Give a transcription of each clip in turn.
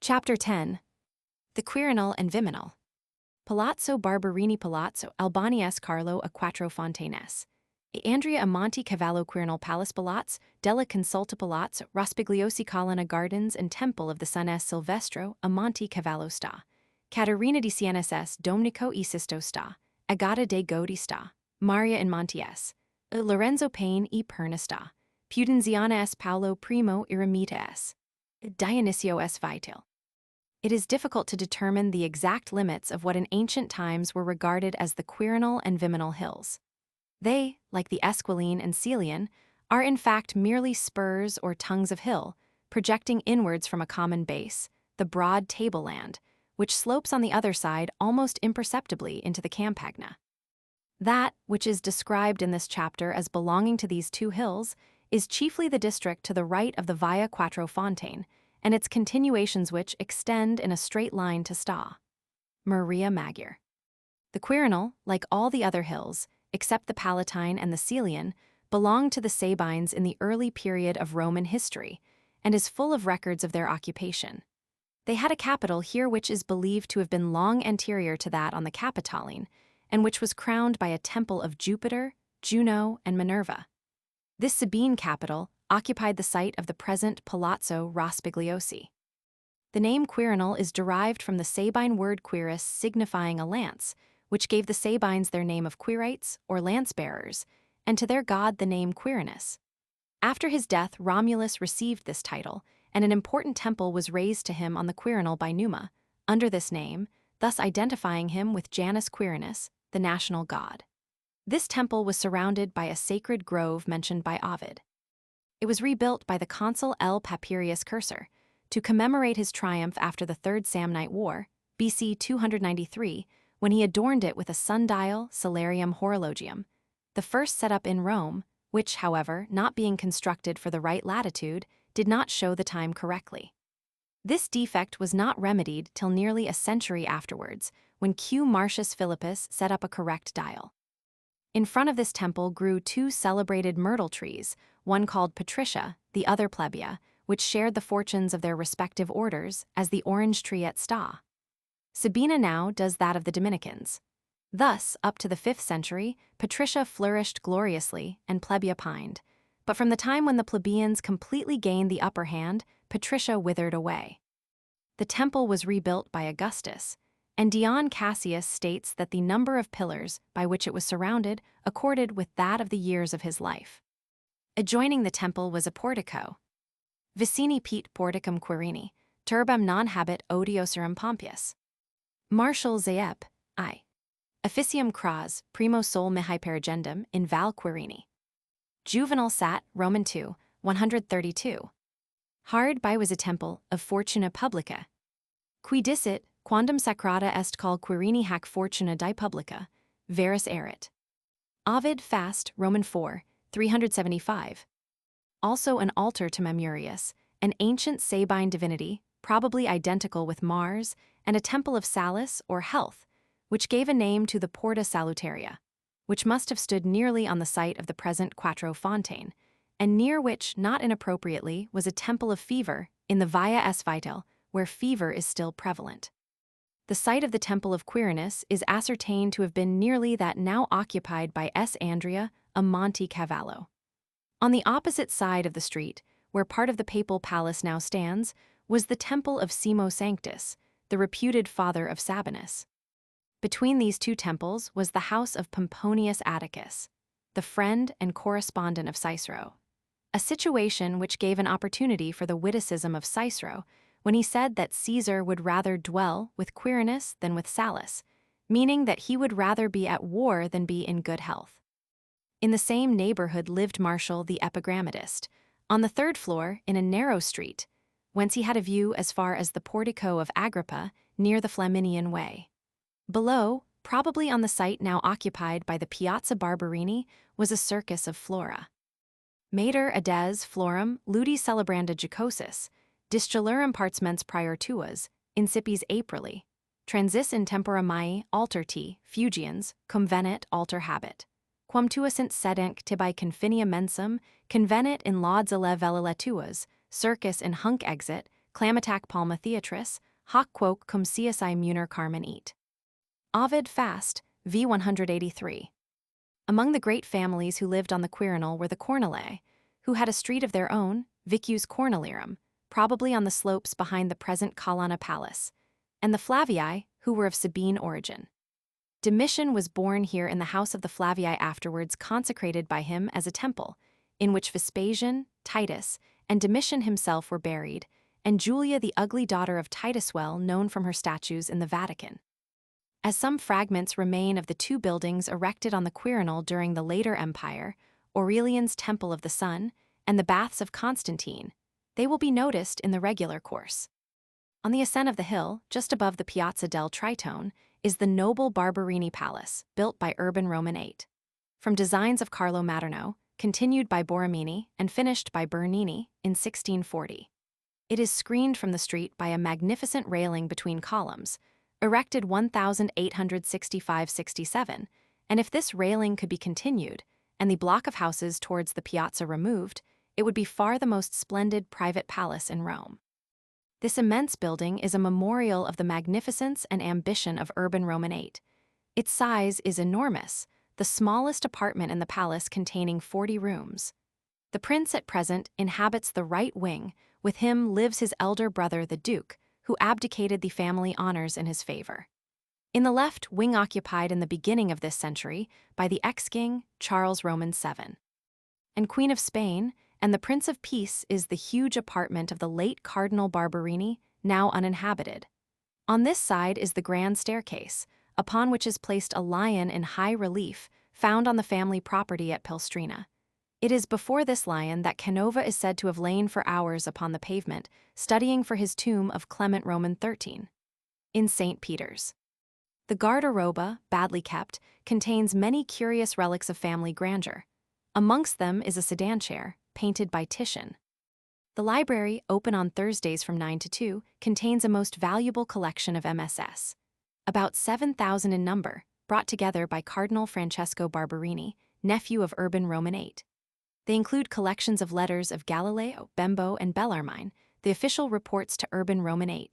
Chapter 10. The Quirinal and Viminal. Palazzo Barberini Palazzo Albani S. Carlo a Quattro Fontaines. Andrea a Monte Cavallo Quirinal Palace Palazzo della Consulta Palazzo Rospigliosi Colonna Gardens and Temple of the Sun S. Silvestro a Monte Cavallo sta. Caterina di Siena S. Domenico e Sisto sta. Agata de' Godi sta. Maria in Monte S. Lorenzo Payne e Perna sta. Pudenziana S. Paolo Primo Eremita S. Dionisio S. Vital. It is difficult to determine the exact limits of what in ancient times were regarded as the Quirinal and Viminal hills. They, like the Esquiline and Celian, are in fact merely spurs or tongues of hill, projecting inwards from a common base, the broad tableland, which slopes on the other side almost imperceptibly into the Campagna. That, which is described in this chapter as belonging to these two hills, is chiefly the district to the right of the Via Quattro Fontane, and its continuations which extend in a straight line to Sta. Maria Maggiore. The Quirinal, like all the other hills, except the Palatine and the Celian, belonged to the Sabines in the early period of Roman history, and is full of records of their occupation. They had a capital here which is believed to have been long anterior to that on the Capitoline, and which was crowned by a temple of Jupiter, Juno, and Minerva. This Sabine capital occupied the site of the present Palazzo Rospigliosi. The name Quirinal is derived from the Sabine word quiris signifying a lance, which gave the Sabines their name of Quirites, or lance-bearers, and to their god the name Quirinus. After his death, Romulus received this title, and an important temple was raised to him on the Quirinal by Numa, under this name, thus identifying him with Janus Quirinus, the national god. This temple was surrounded by a sacred grove mentioned by Ovid. It was rebuilt by the consul L. Papirius Cursor to commemorate his triumph after the Third Samnite War, BC 293, when he adorned it with a sundial Salarium Horologium, the first set up in Rome, which, however, not being constructed for the right latitude, did not show the time correctly. This defect was not remedied till nearly a century afterwards, when Q. Marcius Philippus set up a correct dial. In front of this temple grew two celebrated myrtle trees, one called Patricia, the other Plebia, which shared the fortunes of their respective orders, as the orange tree at Sta. Sabina now does that of the Dominicans. Thus, up to the 5th century, Patricia flourished gloriously and Plebia pined, but from the time when the plebeians completely gained the upper hand, Patricia withered away. The temple was rebuilt by Augustus, and Dion Cassius states that the number of pillars by which it was surrounded accorded with that of the years of his life. Adjoining the temple was a portico. Vicini Pete porticum Quirini, turbam non habet odioserum Pompeius. Marshal Zaeb, I. Officium Cras, primo sol mihi perigendum in Val Quirini. Juvenal Sat, Roman II, 132. Hard by was a temple of Fortuna Publica. Qui dicit, quandam sacrata est called Quirini hac fortuna di publica, veris erit. Ovid Fast, Roman IV, 375. Also an altar to Mamurius, an ancient Sabine divinity, probably identical with Mars, and a temple of Salus, or health, which gave a name to the Porta Salutaria, which must have stood nearly on the site of the present Quattro Fontane, and near which, not inappropriately, was a temple of fever in the Via S. Vital, where fever is still prevalent. The site of the Temple of Quirinus is ascertained to have been nearly that now occupied by S. Andrea, a Monte Cavallo. On the opposite side of the street, where part of the papal palace now stands, was the Temple of Simo Sanctus, the reputed father of Sabinus. Between these two temples was the house of Pomponius Atticus, the friend and correspondent of Cicero, a situation which gave an opportunity for the witticism of Cicero when he said that Caesar would rather dwell with Quirinus than with Salus, meaning that he would rather be at war than be in good health. In the same neighborhood lived Martial the epigrammatist, on the 3rd floor in a narrow street, whence he had a view as far as the portico of Agrippa near the Flaminian Way. Below, probably on the site now occupied by the Piazza Barberini, was a circus of Flora. Mater ades florum ludi celebranda jocosis, discelurum parts mens prior tuas, incipis Aprili, transis in tempora Mai alterti, fugiens, convenet alter habit. Quam tua sint sedenc tibi confinia mensum, convenet in lauds ele velila tuas, circus in hunc exit, Clamatac palma theatris, hoc quoque cum CSI munere carmen eat. Ovid Fast, v. 183. Among the great families who lived on the Quirinal were the Corneliae, who had a street of their own, Vicus Corneliarum, probably on the slopes behind the present Colonna Palace, and the Flavii, who were of Sabine origin. Domitian was born here in the house of the Flavii, afterwards consecrated by him as a temple, in which Vespasian, Titus, and Domitian himself were buried, and Julia, the ugly daughter of Titus, well known from her statues in the Vatican. As some fragments remain of the two buildings erected on the Quirinal during the later empire, Aurelian's Temple of the Sun and the Baths of Constantine, they will be noticed in the regular course. On the ascent of the hill, just above the Piazza del Tritone, is the noble Barberini Palace, built by Urban Roman VIII. From designs of Carlo Maderno, continued by Borromini, and finished by Bernini in 1640. It is screened from the street by a magnificent railing between columns, erected 1865–67, and if this railing could be continued, and the block of houses towards the piazza removed, it would be far the most splendid private palace in Rome. This immense building is a memorial of the magnificence and ambition of Urban Roman VIII. Its size is enormous, the smallest apartment in the palace containing 40 rooms. The prince at present inhabits the right wing, with him lives his elder brother the Duke, who abdicated the family honors in his favor. In the left wing, occupied in the beginning of this century by the ex-king Charles Roman VII. And Queen of Spain, and the Prince of Peace, is the huge apartment of the late Cardinal Barberini, now uninhabited. On this side is the grand staircase, upon which is placed a lion in high relief, found on the family property at Pilstrina. It is before this lion that Canova is said to have lain for hours upon the pavement, studying for his tomb of Clement Roman XIII. In St. Peter's. The guardaroba, badly kept, contains many curious relics of family grandeur. Amongst them is a sedan chair, painted by Titian. The library, open on Thursdays from 9 to 2, contains a most valuable collection of MSS. About 7,000 in number, brought together by Cardinal Francesco Barberini, nephew of Urban Roman VIII. They include collections of letters of Galileo, Bembo, and Bellarmine, the official reports to Urban Roman VIII,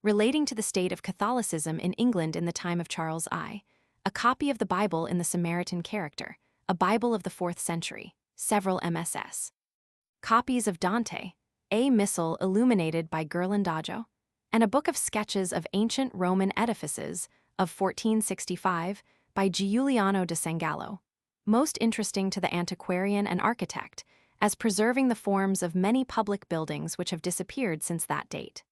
relating to the state of Catholicism in England in the time of Charles I, a copy of the Bible in the Samaritan character, a Bible of the 4th century, several MSS. Copies of Dante, a missal illuminated by Ghirlandajo, and a book of sketches of ancient Roman edifices of 1465 by Giuliano da Sangallo, most interesting to the antiquarian and architect, as preserving the forms of many public buildings which have disappeared since that date.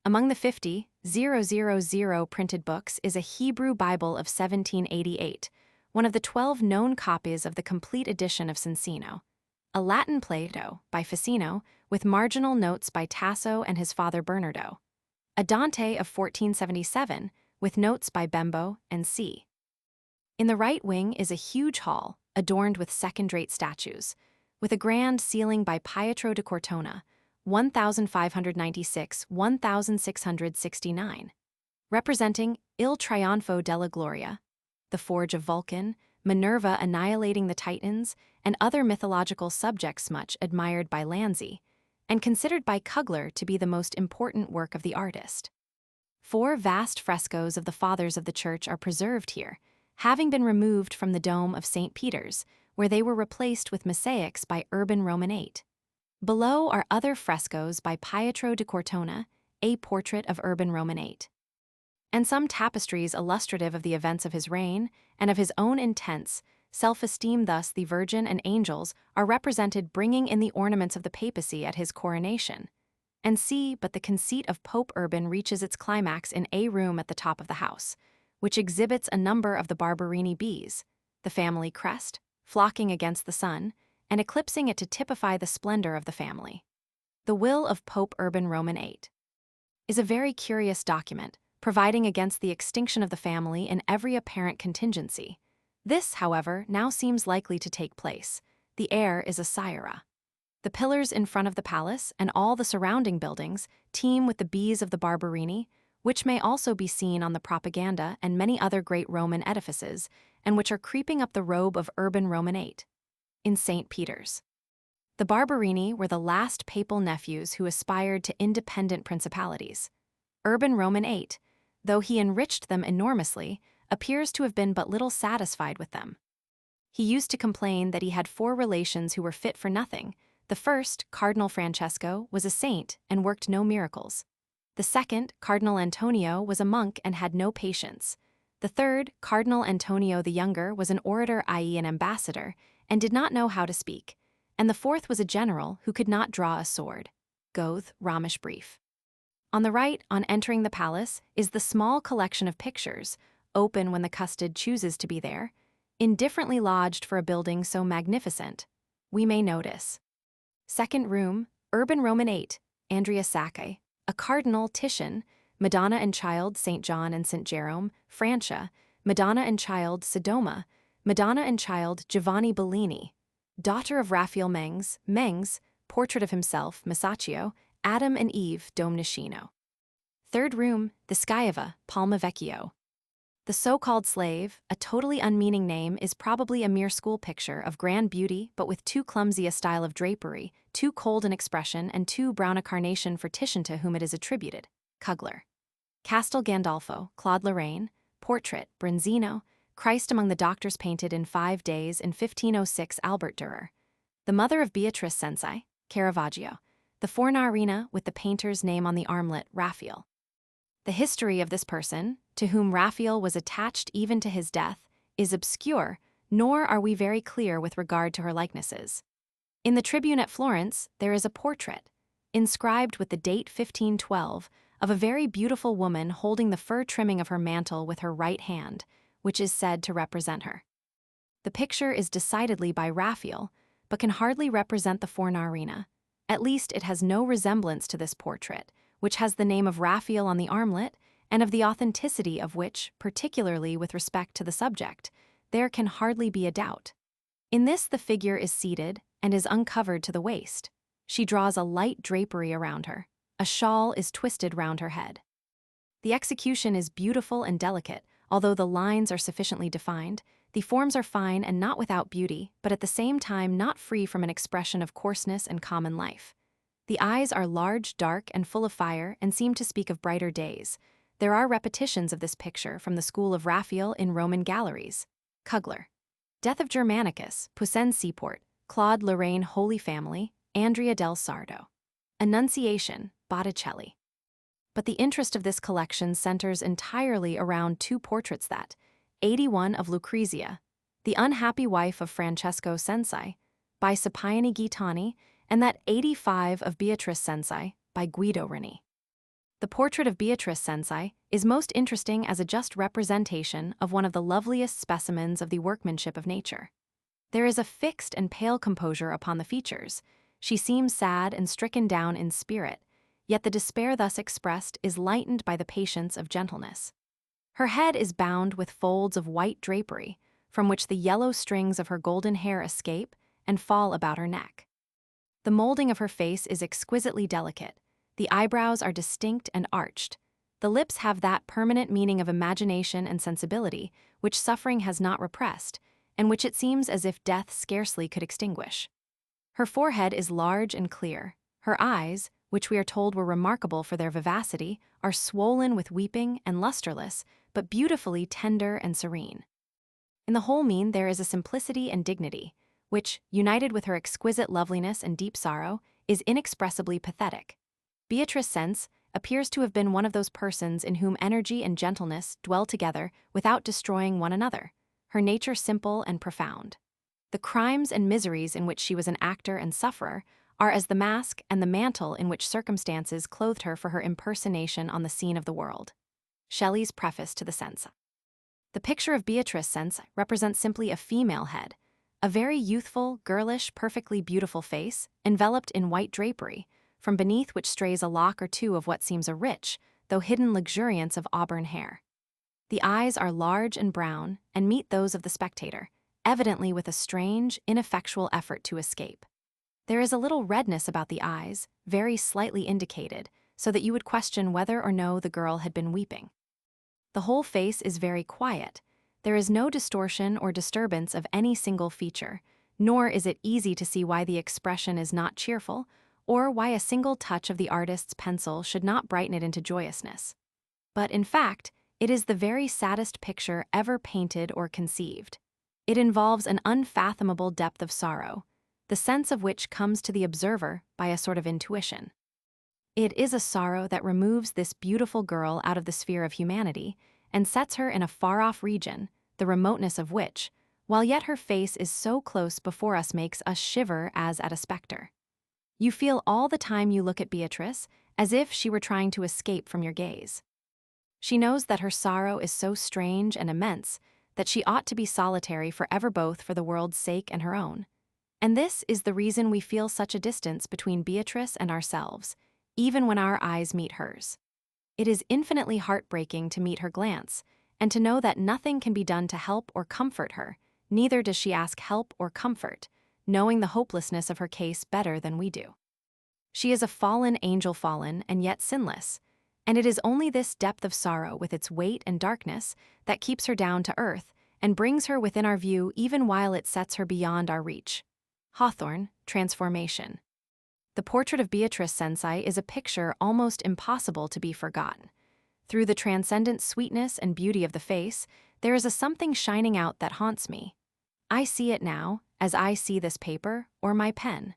Among the 50,000 printed books is a Hebrew Bible of 1788, one of the 12 known copies of the complete edition of Cincino, a Latin Plato by Ficino with marginal notes by Tasso and his father Bernardo, a Dante of 1477 with notes by Bembo and C. In the right wing is a huge hall adorned with second-rate statues, with a grand ceiling by Pietro da Cortona, 1596–1669, representing Il Trionfo della Gloria, the Forge of Vulcan, Minerva annihilating the Titans, and other mythological subjects much admired by Lanzi, and considered by Kugler to be the most important work of the artist. 4 vast frescoes of the Fathers of the Church are preserved here, having been removed from the dome of St. Peter's, where they were replaced with mosaics by Urban Roman VIII. Below are other frescoes by Pietro da Cortona, a portrait of Urban Roman VIII. And some tapestries illustrative of the events of his reign and of his own intense self-esteem. Thus the Virgin and angels are represented bringing in the ornaments of the papacy at his coronation. And see, but the conceit of Pope Urban reaches its climax in a room at the top of the house, which exhibits a number of the Barberini bees, the family crest, flocking against the sun, and eclipsing it to typify the splendor of the family. The Will of Pope Urban Roman VIII is a very curious document, providing against the extinction of the family in every apparent contingency. This, however, now seems likely to take place. The heir is a sciura. The pillars in front of the palace and all the surrounding buildings teem with the bees of the Barberini, which may also be seen on the Propaganda and many other great Roman edifices, and which are creeping up the robe of Urban Roman VIII. In St. Peter's. The Barberini were the last papal nephews who aspired to independent principalities. Urban Roman VIII, though he enriched them enormously, appears to have been but little satisfied with them. He used to complain that he had 4 relations who were fit for nothing. The first, Cardinal Francesco, was a saint and worked no miracles. The second, Cardinal Antonio, was a monk and had no patience. The third, Cardinal Antonio the Younger, was an orator, i.e. an ambassador, and did not know how to speak. And the fourth was a general who could not draw a sword. Goethe, Romish Brief. On the right, on entering the palace, is the small collection of pictures, open when the custode chooses to be there, indifferently lodged for a building so magnificent. We may notice. Second room, Urban Roman VIII, Andrea Sacchi, a Cardinal Titian, Madonna and Child St. John and St. Jerome, Francia, Madonna and Child Sodoma, Madonna and Child Giovanni Bellini, daughter of Raphael Mengs, portrait of himself, Masaccio, Adam and Eve, Domnicino. Third room, the Schiava, Palma Vecchio. The so-called slave, a totally unmeaning name, is probably a mere school picture of grand beauty but with too clumsy a style of drapery, too cold an expression, and too brown a carnation for Titian to whom it is attributed. Kugler. Castel Gandolfo, Claude Lorraine, portrait, Bronzino, Christ among the doctors painted in 5 days in 1506, Albert Dürer. The mother of Beatrice Cenci, Caravaggio. The Fornarina with the painter's name on the armlet, Raphael. The history of this person, to whom Raphael was attached even to his death, is obscure, nor are we very clear with regard to her likenesses. In the Tribune at Florence, there is a portrait, inscribed with the date 1512, of a very beautiful woman holding the fur trimming of her mantle with her right hand, which is said to represent her. The picture is decidedly by Raphael, but can hardly represent the Fornarina. At least it has no resemblance to this portrait, which has the name of Raphael on the armlet, and of the authenticity of which, particularly with respect to the subject, there can hardly be a doubt. In this the figure is seated and is uncovered to the waist. She draws a light drapery around her. A shawl is twisted round her head. The execution is beautiful and delicate, although the lines are sufficiently defined. The forms are fine and not without beauty, but at the same time not free from an expression of coarseness and common life. The eyes are large, dark, and full of fire, and seem to speak of brighter days. There are repetitions of this picture from the school of Raphael in Roman galleries. Kugler. Death of Germanicus, Poussin's Seaport, Claude Lorraine Holy Family, Andrea del Sardo. Annunciation, Botticelli. But the interest of this collection centers entirely around 2 portraits that, 81 of Lucrezia, the unhappy wife of Francesco Cenci, by Scipione Gaetani, and that 85 of Beatrice Cenci, by Guido Reni. The portrait of Beatrice Cenci is most interesting as a just representation of one of the loveliest specimens of the workmanship of nature. There is a fixed and pale composure upon the features. She seems sad and stricken down in spirit, yet the despair thus expressed is lightened by the patience of gentleness. Her head is bound with folds of white drapery, from which the yellow strings of her golden hair escape and fall about her neck. The molding of her face is exquisitely delicate. The eyebrows are distinct and arched. The lips have that permanent meaning of imagination and sensibility which suffering has not repressed, and which it seems as if death scarcely could extinguish. Her forehead is large and clear. Her eyes, which we are told were remarkable for their vivacity, are swollen with weeping and lusterless, but beautifully tender and serene. In the whole mien there is a simplicity and dignity, which, united with her exquisite loveliness and deep sorrow, is inexpressibly pathetic. Beatrice Cenci appears to have been one of those persons in whom energy and gentleness dwell together without destroying one another, her nature simple and profound. The crimes and miseries in which she was an actor and sufferer are as the mask and the mantle in which circumstances clothed her for her impersonation on the scene of the world. Shelley's preface to the Cenci. The picture of Beatrice Cenci represents simply a female head, a very youthful, girlish, perfectly beautiful face, enveloped in white drapery, from beneath which strays a lock or 2 of what seems a rich, though hidden luxuriance of auburn hair. The eyes are large and brown, and meet those of the spectator, evidently with a strange, ineffectual effort to escape. There is a little redness about the eyes, very slightly indicated, so that you would question whether or no the girl had been weeping. The whole face is very quiet. There is no distortion or disturbance of any single feature, nor is it easy to see why the expression is not cheerful, or why a single touch of the artist's pencil should not brighten it into joyousness. But in fact, it is the very saddest picture ever painted or conceived. It involves an unfathomable depth of sorrow, the sense of which comes to the observer by a sort of intuition. It is a sorrow that removes this beautiful girl out of the sphere of humanity and sets her in a far-off region, the remoteness of which, while yet her face is so close before us, makes us shiver as at a specter. You feel all the time you look at Beatrice as if she were trying to escape from your gaze. She knows that her sorrow is so strange and immense that she ought to be solitary forever, both for the world's sake and her own. And this is the reason we feel such a distance between Beatrice and ourselves, even when our eyes meet hers. It is infinitely heartbreaking to meet her glance, and to know that nothing can be done to help or comfort her. Neither does she ask help or comfort, knowing the hopelessness of her case better than we do. She is a fallen angel, fallen and yet sinless, and it is only this depth of sorrow with its weight and darkness that keeps her down to earth and brings her within our view even while it sets her beyond our reach. Hawthorne, Transformation. The portrait of Beatrice Cenci is a picture almost impossible to be forgotten. Through the transcendent sweetness and beauty of the face, there is a something shining out that haunts me. I see it now, as I see this paper or my pen.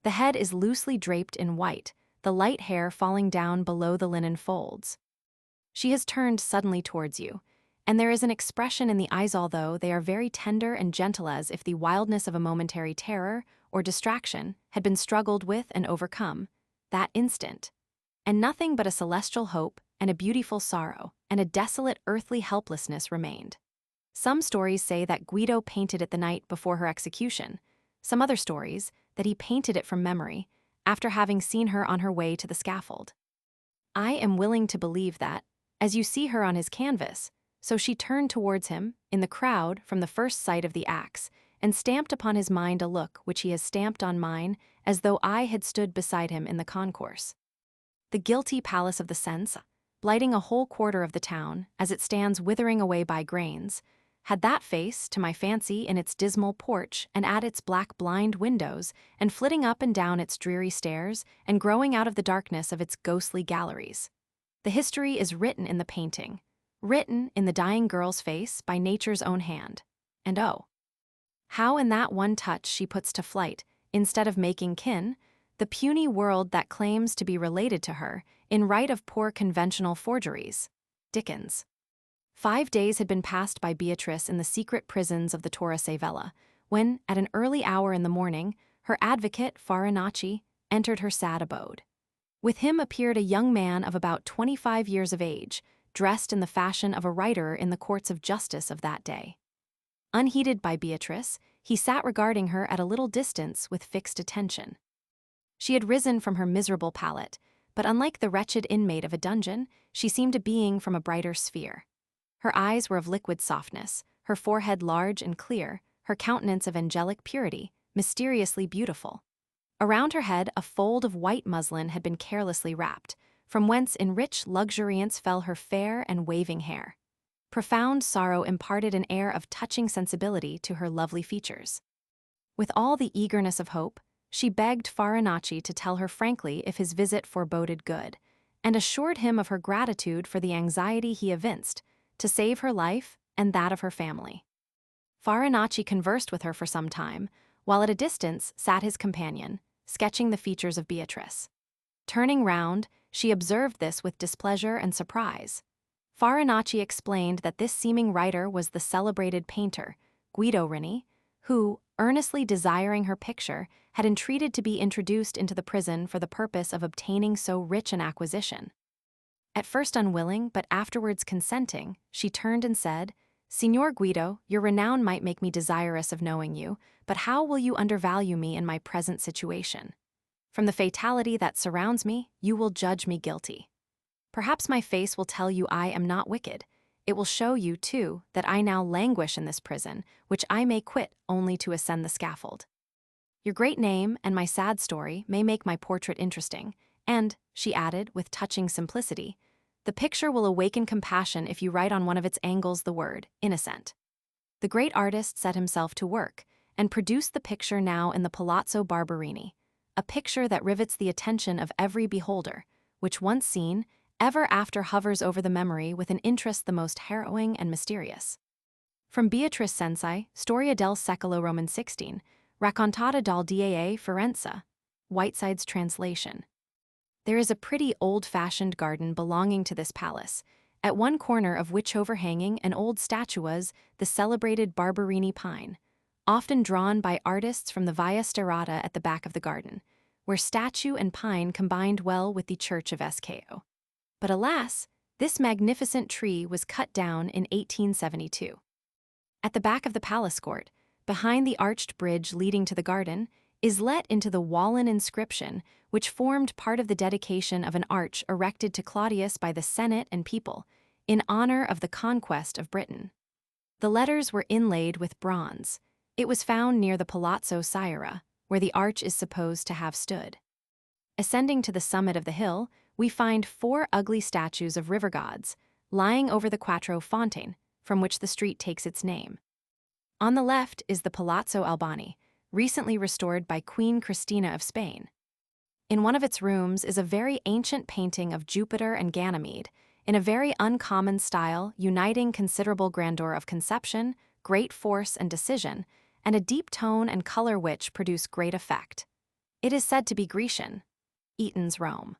The head is loosely draped in white, the light hair falling down below the linen folds. She has turned suddenly towards you, and there is an expression in the eyes, although they are very tender and gentle, as if the wildness of a momentary terror or distraction had been struggled with and overcome, that instant, and nothing but a celestial hope and a beautiful sorrow and a desolate earthly helplessness remained. Some stories say that Guido painted it the night before her execution, some other stories that he painted it from memory, after having seen her on her way to the scaffold. I am willing to believe that, as you see her on his canvas, so she turned towards him, in the crowd from the first sight of the axe, and stamped upon his mind a look which he has stamped on mine, as though I had stood beside him in the concourse. The guilty palace of the Sense, blighting a whole quarter of the town, as it stands withering away by grains, had that face, to my fancy, in its dismal porch and at its black blind windows, and flitting up and down its dreary stairs, and growing out of the darkness of its ghostly galleries. The history is written in the painting, written in the dying girl's face by nature's own hand. And oh, how in that one touch she puts to flight, instead of making kin, the puny world that claims to be related to her, in right of poor conventional forgeries. Dickens. 5 days had been passed by Beatrice in the secret prisons of the Torre Sevella, when, at an early hour in the morning, her advocate, Farinacci, entered her sad abode. With him appeared a young man of about 25 years of age, dressed in the fashion of a writer in the courts of justice of that day. Unheeded by Beatrice, he sat regarding her at a little distance with fixed attention. She had risen from her miserable pallet, but unlike the wretched inmate of a dungeon, she seemed a being from a brighter sphere. Her eyes were of liquid softness, her forehead large and clear, her countenance of angelic purity, mysteriously beautiful. Around her head a fold of white muslin had been carelessly wrapped, from whence in rich luxuriance fell her fair and waving hair. Profound sorrow imparted an air of touching sensibility to her lovely features. With all the eagerness of hope, she begged Farinacci to tell her frankly if his visit foreboded good, and assured him of her gratitude for the anxiety he evinced to save her life and that of her family. Farinacci conversed with her for some time, while at a distance sat his companion, sketching the features of Beatrice. Turning round, she observed this with displeasure and surprise. Farinacci explained that this seeming writer was the celebrated painter, Guido Rini, who, earnestly desiring her picture, had entreated to be introduced into the prison for the purpose of obtaining so rich an acquisition. At first unwilling, but afterwards consenting, she turned and said, "Signor Guido, your renown might make me desirous of knowing you, but how will you undervalue me in my present situation? From the fatality that surrounds me, you will judge me guilty. Perhaps my face will tell you I am not wicked. It will show you, too, that I now languish in this prison, which I may quit only to ascend the scaffold. Your great name and my sad story may make my portrait interesting, and," she added with touching simplicity, "the picture will awaken compassion if you write on one of its angles the word innocent." The great artist set himself to work, and produced the picture now in the Palazzo Barberini, a picture that rivets the attention of every beholder, which once seen, ever after hovers over the memory with an interest the most harrowing and mysterious. From Beatrice Cenci, Storia del Secolo Roman 16, Raccontata dal Daa Firenze, Whiteside's translation. There is a pretty old-fashioned garden belonging to this palace, at one corner of which overhanging an old statue was the celebrated Barberini pine, often drawn by artists from the Via Sterata at the back of the garden, where statue and pine combined well with the church of Escao. But alas, this magnificent tree was cut down in 1872. At the back of the palace court, behind the arched bridge leading to the garden, is let into the Wallen inscription, which formed part of the dedication of an arch erected to Claudius by the Senate and people, in honor of the conquest of Britain. The letters were inlaid with bronze. It was found near the Palazzo Sciarra, where the arch is supposed to have stood. Ascending to the summit of the hill, we find 4 ugly statues of river gods, lying over the Quattro Fontaine, from which the street takes its name. On the left is the Palazzo Albani, recently restored by Queen Christina of Spain. In one of its rooms is a very ancient painting of Jupiter and Ganymede, in a very uncommon style uniting considerable grandeur of conception, great force and decision, and a deep tone and color which produce great effect. It is said to be Grecian, Eaton's Rome.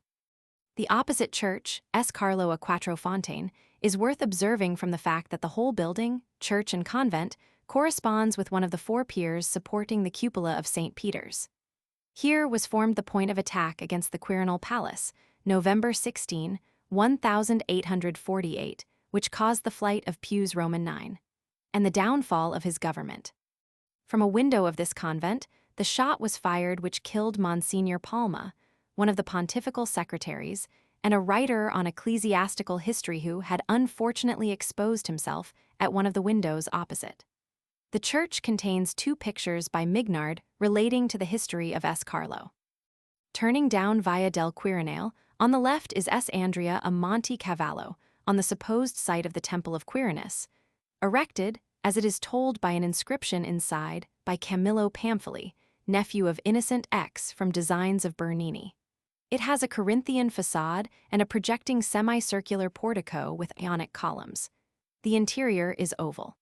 The opposite church, S. Carlo a Quattro Fontaine, is worth observing from the fact that the whole building, church and convent, corresponds with one of the 4 piers supporting the cupola of St. Peter's. Here was formed the point of attack against the Quirinal Palace, November 16, 1848, which caused the flight of Pius Roman IX, and the downfall of his government. From a window of this convent, the shot was fired which killed Monsignor Palma, one of the pontifical secretaries, and a writer on ecclesiastical history who had unfortunately exposed himself at one of the windows opposite. The church contains 2 pictures by Mignard relating to the history of S. Carlo. Turning down Via del Quirinale, on the left is S. Andrea a Monte Cavallo, on the supposed site of the Temple of Quirinus, erected, as it is told by an inscription inside, by Camillo Pamphili, nephew of Innocent X from designs of Bernini. It has a Corinthian facade and a projecting semicircular portico with Ionic columns. The interior is oval.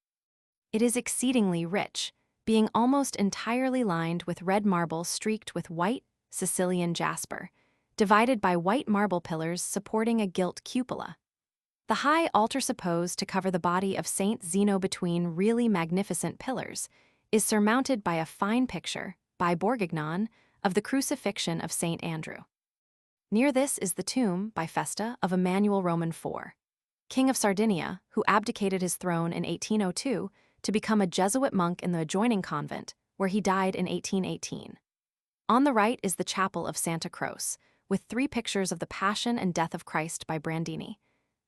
It is exceedingly rich, being almost entirely lined with red marble streaked with white Sicilian jasper, divided by white marble pillars supporting a gilt cupola. The high altar supposed to cover the body of Saint Zeno between really magnificent pillars is surmounted by a fine picture, by Borgignon, of the crucifixion of Saint Andrew. Near this is the tomb, by Festa, of Emmanuel Roman IV, King of Sardinia, who abdicated his throne in 1802 to become a Jesuit monk in the adjoining convent, where he died in 1818. On the right is the chapel of Santa Croce, with 3 pictures of the Passion and Death of Christ by Brandini,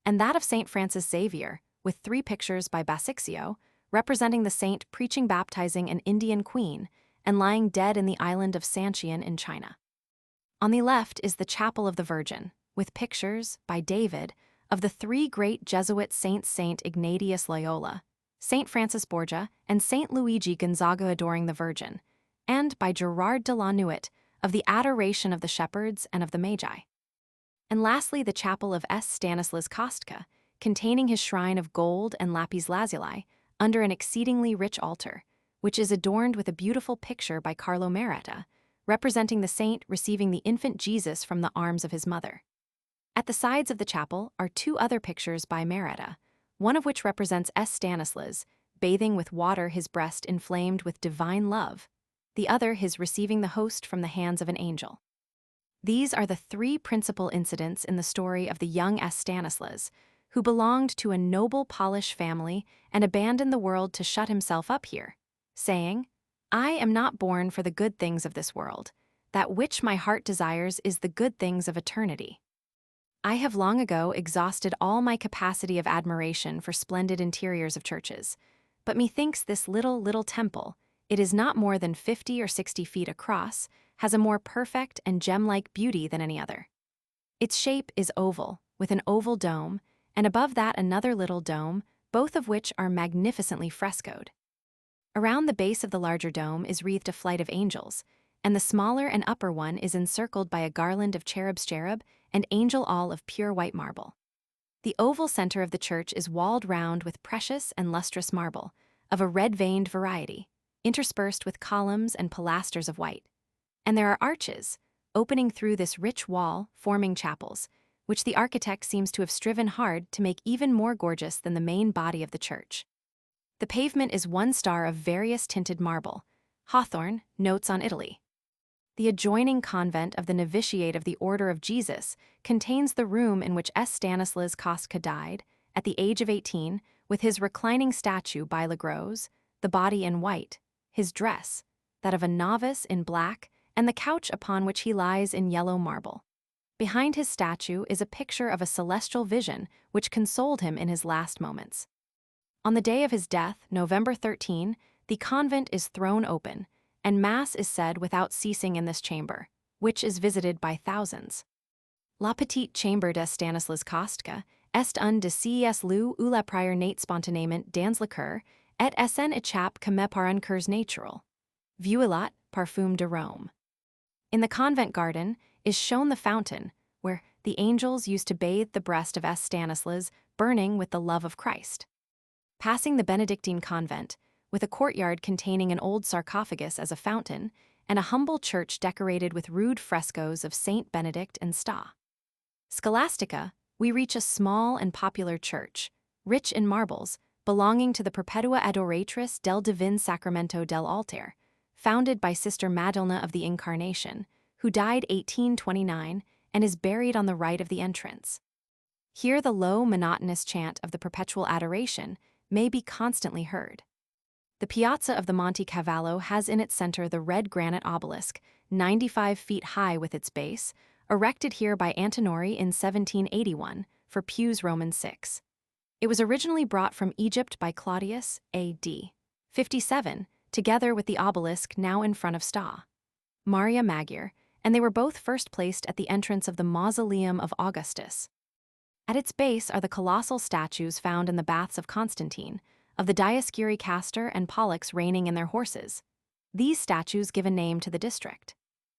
and that of St. Francis Xavier, with 3 pictures by Basixio, representing the saint preaching baptizing an Indian queen and lying dead in the island of Sanchion in China. On the left is the Chapel of the Virgin, with pictures, by David, of the 3 great Jesuit saints Saint Ignatius Loyola, Saint Francis Borgia, and Saint Luigi Gonzaga adoring the Virgin, and by Gerard de la Nuit, of the Adoration of the Shepherds and of the Magi. And lastly the chapel of S. Stanislas Kostka, containing his shrine of gold and lapis lazuli, under an exceedingly rich altar, which is adorned with a beautiful picture by Carlo Meretta, representing the saint receiving the infant Jesus from the arms of his mother. At the sides of the chapel are 2 other pictures by Meretta, one of which represents S. Stanislas, bathing with water his breast inflamed with divine love, the other his receiving the host from the hands of an angel. These are the 3 principal incidents in the story of the young S. Stanislas, who belonged to a noble Polish family and abandoned the world to shut himself up here, saying, "I am not born for the good things of this world. That which my heart desires is the good things of eternity. I have long ago exhausted all my capacity of admiration for splendid interiors of churches, but methinks this little temple, it is not more than 50 or 60 feet across, has a more perfect and gem-like beauty than any other. Its shape is oval, with an oval dome, and above that another little dome, both of which are magnificently frescoed. Around the base of the larger dome is wreathed a flight of angels, and the smaller and upper one is encircled by a garland of cherub and angel all of pure white marble. The oval center of the church is walled round with precious and lustrous marble, of a red-veined variety, interspersed with columns and pilasters of white. And there are arches, opening through this rich wall, forming chapels, which the architect seems to have striven hard to make even more gorgeous than the main body of the church. The pavement is one star of various tinted marble. Hawthorne, Notes on Italy. The adjoining convent of the Novitiate of the Order of Jesus contains the room in which S. Stanislas Kostka died, at the age of 18, with his reclining statue by Legros, the body in white, his dress, that of a novice in black, and the couch upon which he lies in yellow marble. Behind his statue is a picture of a celestial vision which consoled him in his last moments. On the day of his death, November 13, the convent is thrown open, and Mass is said without ceasing in this chamber, which is visited by thousands. La petite chambre de Stanislas Kostka est un de ces lieux où la prière nate spontanément dans le cœur, et s'en échappe comme par un cours naturel. Vuillat, Parfum de Rome. In the convent garden is shown the fountain, where the angels used to bathe the breast of S. Stanislas, burning with the love of Christ. Passing the Benedictine convent, with a courtyard containing an old sarcophagus as a fountain, and a humble church decorated with rude frescoes of Saint Benedict and Sta. Scholastica, we reach a small and popular church, rich in marbles, belonging to the Perpetua Adoratrice del Divin Sacramento del Altar, founded by Sister Madalena of the Incarnation, who died 1829 and is buried on the right of the entrance. Here the low, monotonous chant of the perpetual adoration may be constantly heard. The piazza of the Monte Cavallo has in its center the red granite obelisk, 95 feet high with its base, erected here by Antinori in 1781 for Pius Roman VI. It was originally brought from Egypt by Claudius, A.D. 57, together with the obelisk now in front of Sta. Maria Maggiore, and they were both first placed at the entrance of the mausoleum of Augustus. At its base are the colossal statues found in the baths of Constantine, of the Dioscuri Castor and Pollux reigning in their horses. These statues give a name to the district.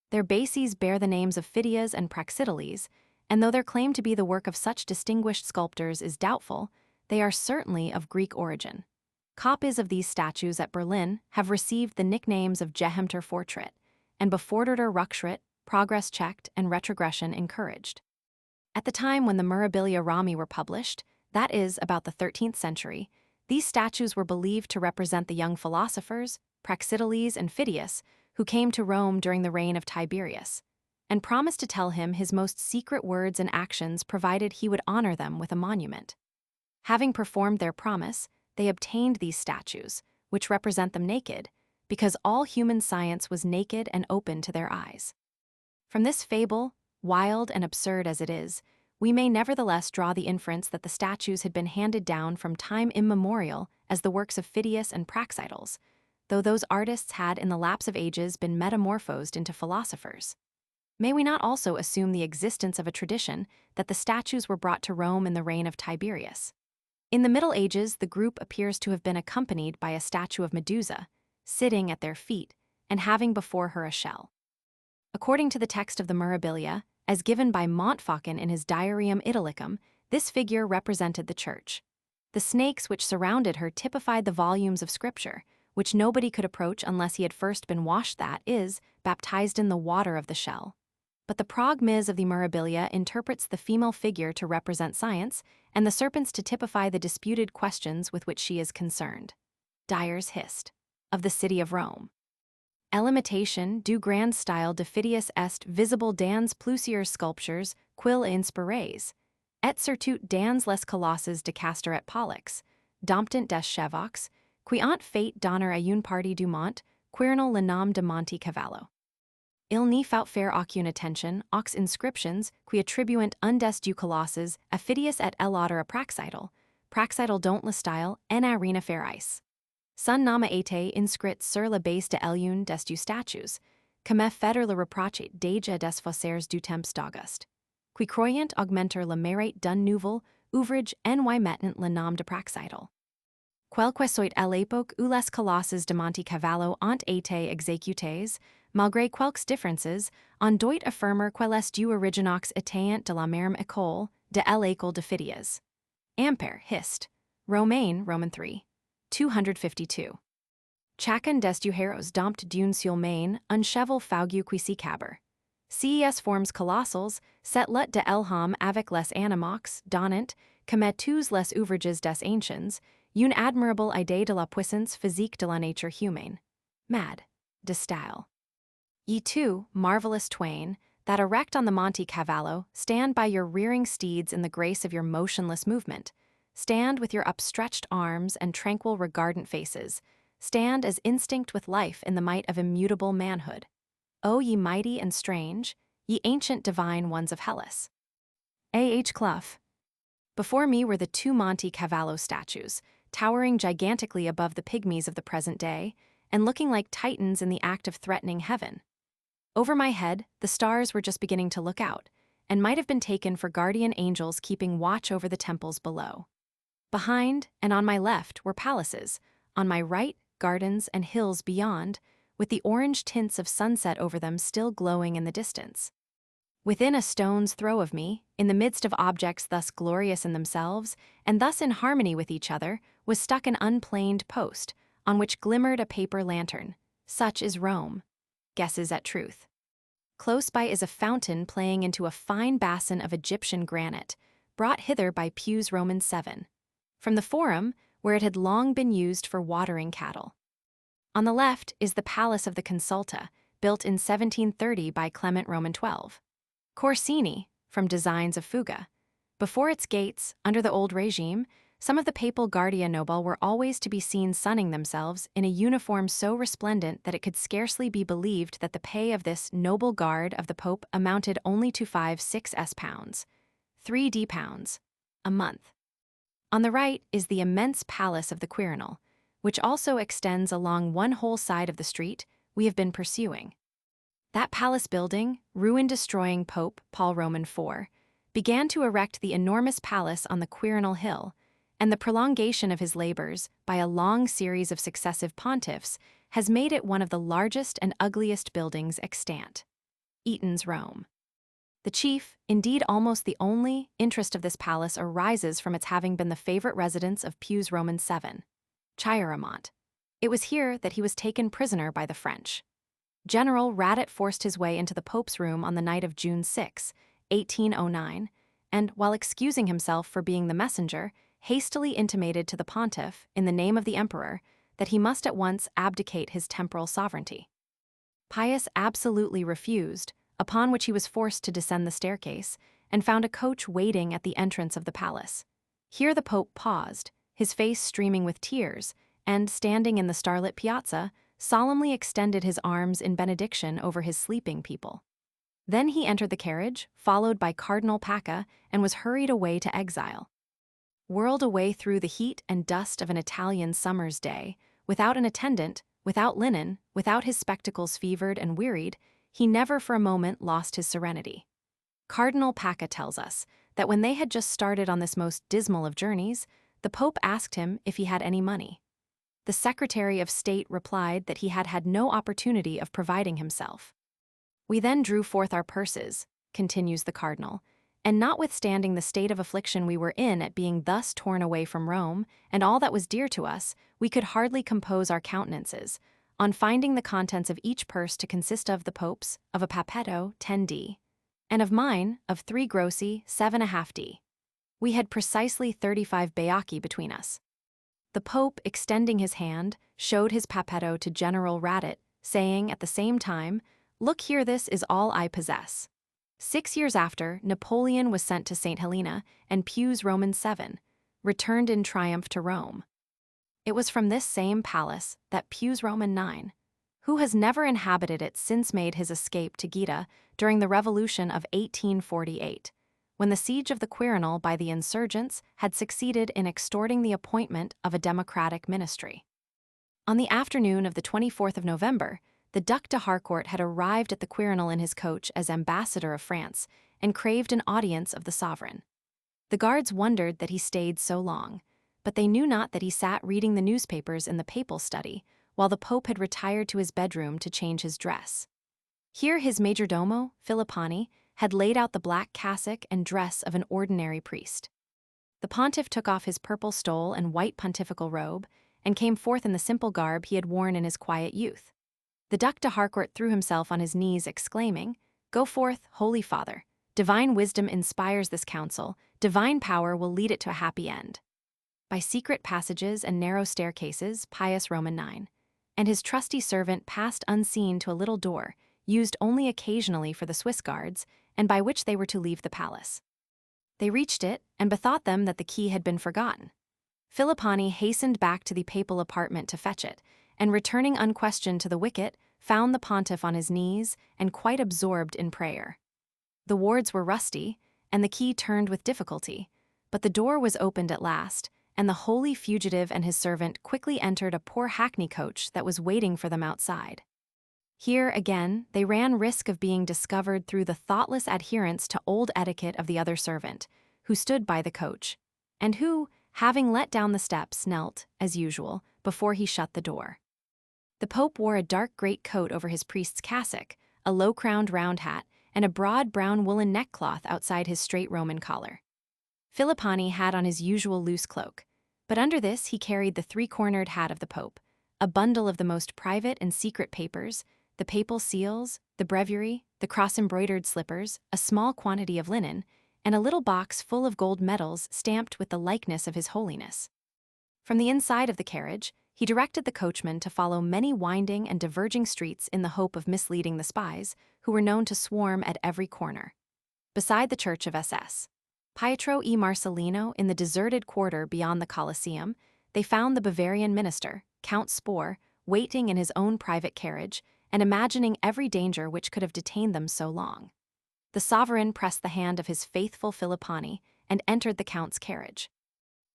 Their bases bear the names of Phidias and Praxiteles, and though their claim to be the work of such distinguished sculptors is doubtful, they are certainly of Greek origin. Copies of these statues at Berlin have received the nicknames of Gehemter Fortschritt and Beforderter Rückschritt, progress checked and retrogression encouraged. At the time when the Mirabilia Rami were published, that is, about the 13th century, these statues were believed to represent the young philosophers, Praxiteles and Phidias, who came to Rome during the reign of Tiberius, and promised to tell him his most secret words and actions provided he would honor them with a monument. Having performed their promise, they obtained these statues, which represent them naked, because all human science was naked and open to their eyes. From this fable, wild and absurd as it is, we may nevertheless draw the inference that the statues had been handed down from time immemorial as the works of Phidias and Praxiteles, though those artists had in the lapse of ages been metamorphosed into philosophers. May we not also assume the existence of a tradition that the statues were brought to Rome in the reign of Tiberius? In the Middle Ages, the group appears to have been accompanied by a statue of Medusa, sitting at their feet and having before her a shell. According to the text of the Mirabilia, as given by Montfaucon in his Diarium Italicum, this figure represented the church. The snakes which surrounded her typified the volumes of Scripture, which nobody could approach unless he had first been washed, that is, baptized in the water of the shell. But the Prague Ms. of the Mirabilia interprets the female figure to represent science, and the serpents to typify the disputed questions with which she is concerned. Dyer's Hist. Of the City of Rome. Elimitation du grand style de Phidias est visible dans plusieurs sculptures quil inspirées, et surtout dans les colosses de Castor et Pollux, domptant des Chevaux, qui ont fait donner à une partie du mont, quirinal le nom de Monte Cavallo. Il n'y faut faire aucune attention aux inscriptions qui attribuent un des du colosses à Phidias et l'autre à Praxitele, Praxitele dont le style en a rien à faire ice. Son nom a été inscrit sur la base de l'une des du statues, comme fait le reproche déjà des faussaires du temps d'Auguste, qui croyant augmenter le mérite d'un nouvel ouvrage en y mettant le nom de Praxitele. Quelque soit à l'époque où les colosses de Monte Cavallo ont été exécutés, malgré quelques différences, on doit affirmer qu'elles du originox étaient de la même école, de l'école de Phidias. Ampere, Hist. Romain, Roman 3. 252. Chacun des du héros dompte d'une seule main, un cheval faugu qui s'y caber. Ces formes colossales, set let de elham avec les animox, donnant, comme tous les ouvrages des anciens, une admirable idée de la puissance physique de la nature humaine. Mad. De style. Ye two, marvelous twain, that erect on the Monte Cavallo, stand by your rearing steeds in the grace of your motionless movement. Stand with your upstretched arms and tranquil regardant faces. Stand as instinct with life in the might of immutable manhood. O ye mighty and strange, ye ancient divine ones of Hellas. A. H. Clough. Before me were the two Monte Cavallo statues, towering gigantically above the pygmies of the present day, and looking like titans in the act of threatening heaven. Over my head, the stars were just beginning to look out, and might have been taken for guardian angels keeping watch over the temples below. Behind and on my left were palaces, on my right, gardens and hills beyond, with the orange tints of sunset over them still glowing in the distance. Within a stone's throw of me, in the midst of objects thus glorious in themselves, and thus in harmony with each other, was stuck an unplaned post, on which glimmered a paper lantern. Such is Rome. Guesses at truth. Close by is a fountain playing into a fine basin of Egyptian granite, brought hither by Pius Roman 7, from the Forum, where it had long been used for watering cattle. On the left is the Palace of the Consulta, built in 1730 by Clement Roman 12. Corsini, from Designs of Fuga. Before its gates, under the old regime, some of the papal Guardia Nobile were always to be seen sunning themselves in a uniform so resplendent that it could scarcely be believed that the pay of this noble guard of the Pope amounted only to 5-6 pounds, 3d pounds, a month. On the right is the immense palace of the Quirinal, which also extends along one whole side of the street we have been pursuing. That palace building, ruin-destroying Pope Paul Roman 4, began to erect the enormous palace on the Quirinal Hill, and the prolongation of his labors by a long series of successive pontiffs has made it one of the largest and ugliest buildings extant. Eaton's Rome. The chief, indeed almost the only, interest of this palace arises from its having been the favorite residence of Pius Roman 7, Chiaramont. It was here that he was taken prisoner by the French. General Radet forced his way into the Pope's room on the night of June 6, 1809, and, while excusing himself for being the messenger, hastily intimated to the pontiff, in the name of the emperor, that he must at once abdicate his temporal sovereignty. Pius absolutely refused, upon which he was forced to descend the staircase, and found a coach waiting at the entrance of the palace. Here the Pope paused, his face streaming with tears, and, standing in the starlit piazza, solemnly extended his arms in benediction over his sleeping people. Then he entered the carriage, followed by Cardinal Pacca, and was hurried away to exile. Whirled away through the heat and dust of an Italian summer's day, without an attendant, without linen, without his spectacles fevered and wearied, he never for a moment lost his serenity. Cardinal Pacca tells us that when they had just started on this most dismal of journeys, the Pope asked him if he had any money. The Secretary of State replied that he had had no opportunity of providing himself. We then drew forth our purses, continues the Cardinal, and notwithstanding the state of affliction we were in at being thus torn away from Rome, and all that was dear to us, we could hardly compose our countenances, on finding the contents of each purse to consist of the Pope's, of a papetto, 10d, and of mine, of 3 grossi, 7.5d. We had precisely 35 baiocchi between us. The Pope, extending his hand, showed his papetto to General Radet, saying at the same time, "Look here, this is all I possess." 6 years after, Napoleon was sent to St. Helena, and Pius Roman 7 returned in triumph to Rome. It was from this same palace that Pius Roman 9, who has never inhabited it since, made his escape to Gaeta during the Revolution of 1848, when the siege of the Quirinal by the insurgents had succeeded in extorting the appointment of a democratic ministry. On the afternoon of the 24th of November, the Duc de Harcourt had arrived at the Quirinal in his coach as ambassador of France and craved an audience of the sovereign. The guards wondered that he stayed so long, but they knew not that he sat reading the newspapers in the papal study, while the Pope had retired to his bedroom to change his dress. Here his majordomo, Filippani, had laid out the black cassock and dress of an ordinary priest. The pontiff took off his purple stole and white pontifical robe, and came forth in the simple garb he had worn in his quiet youth. The Duc de Harcourt threw himself on his knees, exclaiming, "Go forth, Holy Father. Divine wisdom inspires this council, divine power will lead it to a happy end." By secret passages and narrow staircases, Pius Roman IX, and his trusty servant passed unseen to a little door, used only occasionally for the Swiss guards, and by which they were to leave the palace. They reached it, and bethought them that the key had been forgotten. Filippani hastened back to the papal apartment to fetch it, and returning unquestioned to the wicket, found the pontiff on his knees and quite absorbed in prayer. The wards were rusty, and the key turned with difficulty, but the door was opened at last, and the holy fugitive and his servant quickly entered a poor hackney coach that was waiting for them outside. Here, again, they ran risk of being discovered through the thoughtless adherence to old etiquette of the other servant, who stood by the coach, and who, having let down the steps, knelt, as usual, before he shut the door. The Pope wore a dark great coat over his priest's cassock, a low-crowned round hat, and a broad brown woolen neckcloth outside his straight Roman collar. Filippani had on his usual loose cloak, but under this he carried the three-cornered hat of the Pope, a bundle of the most private and secret papers, the papal seals, the breviary, the cross-embroidered slippers, a small quantity of linen, and a little box full of gold medals stamped with the likeness of His Holiness. From the inside of the carriage, he directed the coachman to follow many winding and diverging streets in the hope of misleading the spies, who were known to swarm at every corner. Beside the church of SS. Pietro e Marcellino, in the deserted quarter beyond the Colosseum, they found the Bavarian minister, Count Spohr, waiting in his own private carriage, and imagining every danger which could have detained them so long. The sovereign pressed the hand of his faithful Filippani and entered the count's carriage.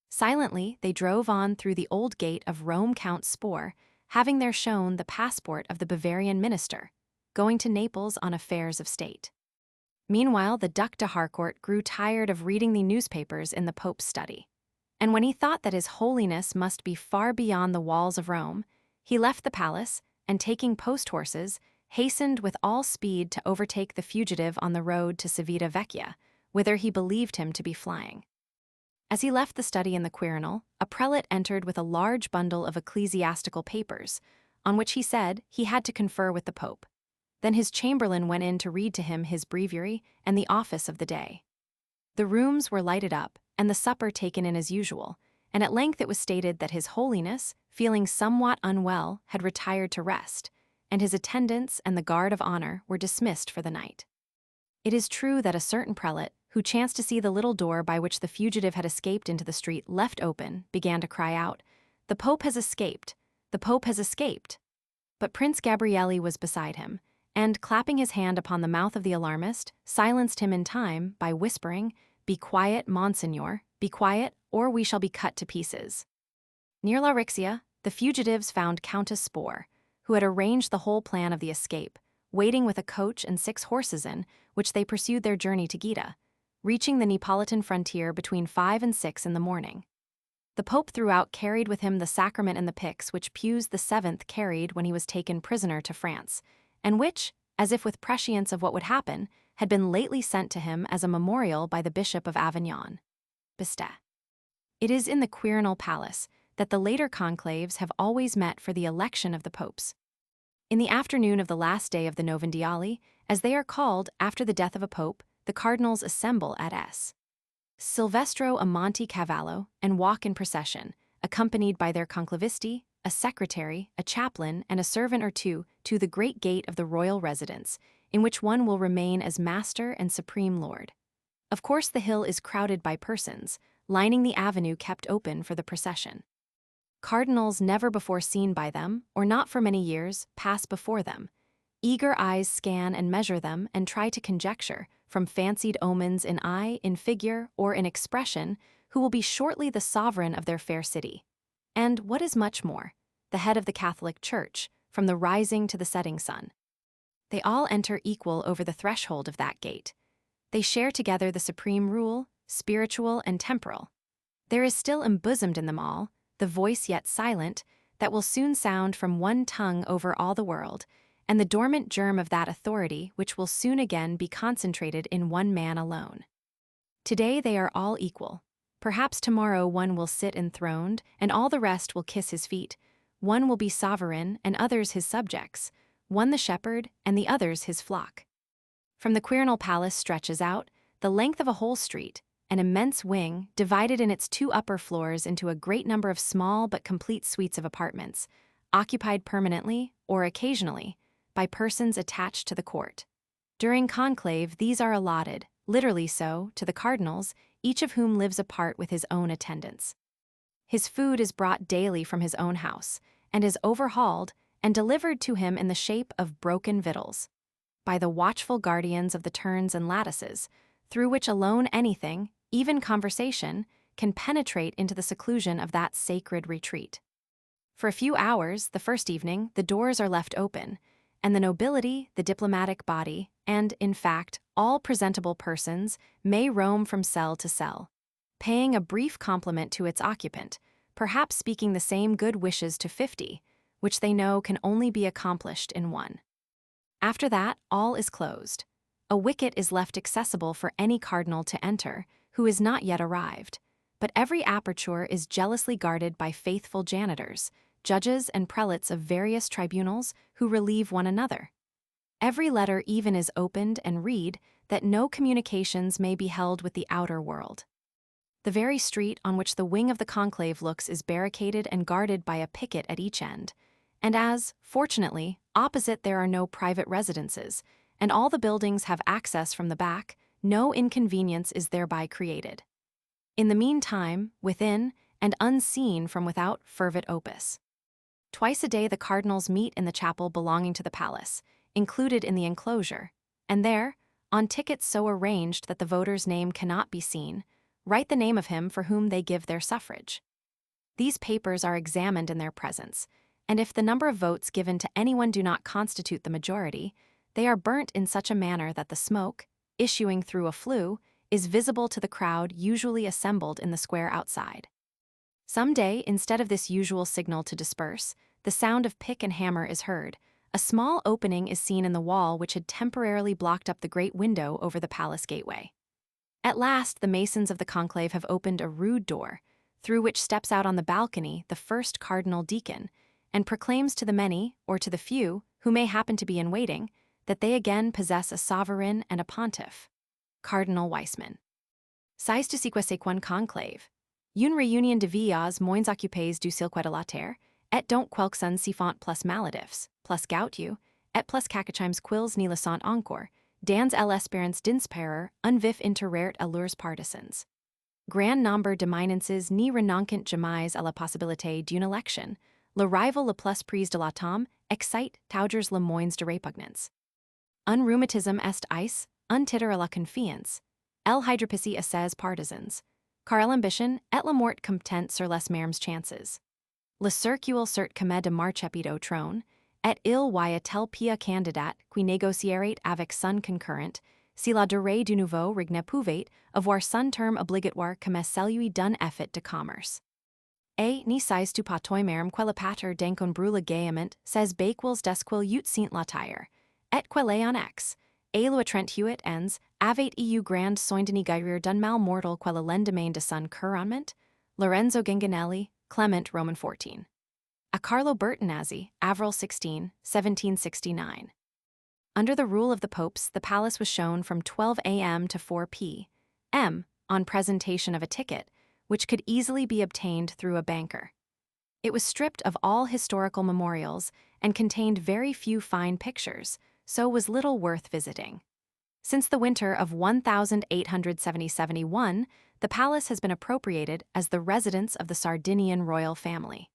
Silently, they drove on through the old gate of Rome. Count Spohr, having there shown the passport of the Bavarian minister, going to Naples on affairs of state. Meanwhile, the Duc de Harcourt grew tired of reading the newspapers in the Pope's study, and when he thought that His Holiness must be far beyond the walls of Rome, he left the palace, and taking post horses, hastened with all speed to overtake the fugitive on the road to Civita Vecchia, whither he believed him to be flying. As he left the study in the Quirinal, a prelate entered with a large bundle of ecclesiastical papers, on which he said he had to confer with the Pope. Then his chamberlain went in to read to him his breviary and the office of the day. The rooms were lighted up, and the supper taken in as usual, and at length it was stated that His Holiness, feeling somewhat unwell, had retired to rest, and his attendants and the guard of honor were dismissed for the night. It is true that a certain prelate, who chanced to see the little door by which the fugitive had escaped into the street left open, began to cry out, "The Pope has escaped! The Pope has escaped!" But Prince Gabriele was beside him, and, clapping his hand upon the mouth of the alarmist, silenced him in time by whispering, "Be quiet, Monseigneur, be quiet, or we shall be cut to pieces." Near Laurixia, the fugitives found Countess Spohr, who had arranged the whole plan of the escape, waiting with a coach and 6 horses in, which they pursued their journey to Gaeta, reaching the Neapolitan frontier between 5 and 6 in the morning. The Pope throughout carried with him the sacrament and the pyx which Pius VII carried when he was taken prisoner to France, and which, as if with prescience of what would happen, had been lately sent to him as a memorial by the Bishop of Avignon. Beste. It is in the Quirinal Palace that the later conclaves have always met for the election of the popes. In the afternoon of the last day of the Novendiali, as they are called after the death of a pope, the cardinals assemble at S. Silvestro a Monte Cavallo and walk in procession, accompanied by their conclavisti, a secretary, a chaplain, and a servant or two, to the great gate of the royal residence, in which one will remain as master and supreme lord. Of course, the hill is crowded by persons, lining the avenue kept open for the procession. Cardinals never before seen by them, or not for many years, pass before them. Eager eyes scan and measure them and try to conjecture, from fancied omens in eye, in figure, or in expression, who will be shortly the sovereign of their fair city. And, what is much more, the head of the Catholic Church, from the rising to the setting sun. They all enter equal over the threshold of that gate. They share together the supreme rule, spiritual and temporal. There is still embosomed in them all, the voice yet silent, that will soon sound from one tongue over all the world, and the dormant germ of that authority which will soon again be concentrated in one man alone. Today they are all equal. Perhaps tomorrow one will sit enthroned, and all the rest will kiss his feet. One will be sovereign, and others his subjects, one the shepherd, and the others his flock. From the quirinal palace stretches out, the length of a whole street, an immense wing, divided in its two upper floors into a great number of small but complete suites of apartments, occupied permanently, or occasionally, by persons attached to the court. During conclave, these are allotted, literally so, to the cardinals, each of whom lives apart with his own attendants. His food is brought daily from his own house, and is overhauled and delivered to him in the shape of broken victuals, by the watchful guardians of the turns and lattices, through which alone anything, even conversation, can penetrate into the seclusion of that sacred retreat. For a few hours, the first evening, the doors are left open, and the nobility, the diplomatic body, and, in fact, all presentable persons may roam from cell to cell, paying a brief compliment to its occupant, perhaps speaking the same good wishes to 50, which they know can only be accomplished in one. After that, all is closed. A wicket is left accessible for any cardinal to enter, who is not yet arrived, but every aperture is jealously guarded by faithful janitors, judges and prelates of various tribunals who relieve one another. Every letter even is opened and read, that no communications may be held with the outer world. The very street on which the wing of the conclave looks is barricaded and guarded by a picket at each end, and as, fortunately, opposite there are no private residences, and all the buildings have access from the back, no inconvenience is thereby created. In the meantime, within, and unseen from without, fervit opus. Twice a day the cardinals meet in the chapel belonging to the palace, included in the enclosure, and there, on tickets so arranged that the voter's name cannot be seen, write the name of him for whom they give their suffrage. These papers are examined in their presence, and if the number of votes given to anyone do not constitute the majority, they are burnt in such a manner that the smoke, issuing through a flue, is visible to the crowd usually assembled in the square outside. Some day, instead of this usual signal to disperse, the sound of pick and hammer is heard. A small opening is seen in the wall which had temporarily blocked up the great window over the palace gateway. At last, the masons of the conclave have opened a rude door, through which steps out on the balcony the first cardinal deacon, and proclaims to the many, or to the few, who may happen to be in waiting, that they again possess a sovereign and a pontiff. Cardinal Weissmann. Sais tu seque sequun conclave. Une réunion de vias moins occupés du silque de la terre, et donc quelques si font plus maladifs, plus gautu, et plus cacachimes quils ni le sont encore, dans l'espérance d'inspirer un vif intérêt à leurs partisans. Grand nombre d'éminences ni renoncant jamais à la possibilité d'une élection, le rival le plus prise de la tome, excite taugers le moins de répugnance. Un rheumatisme est ice, un titre à la confiance, el hydropicie à ses partisans, car l'ambition et la mort comptent sur les mêmes chances. Le circule cert comme de marchepit au trône, et il y a tel pia candidat qui négocierait avec son concurrent, si la durée du nouveau règne pouvait avoir son terme obligatoire comme celui d'un effet de commerce. Et ni sais tu pas toi même quelle pater d'encon brûle gaiement ses baquils desquil ut sint la tire, et quelle en ex, et le trent huit ens, avait eu grand soindeni guerrier d'un mal mortal quelle lendemain de son couronnement, Lorenzo Ganganelli, Clement Roman 14. A Carlo Bertinazzi, Avril 16, 1769. Under the rule of the popes, the palace was shown from 12 a.m. to 4 p.m. on presentation of a ticket, which could easily be obtained through a banker. It was stripped of all historical memorials and contained very few fine pictures, so was little worth visiting. Since the winter of 1870-71, the palace has been appropriated as the residence of the Sardinian royal family.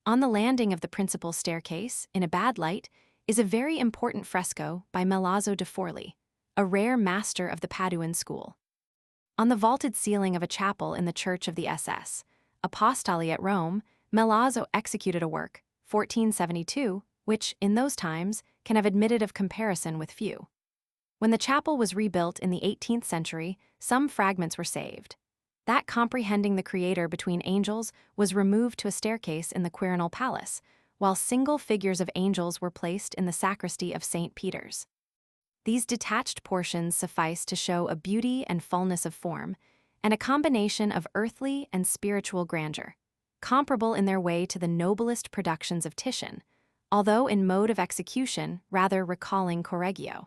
On the landing of the principal staircase, in a bad light, is a very important fresco by Melazzo de Forli, a rare master of the Paduan school. On the vaulted ceiling of a chapel in the Church of the SS, Apostoli at Rome, Melazzo executed a work, 1472, which, in those times, can have admitted of comparison with few. When the chapel was rebuilt in the 18th century, some fragments were saved. That comprehending the Creator between angels was removed to a staircase in the Quirinal Palace, while single figures of angels were placed in the sacristy of St. Peter's. These detached portions suffice to show a beauty and fullness of form, and a combination of earthly and spiritual grandeur, comparable in their way to the noblest productions of Titian, although in mode of execution rather recalling Correggio.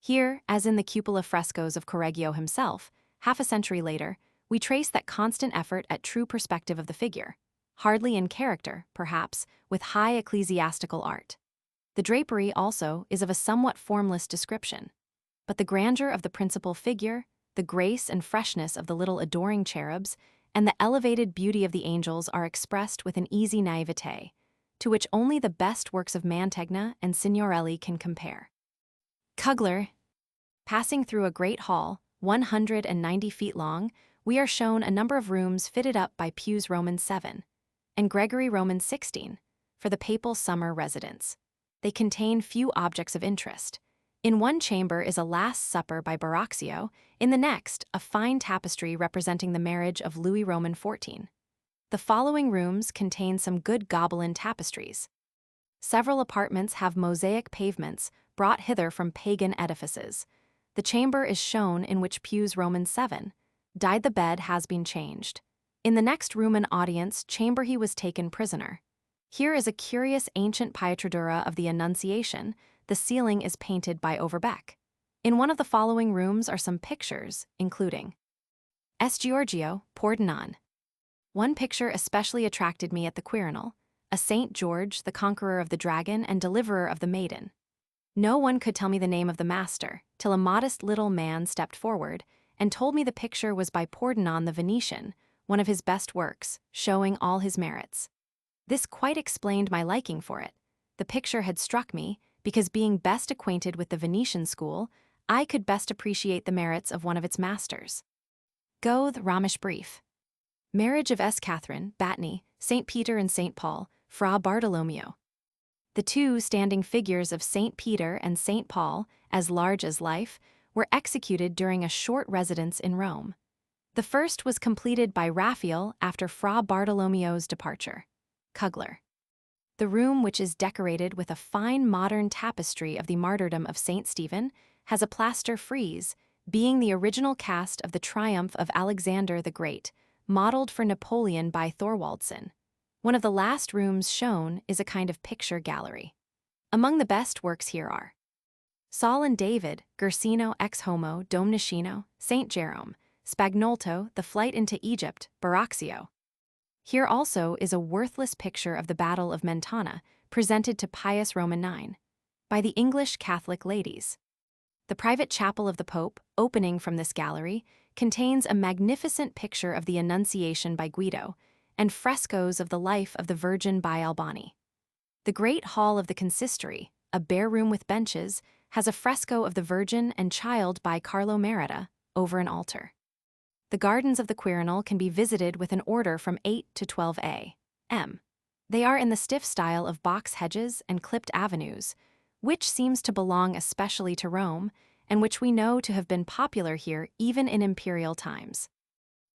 Here, as in the cupola frescoes of Correggio himself, half a century later, we trace that constant effort at true perspective of the figure, hardly in character, perhaps, with high ecclesiastical art. The drapery, also, is of a somewhat formless description, but the grandeur of the principal figure, the grace and freshness of the little adoring cherubs, and the elevated beauty of the angels are expressed with an easy naivete, to which only the best works of Mantegna and Signorelli can compare. Kugler. Passing through a great hall, 190 feet long, we are shown a number of rooms fitted up by Pius Roman VII and Gregory Roman XVI for the papal summer residence. They contain few objects of interest. In one chamber is a Last Supper by Baroccio, in the next, a fine tapestry representing the marriage of Louis Roman XIV. The following rooms contain some good Gobelin tapestries. Several apartments have mosaic pavements brought hither from pagan edifices. The chamber is shown in which Pius Roman VII died. The bed has been changed. In the next room and audience chamber he was taken prisoner. Here is a curious ancient Pietratura of the Annunciation. The ceiling is painted by Overbeck. In one of the following rooms are some pictures, including S. Giorgio, Pordenone. One picture especially attracted me at the Quirinal, a Saint George, the conqueror of the dragon and deliverer of the maiden. No one could tell me the name of the master, till a modest little man stepped forward and told me the picture was by Pordenone the Venetian, one of his best works, showing all his merits. This quite explained my liking for it. The picture had struck me, because being best acquainted with the Venetian school, I could best appreciate the merits of one of its masters. Goethe Romish Brief. Marriage of S. Catherine, Batney, St. Peter and St. Paul, Fra Bartolomeo. The two standing figures of St. Peter and St. Paul, as large as life, were executed during a short residence in Rome. The first was completed by Raphael after Fra Bartolomeo's departure. Kugler. The room, which is decorated with a fine modern tapestry of the martyrdom of St. Stephen, has a plaster frieze, being the original cast of the triumph of Alexander the Great, modeled for Napoleon by Thorwaldsen. One of the last rooms shown is a kind of picture gallery. Among the best works here are Saul and David, Guercino ex homo, Domnicino, St. Jerome, Spagnolto, The Flight into Egypt, Baroccio. Here also is a worthless picture of the Battle of Mentana, presented to Pius Roman IX, by the English Catholic ladies. The private chapel of the Pope, opening from this gallery, contains a magnificent picture of the Annunciation by Guido, and frescoes of the life of the Virgin by Albani. The Great Hall of the Consistory, a bare room with benches, has a fresco of the Virgin and Child by Carlo Merita, over an altar. The gardens of the Quirinal can be visited with an order from 8 to 12 a.m. They are in the stiff style of box hedges and clipped avenues, which seems to belong especially to Rome, and which we know to have been popular here even in imperial times.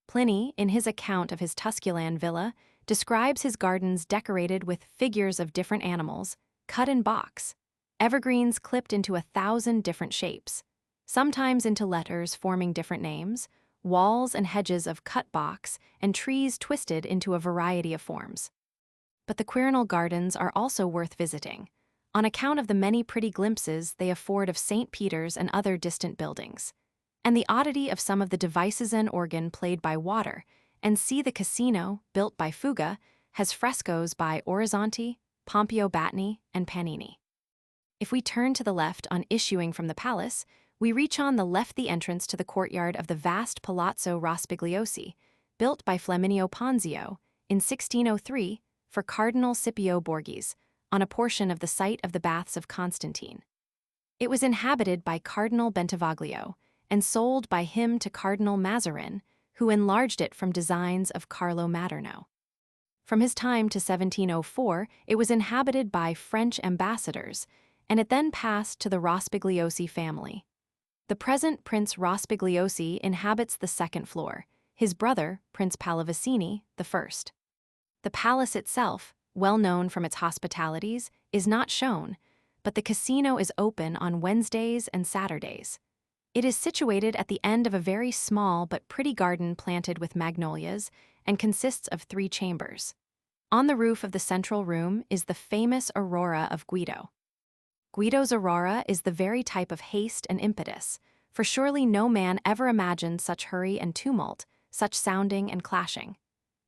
Pliny, in his account of his Tusculan villa, describes his gardens decorated with figures of different animals, cut in box, evergreens clipped into 1,000 different shapes, sometimes into letters forming different names, walls and hedges of cut box, and trees twisted into a variety of forms. But the Quirinal gardens are also worth visiting, on account of the many pretty glimpses they afford of St. Peter's and other distant buildings, and the oddity of some of the devices and organ played by water, and see the casino, built by Fuga, has frescoes by Orizzonti, Pompeo Batni, and Panini. If we turn to the left on issuing from the palace, we reach on the left the entrance to the courtyard of the vast Palazzo Rospigliosi, built by Flaminio Ponzio in 1603 for Cardinal Scipio Borghese, on a portion of the site of the Baths of Constantine. It was inhabited by Cardinal Bentivoglio and sold by him to Cardinal Mazarin, who enlarged it from designs of Carlo Maderno. From his time to 1704, it was inhabited by French ambassadors, and it then passed to the Rospigliosi family. The present Prince Rospigliosi inhabits the second floor. his brother, Prince Pallavicini I. The palace itself, well known from its hospitalities, is not shown, but the casino is open on Wednesdays and Saturdays. It is situated at the end of a very small but pretty garden planted with magnolias and consists of 3 chambers. On the roof of the central room is the famous Aurora of Guido. Guido's Aurora is the very type of haste and impetus, for surely no man ever imagined such hurry and tumult, such sounding and clashing.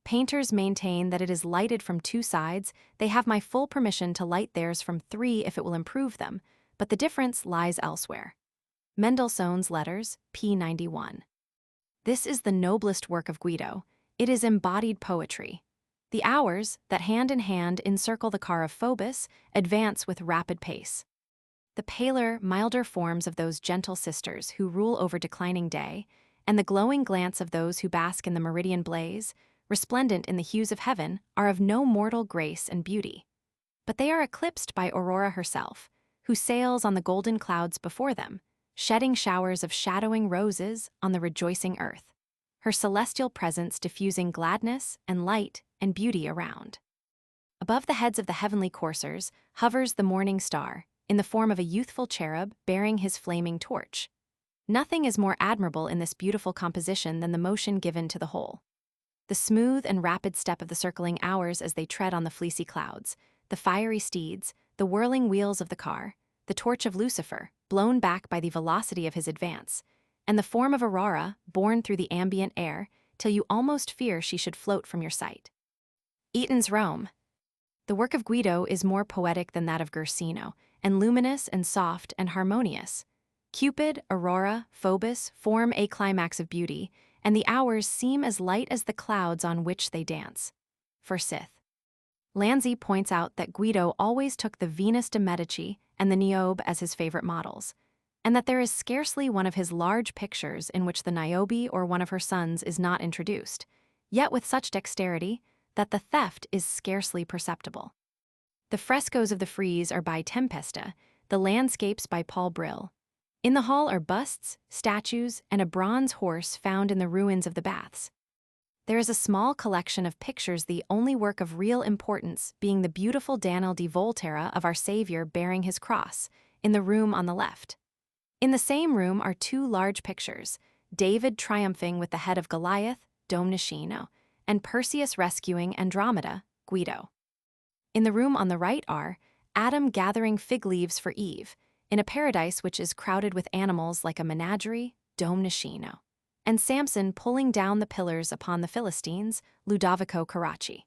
Painters maintain that it is lighted from 2 sides. They have my full permission to light theirs from 3 if it will improve them, but the difference lies elsewhere. Mendelssohn's Letters, p. 91. This is the noblest work of Guido. It is embodied poetry. The hours, that hand in hand encircle the car of Phoebus, advance with rapid pace. The paler, milder forms of those gentle sisters who rule over declining day, and the glowing glance of those who bask in the meridian blaze, resplendent in the hues of heaven, are of no mortal grace and beauty. But they are eclipsed by Aurora herself, who sails on the golden clouds before them, shedding showers of shadowing roses on the rejoicing earth, her celestial presence diffusing gladness and light and beauty around. Above the heads of the heavenly coursers hovers the morning star, in the form of a youthful cherub bearing his flaming torch. Nothing is more admirable in this beautiful composition than the motion given to the whole. The smooth and rapid step of the circling hours as they tread on the fleecy clouds, the fiery steeds, the whirling wheels of the car, the torch of Lucifer, blown back by the velocity of his advance, and the form of Aurora, borne through the ambient air, till you almost fear she should float from your sight. Eaton's Rome. The work of Guido is more poetic than that of Guercino, and luminous and soft and harmonious. Cupid, Aurora, Phoebus form a climax of beauty, and the hours seem as light as the clouds on which they dance. Forsyth. Lanzi points out that Guido always took the Venus de Medici and the Niobe as his favorite models, and that there is scarcely one of his large pictures in which the Niobe or one of her sons is not introduced, yet with such dexterity that the theft is scarcely perceptible. The frescoes of the frieze are by Tempesta, the landscapes by Paul Brill. In the hall are busts, statues, and a bronze horse found in the ruins of the baths. There is a small collection of pictures, the only work of real importance being the beautiful Daniel di Volterra of our Savior bearing his cross, in the room on the left. In the same room are 2 large pictures, David triumphing with the head of Goliath, Domnicino, and Perseus rescuing Andromeda, Guido. In the room on the right are Adam gathering fig leaves for Eve, in a paradise which is crowded with animals like a menagerie, Domnicino, and Samson pulling down the pillars upon the Philistines, Ludovico Carracci.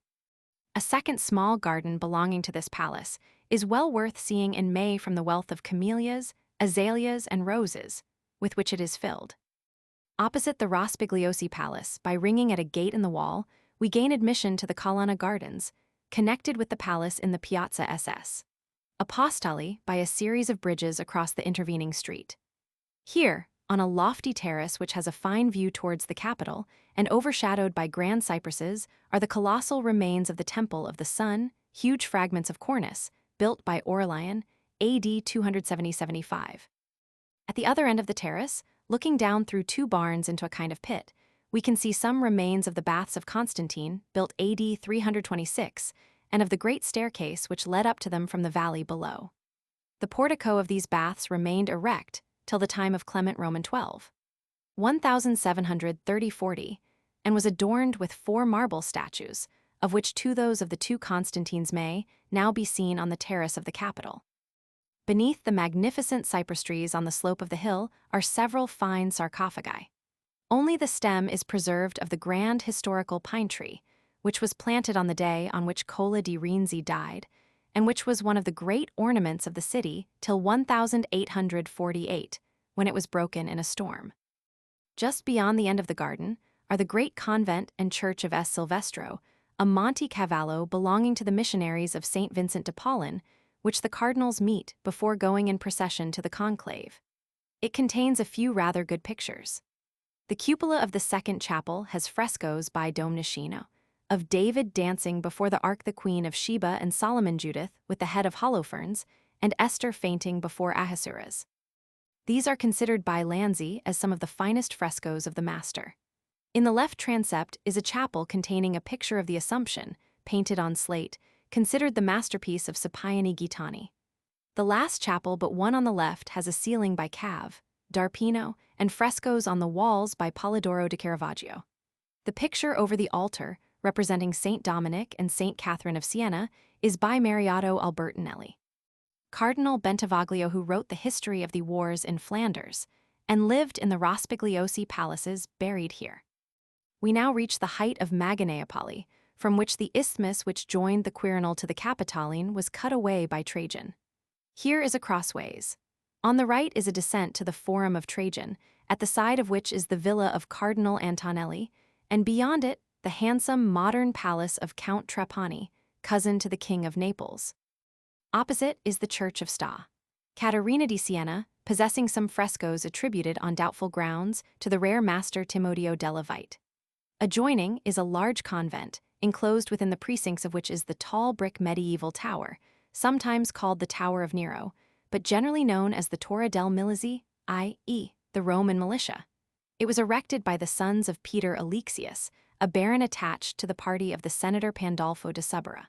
A second small garden belonging to this palace is well worth seeing in May from the wealth of camellias, azaleas, and roses, with which it is filled. Opposite the Rospigliosi Palace, by ringing at a gate in the wall, we gain admission to the Colonna Gardens, connected with the palace in the Piazza SS. Apostoli by a series of bridges across the intervening street. Here, on a lofty terrace which has a fine view towards the Capitol, and overshadowed by grand cypresses, are the colossal remains of the Temple of the Sun, huge fragments of cornice, built by Aurelian, AD 270-75. At the other end of the terrace, looking down through 2 barns into a kind of pit, we can see some remains of the baths of Constantine, built AD 326, and of the great staircase which led up to them from the valley below. The portico of these baths remained erect till the time of Clement Roman XII, 1730-40, and was adorned with 4 marble statues, of which 2 those of the 2 Constantines may now be seen on the terrace of the Capitol. Beneath the magnificent cypress trees on the slope of the hill are several fine sarcophagi. Only the stem is preserved of the grand historical pine tree, which was planted on the day on which Cola di Renzi died, and which was one of the great ornaments of the city till 1848, when it was broken in a storm. Just beyond the end of the garden are the great convent and church of S. Silvestro, a Monte Cavallo belonging to the missionaries of St. Vincent de Paulin, which the cardinals meet before going in procession to the conclave. It contains a few rather good pictures. The cupola of the second chapel has frescoes by Domnicino, of David dancing before the Ark, the Queen of Sheba, and Solomon Judith with the head of Holofernes, and Esther fainting before Ahasuerus. These are considered by Lanzi as some of the finest frescoes of the master. In the left transept is a chapel containing a picture of the Assumption, painted on slate, considered the masterpiece of Scipione Gaetani. The last chapel but one on the left has a ceiling by Cav, d'Arpino, and frescoes on the walls by Polidoro de Caravaggio. The picture over the altar, representing Saint Dominic and Saint Catherine of Siena, is by Mariotto Albertinelli. Cardinal Bentivoglio, who wrote the history of the wars in Flanders, and lived in the Rospigliosi palaces, buried here. We now reach the height of Maganeopoli, from which the isthmus which joined the Quirinal to the Capitoline was cut away by Trajan. Here is a crossways. On the right is a descent to the Forum of Trajan, at the side of which is the villa of Cardinal Antonelli, and beyond it, the handsome modern palace of Count Trapani, cousin to the King of Naples. Opposite is the Church of Sta. Caterina di Siena, possessing some frescoes attributed on doubtful grounds to the rare master Timoteo della Vite. Adjoining is a large convent, enclosed within the precincts of which is the tall brick medieval tower, sometimes called the Tower of Nero, but generally known as the Torre del Milizzi, i.e., the Roman militia. It was erected by the sons of Peter Alexius, a baron attached to the party of the Senator Pandolfo de Subura.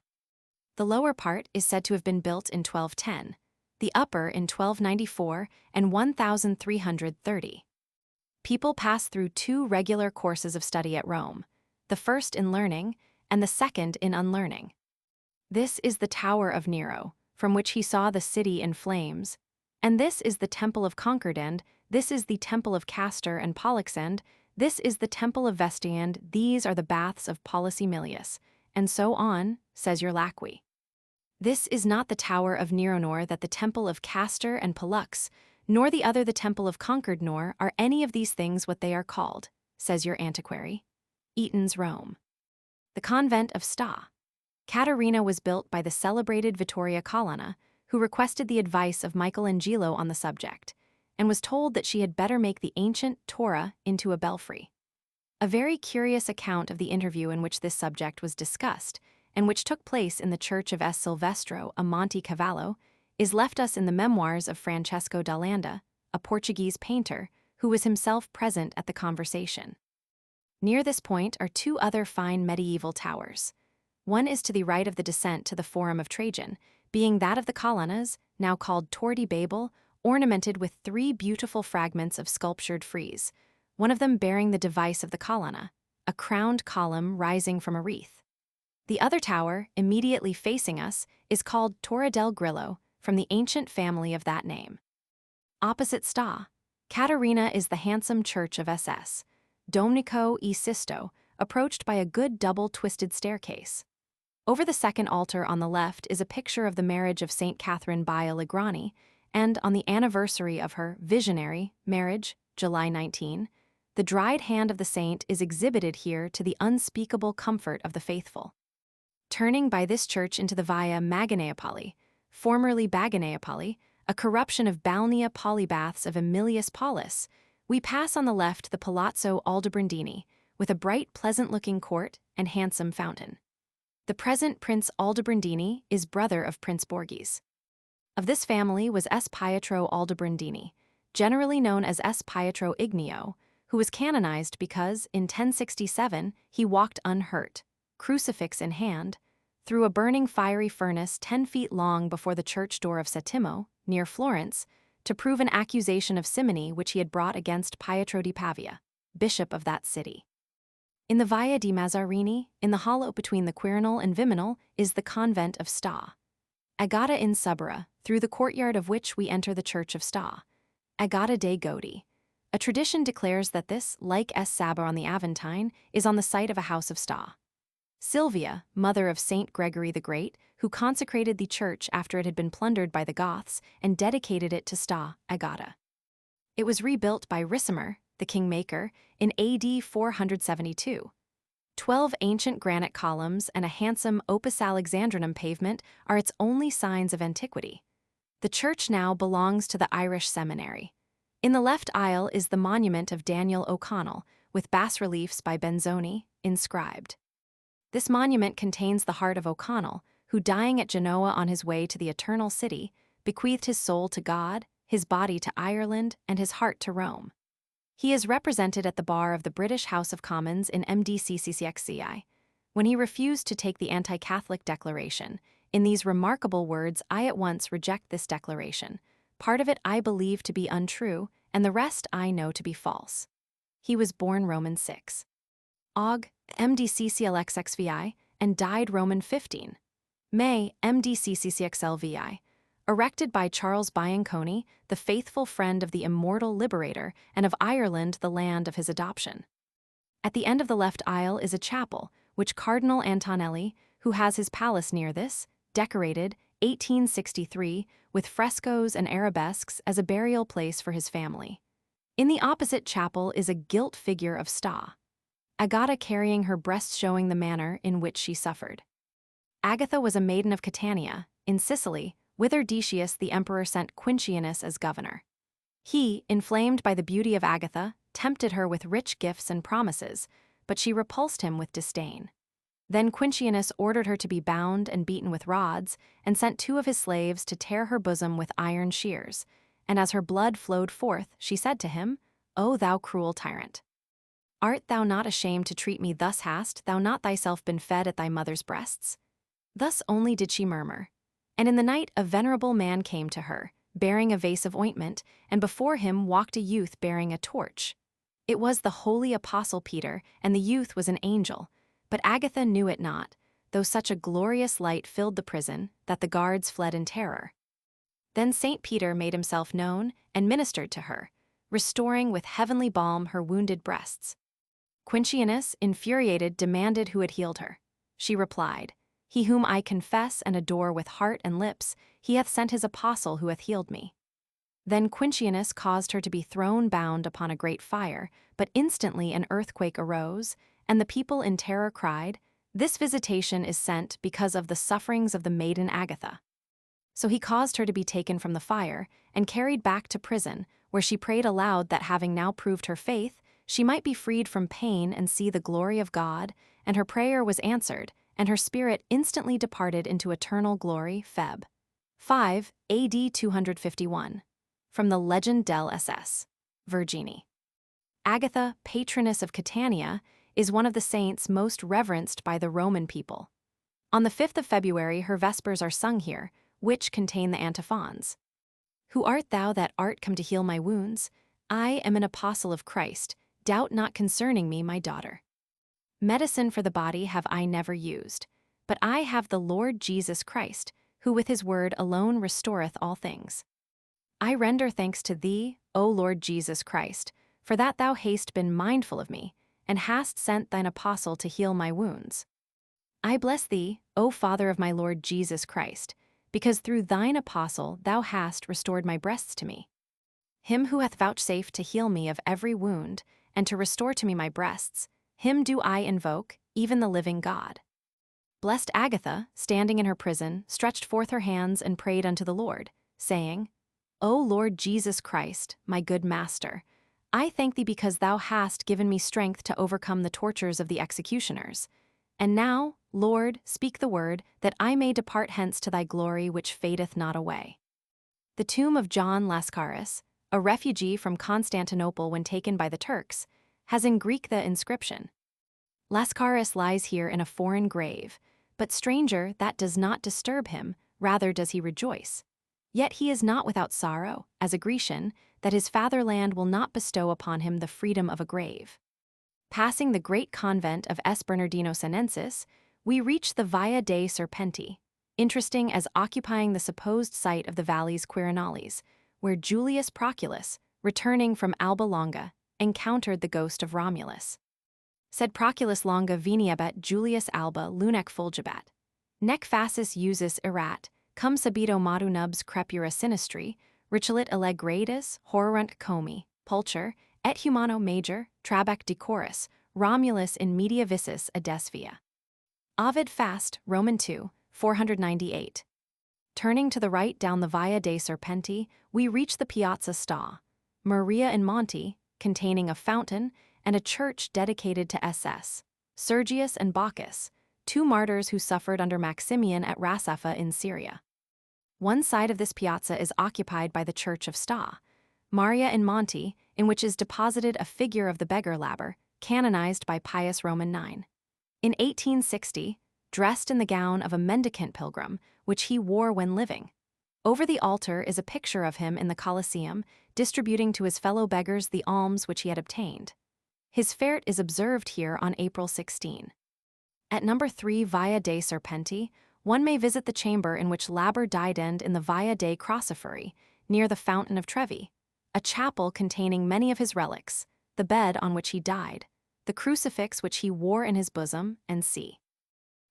The lower part is said to have been built in 1210, the upper in 1294 and 1330. People pass through two regular courses of study at Rome, the first in learning and the second in unlearning. This is the Tower of Nero, from which he saw the city in flames, and this is the Temple of Concordand, this is the Temple of Castor and Pollexend, this is the Temple of Vestiand, these are the baths of Paulus Aemilius, and so on, says your Lacqui. This is not the Tower of Nero, nor that the Temple of Castor and Pollux, nor the other the Temple of Concord, nor are any of these things what they are called, says your antiquary. Eaton's Rome. The Convent of Sta. Caterina was built by the celebrated Vittoria Colonna, who requested the advice of Michelangelo on the subject, and was told that she had better make the ancient Torah into a belfry. A very curious account of the interview in which this subject was discussed, and which took place in the church of S. Silvestro a Monte Cavallo, is left us in the memoirs of Francesco da Landa, a Portuguese painter, who was himself present at the conversation. Near this point are two other fine medieval towers. One is to the right of the descent to the Forum of Trajan, being that of the Colonnas, now called Torre di Babel, ornamented with three beautiful fragments of sculptured frieze, one of them bearing the device of the Colonna, a crowned column rising from a wreath. The other tower, immediately facing us, is called Torre del Grillo, from the ancient family of that name. Opposite Sta, Caterina is the handsome church of SS, Domenico e Sisto, approached by a good double-twisted staircase. Over the second altar on the left is a picture of the marriage of St. Catherine by Allegrani, and on the anniversary of her visionary marriage, July 19, the dried hand of the saint is exhibited here to the unspeakable comfort of the faithful. Turning by this church into the Via Maganeopoli, formerly Baganeopoli, a corruption of Balnea Polybaths of Aemilius Paulus, we pass on the left the Palazzo Aldobrandini, with a bright, pleasant-looking court and handsome fountain. The present Prince Aldobrandini is brother of Prince Borghese. Of this family was S. Pietro Aldobrandini, generally known as S. Pietro Igneo, who was canonized because, in 1067, he walked unhurt, crucifix in hand, through a burning fiery furnace 10 feet long before the church door of Settimo, near Florence, to prove an accusation of simony which he had brought against Pietro di Pavia, bishop of that city. In the Via di Mazzarini, in the hollow between the Quirinal and Viminal, is the convent of Sta. Agata in Subura, through the courtyard of which we enter the church of Sta. Agata dei Godi. A tradition declares that this, like S. Saba on the Aventine, is on the site of a house of Sta. Sylvia, mother of Saint Gregory the Great, who consecrated the church after it had been plundered by the Goths and dedicated it to Sta Agata. It was rebuilt by Ricimer, the kingmaker, in AD 472. 12 ancient granite columns and a handsome Opus Alexandrinum pavement are its only signs of antiquity. The church now belongs to the Irish Seminary. In the left aisle is the monument of Daniel O'Connell, with bas-reliefs by Benzoni, inscribed. This monument contains the heart of O'Connell, who, dying at Genoa on his way to the Eternal City, bequeathed his soul to God, his body to Ireland, and his heart to Rome. He is represented at the bar of the British House of Commons in MDCCCXCI, when he refused to take the anti-Catholic declaration. In these remarkable words, I at once reject this declaration. Part of it I believe to be untrue, and the rest I know to be false. He was born Roman 6. Aug. MDCCLXXVI, and died Roman 15. May. MDCCCXLVI. Erected by Charles Bianconi, the faithful friend of the immortal liberator and of Ireland, the land of his adoption. At the end of the left aisle is a chapel, which Cardinal Antonelli, who has his palace near this, decorated, 1863, with frescoes and arabesques as a burial place for his family. In the opposite chapel is a gilt figure of Sta, Agata carrying her breasts, showing the manner in which she suffered. Agatha was a maiden of Catania, in Sicily, whither Decius the emperor sent Quintianus as governor. He, inflamed by the beauty of Agatha, tempted her with rich gifts and promises, but she repulsed him with disdain. Then Quintianus ordered her to be bound and beaten with rods, and sent 2 of his slaves to tear her bosom with iron shears. And as her blood flowed forth, she said to him, O thou cruel tyrant! Art thou not ashamed to treat me thus? Hast thou not thyself been fed at thy mother's breasts? Thus only did she murmur. And in the night a venerable man came to her, bearing a vase of ointment, and before him walked a youth bearing a torch. It was the holy apostle Peter, and the youth was an angel. But Agatha knew it not, though such a glorious light filled the prison that the guards fled in terror. Then St. Peter made himself known and ministered to her, restoring with heavenly balm her wounded breasts. Quintianus, infuriated, demanded who had healed her. She replied, He whom I confess and adore with heart and lips, he hath sent his apostle who hath healed me. Then Quintianus caused her to be thrown bound upon a great fire, but instantly an earthquake arose, and the people in terror cried, This visitation is sent because of the sufferings of the maiden Agatha. So he caused her to be taken from the fire, and carried back to prison, where she prayed aloud that having now proved her faith, she might be freed from pain and see the glory of God, and her prayer was answered, and her spirit instantly departed into eternal glory. Feb. 5, AD 251. From the Legend del SS. Virginie. Agatha, patroness of Catania, is one of the saints most reverenced by the Roman people. On the 5th of February her vespers are sung here, which contain the antiphons. Who art thou that art come to heal my wounds? I am an apostle of Christ, doubt not concerning me, my daughter. Medicine for the body have I never used, but I have the Lord Jesus Christ, who with his word alone restoreth all things. I render thanks to thee, O Lord Jesus Christ, for that thou hast been mindful of me, and hast sent thine apostle to heal my wounds. I bless thee, O Father of my Lord Jesus Christ, because through thine apostle thou hast restored my breasts to me. Him who hath vouchsafed to heal me of every wound, and to restore to me my breasts, him do I invoke, even the living God. Blessed Agatha, standing in her prison, stretched forth her hands and prayed unto the Lord, saying, O Lord Jesus Christ, my good Master, I thank thee because thou hast given me strength to overcome the tortures of the executioners. And now, Lord, speak the word, that I may depart hence to thy glory which fadeth not away. The tomb of John Lascaris, a refugee from Constantinople when taken by the Turks, has in Greek the inscription, Lascaris lies here in a foreign grave, but stranger, that does not disturb him, rather does he rejoice. Yet he is not without sorrow, as a Grecian, that his fatherland will not bestow upon him the freedom of a grave. Passing the great convent of S. Bernardino Senensis, we reach the Via dei Serpenti, interesting as occupying the supposed site of the Valles Quirinales, where Julius Proculus, returning from Alba Longa, encountered the ghost of Romulus. Sed Proculus longa veniebat Julius Alba lunec fulgebat. Nec facis usus erat, cum subito modu nubs crepura sinistri, richelit allegradis, horrunt comi, pulcher, et humano major, trabec decorus, Romulus in media vicis adesvia. Ovid Fast, Roman 2, 498. Turning to the right down the Via dei Serpenti, we reach the Piazza Sta, Maria in Monte, containing a fountain, and a church dedicated to SS, Sergius and Bacchus, 2 martyrs who suffered under Maximian at Rasafa in Syria. One side of this piazza is occupied by the Church of Sta, Maria in Monte, in which is deposited a figure of the beggar Laber, canonized by Pius Roman IX. In 1860, dressed in the gown of a mendicant pilgrim, which he wore when living. Over the altar is a picture of him in the Colosseum, distributing to his fellow beggars the alms which he had obtained. His fete is observed here on April 16. At number 3 Via dei Serpenti, one may visit the chamber in which Laber died in the Via dei Crociferi, near the Fountain of Trevi, a chapel containing many of his relics, the bed on which he died, the crucifix which he wore in his bosom, and c.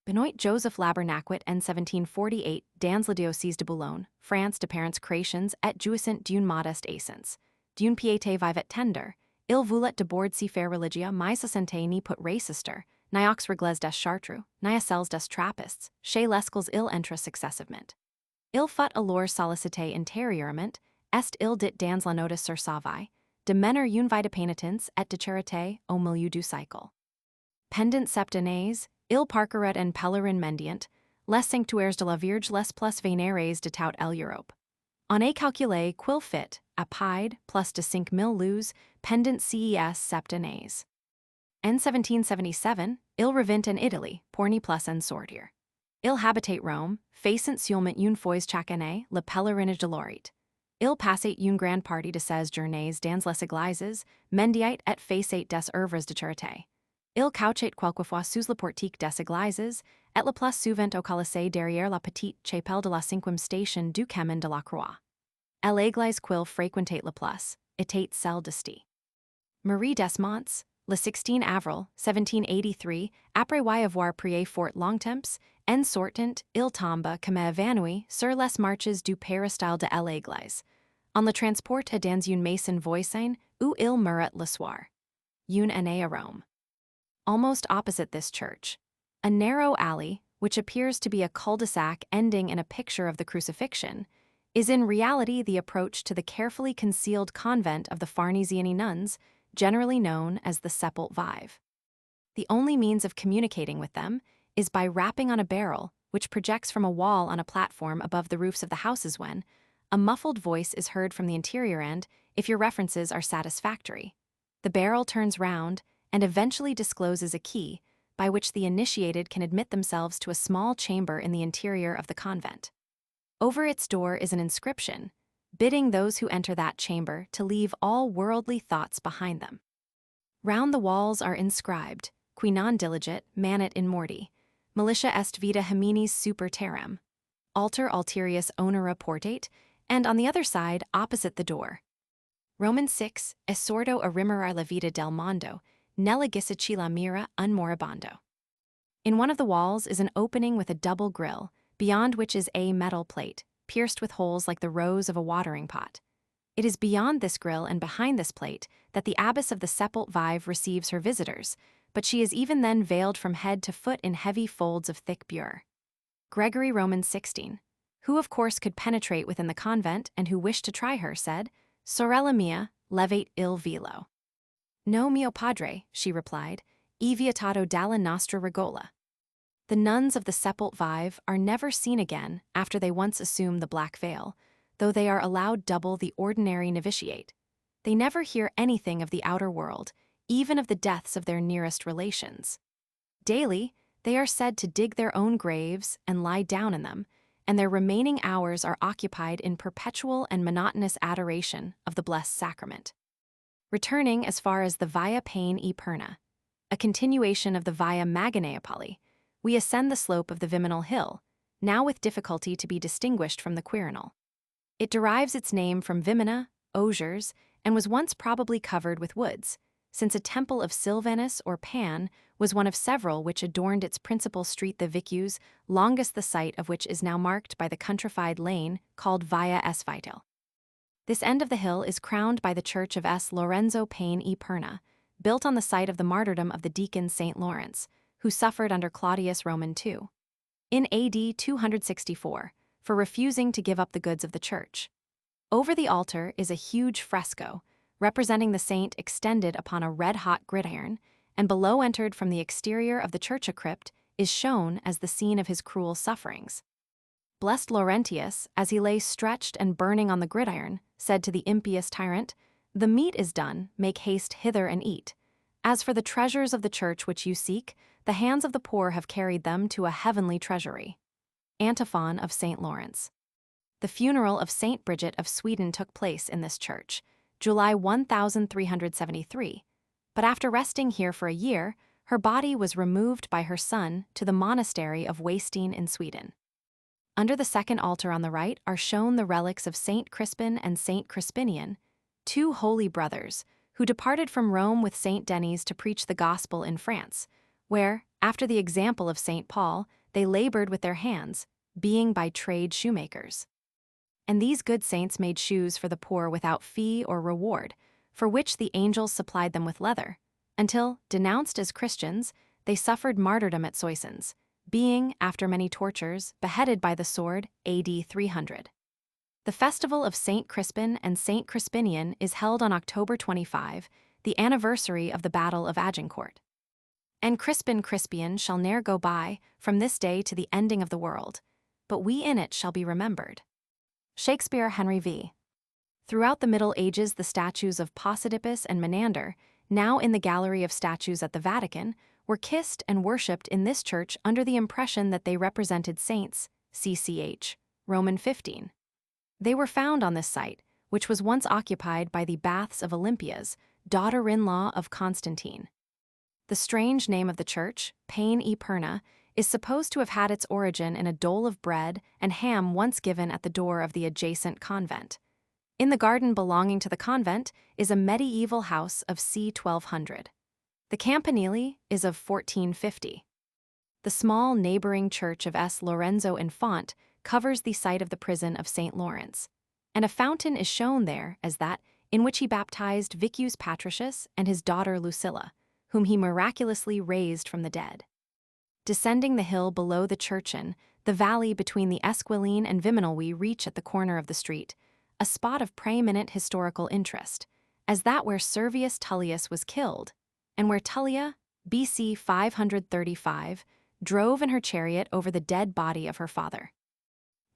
Benoit Joseph Laber naquit en 1748 dans la diocèse de Boulogne, France de parents créations et jouissant d'une modeste essence, d'une piété vivet tender, il voulut debord si faire religia mi sessente ni put racister, ni aux regles des chartreux, ni celles des trappists, chez lescals il entra successivement. Il fut alors sollicité intérieurement, est il dit dans la notice sur sa vie, de mener une vie de pénitence et de charité au milieu du cycle. Pendant septenaise, il parcourait en pèlerin mendiant, les sanctuaires de la Vierge les plus vénérés de toute l'Europe. On a calculé qu'il fit, à pied, plus de 5,000 lieues, pendant ces septenaise. En 1777, il revint en Italie, pour ni plus en sortir. Il habitate Rome, faisant seulement une fois chaque année le pèlerinage de l'Orite. Il passait une grande partie de ses journées dans les églises, mendiait et faisait des œuvres de charité. Il couchait quelquefois sous le portique des églises, et le plus souvent au Colisée derrière la petite chapelle de la 5e station du chemin de la Croix. L'église qu'il fréquentait le plus était celle de St. Marie Desmonts, le 16 avril 1783, après y avoir prié fort longtemps, en sortant, il tomba comme évanoui sur les marches du péristyle de l'église. On le transporte dans une maison voisine où il meurt le soir. Une année à Rome. Almost opposite this church, a narrow alley, which appears to be a cul-de-sac ending in a picture of the crucifixion, is in reality the approach to the carefully concealed convent of the Farnesiani nuns, generally known as the Sepult Vive. The only means of communicating with them is by rapping on a barrel, which projects from a wall on a platform above the roofs of the houses when a muffled voice is heard from the interior end if your references are satisfactory. The barrel turns round and eventually discloses a key by which the initiated can admit themselves to a small chamber in the interior of the convent. Over its door is an inscription, bidding those who enter that chamber to leave all worldly thoughts behind them. Round the walls are inscribed, qui non diligit, manet in morti, militia est vita hominis super terram, alter alterius honora portate, and on the other side, opposite the door, Roman 6, esordo a rimerar la vita del mondo, nella gisici la mira un moribando. In one of the walls is an opening with a double grille, beyond which is a metal plate, pierced with holes like the rows of a watering pot. It is beyond this grille and behind this plate that the abbess of the Sepult Vive receives her visitors, but she is even then veiled from head to foot in heavy folds of thick buhr. Gregory Roman 16, who of course could penetrate within the convent and who wished to try her, said, Sorella mia, levate il velo. No mio padre, she replied, e vietato dalla nostra regola. The nuns of the Sepult Vive are never seen again after they once assume the black veil, though they are allowed double the ordinary novitiate. They never hear anything of the outer world, even of the deaths of their nearest relations. Daily, they are said to dig their own graves and lie down in them, and their remaining hours are occupied in perpetual and monotonous adoration of the Blessed Sacrament. Returning as far as the Via Pane e Perna, a continuation of the Via Maganeopoli, we ascend the slope of the Viminal Hill, now with difficulty to be distinguished from the Quirinal. It derives its name from Vimina, osiers, and was once probably covered with woods, since a temple of Silvanus or Pan was one of several which adorned its principal street, the Vicus, longest the site of which is now marked by the countrified lane called Via S. Vital. This end of the hill is crowned by the church of S. Lorenzo Pane e Perna, built on the site of the martyrdom of the deacon St. Lawrence, who suffered under Claudius Roman II, in AD 264, for refusing to give up the goods of the church. Over the altar is a huge fresco, representing the saint extended upon a red-hot gridiron, and below entered from the exterior of the church crypt is shown as the scene of his cruel sufferings. Blessed Laurentius, as he lay stretched and burning on the gridiron, said to the impious tyrant, The meat is done, make haste hither and eat. As for the treasures of the church which you seek, the hands of the poor have carried them to a heavenly treasury. Antiphon of St. Lawrence. The funeral of Saint Bridget of Sweden took place in this church, July 1373, but after resting here for a year, her body was removed by her son to the monastery of Waystein in Sweden. Under the second altar on the right are shown the relics of Saint Crispin and Saint Crispinian, two holy brothers, who departed from Rome with Saint Denis to preach the gospel in France, where, after the example of Saint Paul, they labored with their hands, being by trade shoemakers. And these good saints made shoes for the poor without fee or reward, for which the angels supplied them with leather, until, denounced as Christians, they suffered martyrdom at Soissons, being, after many tortures, beheaded by the sword AD 300. The festival of Saint Crispin and Saint Crispinian is held on October 25, the anniversary of the Battle of Agincourt. And Crispin Crispian shall ne'er go by, from this day to the ending of the world, but we in it shall be remembered. Shakespeare, Henry V. Throughout the Middle Ages, the statues of Posidippus and Menander, now in the Gallery of Statues at the Vatican, were kissed and worshipped in this church under the impression that they represented saints, cch. Roman 15. They were found on this site, which was once occupied by the Baths of Olympias, daughter-in-law of Constantine. The strange name of the church, Pain e Perna, is supposed to have had its origin in a dole of bread and ham once given at the door of the adjacent convent. In the garden belonging to the convent is a medieval house of c. 1200. The campanile is of 1450. The small neighboring church of S. Lorenzo Infante covers the site of the prison of St. Lawrence, and a fountain is shown there as that in which he baptized Vicus Patricius and his daughter Lucilla, whom he miraculously raised from the dead. Descending the hill below the churchen, the valley between the Esquiline and Viminal we reach at the corner of the street, a spot of preeminent historical interest, as that where Servius Tullius was killed, and where Tullia, BC 535, drove in her chariot over the dead body of her father.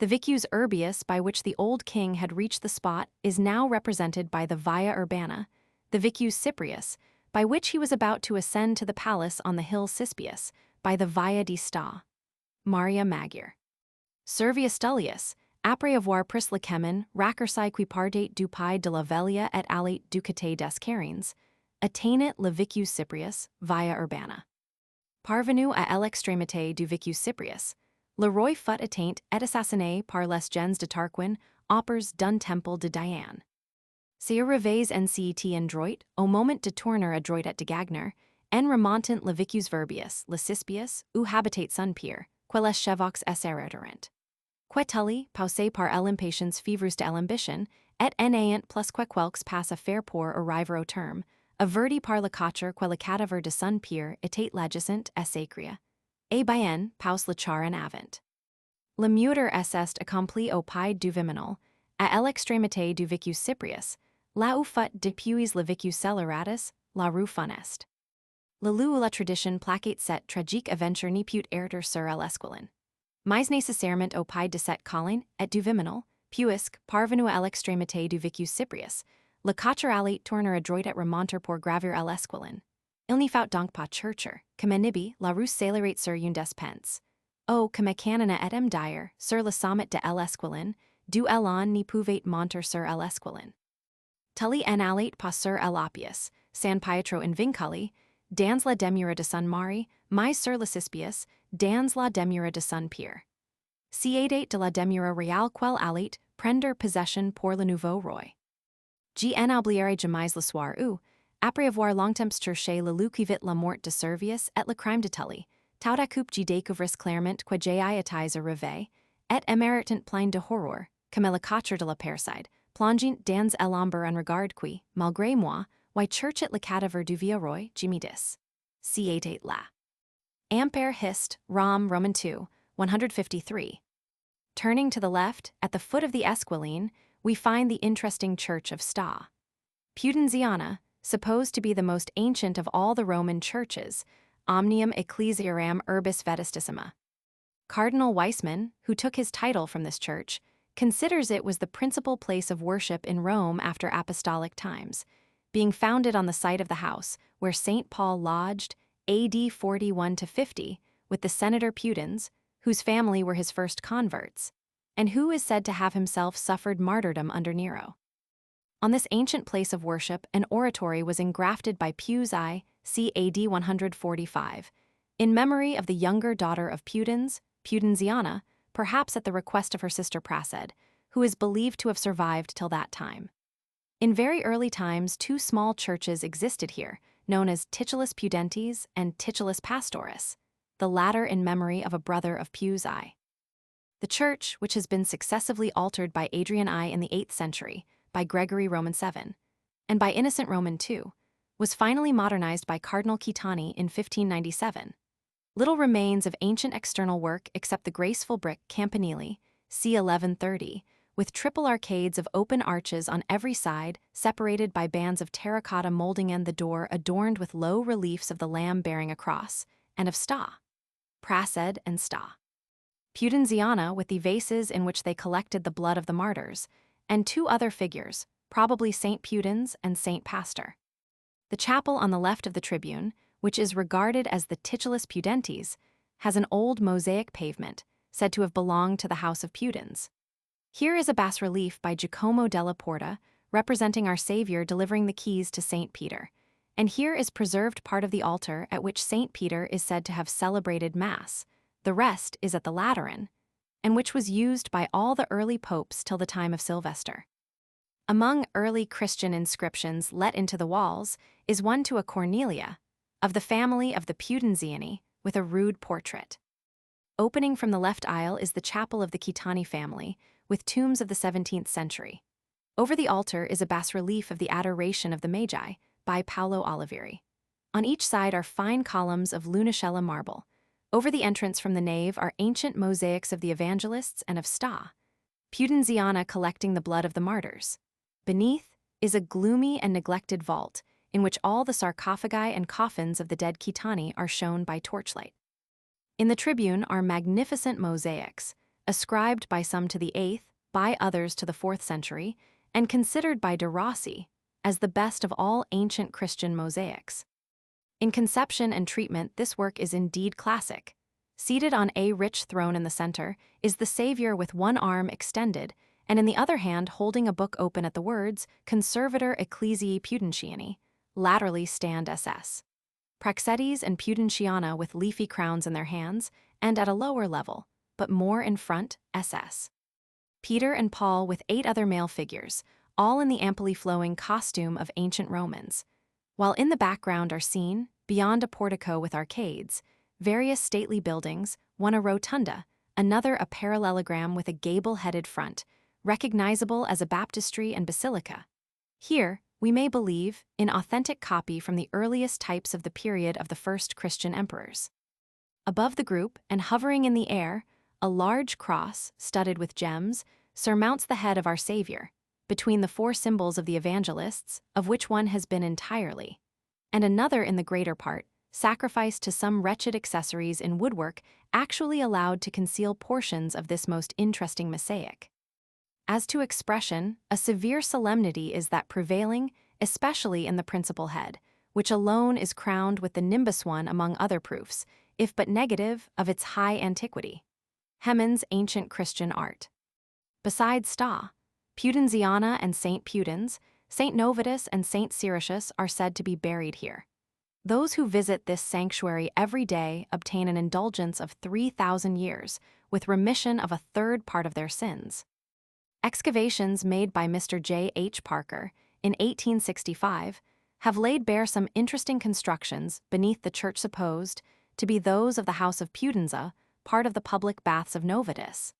The Vicus Urbius by which the old king had reached the spot is now represented by the Via Urbana, the Vicus Cyprius, by which he was about to ascend to the palace on the hill Cispius, by the Via di Sta. Maria Magyar. Servius Tullius, après avoir pris le chemin, raccourci qui pardate du pays de la Velia et allait ducate des Carines, atteignit le Vicus Cyprius, Via Urbana. Parvenu à l'extrémité du Vicus Cyprius, le roi fut atteint et assassiné par les gens de Tarquin, opers d'un temple de Diane. C'est arrivés en droit, au moment de tourner à droite de Gagner, en remontant le Vicus Verbius, le Cispius, ou habitate son pier, quelles chevox esseretorent. Que tulli, pausé par l'impatience fivrus de l'ambition, et en ayant plus que quelques passe à faire pour arriver au terme, averti par le catcher que le cadaver de son pier était l'adjacent et sacria. Et bien, paus le char en avant. Le muter est accompli au pied du Viminal, à l'extrémité du Vicus Cyprius, là où fut depuis le Vicus Celeratus, la rue funeste. Le lieu où la tradition placate cette tragique aventure n'y put erreur sur l'esquilin. Mais nécessairement au pied de cette colline, et du Viminal, puisque, parvenu à l'extrémité du Vicus Cyprius, le catcher allait tourner à droite et remonter pour gravir à l'esquilin. Il n'y faut donc pas chercher, comme nibi, la rue célérate sur une des pentes. O, comme canona et m dire, sur le sommet de l'esquilin, du elan n'y pouvait monter sur l'esquilin. Tulli en allait pas sur l'Apius, San Pietro in Vinculi, dans la demura de San Mari, mais sur le Cispius, dans la demura de San Pierre. Ciedate de la demura real quel allait prendre possession pour le nouveau roi. Gn oubliere jamais le soir où, après avoir longtemps cherché le lieu qui vit la mort de Servius et le crime de Tully, tout à coup j'y découvris clairement que j'ai été arrivé, et émeritant plein de horreur, comme le catcher de la Perside, plongant dans l'ombre en regard qui, malgré moi, why church at le cadaver du vieux roi, Jimidis. C88 la. Ampere hist, Roman 2, 153. Turning to the left, at the foot of the Esquiline, we find the interesting church of Sta. Pudenziana, supposed to be the most ancient of all the Roman churches, omnium ecclesiarum urbis vetustissima. Cardinal Weissman, who took his title from this church, considers it was the principal place of worship in Rome after apostolic times, being founded on the site of the house where St. Paul lodged AD 41–50 with the senator Pudens, whose family were his first converts, and who is said to have himself suffered martyrdom under Nero. On this ancient place of worship, an oratory was engrafted by Pius I, c. AD 145, in memory of the younger daughter of Pudens, Pudensiana, perhaps at the request of her sister Prased, who is believed to have survived till that time. In very early times, two small churches existed here, known as Titulus Pudentes and Titulus Pastoris, the latter in memory of a brother of Pius I. The church, which has been successively altered by Adrian I in the 8th century, by Gregory Roman VII, and by Innocent Roman II, was finally modernized by Cardinal Caetani in 1597. Little remains of ancient external work except the graceful brick campanile, c. 1130, with triple arcades of open arches on every side, separated by bands of terracotta molding, and the door adorned with low reliefs of the Lamb bearing a cross, and of Sta, Prased and Sta Pudensiana, with the vases in which they collected the blood of the martyrs, and two other figures, probably Saint Pudens and Saint Pastor. The chapel on the left of the tribune, which is regarded as the Titulus Pudentes, has an old mosaic pavement, said to have belonged to the house of Pudens. Here is a bas-relief by Giacomo della Porta, representing our Savior delivering the keys to Saint Peter, and here is preserved part of the altar at which Saint Peter is said to have celebrated Mass. The rest is at the Lateran, and which was used by all the early popes till the time of Sylvester. Among early Christian inscriptions let into the walls is one to a Cornelia, of the family of the Pudensiani, with a rude portrait. Opening from the left aisle is the chapel of the Caetani family, with tombs of the 17th century. Over the altar is a bas-relief of the Adoration of the Magi, by Paolo Oliveri. On each side are fine columns of Lunacella marble. Over the entrance from the nave are ancient mosaics of the evangelists and of Sta, Pudensiana collecting the blood of the martyrs. Beneath is a gloomy and neglected vault, in which all the sarcophagi and coffins of the dead Caetani are shown by torchlight. In the tribune are magnificent mosaics, ascribed by some to the 8th, by others to the 4th century, and considered by de Rossi as the best of all ancient Christian mosaics. In conception and treatment, this work is indeed classic. Seated on a rich throne in the center is the Savior with one arm extended, and in the other hand holding a book open at the words Conservator Ecclesiae Pudentiani, laterally stand SS. Praxetes and Pudentiana with leafy crowns in their hands, and at a lower level, but more in front, SS. Peter and Paul with 8 other male figures, all in the amply flowing costume of ancient Romans, while in the background are seen, beyond a portico with arcades, various stately buildings, one a rotunda, another a parallelogram with a gable-headed front, recognizable as a baptistry and basilica. Here, we may believe, in authentic copy from the earliest types of the period of the first Christian emperors. Above the group, and hovering in the air, a large cross, studded with gems, surmounts the head of our Savior, between the 4 symbols of the evangelists, of which one has been entirely, and another in the greater part, sacrificed to some wretched accessories in woodwork actually allowed to conceal portions of this most interesting mosaic. As to expression, a severe solemnity is that prevailing, especially in the principal head, which alone is crowned with the nimbus one among other proofs, if but negative, of its high antiquity. Hemans' ancient Christian art. Besides Sta, Pudensiana and Saint Pudens, Saint Novatus and Saint Siricius are said to be buried here. Those who visit this sanctuary every day obtain an indulgence of 3,000 years, with remission of a third part of their sins. Excavations made by Mr. J. H. Parker in 1865 have laid bare some interesting constructions beneath the church supposed to be those of the house of Pudenza, part of the public baths of Novatus,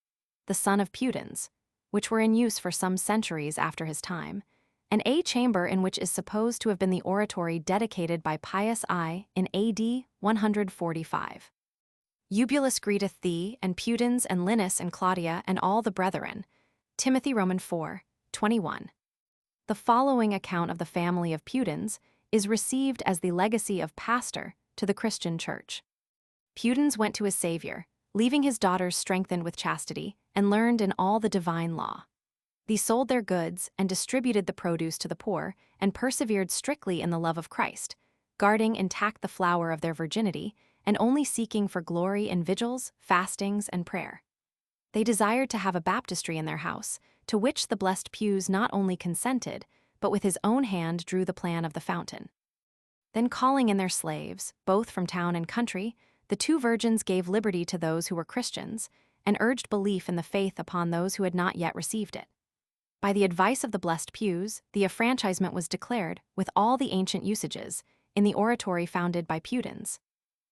the son of Pudens, which were in use for some centuries after his time, and a chamber in which is supposed to have been the oratory dedicated by Pius I in AD 145. Eubulus greeteth thee, and Pudens and Linus and Claudia and all the brethren. Timothy Roman 4:21. The following account of the family of Pudens is received as the legacy of pastor to the Christian church. Pudens went to his Savior, leaving his daughters strengthened with chastity and learned in all the divine law. These sold their goods and distributed the produce to the poor and persevered strictly in the love of Christ, guarding intact the flower of their virginity and only seeking for glory in vigils, fastings, and prayer. They desired to have a baptistry in their house, to which the blessed Pius not only consented, but with his own hand drew the plan of the fountain. Then calling in their slaves, both from town and country, the two virgins gave liberty to those who were Christians, and urged belief in the faith upon those who had not yet received it. By the advice of the blessed Pius, the affranchisement was declared, with all the ancient usages, in the oratory founded by Pudens.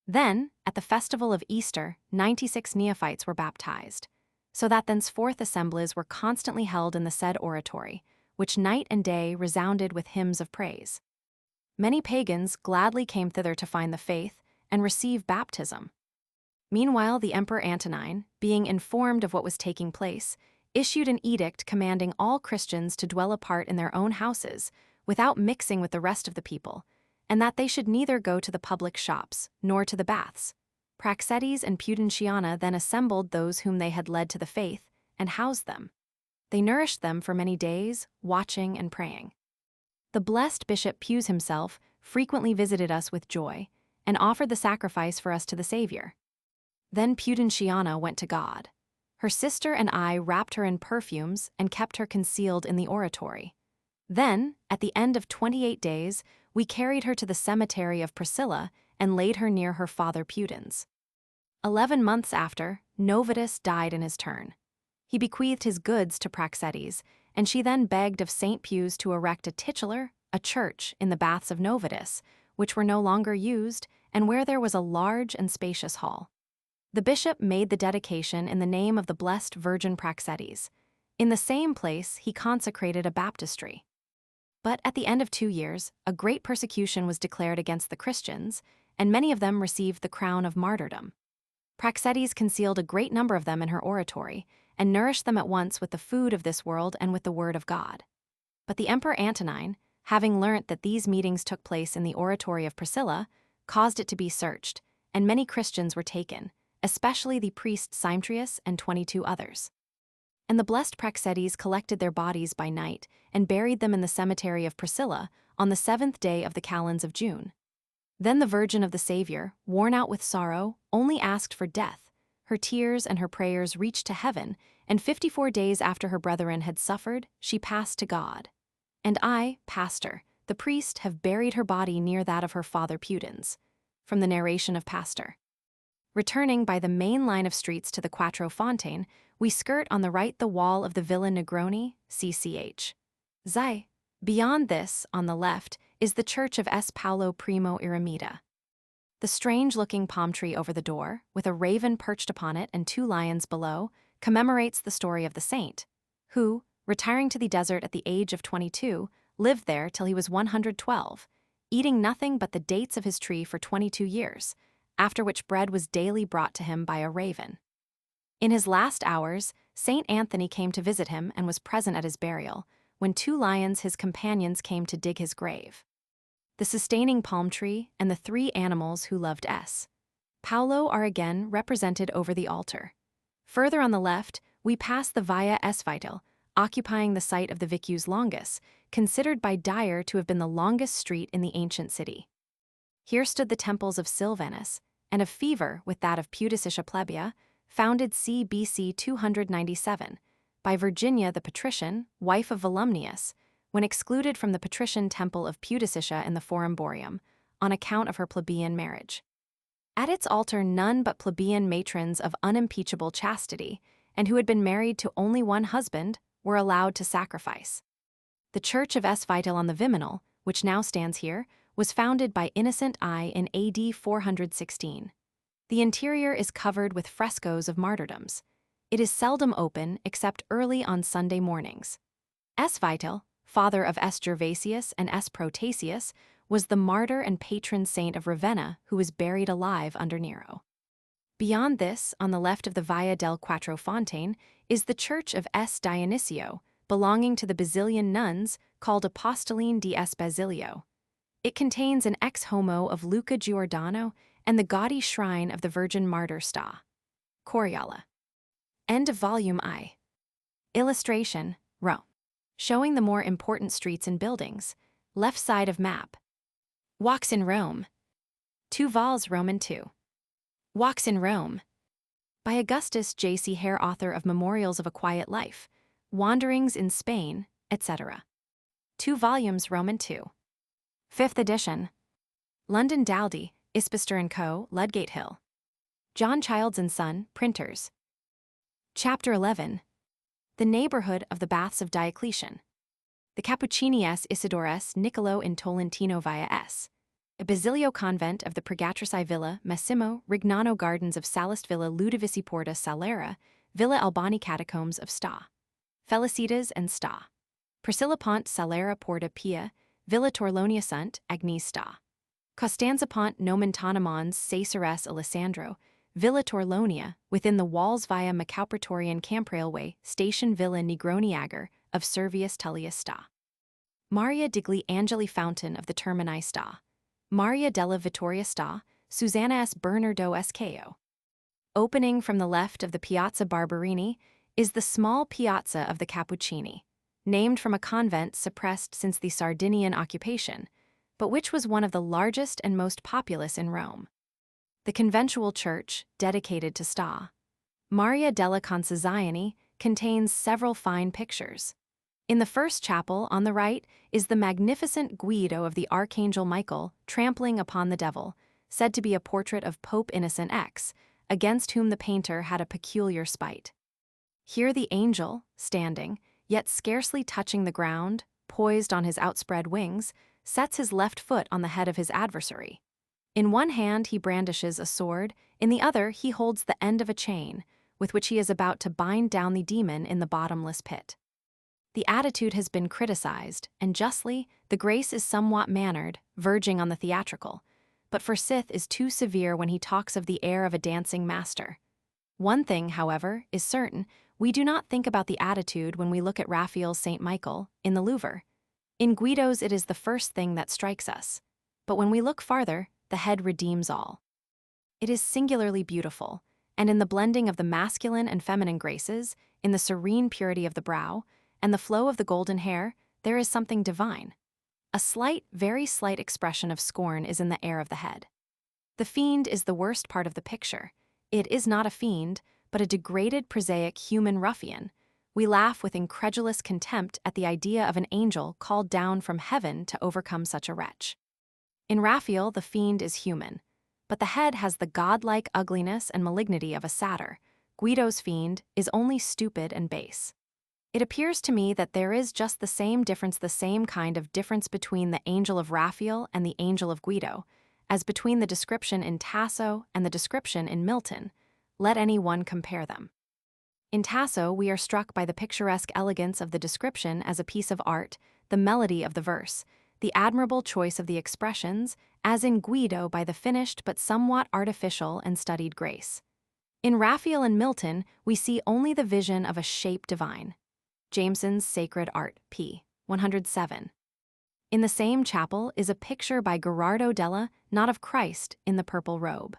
Then, at the festival of Easter, 96 neophytes were baptized, so that thenceforth assemblies were constantly held in the said oratory, which night and day resounded with hymns of praise. Many pagans gladly came thither to find the faith and receive baptism. Meanwhile, the Emperor Antonine, being informed of what was taking place, issued an edict commanding all Christians to dwell apart in their own houses, without mixing with the rest of the people, and that they should neither go to the public shops, nor to the baths. Praxetes and Pudentiana then assembled those whom they had led to the faith, and housed them. They nourished them for many days, watching and praying. The blessed Bishop Pius himself frequently visited us with joy, and offered the sacrifice for us to the Savior. Then Pudentiana went to God. Her sister and I wrapped her in perfumes and kept her concealed in the oratory. Then, at the end of 28 days, we carried her to the cemetery of Priscilla and laid her near her father Pudens. 11 months after, Novatus died in his turn. He bequeathed his goods to Praxetes, and she then begged of St. Pius to erect a titular, a church, in the baths of Novatus, which were no longer used, and where there was a large and spacious hall. The bishop made the dedication in the name of the blessed Virgin Praxetes. In the same place, he consecrated a baptistry. But at the end of 2 years, a great persecution was declared against the Christians, and many of them received the crown of martyrdom. Praxetes concealed a great number of them in her oratory, and nourished them at once with the food of this world and with the word of God. But the Emperor Antonine, having learnt that these meetings took place in the oratory of Priscilla, caused it to be searched, and many Christians were taken, especially the priest Symetrius and 22 others. And the blessed Praxetes collected their bodies by night and buried them in the cemetery of Priscilla on the 7th day of the calends of June. Then the Virgin of the Savior, worn out with sorrow, only asked for death. Her tears and her prayers reached to heaven, and 54 days after her brethren had suffered, she passed to God. And I, Pastor, the priest, have buried her body near that of her father Pudens. From the narration of Pastor. Returning by the main line of streets to the Quattro Fontaine, we skirt on the right the wall of the Villa Negroni, CCH. Zai. Beyond this, on the left, is the church of S. Paolo Primo Eremita. The strange-looking palm tree over the door, with a raven perched upon it and 2 lions below, commemorates the story of the saint, who, retiring to the desert at the age of 22, lived there till he was 112, eating nothing but the dates of his tree for 22 years, after which bread was daily brought to him by a raven. In his last hours, Saint Anthony came to visit him and was present at his burial, when 2 lions, his companions, came to dig his grave. The sustaining palm tree and the 3 animals who loved S. Paolo are again represented over the altar. Further on the left, we pass the Via S. Vital, occupying the site of the Vicus Longus, considered by Dyer to have been the longest street in the ancient city. Here stood the temples of Silvanus, and of Fever with that of Pudicitia Plebea, founded c. BC 297, by Virginia the patrician, wife of Volumnius, when excluded from the patrician temple of Pudicitia in the Forum Boreum, on account of her plebeian marriage. At its altar none but plebeian matrons of unimpeachable chastity, and who had been married to only one husband, were allowed to sacrifice. The church of S. Vital on the Viminal, which now stands here, was founded by Innocent I in AD 416. The interior is covered with frescoes of martyrdoms. It is seldom open except early on Sunday mornings. S. Vital, father of S. Gervasius and S. Protasius, was the martyr and patron saint of Ravenna who was buried alive under Nero. Beyond this, on the left of the Via del Quattro Fontaine, is the church of S. Dionisio, belonging to the Basilian nuns, called Apostoline di S. Basilio. It contains an ex homo of Luca Giordano and the gaudy shrine of the Virgin Martyr Sta. Corialla. End of Volume I. Illustration, Rome. Showing the more important streets and buildings. Left side of map. Walks in Rome. 2 vols Roman 2. Walks in Rome. By Augustus J. Hare, author of Memorials of a Quiet Life, Wanderings in Spain, etc. 2 volumes Roman 2. 5th edition. London Daldy, Isbister & Co., Ludgate Hill. John Childs & Son, Printers. Chapter 11. The Neighborhood of the Baths of Diocletian. The Cappuccini S. Isidore Niccolò in Tolentino via S. A Basilio Convent of the Pregatrici Villa Massimo Rignano Gardens of Sallust Villa Ludovici Porta Salera Villa Albani Catacombs of Sta. Felicitas and Sta. Priscilla Pont Salera Porta Pia Villa Torlonia Sunt Agnes Sta. Costanza Pont Nomentana Mons Caceres Alessandro Villa Torlonia within the walls via Macaupratorian Camp Railway Station Villa Negroni Ager of Servius Tullius Sta. Maria Digli Angeli Fountain of the Termini Sta. Maria della Vittoria Sta, Susanna S. Bernardo Escaio. Opening from the left of the Piazza Barberini is the small Piazza of the Cappuccini, named from a convent suppressed since the Sardinian occupation, but which was one of the largest and most populous in Rome. The conventual church, dedicated to Sta. Maria della Concezione, contains several fine pictures. In the first chapel, on the right, is the magnificent Guido of the Archangel Michael trampling upon the devil, said to be a portrait of Pope Innocent X, against whom the painter had a peculiar spite. Here the angel, standing, yet scarcely touching the ground, poised on his outspread wings, sets his left foot on the head of his adversary. In one hand he brandishes a sword, in the other he holds the end of a chain, with which he is about to bind down the demon in the bottomless pit. The attitude has been criticized, and justly, the grace is somewhat mannered, verging on the theatrical, but Forsyth is too severe when he talks of the air of a dancing master. One thing, however, is certain: we do not think about the attitude when we look at Raphael's St. Michael in the Louvre. In Guido's it is the first thing that strikes us, but when we look farther, the head redeems all. It is singularly beautiful, and in the blending of the masculine and feminine graces, in the serene purity of the brow, and the flow of the golden hair, there is something divine. A slight, very slight expression of scorn is in the air of the head. The fiend is the worst part of the picture. It is not a fiend, but a degraded, prosaic human ruffian. We laugh with incredulous contempt at the idea of an angel called down from heaven to overcome such a wretch. In Raphael, the fiend is human, but the head has the godlike ugliness and malignity of a satyr. Guido's fiend is only stupid and base. It appears to me that there is just the same kind of difference between the angel of Raphael and the angel of Guido, as between the description in Tasso and the description in Milton. Let any one compare them. In Tasso, we are struck by the picturesque elegance of the description as a piece of art, the melody of the verse, the admirable choice of the expressions, as in Guido by the finished but somewhat artificial and studied grace. In Raphael and Milton, we see only the vision of a shape divine. Jameson's Sacred Art, p. 107. In the same chapel is a picture by Gherardo Della, not of Christ, in the purple robe.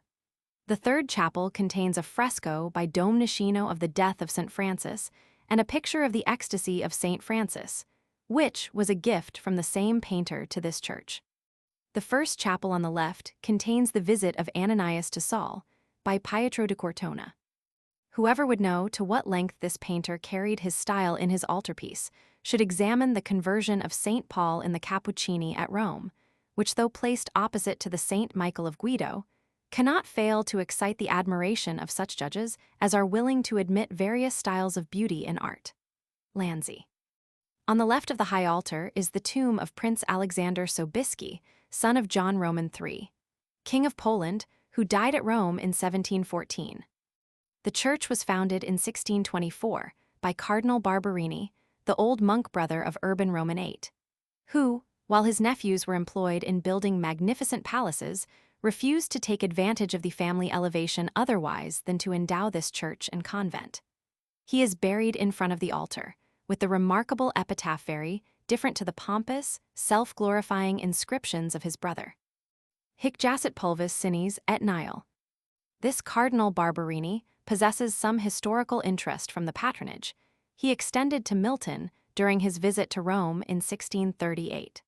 The third chapel contains a fresco by Domenichino of the death of St. Francis, and a picture of the ecstasy of St. Francis, which was a gift from the same painter to this church. The first chapel on the left contains the visit of Ananias to Saul, by Pietro da Cortona. Whoever would know to what length this painter carried his style in his altarpiece should examine the conversion of St. Paul in the Cappuccini at Rome, which, though placed opposite to the St. Michael of Guido, cannot fail to excite the admiration of such judges as are willing to admit various styles of beauty in art. Lanzi. On the left of the high altar is the tomb of Prince Alexander Sobieski, son of John Roman III, King of Poland, who died at Rome in 1714. The church was founded in 1624 by Cardinal Barberini, the old monk brother of Urban Roman VIII, who, while his nephews were employed in building magnificent palaces, refused to take advantage of the family elevation otherwise than to endow this church and convent. He is buried in front of the altar, with the remarkable epitaph very different to the pompous, self-glorifying inscriptions of his brother. Hic jacet pulvis sinis et nihil. This Cardinal Barberini, possesses some historical interest from the patronage, he extended to Milton during his visit to Rome in 1638.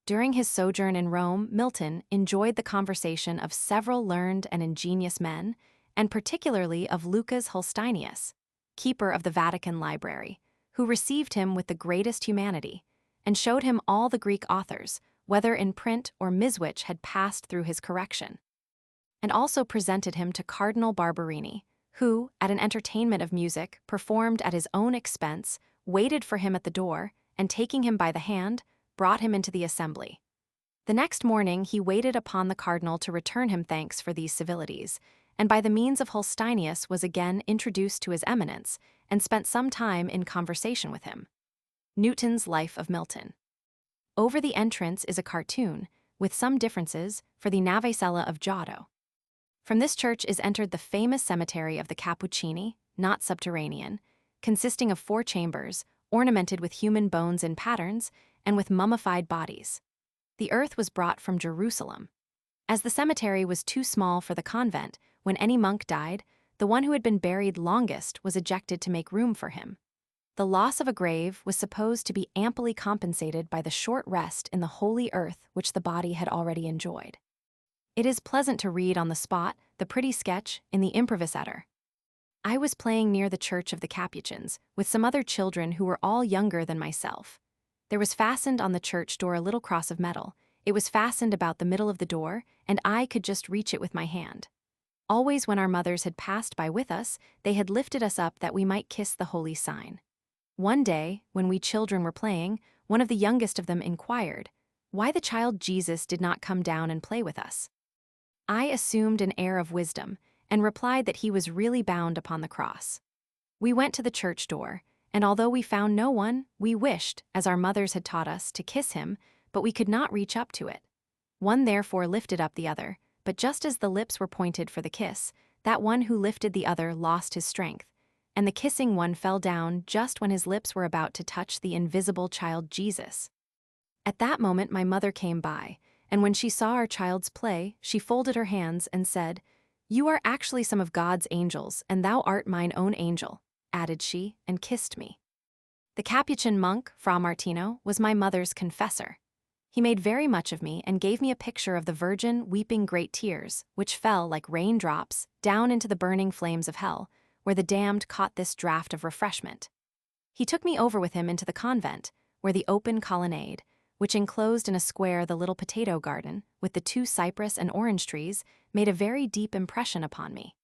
During his sojourn in Rome, Milton enjoyed the conversation of several learned and ingenious men, and particularly of Lucas Holsteinius, keeper of the Vatican Library, who received him with the greatest humanity, and showed him all the Greek authors, whether in print or which had passed through his correction, and also presented him to Cardinal Barberini, who, at an entertainment of music performed at his own expense, waited for him at the door, and taking him by the hand, brought him into the assembly. The next morning he waited upon the cardinal to return him thanks for these civilities, and by the means of Holsteinius was again introduced to his eminence, and spent some time in conversation with him. Newton's Life of Milton. Over the entrance is a cartoon, with some differences, for the Navicella of Giotto. From this church is entered the famous cemetery of the Cappuccini, not subterranean, consisting of 4 chambers, ornamented with human bones in patterns, and with mummified bodies. The earth was brought from Jerusalem. As the cemetery was too small for the convent, when any monk died, the one who had been buried longest was ejected to make room for him. The loss of a grave was supposed to be amply compensated by the short rest in the holy earth which the body had already enjoyed. It is pleasant to read on the spot the pretty sketch in the improvisator. I was playing near the church of the Capuchins with some other children who were all younger than myself. There was fastened on the church door a little cross of metal. It was fastened about the middle of the door, and I could just reach it with my hand. Always when our mothers had passed by with us, they had lifted us up that we might kiss the holy sign. One day, when we children were playing, one of the youngest of them inquired why the child Jesus did not come down and play with us. I assumed an air of wisdom, and replied that he was really bound upon the cross. We went to the church door, and although we found no one, we wished, as our mothers had taught us, to kiss him, but we could not reach up to it. One therefore lifted up the other, but just as the lips were pointed for the kiss, that one who lifted the other lost his strength, and the kissing one fell down just when his lips were about to touch the invisible child Jesus. At that moment my mother came by, and when she saw our child's play, she folded her hands and said, "You are actually some of God's angels, and thou art mine own angel," added she, and kissed me. The Capuchin monk, Fra Martino, was my mother's confessor. He made very much of me and gave me a picture of the Virgin weeping great tears, which fell like raindrops down into the burning flames of hell, where the damned caught this draught of refreshment. He took me over with him into the convent, where the open colonnade, which enclosed in a square the little potato garden, with the 2 cypress and orange trees, made a very deep impression upon me.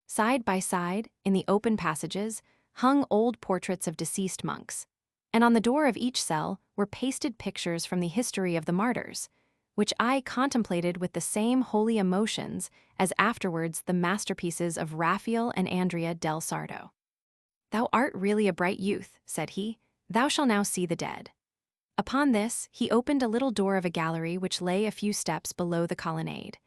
Side by side, in the open passages, hung old portraits of deceased monks, and on the door of each cell were pasted pictures from the history of the martyrs, which I contemplated with the same holy emotions as afterwards the masterpieces of Raphael and Andrea del Sarto. "Thou art really a bright youth," said he. "Thou shalt now see the dead." Upon this, he opened a little door of a gallery which lay a few steps below the colonnade.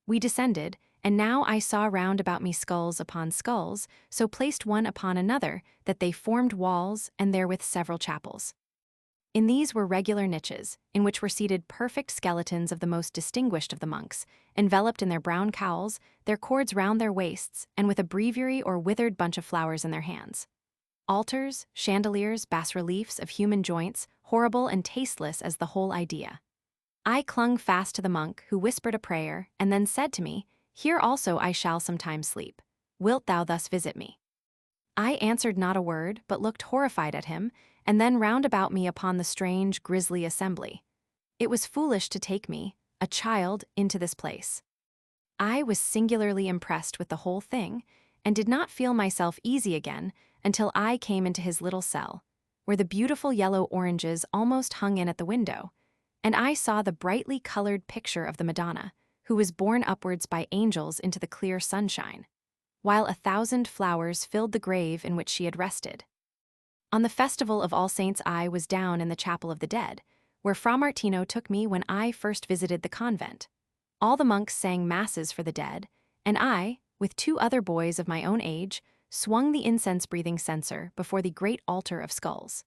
We descended, and now I saw round about me skulls upon skulls, so placed one upon another that they formed walls and therewith several chapels. In these were regular niches, in which were seated perfect skeletons of the most distinguished of the monks, enveloped in their brown cowls, their cords round their waists, and with a breviary or withered bunch of flowers in their hands. Altars, chandeliers, bas-reliefs of human joints, horrible and tasteless as the whole idea. I clung fast to the monk, who whispered a prayer, and then said to me, "Here also I shall sometime sleep. Wilt thou thus visit me?" I answered not a word, but looked horrified at him, and then round about me upon the strange, grisly assembly. It was foolish to take me, a child, into this place. I was singularly impressed with the whole thing, and did not feel myself easy again until I came into his little cell, where the beautiful yellow oranges almost hung in at the window, and I saw the brightly colored picture of the Madonna, who was borne upwards by angels into the clear sunshine, while 1,000 flowers filled the grave in which she had rested. On the festival of All Saints I was down in the chapel of the dead, where Fra Martino took me when I first visited the convent. All the monks sang masses for the dead, and I, with 2 other boys of my own age, swung the incense-breathing censer before the great altar of skulls.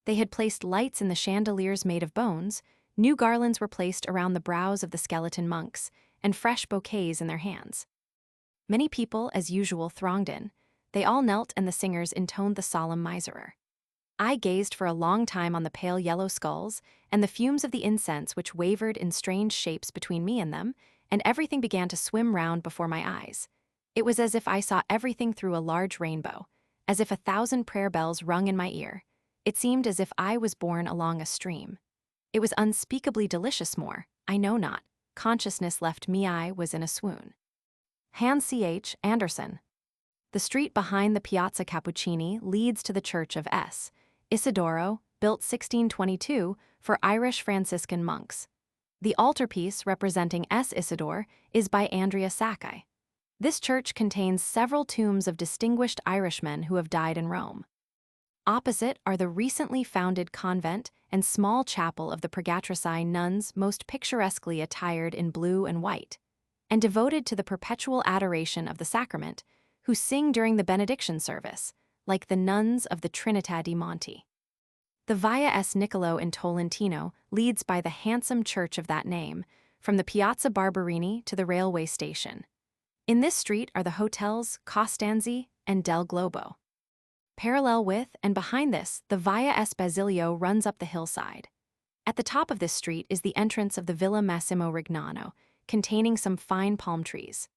They had placed lights in the chandeliers made of bones, new garlands were placed around the brows of the skeleton monks, and fresh bouquets in their hands. Many people, as usual, thronged in. They all knelt and the singers intoned the solemn miserere. I gazed for a long time on the pale yellow skulls and the fumes of the incense which wavered in strange shapes between me and them, and everything began to swim round before my eyes. It was as if I saw everything through a large rainbow, as if 1,000 prayer bells rung in my ear. It seemed as if I was borne along a stream. It was unspeakably delicious more, I know not. Consciousness left me, I was in a swoon. Hans C.H. Andersen. The street behind the Piazza Cappuccini leads to the Church of S. Isidoro, built 1622 for Irish Franciscan monks. The altarpiece representing S. Isidore is by Andrea Sacchi. This church contains several tombs of distinguished Irishmen who have died in Rome. Opposite are the recently founded convent and small chapel of the Purgatricii nuns, most picturesquely attired in blue and white, and devoted to the perpetual adoration of the sacrament, who sing during the benediction service, like the nuns of the Trinità di Monte. The Via S. Niccolo in Tolentino leads by the handsome church of that name, from the Piazza Barberini to the railway station. In this street are the hotels Costanzi and Del Globo. Parallel with and behind this, the Via S. Basilio runs up the hillside. At the top of this street is the entrance of the Villa Massimo Rignano, containing some fine palm trees.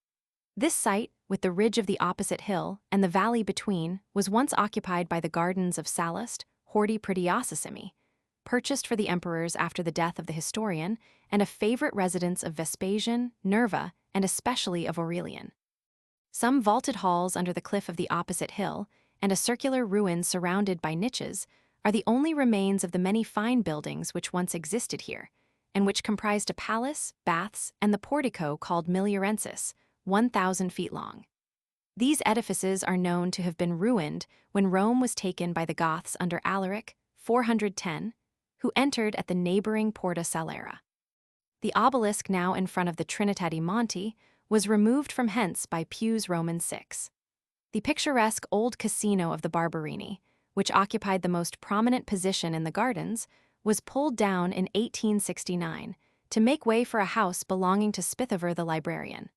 This site, with the ridge of the opposite hill and the valley between, was once occupied by the gardens of Sallust, Horti Pretiosissimi, purchased for the emperors after the death of the historian, and a favorite residence of Vespasian, Nerva, and especially of Aurelian. Some vaulted halls under the cliff of the opposite hill, and a circular ruin surrounded by niches, are the only remains of the many fine buildings which once existed here, and which comprised a palace, baths, and the portico called Miliorensis, 1,000 feet long. These edifices are known to have been ruined when Rome was taken by the Goths under Alaric, 410, who entered at the neighboring Porta Salera. The obelisk now in front of the Trinità di Monte was removed from hence by Pius Roman VI. The picturesque old casino of the Barberini, which occupied the most prominent position in the gardens, was pulled down in 1869 to make way for a house belonging to Spithover the librarian.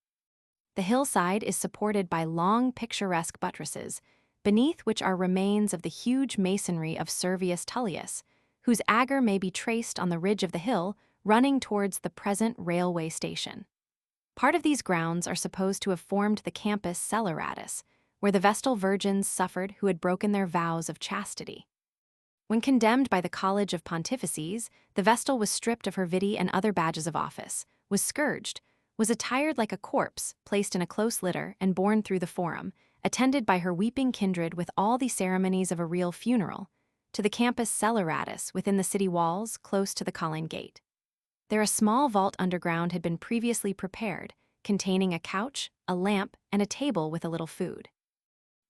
The hillside is supported by long picturesque buttresses, beneath which are remains of the huge masonry of Servius Tullius, whose agger may be traced on the ridge of the hill running towards the present railway station. Part of these grounds are supposed to have formed the campus Celeratus, where the Vestal virgins suffered who had broken their vows of chastity. When condemned by the College of Pontifices, the Vestal was stripped of her viti and other badges of office, was scourged, was attired like a corpse, placed in a close litter, and borne through the forum, attended by her weeping kindred with all the ceremonies of a real funeral, to the campus Celeratus within the city walls, close to the Colline Gate. There a small vault underground had been previously prepared, containing a couch, a lamp, and a table with a little food.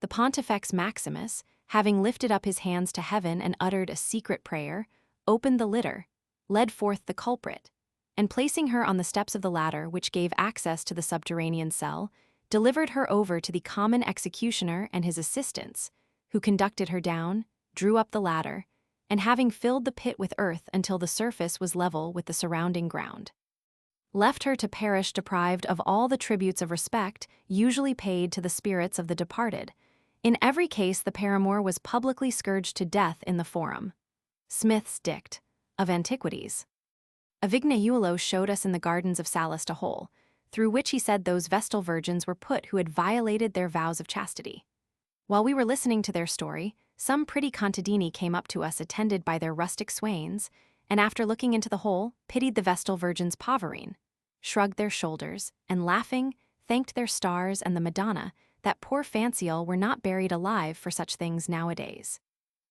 The Pontifex Maximus, having lifted up his hands to heaven and uttered a secret prayer, opened the litter, led forth the culprit, and placing her on the steps of the ladder which gave access to the subterranean cell, delivered her over to the common executioner and his assistants, who conducted her down, drew up the ladder, and having filled the pit with earth until the surface was level with the surrounding ground, left her to perish deprived of all the tributes of respect usually paid to the spirits of the departed. In every case the paramour was publicly scourged to death in the forum. Smith's Dict of Antiquities. Avignaeulo showed us in the gardens of Sallust a hole, through which he said those Vestal virgins were put who had violated their vows of chastity. While we were listening to their story, some pretty contadini came up to us attended by their rustic swains, and after looking into the hole, pitied the Vestal virgins' poverine, shrugged their shoulders, and laughing, thanked their stars and the Madonna that poor Fancial were not buried alive for such things nowadays.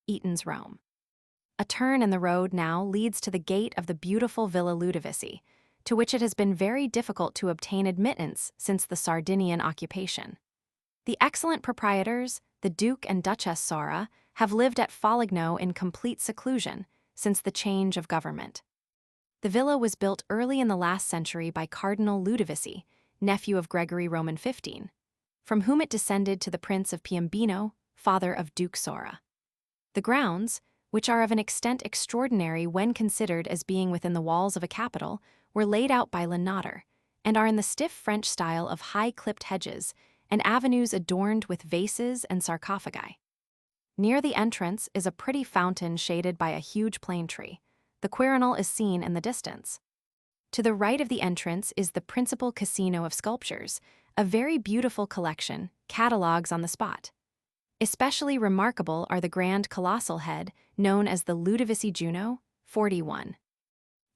Eaton's Rome. A turn in the road now leads to the gate of the beautiful Villa Ludovisi, to which it has been very difficult to obtain admittance since the Sardinian occupation. The excellent proprietors, the Duke and Duchess Sora, have lived at Foligno in complete seclusion since the change of government. The villa was built early in the last century by Cardinal Ludovisi, nephew of Gregory Roman XV, from whom it descended to the Prince of Piombino, father of Duke Sora. The grounds, which are of an extent extraordinary when considered as being within the walls of a capital, were laid out by Lenader, and are in the stiff French style of high clipped hedges, and avenues adorned with vases and sarcophagi. Near the entrance is a pretty fountain shaded by a huge plane tree. The Quirinal is seen in the distance. To the right of the entrance is the principal casino of sculptures, a very beautiful collection, catalogues on the spot. Especially remarkable are the grand colossal head, known as the Ludovisi Juno, 41.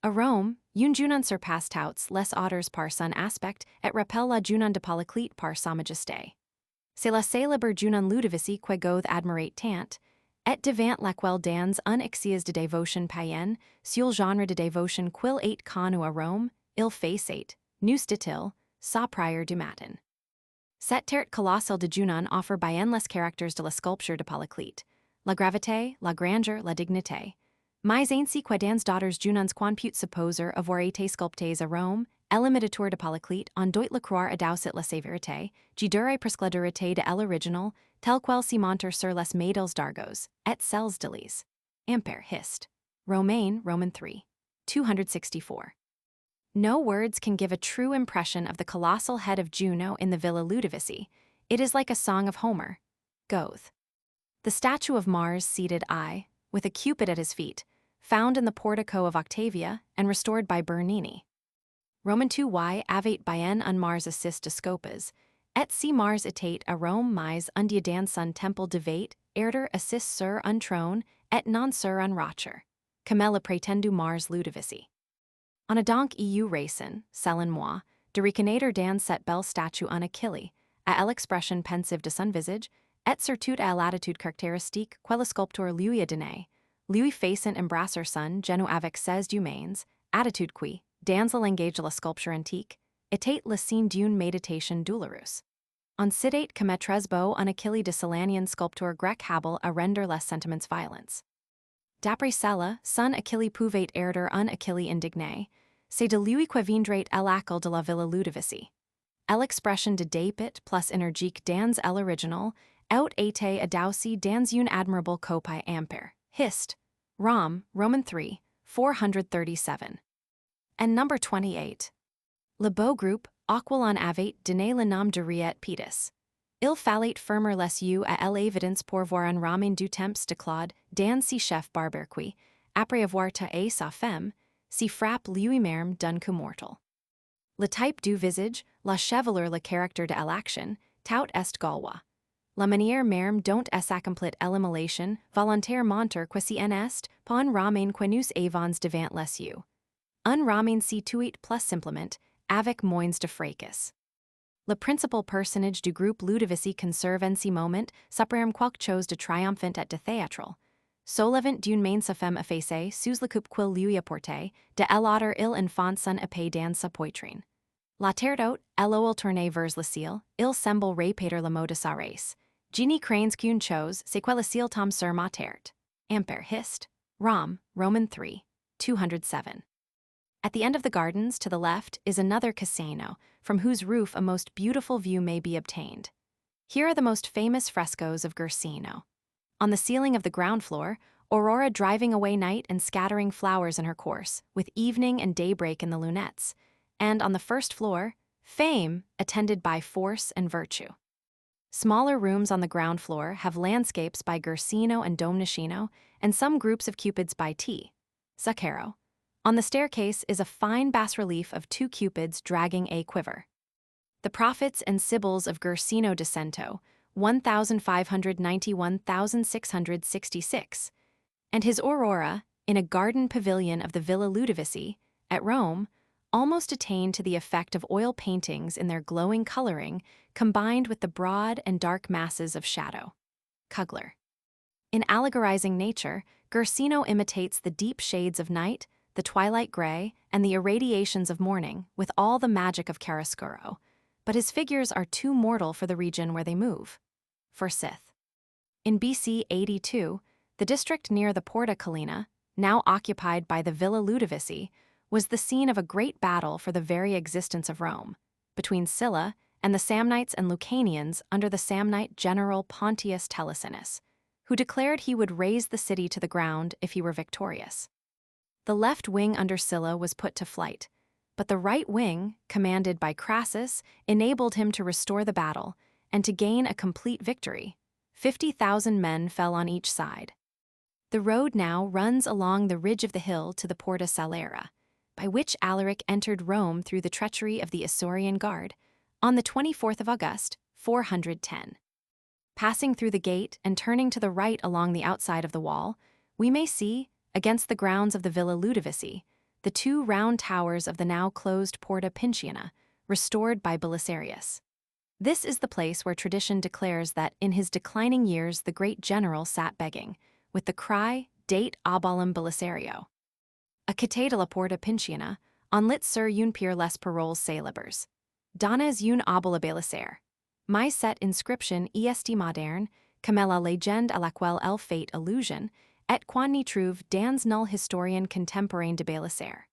A Rome, un junon surpassed touts les auteurs par son aspect et rappelle la junon de Polyclete par sa majesté. C'est la célèbre junon Ludovisi que goth admirate tant, et devant laquelle dans un exias de dévotion païenne, sur genre de dévotion quil eight connu à Rome, il facet, nous dit-il, sa prière du matin. Cet terre colossal de Junon offer bien les caractères de la sculpture de Polyclete, la gravité, la grandeur, la dignité. Mais ainsi que dans daughters Junons quan put supposer avoir été sculptés à Rome, l'imitateur de Polyclete en doit le croire adaucit la sévérité, gidure presque durité de l'original, tel quel s'y monter sur les médailles d'argos, et celles de lys. Ampère hist. Romain 3. 264. No words can give a true impression of the colossal head of Juno in the Villa Ludovisi. It is like a song of Homer. Goethe. The statue of Mars seated with a cupid at his feet, found in the portico of Octavia and restored by Bernini. Roman 2 avate bien un Mars assist de scopas, et si Mars etate a Rome mais un dia dans son temple devate, erder assist sur un trône, et non sur un rocher. Comme le prétendu Mars Ludovisi. On a donc eu racin, selon moi, de reconnaître dans cette belle statue en Achille, à l'expression pensive de son visage, et surtout à l'attitude caractéristique que le sculpteur lui a donnée, lui faisant embrasser son genou avec ses deux mains, attitude qui, dans le langage de la sculpture antique, était le signe d'une méditation douloureuse. On citait comme très beau un Achille de Solanian sculpteur grec habile à rendre les sentiments violents. D'après cela, son Achille pouvait erder un Achille indigné, c'est de lui que viendrait l'accle de la Villa Ludovisi. L'expression de dépit plus énergique dans l'original, out été adouci dans une admirable copie ampère. Hist. Roman 3, 437. And number 28. Le beau groupe, auquel on avait donné le nom de riet pétis. Il fallait fermer les yeux à l'évidence pour voir un ramen du temps de Claude dans si chef barberqui, après avoir taillé sa femme, si frappe lui-même d'un coup mortel. Le type du visage, la chevelure le caractère de l'action, tout est gaulois. La manière même dont est accomplit l'immolation, volontaire montre que si en est, pas un ramen que nous avons devant les yeux. Un ramen si tuit plus simplement, avec moins de fracas. Le principal personnage du groupe Ludovisi conserve en si moment, suprême quelque chose de triomphant et de théâtral. Solevant d'une main sa femme effacée sous le coupe quil lui apporté, de l'autre il enfant son épée dans sa poitrine. La terre haute, l'eau tournée vers le ciel, il semble répéter le mot de sa race. Genie crains qu'une chose, c'est que le ciel tombe sur ma terre. Ampère hist. Roman 3, 207. At the end of the gardens, to the left, is another casino, from whose roof a most beautiful view may be obtained. Here are the most famous frescoes of Guercino. On the ceiling of the ground floor, Aurora driving away night and scattering flowers in her course, with evening and daybreak in the lunettes. And on the first floor, Fame, attended by Force and Virtue. Smaller rooms on the ground floor have landscapes by Guercino and Domnichino, and some groups of cupids by T. Zucchero. On the staircase is a fine bas-relief of two cupids dragging a quiver. The prophets and sibyls of Guercino de Cento, 1591,666, and his Aurora, in a garden pavilion of the Villa Ludovisi, at Rome, almost attain to the effect of oil paintings in their glowing coloring, combined with the broad and dark masses of shadow. Kugler. In allegorizing nature, Guercino imitates the deep shades of night, the twilight gray, and the irradiations of morning, with all the magic of chiaroscuro, but his figures are too mortal for the region where they move. Forsyth. In BC 82, the district near the Porta Collina, now occupied by the Villa Ludovisi, was the scene of a great battle for the very existence of Rome, between Sylla and the Samnites and Lucanians under the Samnite general Pontius Telesinus, who declared he would raze the city to the ground if he were victorious. The left wing under Sylla was put to flight, but the right wing, commanded by Crassus, enabled him to restore the battle, and to gain a complete victory. 50,000 men fell on each side. The road now runs along the ridge of the hill to the Porta Salera, by which Alaric entered Rome through the treachery of the Isaurian guard, on the 24th of August, 410. Passing through the gate and turning to the right along the outside of the wall, we may see, against the grounds of the Villa Ludovisi, the two round towers of the now closed Porta Pinciana, restored by Belisarius. This is the place where tradition declares that in his declining years the great general sat begging, with the cry, Date obolum Belisario. A cité de la Porta Pinciana, on lit sur un pier les paroles célèbres. Donnes un obol a Belisaire. Mais cette inscription est moderne, comme la légende à laquelle elle fait allusion, et qu'on n'y trouve dans nul historien contemporain de Belisaire.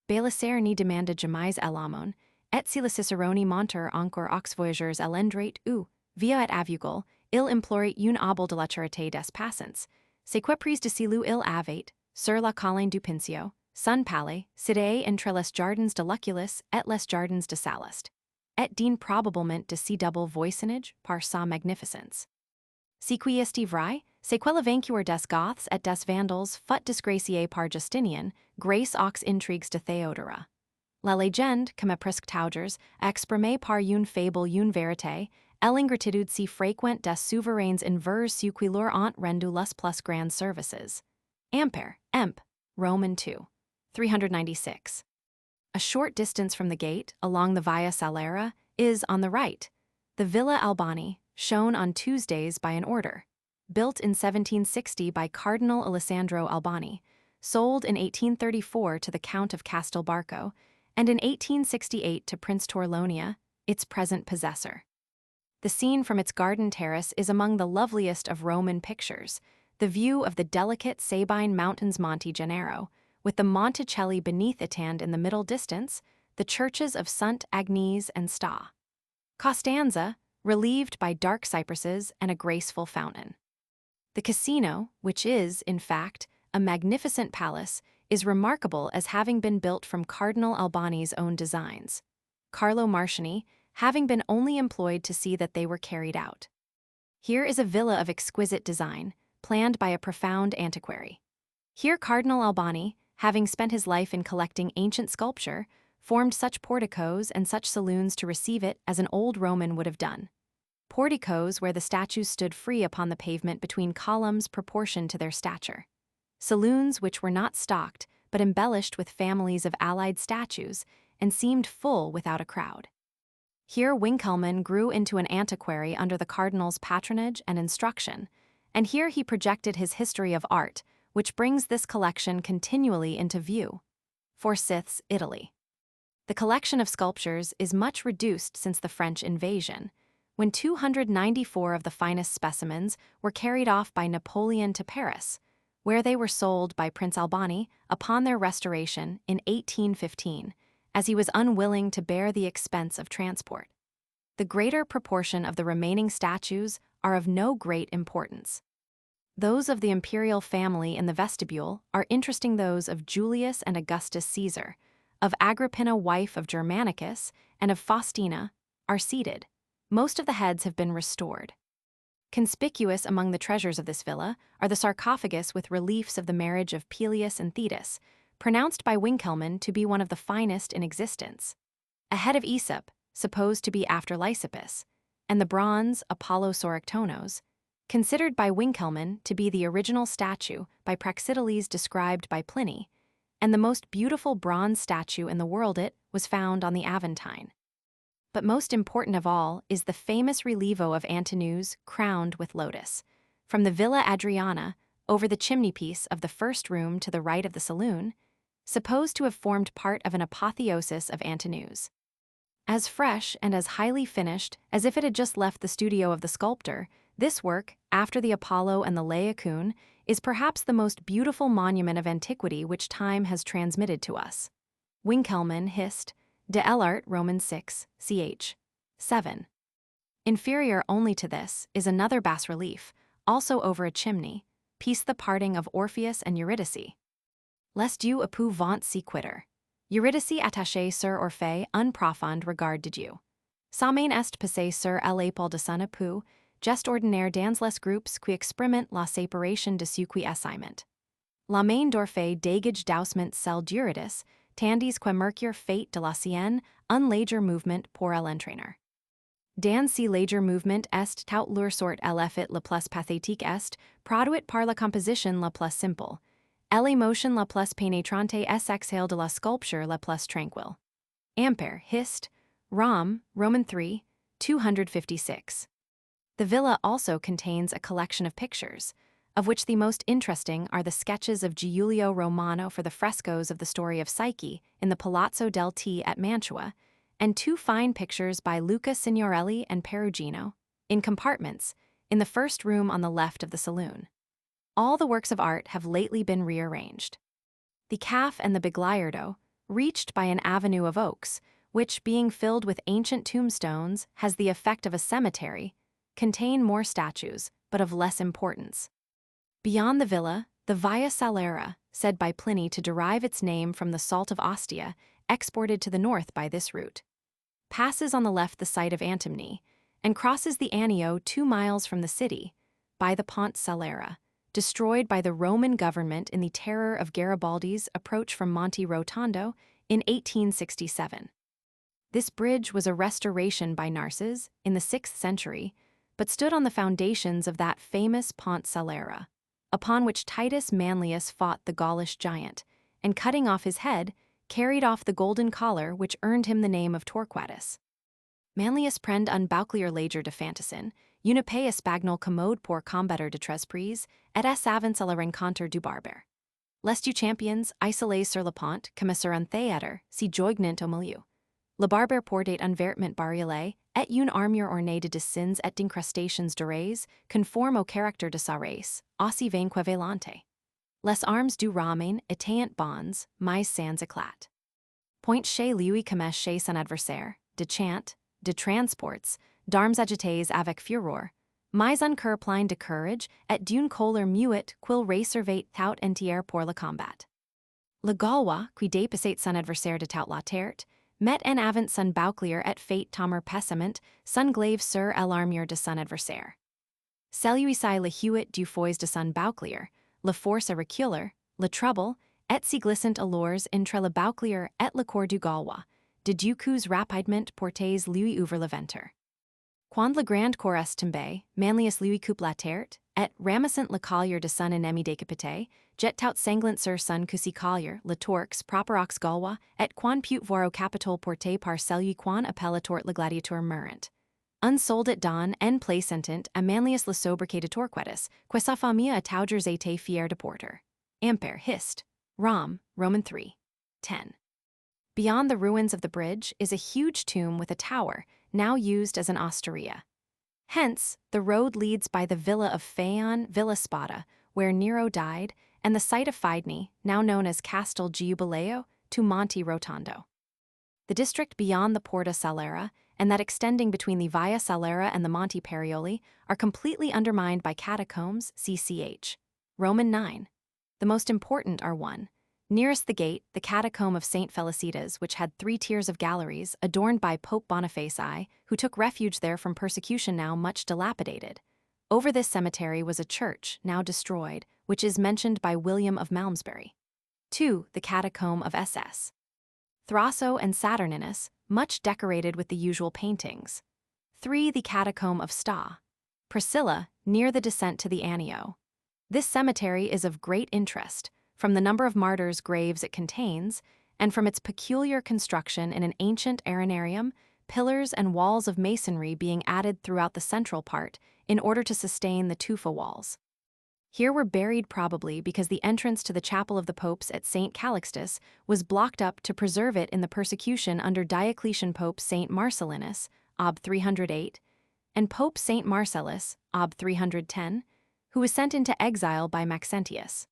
Belisaire n'y demanda jamais l'amon, et si le Ciceroni monter encore aux voyageurs à l'endroit où, via et aveugle, il implorait un obol de la charité des passants, c'est que prise de silou il avait, sur la colline du Pincio, son palais, sidé entre les jardins de Lucullus et les jardins de Sallust, et din probablement de si double voisinage par sa magnificence. Si qui est vrai, c'est que le vainqueur des Goths et des Vandals fut disgracié par Justinian, grâce aux intrigues de Théodora. La légende, comme presque toujours, exprimée par une fable une vérité, et l'ingratitude si fréquente des souverains envers ceux qui leur ont rendu les plus grands services. Ampere, Emp. Roman 2. 396. A short distance from the gate, along the Via Salera, is, on the right, the Villa Albani, shown on Tuesdays by an order. Built in 1760 by Cardinal Alessandro Albani, sold in 1834 to the Count of Castelbarco, and in 1868 to Prince Torlonia, its present possessor. The scene from its garden terrace is among the loveliest of Roman pictures, the view of the delicate Sabine Mountains Monte Gennaro, with the Monticelli beneath it and in the middle distance, the churches of Sant Agnes and Sta. Costanza, relieved by dark cypresses and a graceful fountain. The casino, which is, in fact, a magnificent palace, is remarkable as having been built from Cardinal Albani's own designs, Carlo Marciani having been only employed to see that they were carried out. Here is a villa of exquisite design, planned by a profound antiquary. Here Cardinal Albani, having spent his life in collecting ancient sculpture, formed such porticos and such saloons to receive it as an old Roman would have done. Porticos where the statues stood free upon the pavement between columns proportioned to their stature. Saloons which were not stocked, but embellished with families of allied statues, and seemed full without a crowd. Here Winkelmann grew into an antiquary under the cardinal's patronage and instruction, and here he projected his history of art, which brings this collection continually into view. Forsyth's, Italy. The collection of sculptures is much reduced since the French invasion, when 294 of the finest specimens were carried off by Napoleon to Paris, where they were sold by Prince Albani upon their restoration in 1815, as he was unwilling to bear the expense of transport. The greater proportion of the remaining statues are of no great importance. Those of the imperial family in the vestibule are interesting. Those of Julius and Augustus Caesar, of Agrippina, wife of Germanicus, and of Faustina, are seated. Most of the heads have been restored. Conspicuous among the treasures of this villa are the sarcophagus with reliefs of the marriage of Peleus and Thetis, pronounced by Winkelmann to be one of the finest in existence. A head of Aesop, supposed to be after Lysippus, and the bronze Apollo Soractonos, considered by Winkelmann to be the original statue by Praxiteles described by Pliny, and the most beautiful bronze statue in the world. It was found on the Aventine. But most important of all is the famous relievo of Antinous crowned with lotus, from the Villa Adriana over the chimney-piece of the first room to the right of the saloon, supposed to have formed part of an apotheosis of Antinous. As fresh and as highly finished as if it had just left the studio of the sculptor, this work, after the Apollo and the Laocoon, is perhaps the most beautiful monument of antiquity which time has transmitted to us. Winkelmann, Hist. De l'Art, Roman 6, ch. 7. Inferior only to this is another bas-relief, also over a chimney, piece the parting of Orpheus and Eurydice. Les dieux épouvant si quitter. Eurydice attachée sur Orphée un profond regard de Dieu. Samain est passé sur l'épaule de son époux, gest ordinaire dans les groupes qui expérimentent la séparation de ce qui assignment. La main d'orphée dégage d'ausment celle d'Eurydice, tandis que mercure fait de la sienne un léger mouvement pour l'entraîneur. Dans si léger mouvement est tout leur sort l'effet le plus pathétique est, produit par la composition la plus simple, et l'émotion la plus pénétrante est exhale de la sculpture la plus tranquille. Ampere, Hist, Roman 3, 256. The villa also contains a collection of pictures, of which the most interesting are the sketches of Giulio Romano for the frescoes of the story of Psyche in the Palazzo del T at Mantua, and 2 fine pictures by Luca Signorelli and Perugino, in compartments, in the first room on the left of the saloon. All the works of art have lately been rearranged. The Caf and the Bigliardo, reached by an avenue of oaks, which, being filled with ancient tombstones, has the effect of a cemetery, contain more statues, but of less importance. Beyond the villa, the Via Salera, said by Pliny to derive its name from the salt of Ostia, exported to the north by this route, passes on the left the site of Antimony, and crosses the Anio 2 miles from the city, by the Pont Salera, destroyed by the Roman government in the terror of Garibaldi's approach from Monte Rotondo in 1867. This bridge was a restoration by Narses in the 6th century, but stood on the foundations of that famous Pont Salera, upon which Titus Manlius fought the Gaulish giant, and cutting off his head, carried off the golden collar which earned him the name of Torquatus. Manlius prend un bouclier lager de fantassin, une paix espagnol commode pour combattre de tres prises, et es avance à la rencontre du barber. Lest you champions, isolés sur le pont, comme sur un théâtre, si joignant au milieu. Le barber portait un vêtement bariolé, et une armure ornée de dessins et d'incrustations dorées, conforme au caractère de sa race, aussi vain que valente. Les armes du Romain étaient bonnes, mais sans éclat. Point chez lui comme chez son adversaire, de chant, de transports, d'armes agitées avec fureur, mais un cœur plein de courage et d'une colère muette qu'il réservait tout entière pour le combat. Le Gaulois, qui dépassait son adversaire de tout la terre, met en avant son bouclier et fait tomber pessimment son glaive sur l'armure de son adversaire. Celui-ci le huet du fois de son bouclier, le force à reculer, le trouble, et si glissant alors entre le bouclier et le corps du Gaulois, de deux coups rapidement portés lui ouvre le ventre. Quand le grand corps est tombé, Manlius lui coupe la tête, et ramassant le collier de son ennemi décapité, jet tout sanglant sur son cousi collier, le torques properox Gaulois, et quan put voir au capitole porté par celui quan appellator le gladiateur mourant. Unsoldat don en placentant a Manlius le sobriquet de Torquatus, que sa famille a toujours été fière de porter. Ampere, Hist, Roman 3, 10. Beyond the ruins of the bridge is a huge tomb with a tower, now used as an osteria. Hence, the road leads by the villa of Phaon, Villa Spada, where Nero died, and the site of Fidene, now known as Castel Giubileo, to Monte Rotondo. The district beyond the Porta Salera, and that extending between the Via Salera and the Monte Parioli, are completely undermined by catacombs, CCH. Roman 9. The most important are 1. Nearest the gate, the catacomb of St. Felicitas, which had 3 tiers of galleries, adorned by Pope Boniface I, who took refuge there from persecution now much dilapidated. Over this cemetery was a church, now destroyed, which is mentioned by William of Malmesbury. 2. The catacomb of SS. Thraso and Saturninus, much decorated with the usual paintings. 3. The catacomb of Sta. Priscilla, near the descent to the Anio. This cemetery is of great interest, from the number of martyrs' graves it contains, and from its peculiar construction in an ancient arenarium, pillars and walls of masonry being added throughout the central part in order to sustain the tufa walls. Here were buried probably because the entrance to the chapel of the popes at St. Calixtus was blocked up to preserve it in the persecution under Diocletian Pope St. Marcellinus, ob 308, and Pope St. Marcellus, ob 310, who was sent into exile by Maxentius.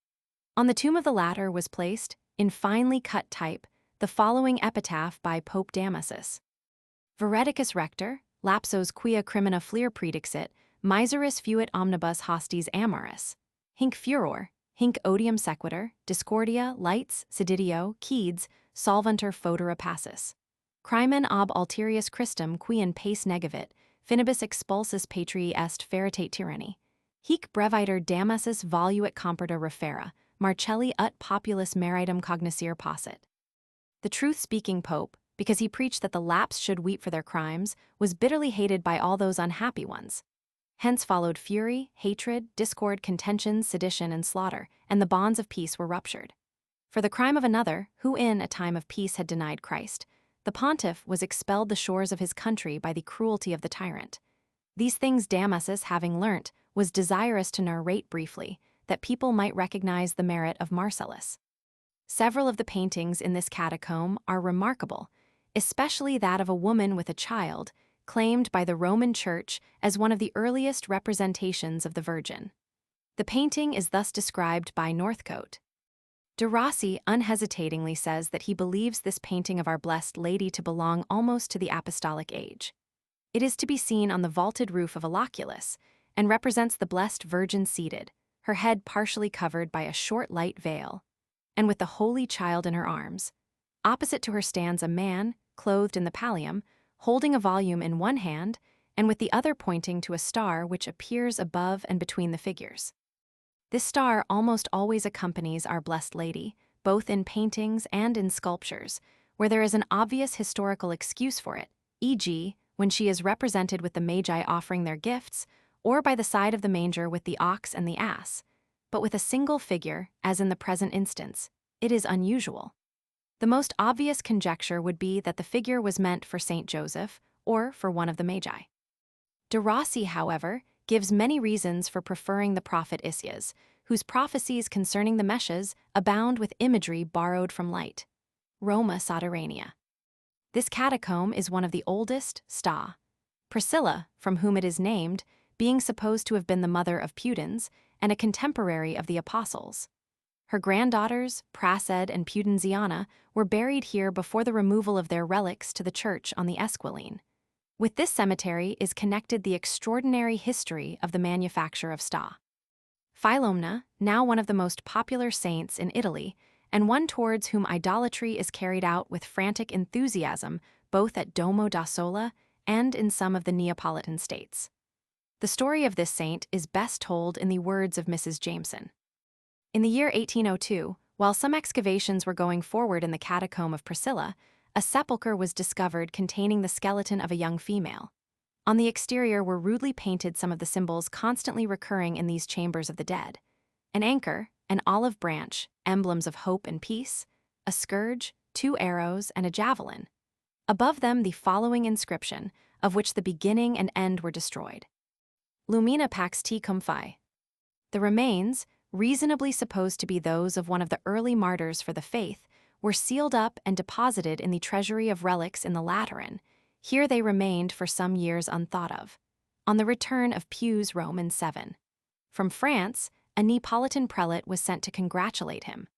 On the tomb of the latter was placed, in finely cut type, the following epitaph by Pope Damasus. Veredicus rector, lapsos quia crimina flir predixit, miseris fuit omnibus hostis amoris. Hinc furor, hinc odium sequitur, discordia, lights, seditio, cedes, solvuntur fodera passus. Crimen ob alterius Christum qui in pace negavit, finibus expulsus patrii est feritate tyranni. Hic breviter Damasus voluit comperta refera, Marcelli ut populus meridum cognoscere possit. The truth-speaking pope, because he preached that the Lapps should weep for their crimes, was bitterly hated by all those unhappy ones. Hence followed fury, hatred, discord, contentions, sedition, and slaughter, and the bonds of peace were ruptured. For the crime of another, who in a time of peace had denied Christ, the pontiff was expelled the shores of his country by the cruelty of the tyrant. These things Damasus, having learnt, was desirous to narrate briefly, that people might recognize the merit of Marcellus. Several of the paintings in this catacomb are remarkable, especially that of a woman with a child, claimed by the Roman Church as one of the earliest representations of the Virgin. The painting is thus described by Northcote. De Rossi unhesitatingly says that he believes this painting of Our Blessed Lady to belong almost to the apostolic age. It is to be seen on the vaulted roof of a loculus, and represents the Blessed Virgin seated, her head partially covered by a short light veil, and with the Holy Child in her arms. Opposite to her stands a man, clothed in the pallium, holding a volume in one hand, and with the other pointing to a star which appears above and between the figures. This star almost always accompanies Our Blessed Lady, both in paintings and in sculptures, where there is an obvious historical excuse for it, e.g., when she is represented with the Magi offering their gifts, or by the side of the manger with the ox and the ass. But with a single figure, as in the present instance, it is unusual. The most obvious conjecture would be that the figure was meant for Saint Joseph, or for one of the Magi. De Rossi, however, gives many reasons for preferring the prophet Isias, whose prophecies concerning the Meshes abound with imagery borrowed from light. Roma Soterranea. This catacomb is one of the oldest, sta. Priscilla, from whom it is named, being supposed to have been the mother of Pudens and a contemporary of the apostles. Her granddaughters, Prased and Pudenziana, were buried here before the removal of their relics to the church on the Esquiline. With this cemetery is connected the extraordinary history of the manufacture of sta. Philomena, now one of the most popular saints in Italy, and one towards whom idolatry is carried out with frantic enthusiasm both at Domo da Sola and in some of the Neapolitan states. The story of this saint is best told in the words of Mrs. Jameson. In the year 1802, while some excavations were going forward in the catacomb of Priscilla, a sepulchre was discovered containing the skeleton of a young female. On the exterior were rudely painted some of the symbols constantly recurring in these chambers of the dead: an anchor, an olive branch, emblems of hope and peace, a scourge, 2 arrows, and a javelin. Above them the following inscription, of which the beginning and end were destroyed: Lumina pax te cum fi. The remains, reasonably supposed to be those of one of the early martyrs for the faith, were sealed up and deposited in the treasury of relics in the Lateran. Here they remained for some years unthought of. On the return of Pius Roman 7. From France, a Neapolitan prelate was sent to congratulate him.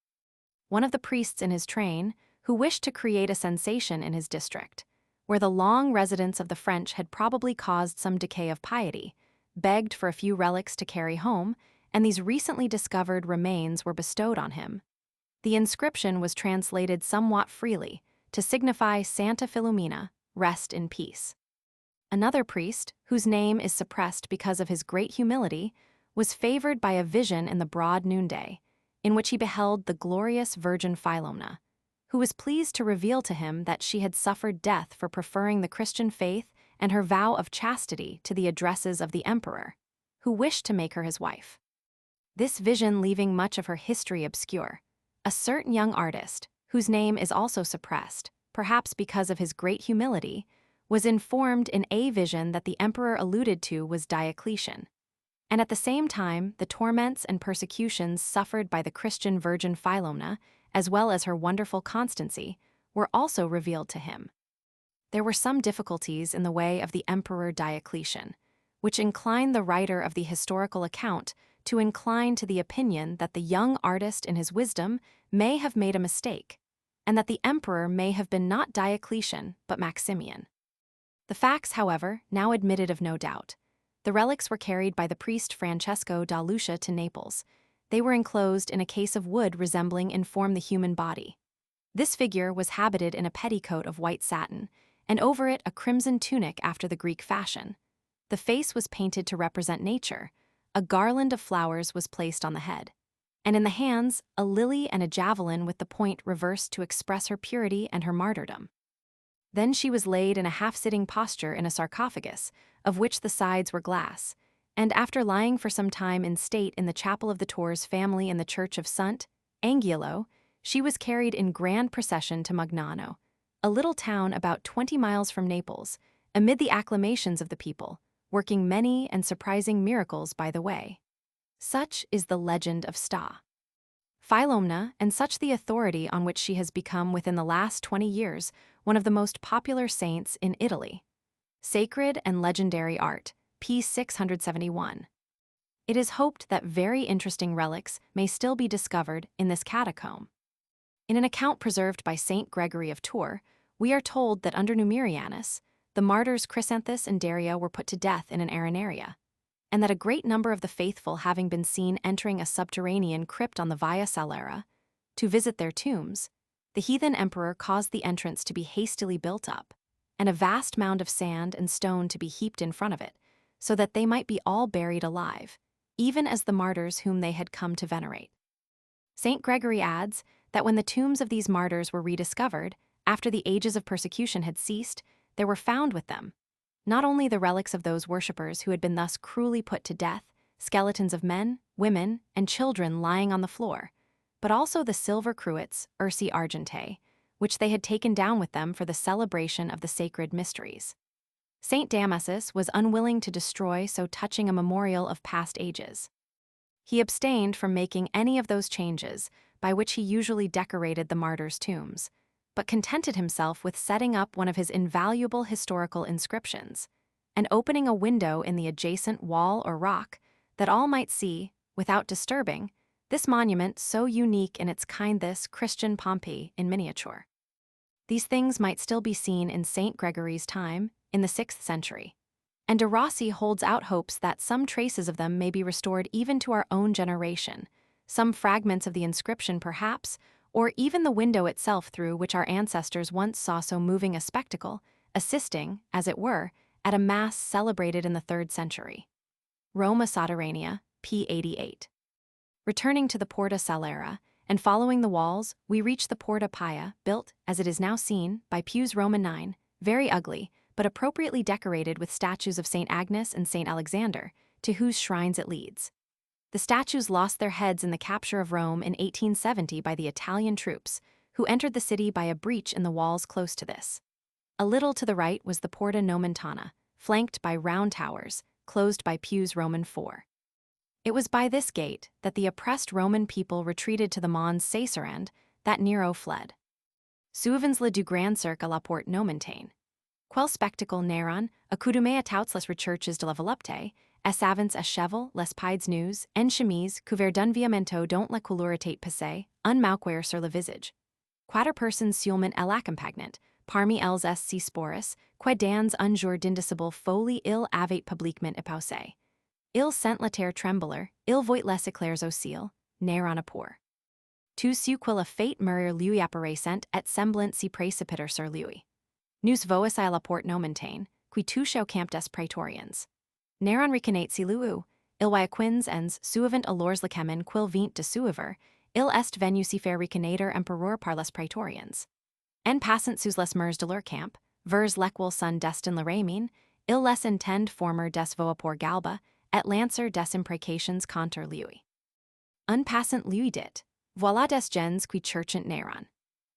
One of the priests in his train, who wished to create a sensation in his district, where the long residence of the French had probably caused some decay of piety, begged for a few relics to carry home, and these recently discovered remains were bestowed on him. The inscription was translated somewhat freely to signify Santa Filomena, rest in peace. Another priest, whose name is suppressed because of his great humility, was favored by a vision in the broad noonday, in which he beheld the glorious Virgin Philomena, who was pleased to reveal to him that she had suffered death for preferring the Christian faith and her vow of chastity to the addresses of the emperor, who wished to make her his wife. This vision leaving much of her history obscure, a certain young artist, whose name is also suppressed, perhaps because of his great humility, was informed in a vision that the emperor alluded to was Diocletian. And at the same time, the torments and persecutions suffered by the Christian Virgin Philomena, as well as her wonderful constancy, were also revealed to him. There were some difficulties in the way of the Emperor Diocletian, which inclined the writer of the historical account to incline to the opinion that the young artist in his wisdom may have made a mistake, and that the emperor may have been not Diocletian but Maximian. The facts, however, now admitted of no doubt. The relics were carried by the priest Francesco da Lucia to Naples. They were enclosed in a case of wood resembling in form the human body. This figure was habited in a petticoat of white satin, and over it a crimson tunic after the Greek fashion. The face was painted to represent nature, a garland of flowers was placed on the head, and in the hands a lily and a javelin with the point reversed to express her purity and her martyrdom. Then she was laid in a half-sitting posture in a sarcophagus, of which the sides were glass, and after lying for some time in state in the chapel of the Torres family in the church of Sant' Angelo, she was carried in grand procession to Magnano, a little town about 20 miles from Naples, amid the acclamations of the people, working many and surprising miracles by the way. Such is the legend of Sta. Philomena, and such the authority on which she has become within the last 20 years one of the most popular saints in Italy. Sacred and Legendary Art, p. 671. It is hoped that very interesting relics may still be discovered in this catacomb. In an account preserved by Saint Gregory of Tours, we are told that under Numerianus, the martyrs Chrysanthus and Daria were put to death in an arenaria, and that a great number of the faithful having been seen entering a subterranean crypt on the Via Salera to visit their tombs, the heathen emperor caused the entrance to be hastily built up, and a vast mound of sand and stone to be heaped in front of it, so that they might be all buried alive, even as the martyrs whom they had come to venerate. Saint Gregory adds that when the tombs of these martyrs were rediscovered, after the ages of persecution had ceased, there were found with them not only the relics of those worshippers who had been thus cruelly put to death, skeletons of men, women, and children lying on the floor, but also the silver cruets, ursi argentae, which they had taken down with them for the celebration of the sacred mysteries. Saint Damasus was unwilling to destroy so touching a memorial of past ages. He abstained from making any of those changes by which he usually decorated the martyrs' tombs, but contented himself with setting up one of his invaluable historical inscriptions, and opening a window in the adjacent wall or rock, that all might see, without disturbing, this monument so unique in its kind, this Christian Pompeii in miniature. These things might still be seen in Saint Gregory's time, in the 6th century, and de Rossi holds out hopes that some traces of them may be restored even to our own generation, some fragments of the inscription perhaps, or even the window itself through which our ancestors once saw so moving a spectacle, assisting, as it were, at a mass celebrated in the 3rd century. Roma Sotterranea, p. 88. Returning to the Porta Salera, and following the walls, we reach the Porta Pia, built, as it is now seen, by Pius Roman IX, very ugly, but appropriately decorated with statues of St. Agnes and St. Alexander, to whose shrines it leads. The statues lost their heads in the capture of Rome in 1870 by the Italian troops, who entered the city by a breach in the walls close to this. A little to the right was the Porta Nomentana, flanked by round towers, closed by Pius Roman IV. It was by this gate that the oppressed Roman people retreated to the Mons Caesarand, that Nero fled. Souvens le du grand cercle à la porte Nomentane. Quel spectacle Néron, accoutumé à toutes les recherches de la volupté, à savants à cheval, les pieds nus, en chemise, couvert d'un viamento dont la couleur était passée, un mauquer sur le visage. Quater persons seulement l'accompagnent, parmi elles est si sporus, que dans un jour d'indicible folie il avait publiquement épousé. Il sent la terre trembler, il voit les éclairs au ciel, Néron a pour. Tous ceux qui la fate mourir lui apparaissent et semblant si précipiter sur lui. Nous voici à la porte Nomentane, qui touche au camp des praetorians. Néron reconnaît si lui, il y a quins ens suivant alors le chemin quil vient de suivre, il est venu si faire reconnaître empereur par les praetorians. En passant sous les murs de leur camp, vers lequel son destin le ramène, il les entend former des voix pour galba, et lancer des imprécations contre lui. Un passant lui dit, voilà des gens qui cherchent Néron.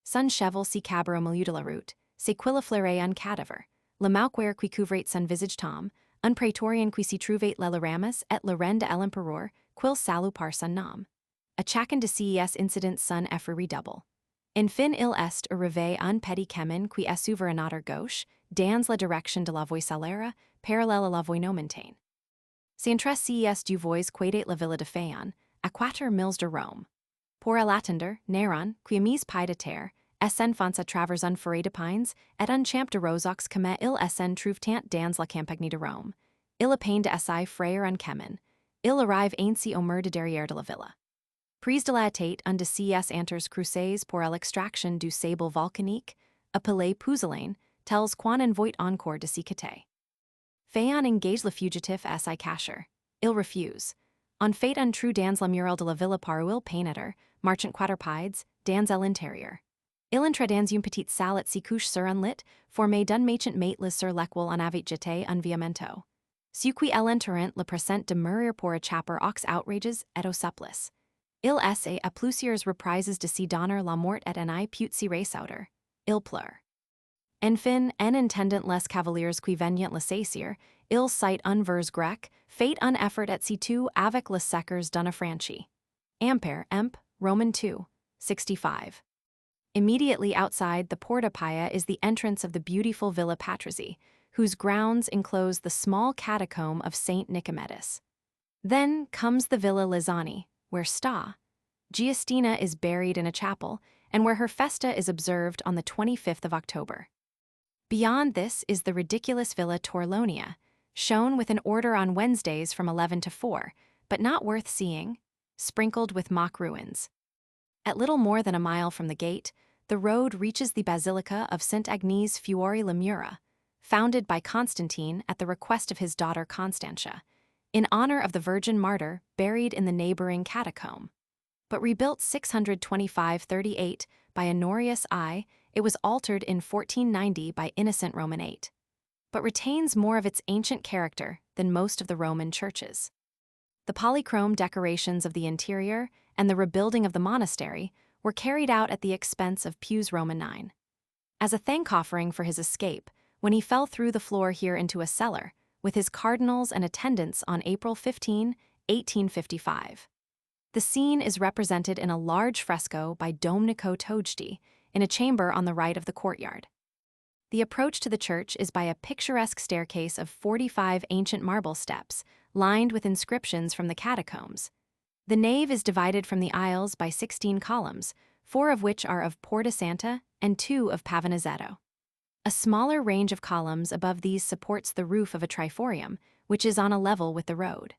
Son cheval si cabre au milieu de la route, c'est quil affleure un cadaver, le mauquer qui couvrait son visage tom, un praetorian qui s'y trouvait le ramas et le reine de l'empereur, quil salut par son nom. A chacun de ces incidents son effroi double. En fin il est arrivé un petit chemin qui est ouvert à notre gauche, dans la direction de la voie Salera, parallèle à la voie Nomentane. C'est entre ces du voies quadet la ville de Féon, à 4 milles de Rome. Pour l'attendre, Néron, qui a mis pied de terre, s'enfonce à travers un forêt de pines, et un champ de roseaux comme il s'en trouve tant dans la campagne de Rome. Il a peine de essayer frère un chemin. Il arrive ainsi au mur de derrière de la villa. Prise de la tête un de ces enters cruces pour l'extraction du sable volcanique, appelé pouzzelaine, tells quan envoit encore de cicate. Féon engage le fugitif si cacher. Il refuse. En fait untrue dans la murale de la villa par il peinater, marchant quadrupeds, dans l'intérieur. Il entre dans une petite salle et s'y couche sur un lit, formé d'un machant matelas sur lequel on avait jeté un viamento. Ce qui el enterant le present de mourir pour a chapper aux outrages et au supplice. Il essaie à plusieurs reprises de s'y donner la mort et en I put s'y resauter. Il pleure. Enfin, en intendant les cavaliers qui venaient le saisir, il cite un vers grec, fait un effort et s'y tout avec les seckers d'un affranchi. Ampere, Emp, Roman 2, 65. Immediately outside the Porta Pia is the entrance of the beautiful Villa Patrese, whose grounds enclose the small catacomb of Saint Nicomedes. Then comes the Villa Lizani, where Giustina is buried in a chapel, and where her festa is observed on the 25th of October. Beyond this is the ridiculous Villa Torlonia, shown with an order on Wednesdays from 11 to 4, but not worth seeing, sprinkled with mock ruins. At little more than a mile from the gate, the road reaches the Basilica of St. Agnes Fuori le Mura, founded by Constantine at the request of his daughter Constantia, in honor of the Virgin Martyr buried in the neighboring catacomb. But rebuilt 625-38 by Honorius I, it was altered in 1490 by Innocent Roman VIII, but retains more of its ancient character than most of the Roman churches. The polychrome decorations of the interior and the rebuilding of the monastery were carried out at the expense of Pius Roman IX. As a thank offering for his escape, when he fell through the floor here into a cellar, with his cardinals and attendants on April 15, 1855. The scene is represented in a large fresco by Domenico Toggi, in a chamber on the right of the courtyard. The approach to the church is by a picturesque staircase of 45 ancient marble steps, lined with inscriptions from the catacombs. The nave is divided from the aisles by 16 columns, 4 of which are of Porta Santa and 2 of Pavonazzetto. A smaller range of columns above these supports the roof of a triforium, which is on a level with the road.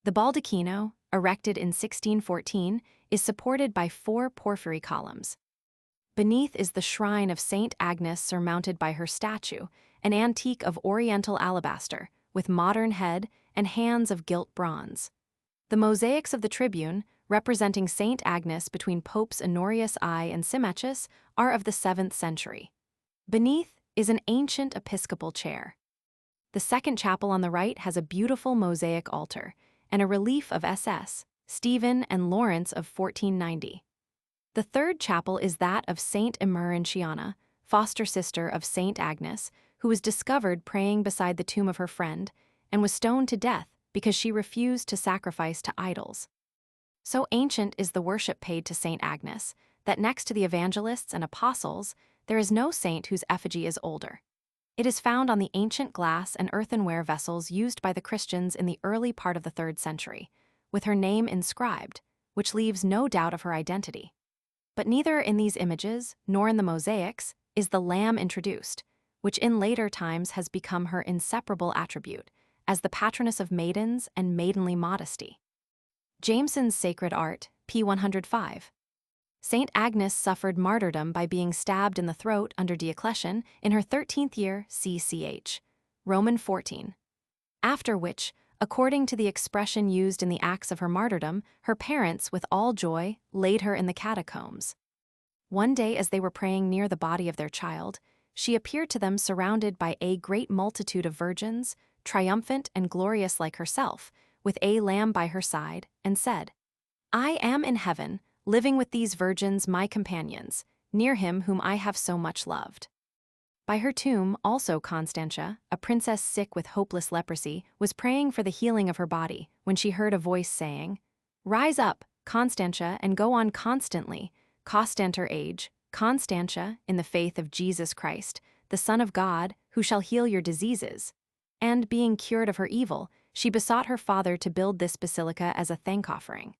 The baldacchino, erected in 1614, is supported by 4 porphyry columns. Beneath is the shrine of Saint Agnes surmounted by her statue, an antique of oriental alabaster, with modern head and hands of gilt bronze. The mosaics of the tribune, representing Saint Agnes between Popes Honorius I and Symmachus, are of the 7th century. Beneath is an ancient episcopal chair. The second chapel on the right has a beautiful mosaic altar, and a relief of SS, Stephen and Lawrence of 1490. The third chapel is that of Saint Emerentiana, foster sister of Saint Agnes, who was discovered praying beside the tomb of her friend, and was stoned to death because she refused to sacrifice to idols. So ancient is the worship paid to Saint Agnes, that next to the evangelists and apostles, there is no saint whose effigy is older. It is found on the ancient glass and earthenware vessels used by the Christians in the early part of the 3rd century, with her name inscribed, which leaves no doubt of her identity. But neither in these images, nor in the mosaics, is the lamb introduced, which in later times has become her inseparable attribute, as the patroness of maidens and maidenly modesty. Jameson's Sacred Art, p. 105. Saint Agnes suffered martyrdom by being stabbed in the throat under Diocletian in her 13th year CCH, Roman 14. After which, according to the expression used in the acts of her martyrdom, her parents, with all joy, laid her in the catacombs. One day as they were praying near the body of their child, she appeared to them surrounded by a great multitude of virgins, triumphant and glorious like herself, with a lamb by her side, and said, "I am in heaven, living with these virgins my companions, near him whom I have so much loved." By her tomb, also Constantia, a princess sick with hopeless leprosy, was praying for the healing of her body when she heard a voice saying, "Rise up, Constantia, and go on constantly, Constanter age, Constantia, in the faith of Jesus Christ, the Son of God, who shall heal your diseases." And, being cured of her evil, she besought her father to build this basilica as a thank offering.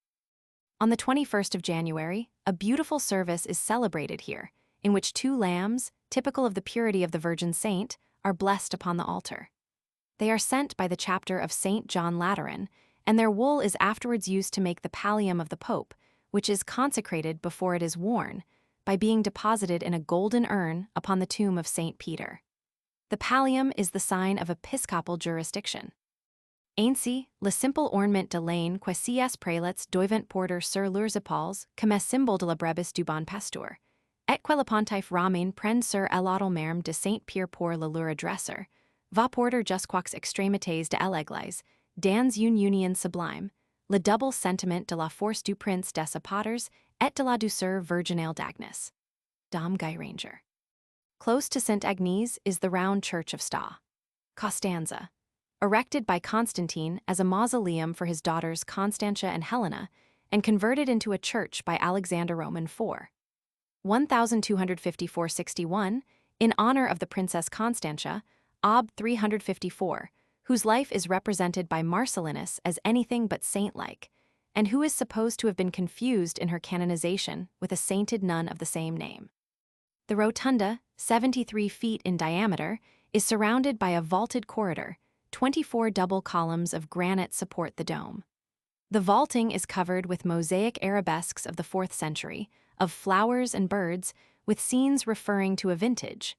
On the 21st of January, a beautiful service is celebrated here, in which 2 lambs, typical of the purity of the Virgin Saint, are blessed upon the altar. They are sent by the chapter of St. John Lateran, and their wool is afterwards used to make the pallium of the Pope, which is consecrated before it is worn, by being deposited in a golden urn upon the tomb of Saint Peter. The pallium is the sign of episcopal jurisdiction. Ainsi, le simple ornement de l'aine que cs prélats doivent porter sur leurs épaules, comme symbole de la brebis du bon pasteur, et que le pontife Romain prenne sur l'autel merme de Saint Pierre pour le leur adresser, va porter jusqu'aux extrémités de l'église, dans une union sublime, le double sentiment de la force du prince des apôtres et de la douceur virginale d'Agnes. Dom Guy Ranger. Close to St. Agnes is the round church of Sta. Costanza. Erected by Constantine as a mausoleum for his daughters Constantia and Helena, and converted into a church by Alexander Roman IV. 1254-61, in honor of the Princess Constantia, Ob 354, whose life is represented by Marcellinus as anything but saint-like, and who is supposed to have been confused in her canonization with a sainted nun of the same name. The rotunda, 73 feet in diameter, is surrounded by a vaulted corridor. 24 double columns of granite support the dome. The vaulting is covered with mosaic arabesques of the 4th century, of flowers and birds, with scenes referring to a vintage.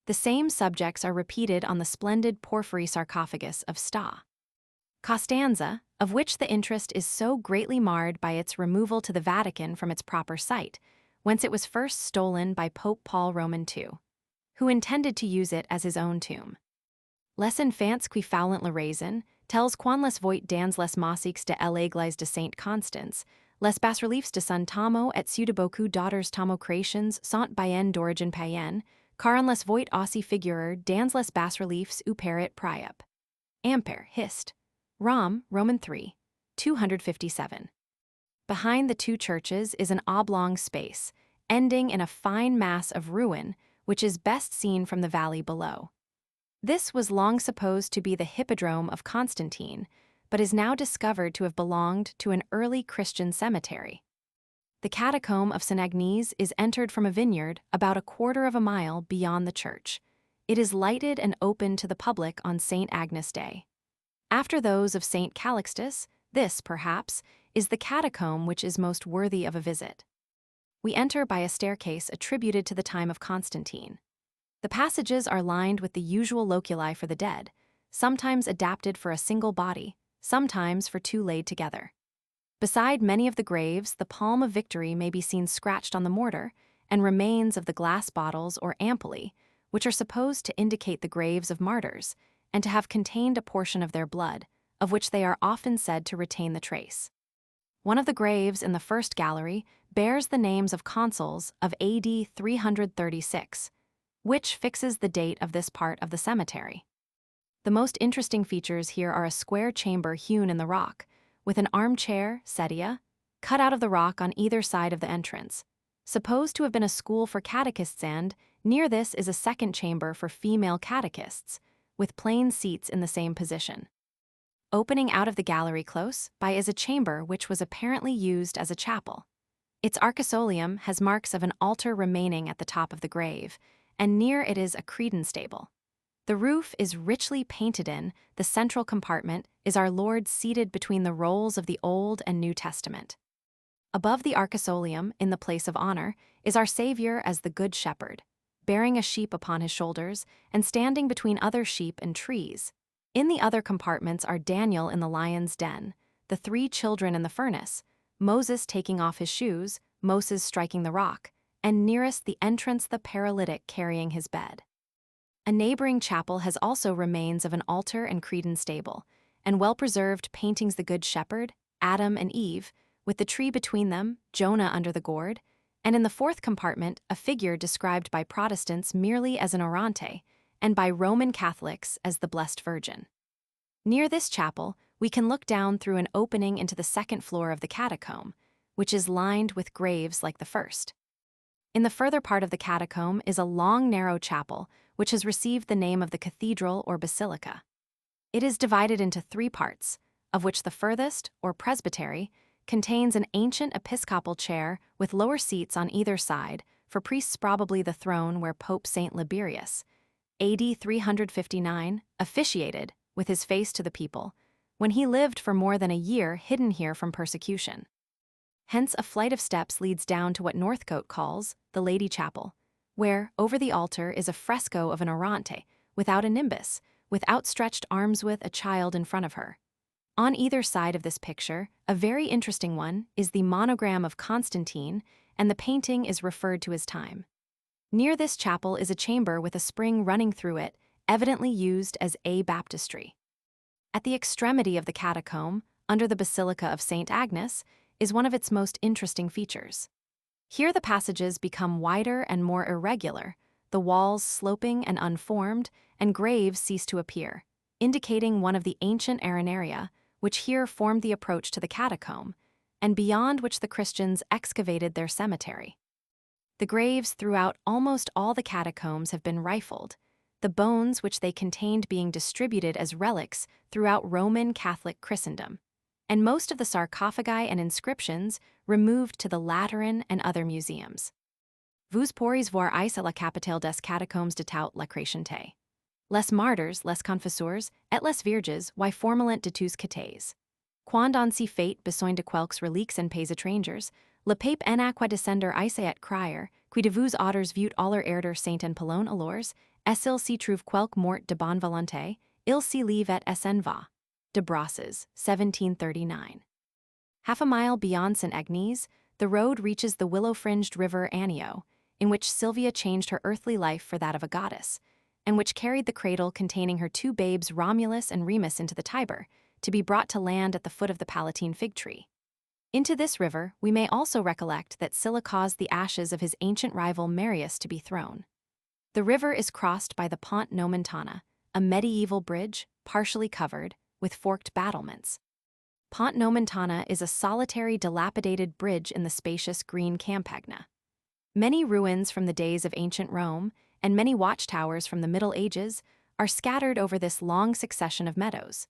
The same subjects are repeated on the splendid porphyry sarcophagus of Sta. Costanza, of which the interest is so greatly marred by its removal to the Vatican from its proper site, whence it was first stolen by Pope Paul Roman II, who intended to use it as his own tomb. Les enfants qui faulant la raison, tels quan les voit dans les mosaiques de l'église de Saint Constance, les bas-reliefs de Saint Tomo et ceux de beaucoup d'autres Tomo créations sont bien d'origine païenne, car on les voit aussi figurer dans les bas-reliefs ou parait priap. Ampere, Hist. Rom, Roman III, 257. Behind the two churches is an oblong space, ending in a fine mass of ruin, which is best seen from the valley below. This was long supposed to be the hippodrome of Constantine, but is now discovered to have belonged to an early Christian cemetery. The catacomb of St. Agnes is entered from a vineyard about a quarter of a mile beyond the church. It is lighted and open to the public on St. Agnes Day. After those of St. Calixtus, this, perhaps, is the catacomb which is most worthy of a visit. We enter by a staircase attributed to the time of Constantine. The passages are lined with the usual loculi for the dead, sometimes adapted for a single body, sometimes for two laid together. Beside many of the graves, the palm of victory may be seen scratched on the mortar, and remains of the glass bottles or ampullae, which are supposed to indicate the graves of martyrs, and to have contained a portion of their blood, of which they are often said to retain the trace. One of the graves in the first gallery bears the names of consuls of AD 336, which fixes the date of this part of the cemetery. The most interesting features here are a square chamber hewn in the rock, with an armchair, sedia, cut out of the rock on either side of the entrance, supposed to have been a school for catechists, and near this is a second chamber for female catechists, with plain seats in the same position. Opening out of the gallery close by is a chamber which was apparently used as a chapel. Its arcosolium has marks of an altar remaining at the top of the grave, and near it is a credence stable. The roof is richly painted in, the central compartment is our Lord seated between the rolls of the Old and New Testament. Above the arcosolium, in the place of honor, is our Savior as the Good Shepherd, bearing a sheep upon his shoulders and standing between other sheep and trees. In the other compartments are Daniel in the lion's den, the 3 children in the furnace, Moses taking off his shoes, Moses striking the rock, and nearest the entrance the paralytic carrying his bed. A neighboring chapel has also remains of an altar and credence stable, and well-preserved paintings the Good Shepherd, Adam and Eve, with the tree between them, Jonah under the gourd, and in the 4th compartment a figure described by Protestants merely as an orante, and by Roman Catholics as the Blessed Virgin. Near this chapel, we can look down through an opening into the 2nd floor of the catacomb, which is lined with graves like the first. In the further part of the catacomb is a long, narrow chapel, which has received the name of the cathedral or basilica. It is divided into 3 parts, of which the furthest, or presbytery, contains an ancient episcopal chair with lower seats on either side, for priests probably the throne where Pope Saint Liberius, AD 359, officiated, with his face to the people, when he lived for more than a year hidden here from persecution. Hence, a flight of steps leads down to what Northcote calls the Lady Chapel, where, over the altar, is a fresco of an orante, without a nimbus, with outstretched arms with a child in front of her. On either side of this picture, a very interesting one, is the monogram of Constantine, and the painting is referred to as time. Near this chapel is a chamber with a spring running through it, evidently used as a baptistry. At the extremity of the catacomb, under the Basilica of St. Agnes, is one of its most interesting features. Here the passages become wider and more irregular, the walls sloping and unformed, and graves cease to appear, indicating one of the ancient arenaria, which here formed the approach to the catacomb, and beyond which the Christians excavated their cemetery. The graves throughout almost all the catacombs have been rifled, the bones which they contained being distributed as relics throughout Roman Catholic Christendom, and most of the sarcophagi and inscriptions removed to the Lateran and other museums. Vous pourriez voir ici la capitale des catacombes de tout la chrétienté. Les martyrs, les confesseurs, et les vierges, y formalent de tous catés. Quand on s'y fait besoin de quelques reliques en pays étrangers, le pape en aqua descender ici et crier, qui de vous auteurs vut aller erder Saint en Polon alors, et s'il s'y trouve quelque mort de bonne volonté, il s'y leave et s'en va. De Brosses, 1739. Half a mile beyond St. Agnes, the road reaches the willow-fringed river Anio, in which Sylvia changed her earthly life for that of a goddess, and which carried the cradle containing her two babes Romulus and Remus into the Tiber, to be brought to land at the foot of the Palatine fig tree. Into this river we may also recollect that Sylla caused the ashes of his ancient rival Marius to be thrown. The river is crossed by the Pont Nomentana, a medieval bridge, partially covered, with forked battlements. Pont Nomentana is a solitary, dilapidated bridge in the spacious green Campagna. Many ruins from the days of ancient Rome, and many watchtowers from the Middle Ages, are scattered over this long succession of meadows.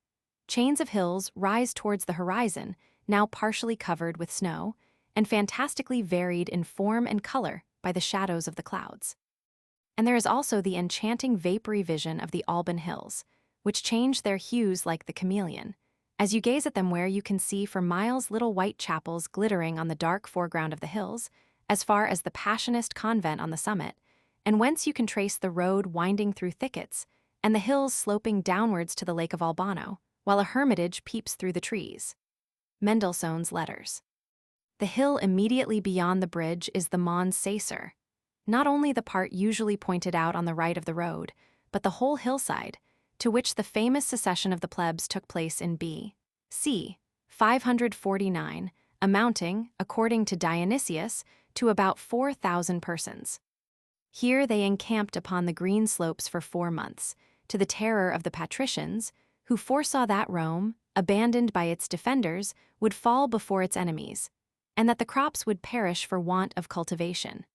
Chains of hills rise towards the horizon, now partially covered with snow, and fantastically varied in form and color by the shadows of the clouds. And there is also the enchanting vapory vision of the Alban Hills, which change their hues like the chameleon, as you gaze at them, where you can see for miles little white chapels glittering on the dark foreground of the hills, as far as the Passionist convent on the summit, and whence you can trace the road winding through thickets, and the hills sloping downwards to the Lake of Albano, while a hermitage peeps through the trees. Mendelssohn's Letters. The hill immediately beyond the bridge is the Mons Sacer, not only the part usually pointed out on the right of the road, but the whole hillside, to which the famous secession of the plebs took place in B.C. 549, amounting, according to Dionysius, to about 4,000 persons. Here they encamped upon the green slopes for 4 months, to the terror of the patricians, who foresaw that Rome, abandoned by its defenders, would fall before its enemies, and that the crops would perish for want of cultivation.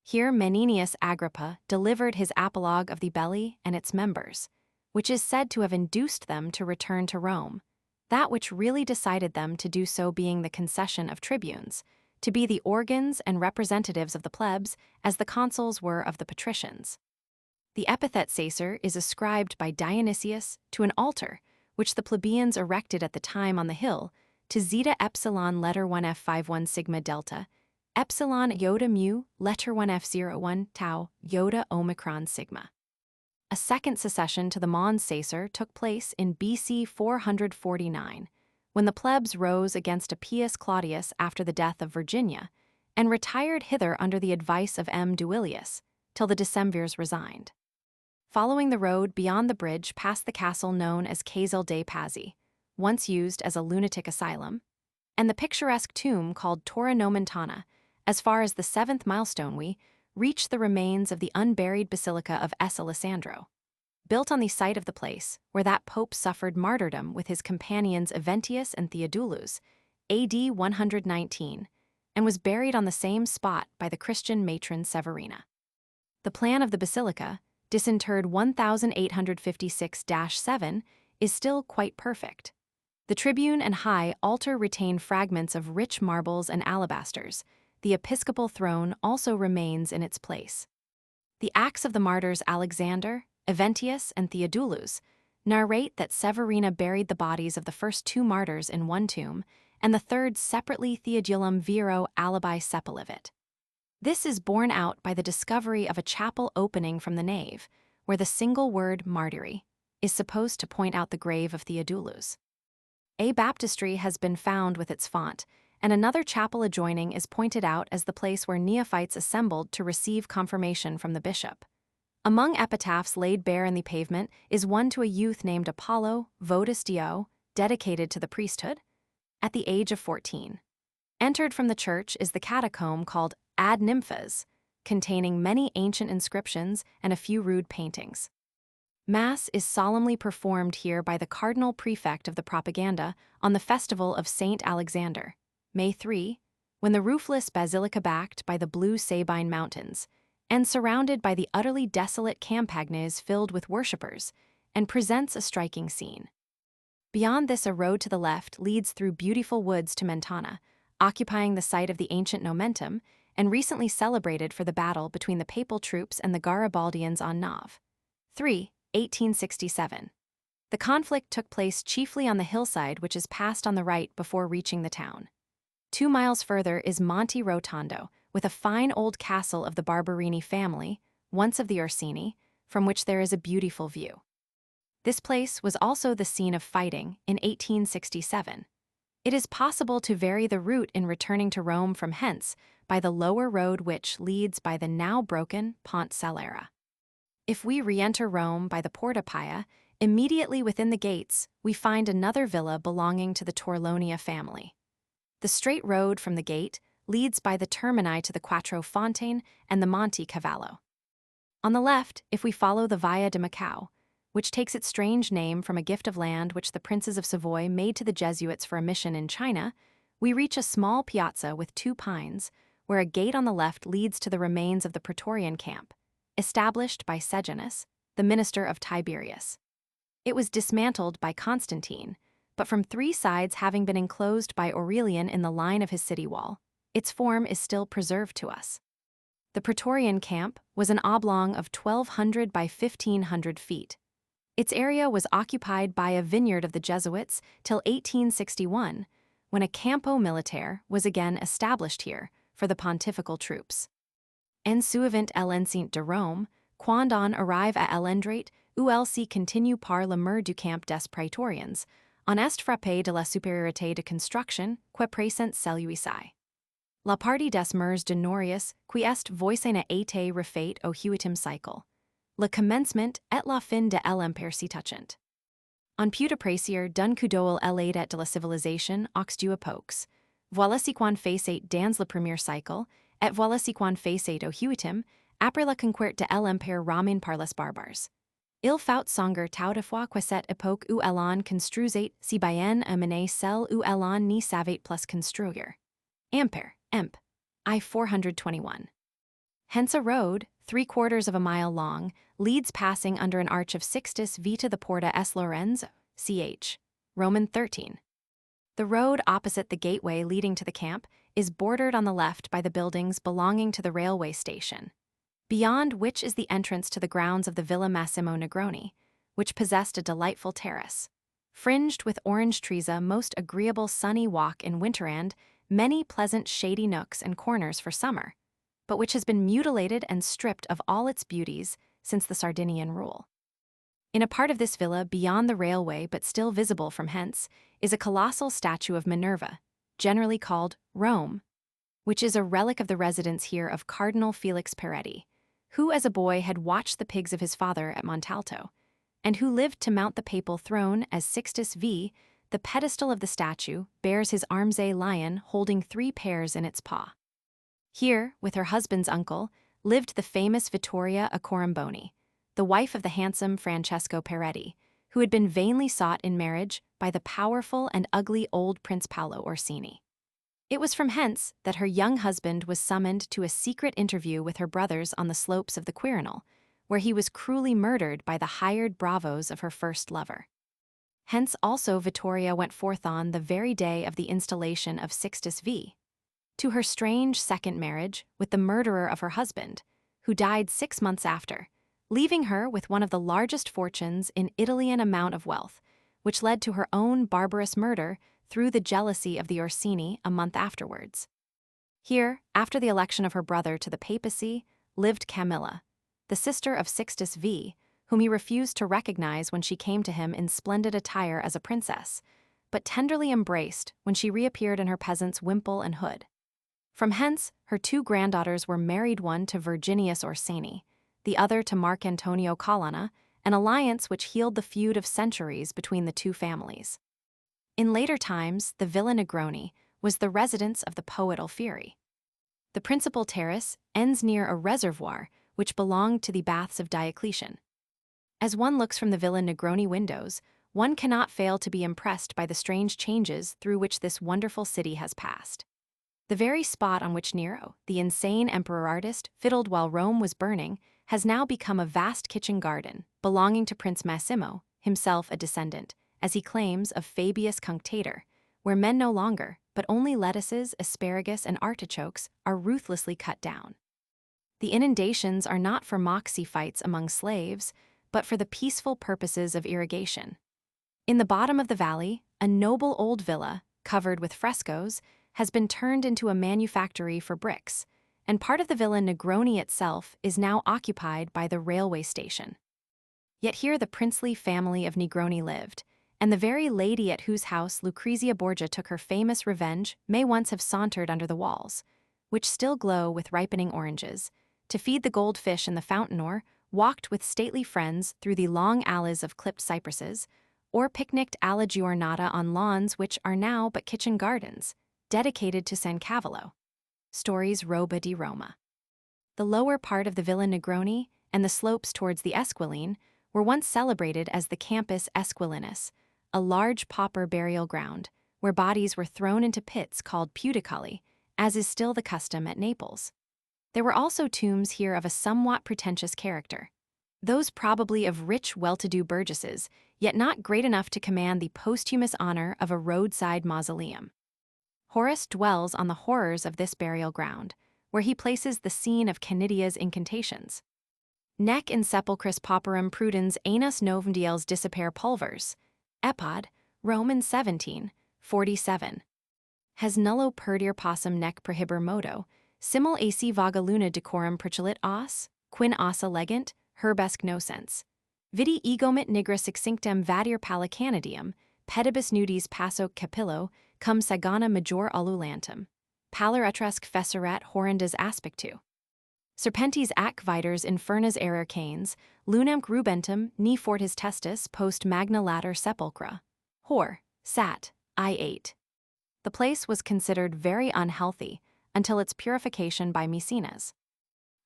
Here Menenius Agrippa delivered his apologue of the belly and its members, which is said to have induced them to return to Rome, that which really decided them to do so being the concession of tribunes, to be the organs and representatives of the plebs as the consuls were of the patricians. The epithet Sacer is ascribed by Dionysius to an altar, which the plebeians erected at the time on the hill, to Zeta Epsilon letter 1 F51 sigma delta, Epsilon iota mu letter 1 F01 tau iota omicron sigma. A second secession to the Mons Sacer took place in BC 449, when the plebs rose against Appius Claudius after the death of Virginia, and retired hither under the advice of M. Duilius, till the Decemvirs resigned. Following the road beyond the bridge past the castle known as Casal dei Pazzi, once used as a lunatic asylum, and the picturesque tomb called Torre Nomentana, as far as the 7th milestone we reach the remains of the unburied Basilica of S. Alessandro, built on the site of the place where that pope suffered martyrdom with his companions Aventius and Theodulus, AD 119, and was buried on the same spot by the Christian matron Severina. The plan of the basilica, disinterred 1856-7, is still quite perfect. The tribune and high altar retain fragments of rich marbles and alabasters. The episcopal throne also remains in its place. The Acts of the Martyrs Alexander, Aventius, and Theodulus narrate that Severina buried the bodies of the first 2 martyrs in one tomb, and the third separately Theodulum viro alibi sepulivit. This is borne out by the discovery of a chapel opening from the nave, where the single word martyri is supposed to point out the grave of Theodulus. A baptistry has been found with its font, and another chapel adjoining is pointed out as the place where neophytes assembled to receive confirmation from the bishop. Among epitaphs laid bare in the pavement is one to a youth named Apollo, Votus Dio, dedicated to the priesthood, at the age of 14. Entered from the church is the catacomb called Ad Nymphas, containing many ancient inscriptions and a few rude paintings. Mass is solemnly performed here by the cardinal prefect of the propaganda on the festival of Saint Alexander, May 3, when the roofless basilica backed by the blue Sabine Mountains, and surrounded by the utterly desolate campagnes filled with worshippers, and presents a striking scene. Beyond this, a road to the left leads through beautiful woods to Mentana, occupying the site of the ancient Nomentum, and recently celebrated for the battle between the papal troops and the Garibaldians on Nov. 3, 1867. The conflict took place chiefly on the hillside which is passed on the right before reaching the town. 2 miles further is Monte Rotondo, with a fine old castle of the Barberini family, once of the Orsini, from which there is a beautiful view. This place was also the scene of fighting in 1867. It is possible to vary the route in returning to Rome from hence by the lower road which leads by the now broken Pont Salera. If we re-enter Rome by the Porta Pia, immediately within the gates we find another villa belonging to the Torlonia family. The straight road from the gate leads by the termini to the Quattro Fontane and the Monte Cavallo. On the left, if we follow the Via de Macao, which takes its strange name from a gift of land which the princes of Savoy made to the Jesuits for a mission in China, we reach a small piazza with 2 pines, where a gate on the left leads to the remains of the Praetorian camp, established by Sejanus, the minister of Tiberius. It was dismantled by Constantine, but from 3 sides having been enclosed by Aurelian in the line of his city wall, its form is still preserved to us. The Praetorian camp was an oblong of 1,200 by 1,500 feet. Its area was occupied by a vineyard of the Jesuits till 1861, when a campo militare was again established here for the pontifical troops. En suivant l'enceinte de Rome, quand on arrive à l'entrée où elle se continue par le mur du camp des Praetorians, on est frappé de la supériorité de construction que présente celui-ci. La partie des murs de Norius qui est voisine a été refaite au huitième siècle. Le commencement et la fin de l'empire s'y touchant. On peut apprécier d'un coup d'œil l'aide de la civilisation aux deux époques. Voilà ce qu'on faisait dans le premier siècle, et voilà ce qu'on faisait au huitième, après la conquête de l'empire romain par les barbares. Il faut songer toutefois que cette époque où l'on construisait si bien amenait celle où l'on n'y savait plus construire. Ampere, Emp. I 421. Hence a road, 3/4 of a mile long, leads passing under an arch of Sixtus V to the Porta S. Lorenzo, ch. Roman 13. The road opposite the gateway leading to the camp is bordered on the left by the buildings belonging to the railway station, beyond which is the entrance to the grounds of the Villa Massimo Negroni, which possessed a delightful terrace, fringed with orange trees, a most agreeable sunny walk in winter and many pleasant shady nooks and corners for summer, but which has been mutilated and stripped of all its beauties since the Sardinian rule. In a part of this villa beyond the railway but still visible from hence is a colossal statue of Minerva, generally called Rome, which is a relic of the residence here of Cardinal Felix Peretti, who as a boy had watched the pigs of his father at Montalto, and who lived to mount the papal throne as Sixtus V. The pedestal of the statue bears his armsé lion holding 3 pears in its paw. Here, with her husband's uncle, lived the famous Vittoria Accoramboni, the wife of the handsome Francesco Peretti, who had been vainly sought in marriage by the powerful and ugly old Prince Paolo Orsini. It was from hence that her young husband was summoned to a secret interview with her brothers on the slopes of the Quirinal, where he was cruelly murdered by the hired bravos of her first lover. Hence also Vittoria went forth on the very day of the installation of Sixtus V. to her strange second marriage with the murderer of her husband, who died 6 months after, leaving her with one of the largest fortunes in Italy, an amount of wealth, which led to her own barbarous murder through the jealousy of the Orsini a month afterwards. Here, after the election of her brother to the papacy, lived Camilla, the sister of Sixtus V, whom he refused to recognize when she came to him in splendid attire as a princess, but tenderly embraced when she reappeared in her peasant's wimple and hood. From hence, her two granddaughters were married, one to Virginius Orsini, the other to Marc Antonio Colonna, an alliance which healed the feud of centuries between the two families. In later times, the Villa Negroni was the residence of the poet Alfieri. The principal terrace ends near a reservoir which belonged to the baths of Diocletian. As one looks from the Villa Negroni windows, one cannot fail to be impressed by the strange changes through which this wonderful city has passed. The very spot on which Nero, the insane emperor artist, fiddled while Rome was burning, has now become a vast kitchen garden, belonging to Prince Massimo, himself a descendant, as he claims, of Fabius Cunctator, where men no longer, but only lettuces, asparagus, and artichokes are ruthlessly cut down. The inundations are not for moxie fights among slaves, but for the peaceful purposes of irrigation. In the bottom of the valley, a noble old villa, covered with frescoes, has been turned into a manufactory for bricks, and part of the Villa Negroni itself is now occupied by the railway station. Yet here the princely family of Negroni lived, and the very lady at whose house Lucrezia Borgia took her famous revenge may once have sauntered under the walls, which still glow with ripening oranges, to feed the goldfish in the fountain, or walked with stately friends through the long alleys of clipped cypresses, or picnicked alla giornata on lawns which are now but kitchen gardens, dedicated to San Cavallo. Stories Roba di Roma. The lower part of the Villa Negroni and the slopes towards the Esquiline were once celebrated as the Campus Esquilinus, a large pauper burial ground where bodies were thrown into pits called pudicali, as is still the custom at Naples. There were also tombs here of a somewhat pretentious character, those probably of rich, well-to-do burgesses, yet not great enough to command the posthumous honor of a roadside mausoleum. Horace dwells on the horrors of this burial ground, where he places the scene of Canidia's incantations. Nec in sepulchris pauperum prudens anus novum diels dissipere pulvers. Epod, Roman 17:47. Has nullo perdir possum nec prohiber modo, simul ac vaga luna decorum percilit os, quin ossa legant, herbesque nocens. Vidi egomit nigra succinctem vadir palicanadium, pedibus nudis passoque capillo, cum sagana major ululantum. Pallor etrusque fesseret horrendas aspectu. Serpentis ac viters infernas erer canes, lunam rubentum ni fortis testis post magna later sepulchra. Hor, Sat. I8. The place was considered very unhealthy until its purification by Maecenas.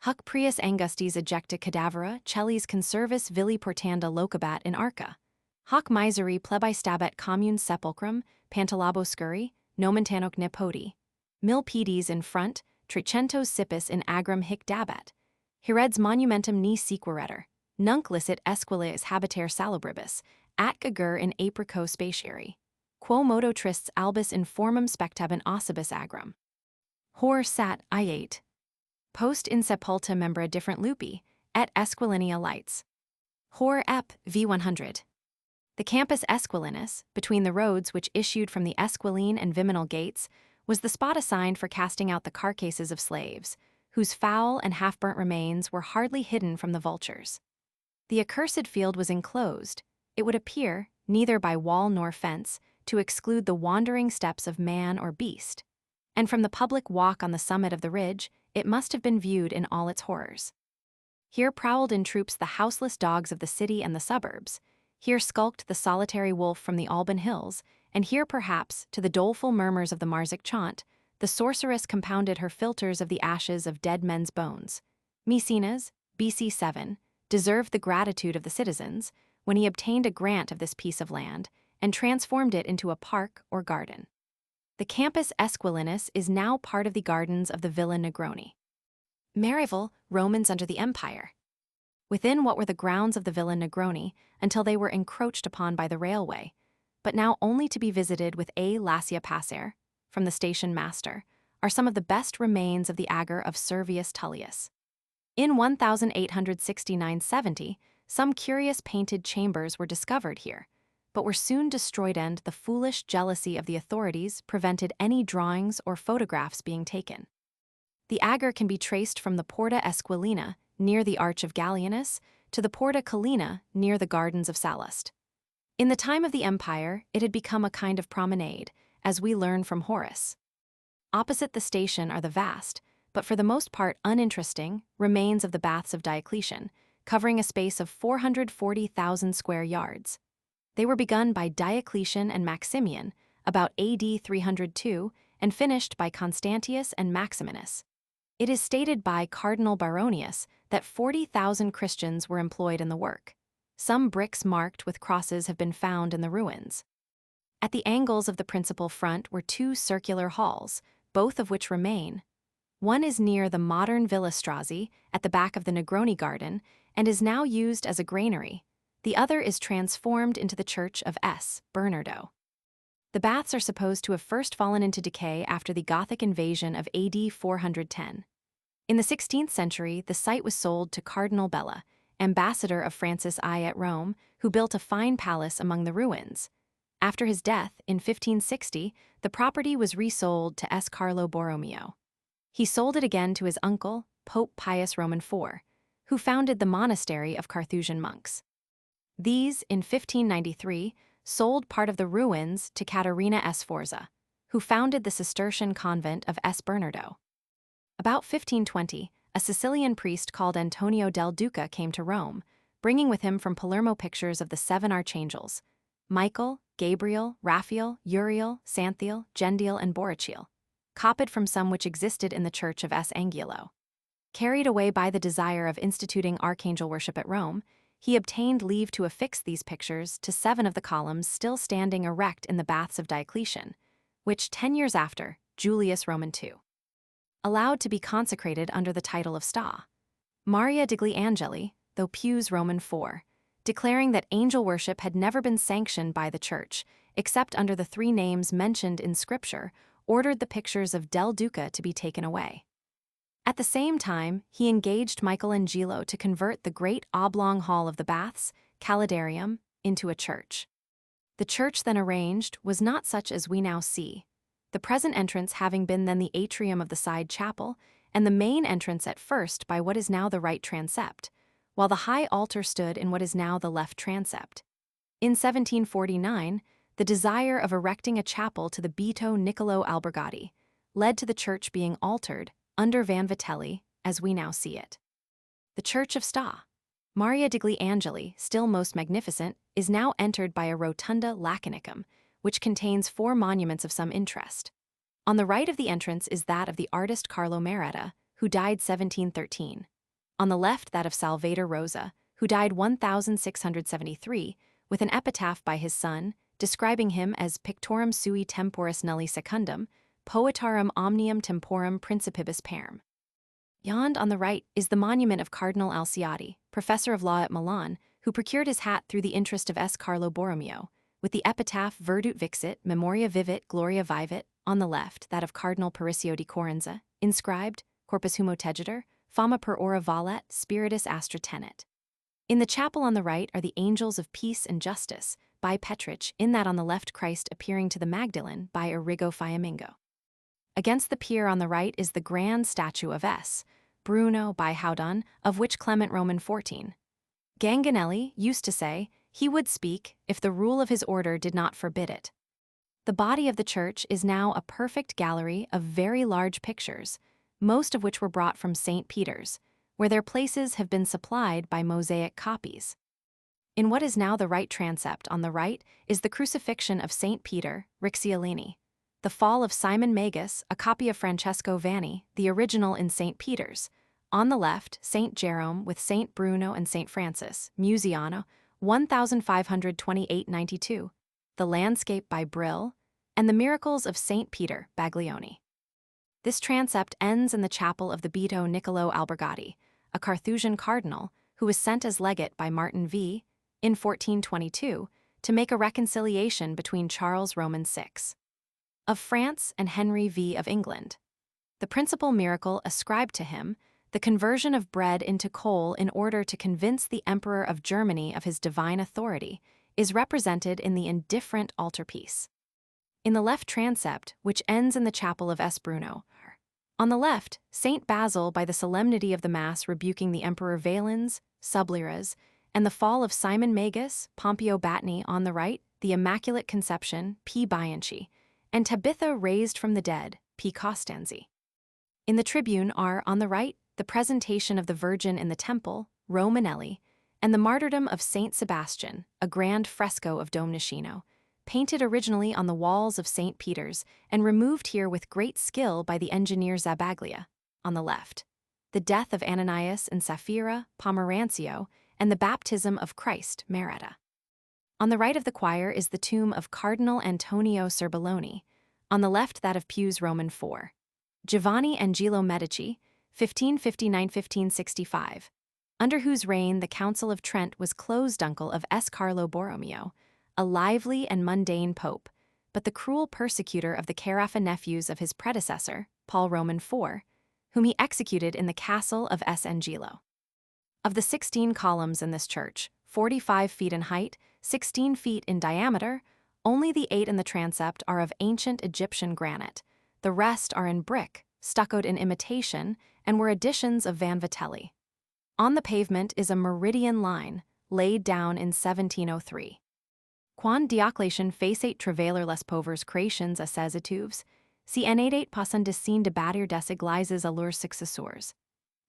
Huc prius angustis ejecta cadavera cellis conservis villi portanda locabat in arca. Hoc miseri plebi stabet commune sepulchrum, pantalabo scurri, nomentanoc nepoti. Mil pedis in front, tricentos sippus in agram hic dabat. Heredes monumentum ni sequiretur. Nunc licet esquilis habiter salubribus, at gagur in aprico spatiari. Quo modo trists albus in formum spectabant ossibus agram. Hor Sat. I8. Post in sepulta membra different lupi, et esquilinia lights. Hor Ep. V100. The Campus Esquilinus, between the roads which issued from the Esquiline and Viminal gates, was the spot assigned for casting out the carcasses of slaves, whose foul and half-burnt remains were hardly hidden from the vultures. The accursed field was enclosed, it would appear, neither by wall nor fence, to exclude the wandering steps of man or beast, and from the public walk on the summit of the ridge, it must have been viewed in all its horrors. Here prowled in troops the houseless dogs of the city and the suburbs, here skulked the solitary wolf from the Alban hills, and here perhaps, to the doleful murmurs of the Marsic chaunt, the sorceress compounded her philters of the ashes of dead men's bones. Maecenas, BC 7, deserved the gratitude of the citizens when he obtained a grant of this piece of land and transformed it into a park or garden. The Campus Esquilinus is now part of the gardens of the Villa Negroni. Medieval Romans under the Empire. Within what were the grounds of the Villa Negroni until they were encroached upon by the railway, but now only to be visited with a lascia passer, from the station master, are some of the best remains of the agger of Servius Tullius. In 1869-70, some curious painted chambers were discovered here, but were soon destroyed, and the foolish jealousy of the authorities prevented any drawings or photographs being taken. The agger can be traced from the Porta Esquilina, near the Arch of Gallienus, to the Porta Collina, near the Gardens of Sallust. In the time of the Empire, it had become a kind of promenade, as we learn from Horace. Opposite the station are the vast, but for the most part uninteresting, remains of the Baths of Diocletian, covering a space of 440,000 square yards. They were begun by Diocletian and Maximian, about AD 302, and finished by Constantius and Maximinus. It is stated by Cardinal Baronius that 40,000 Christians were employed in the work. Some bricks marked with crosses have been found in the ruins. At the angles of the principal front were two circular halls, both of which remain. One is near the modern Villa Strozzi, at the back of the Negroni Garden, and is now used as a granary. The other is transformed into the church of S. Bernardo. The baths are supposed to have first fallen into decay after the Gothic invasion of AD 410. In the 16th century, the site was sold to Cardinal Bella, ambassador of Francis I at Rome, who built a fine palace among the ruins. After his death, in 1560, the property was resold to S. Carlo Borromeo. He sold it again to his uncle, Pope Pius Roman IV, who founded the monastery of Carthusian monks. These, in 1593, sold part of the ruins to Caterina Sforza, who founded the Cistercian convent of S. Bernardo. About 1520, a Sicilian priest called Antonio del Duca came to Rome, bringing with him from Palermo pictures of the seven archangels: Michael, Gabriel, Raphael, Uriel, Santhiel, Gendiel, and Borachil, copied from some which existed in the church of S. Angelo. Carried away by the desire of instituting archangel worship at Rome, he obtained leave to affix these pictures to 7 of the columns still standing erect in the Baths of Diocletian, which 10 years after, Julius Roman II allowed to be consecrated under the title of Sta. Maria degli Angeli, though Pius Roman IV, declaring that angel worship had never been sanctioned by the Church, except under the 3 names mentioned in Scripture, ordered the pictures of Del Duca to be taken away. At the same time, he engaged Michelangelo to convert the great oblong hall of the Baths, Calidarium, into a church. The church then arranged was not such as we now see, the present entrance having been then the atrium of the side chapel, and the main entrance at first by what is now the right transept, while the high altar stood in what is now the left transept. In 1749, the desire of erecting a chapel to the Beato Niccolo Albergati led to the church being altered, under Van Vitelli, as we now see it. The Church of Sta. Maria degli Angeli, still most magnificent, is now entered by a rotunda laconicum, which contains 4 monuments of some interest. On the right of the entrance is that of the artist Carlo Meretta, who died 1713. On the left that of Salvator Rosa, who died 1673, with an epitaph by his son, describing him as pictorum sui temporis nulli secundum, poetarum omnium temporum principibus perm. Beyond on the right is the monument of Cardinal Alciati, professor of law at Milan, who procured his hat through the interest of S. Carlo Borromeo, with the epitaph Verdut vixit, memoria vivit, gloria vivit, on the left, that of Cardinal Parisio di Corinza, inscribed, corpus humo tegitur, fama per ora valet, spiritus astra tenet. In the chapel on the right are the angels of peace and justice, by Petrich, in that on the left Christ appearing to the Magdalene by Arrigo Fiammingo. Against the pier on the right is the grand statue of S. Bruno by Haudon, of which Clement Roman XIV. Ganganelli used to say, he would speak if the rule of his order did not forbid it. The body of the church is now a perfect gallery of very large pictures, most of which were brought from St. Peter's, where their places have been supplied by mosaic copies. In what is now the right transept on the right is the crucifixion of St. Peter, Ricciolini, the fall of Simon Magus, a copy of Francesco Vanni, the original in St. Peter's. On the left, St. Jerome with St. Bruno and St. Francis, Musiano, 1528-92, the landscape by Brill, and the miracles of St. Peter, Baglioni. This transept ends in the chapel of the Beato Niccolo Albergati, a Carthusian cardinal who was sent as legate by Martin V. in 1422 to make a reconciliation between Charles Roman VI of France and Henry V of England. The principal miracle ascribed to him, the conversion of bread into coal in order to convince the Emperor of Germany of his divine authority, is represented in the indifferent altarpiece. In the left transept, which ends in the chapel of S. Bruno. On the left, Saint Basil by the solemnity of the Mass rebuking the Emperor Valens, Subliras, and the fall of Simon Magus, Pompeo Batni on the right, the Immaculate Conception, P. Bianchi, and Tabitha raised from the dead, P. Costanzi. In the tribune are, on the right, the presentation of the Virgin in the Temple, Romanelli, and the martyrdom of Saint Sebastian, a grand fresco of Domnicino, painted originally on the walls of St. Peter's and removed here with great skill by the engineer Zabaglia, on the left. The death of Ananias and Sapphira, Pomerancio, and the baptism of Christ, Meretta. On the right of the choir is the tomb of Cardinal Antonio Serbelloni, on the left that of Pius Roman IV. Giovanni Angelo Medici, 1559–1565, under whose reign the Council of Trent was closed, uncle of S. Carlo Borromeo, a lively and mundane pope, but the cruel persecutor of the Carafa nephews of his predecessor, Paul Roman IV, whom he executed in the castle of S. Angelo. Of the 16 columns in this church, 45 feet in height, 16 feet in diameter, only the 8 in the transept are of ancient Egyptian granite. The rest are in brick, stuccoed in imitation, and were additions of Van Vitelli. On the pavement is a meridian line, laid down in 1703. Quan Diocletian facet travailer les pauvres créations à ses étuves, si enadet passant de signe de bâtir des églises à leurs successeurs.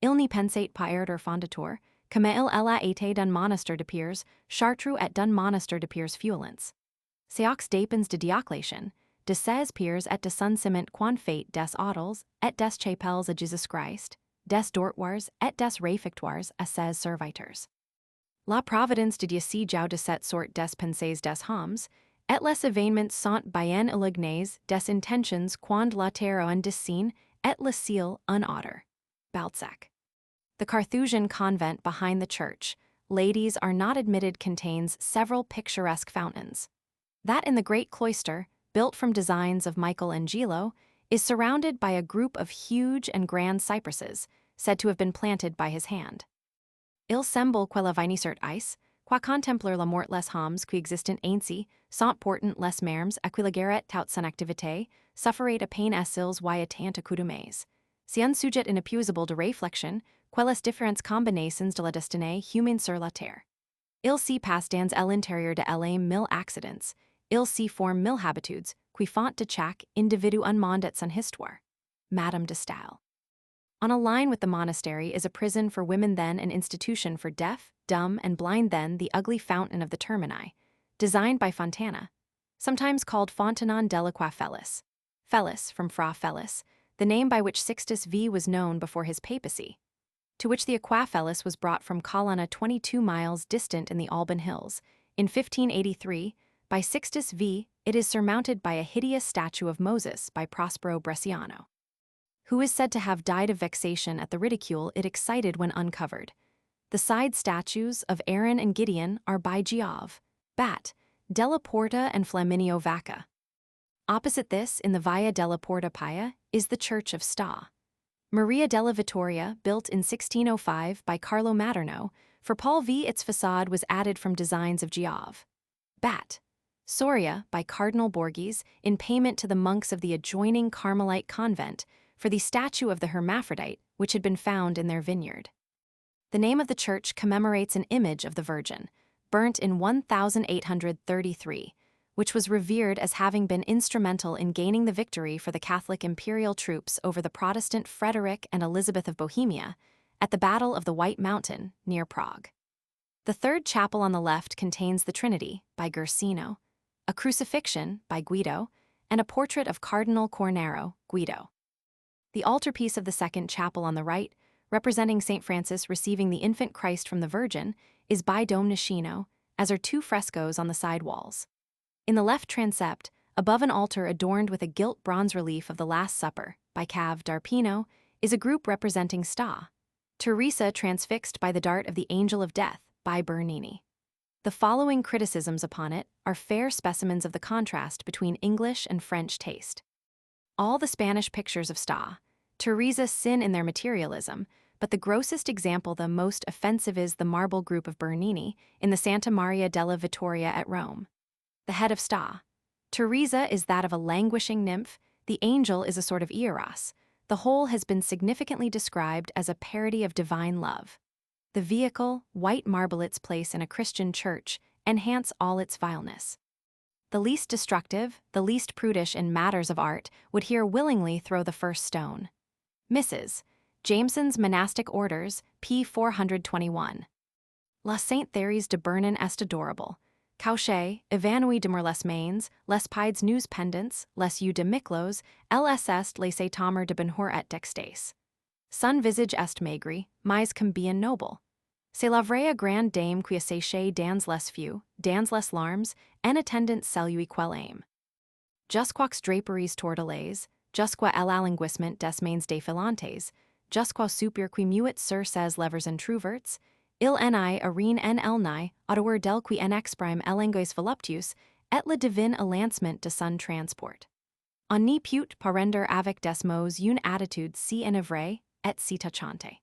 Il n'y pensait pas erreur fondateur, comme il a été d'un monastère de Piers, Chartreux et d'un monastère de Piers Fuelens. Seaux dépens de Diocletian, de ses Piers et de son ciment quan fait des autels, et des chapelles à Jesus Christ, des dortoirs et des réfectoires à ses serviteurs. La providence de Dieu jau de cette sorte des pensées des hommes, et les événements sont bien illuminés des intentions quand la terre en dessin et le ciel en odeur. Balzac. The Carthusian convent behind the church, ladies are not admitted, contains several picturesque fountains. That in the great cloister, built from designs of Michelangelo, is surrounded by a group of huge and grand cypresses, said to have been planted by his hand. Il semble que la vinicert ice, qua contempler la mort les hommes qui existent ainsi, sont portant les mermes aquilagerat tout son activité, sufferate a pain as ils y tant accoutumés. Si un sujet inépuisable de réflexion, quelles différentes combinaisons de la destinée humaine sur la terre. Il s'y passe dans l'intérieur de l'âme 1000 accidents, il s'y forme 1000 habitudes, qui font de chaque individu un monde et son histoire. Madame de Staël. On a line with the monastery is a prison for women, then an institution for deaf, dumb, and blind, then the ugly fountain of the Termini, designed by Fontana, sometimes called Fontanon dell'Aqua Fellis. Fellis, from Fra Fellis, the name by which Sixtus V was known before his papacy, to which the Aqua Fellis was brought from Colonna 22 miles distant in the Alban Hills. In 1583, by Sixtus V, it is surmounted by a hideous statue of Moses by Prospero Bresciano, who is said to have died of vexation at the ridicule it excited when uncovered. The side statues of Aaron and Gideon are by Giove, Bat, Della Porta, and Flaminio Vacca. Opposite this, in the Via della Porta Pia, is the Church of Sta. Maria della Vittoria, built in 1605 by Carlo Maderno, for Paul V. Its facade was added from designs of Giove. Bat. Soria, by Cardinal Borghese, in payment to the monks of the adjoining Carmelite convent, for the statue of the hermaphrodite, which had been found in their vineyard. The name of the church commemorates an image of the Virgin, burnt in 1833, which was revered as having been instrumental in gaining the victory for the Catholic imperial troops over the Protestant Frederick and Elizabeth of Bohemia at the Battle of the White Mountain near Prague. The third chapel on the left contains the Trinity, by Guercino, a crucifixion, by Guido, and a portrait of Cardinal Cornaro, Guido. The altarpiece of the second chapel on the right, representing St. Francis receiving the infant Christ from the Virgin, is by Domnicino, as are two frescoes on the side walls. In the left transept, above an altar adorned with a gilt bronze relief of the Last Supper, by Cav d'Arpino, is a group representing Sta. Teresa transfixed by the dart of the Angel of Death, by Bernini. The following criticisms upon it are fair specimens of the contrast between English and French taste. All the Spanish pictures of Sta. Teresa sin in their materialism, but the grossest example, the most offensive, is the marble group of Bernini in the Santa Maria della Vittoria at Rome. The head of Sta. Teresa is that of a languishing nymph, the angel is a sort of Eros. The whole has been significantly described as a parody of divine love. The vehicle, white marble, its place in a Christian church, enhance all its vileness. The least destructive, the least prudish in matters of art, would here willingly throw the first stone. Mrs. Jameson's Monastic Orders, p. 421. La Sainte Thérèse de Bernin est adorable. Cauchet, évanouie demeure les mains, les pieds nous pendants, les yeux de Miklos, ls est les étamers de Benhur et d'extase. Son visage est maigre, mais comme bien noble. C'est la vraie grande dame qui a séché dans les few, dans les larmes, en attendant celui qu'elle aime. Jusqu'aux draperies tourdelées, jusqu'à l'alanguissement des mains défilantes, jusqu'au soupir qui muet sur ses lèvres entrouvertes, il ni arène en el ni, odeur del qui en exprime elengois voluptuous, et le divin alancement de son transport. On n'y put parender avec des mots une attitude si enivre, et si touchante.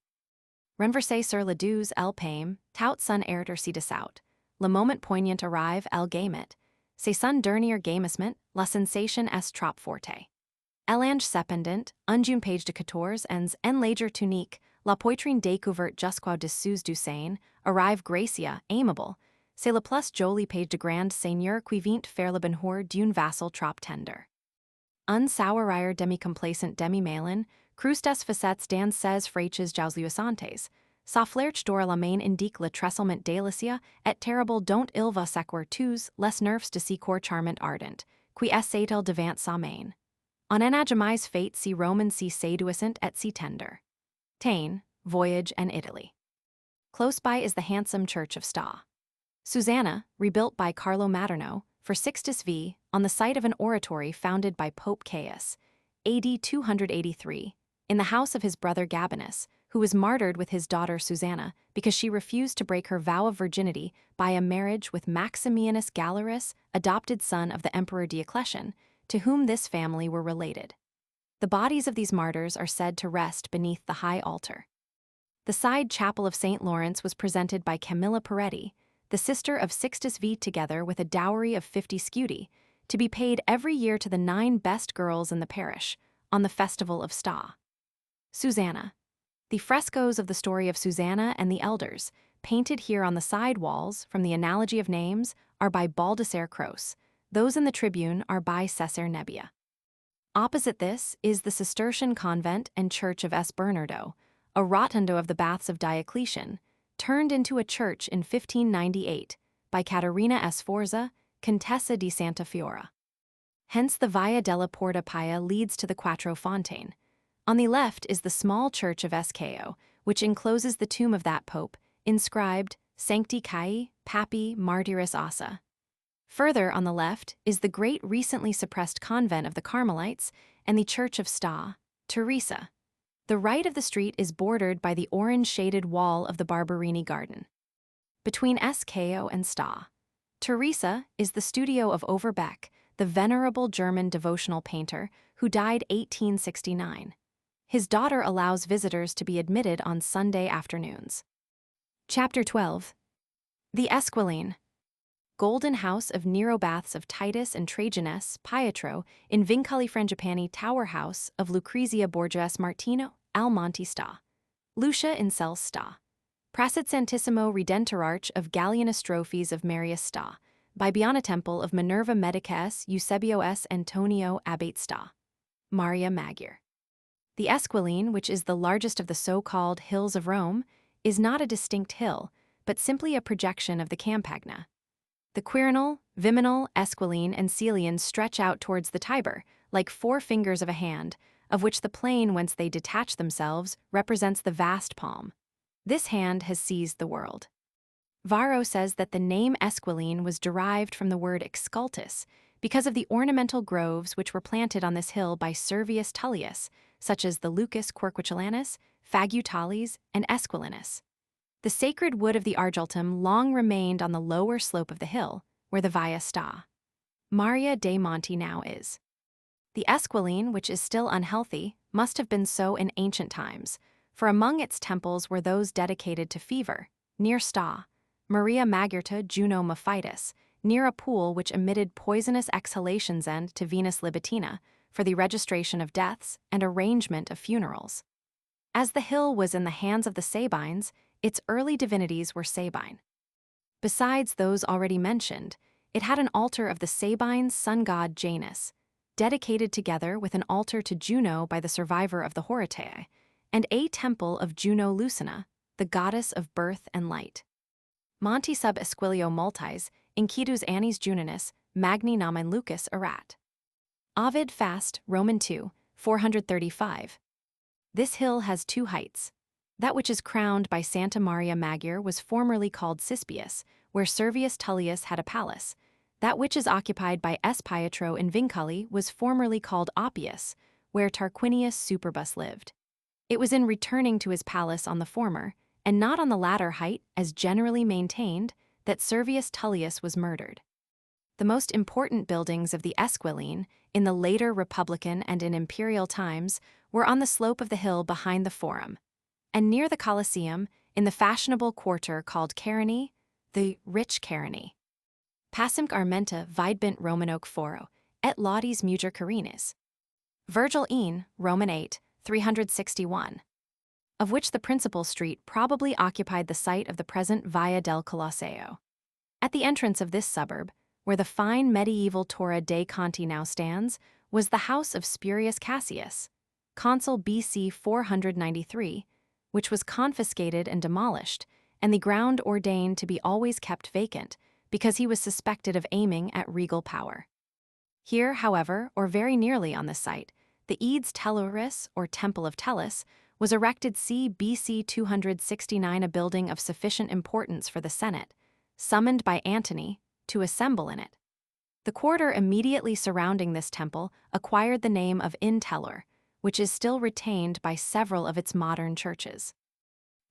Renverser sur le douze el pame, tout son erreur si desout. Le moment poignant arrive el gamet. C'est son dernier gamissement, la sensation est trop forte. Elange cependant, unjune page de 14 ens en lager tunique, la poitrine découverte jusqu'au dessous du sein, arrive gracia, aimable. C'est le plus joli page de grand seigneur qui vient faire le bonheur d'une vassal trop tender. Un sourire demi-complacent demi-malin, crustes facettes dans ses fraîches joues luisantes. Sa flèche d'or la main indique le tressellement délicia, et terrible dont il va sequer tous les nerfs de si corps charmant ardent, qui essaie-t-il devant sa main. On en a jamais fait si Roman si séduisant et si tender. Tain, Voyage and Italy. Close by is the handsome church of Sta. Susanna, rebuilt by Carlo Maderno, for Sixtus V, on the site of an oratory founded by Pope Caius, AD 283, in the house of his brother Gabinus, who was martyred with his daughter Susanna because she refused to break her vow of virginity by a marriage with Maximianus Galerius, adopted son of the Emperor Diocletian, to whom this family were related. The bodies of these martyrs are said to rest beneath the high altar. The side chapel of St. Lawrence was presented by Camilla Peretti, the sister of Sixtus V, together with a dowry of 50 scudi, to be paid every year to the 9 best girls in the parish, on the festival of Sta. Susanna. The frescoes of the story of Susanna and the elders, painted here on the side walls from the Analogy of Names, are by Baldassare Croce. Those in the tribune are by Cesare Nebbia. Opposite this is the Cistercian convent and church of S. Bernardo, a rotundo of the baths of Diocletian, turned into a church in 1598 by Caterina Sforza, Contessa di Santa Fiora. Hence the Via della Porta Pia leads to the Quattro Fontane. On the left is the small church of Escao, which encloses the tomb of that pope, inscribed Sancti Cai, Papi Martyris Assa. Further on the left is the great recently suppressed convent of the Carmelites and the church of Sta. Teresa. The right of the street is bordered by the orange-shaded wall of the Barberini garden. Between Escao and Sta. Teresa is the studio of Overbeck, the venerable German devotional painter who died 1869. His daughter allows visitors to be admitted on Sunday afternoons. Chapter 12. The Esquiline. Golden house of Nero, baths of Titus and Trajanus, Pietro, in Vincoli Frangipani, tower house of Lucrezia Borgias Martino, Almonte Sta. Lucia in Cels Sta. Prasit Santissimo Redentor Arch of Gallienus Strophes of Marius Sta. Bibiana Temple of Minerva Medicae Eusebio S. Antonio Abate Sta. Maria Magyar. The Esquiline, which is the largest of the so-called hills of Rome, is not a distinct hill, but simply a projection of the Campagna. The Quirinal, Viminal, Esquiline, and Celian stretch out towards the Tiber, like 4 fingers of a hand, of which the plane whence they detach themselves represents the vast palm. This hand has seized the world. Varro says that the name Esquiline was derived from the word excultus, because of the ornamental groves which were planted on this hill by Servius Tullius, such as the Lucus Querquicilanus, Fagutalis, and Esquilinus. The sacred wood of the Argentum long remained on the lower slope of the hill, where the Via Sta. Maria dei Monti now is. The Esquiline, which is still unhealthy, must have been so in ancient times, for among its temples were those dedicated to fever, near Sta, Maria Magurta Juno Mephitis, near a pool which emitted poisonous exhalations, and to Venus Libitina, for the registration of deaths and arrangement of funerals. As the hill was in the hands of the Sabines, its early divinities were Sabine. Besides those already mentioned, it had an altar of the Sabines' sun god Janus, dedicated together with an altar to Juno by the survivor of the Horatii, and a temple of Juno Lucina, the goddess of birth and light. Monti sub esquilio multis, incidus annis Juninus, magni nomen Lucas erat. Ovid Fast, Roman 2, 435. This hill has two heights. That which is crowned by Santa Maria Maggiore was formerly called Cispius, where Servius Tullius had a palace. That which is occupied by S. Pietro in Vinculi was formerly called Oppius, where Tarquinius Superbus lived. It was in returning to his palace on the former, and not on the latter height, as generally maintained, that Servius Tullius was murdered. The most important buildings of the Esquiline, in the later Republican and in imperial times, were on the slope of the hill behind the Forum, and near the Colosseum, in the fashionable quarter called Carinae, the rich Carinae. Passimque armenta videbent Romanoque foro, et laudis muger Carinis. Virgil Aen, Roman 8, 361. Of which the principal street probably occupied the site of the present Via del Colosseo. At the entrance of this suburb, where the fine medieval Torre dei Conti now stands, was the house of Spurius Cassius, consul BC 493, which was confiscated and demolished, and the ground ordained to be always kept vacant, because he was suspected of aiming at regal power. Here, however, or very nearly on this site, the Ides Telluris, or Temple of Tellus, was erected c. BC 269, a building of sufficient importance for the Senate, summoned by Antony, to assemble in it. The quarter immediately surrounding this temple acquired the name of In Tellur, which is still retained by several of its modern churches.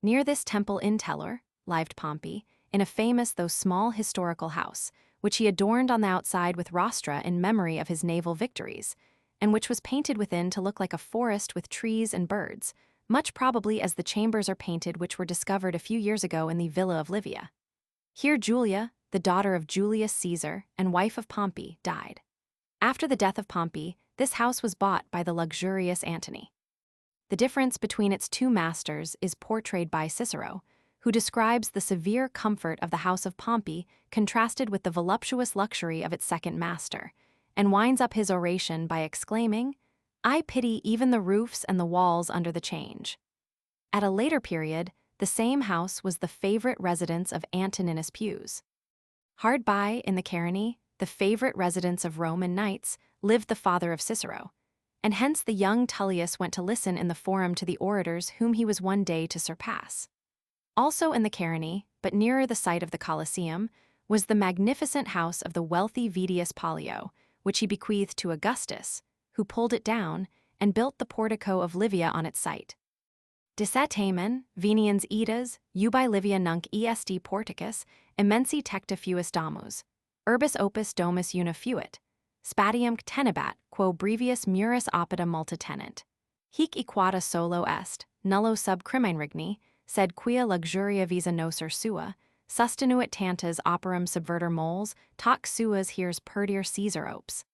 Near this temple In Tellur, lived Pompey, in a famous though small historical house, which he adorned on the outside with rostra in memory of his naval victories, and which was painted within to look like a forest with trees and birds, much probably as the chambers are painted which were discovered a few years ago in the Villa of Livia. Here Julia, the daughter of Julius Caesar and wife of Pompey, died. After the death of Pompey, this house was bought by the luxurious Antony. The difference between its two masters is portrayed by Cicero, who describes the severe comfort of the house of Pompey contrasted with the voluptuous luxury of its second master, and winds up his oration by exclaiming, "I pity even the roofs and the walls under the change." At a later period, the same house was the favorite residence of Antoninus Pius. Hard by, in the Carinae, the favorite residence of Roman knights, lived the father of Cicero, and hence the young Tullius went to listen in the Forum to the orators whom he was one day to surpass. Also in the Carinae, but nearer the site of the Colosseum, was the magnificent house of the wealthy Vedius Pollio, which he bequeathed to Augustus, who pulled it down and built the portico of Livia on its site. Disetamen, Venians Idas, ubi Livia nunc est porticus, immensi tecta fuis domus, urbis opus domus una fuit, spatium tenebat, quo brevius muris opida multa tenent. Hic equata solo est, nullo sub crimen rigni, sed quia luxuria visa nocer sua, sustenuit tantas operam subverter moles, tac suas heres perdir Caesar opes.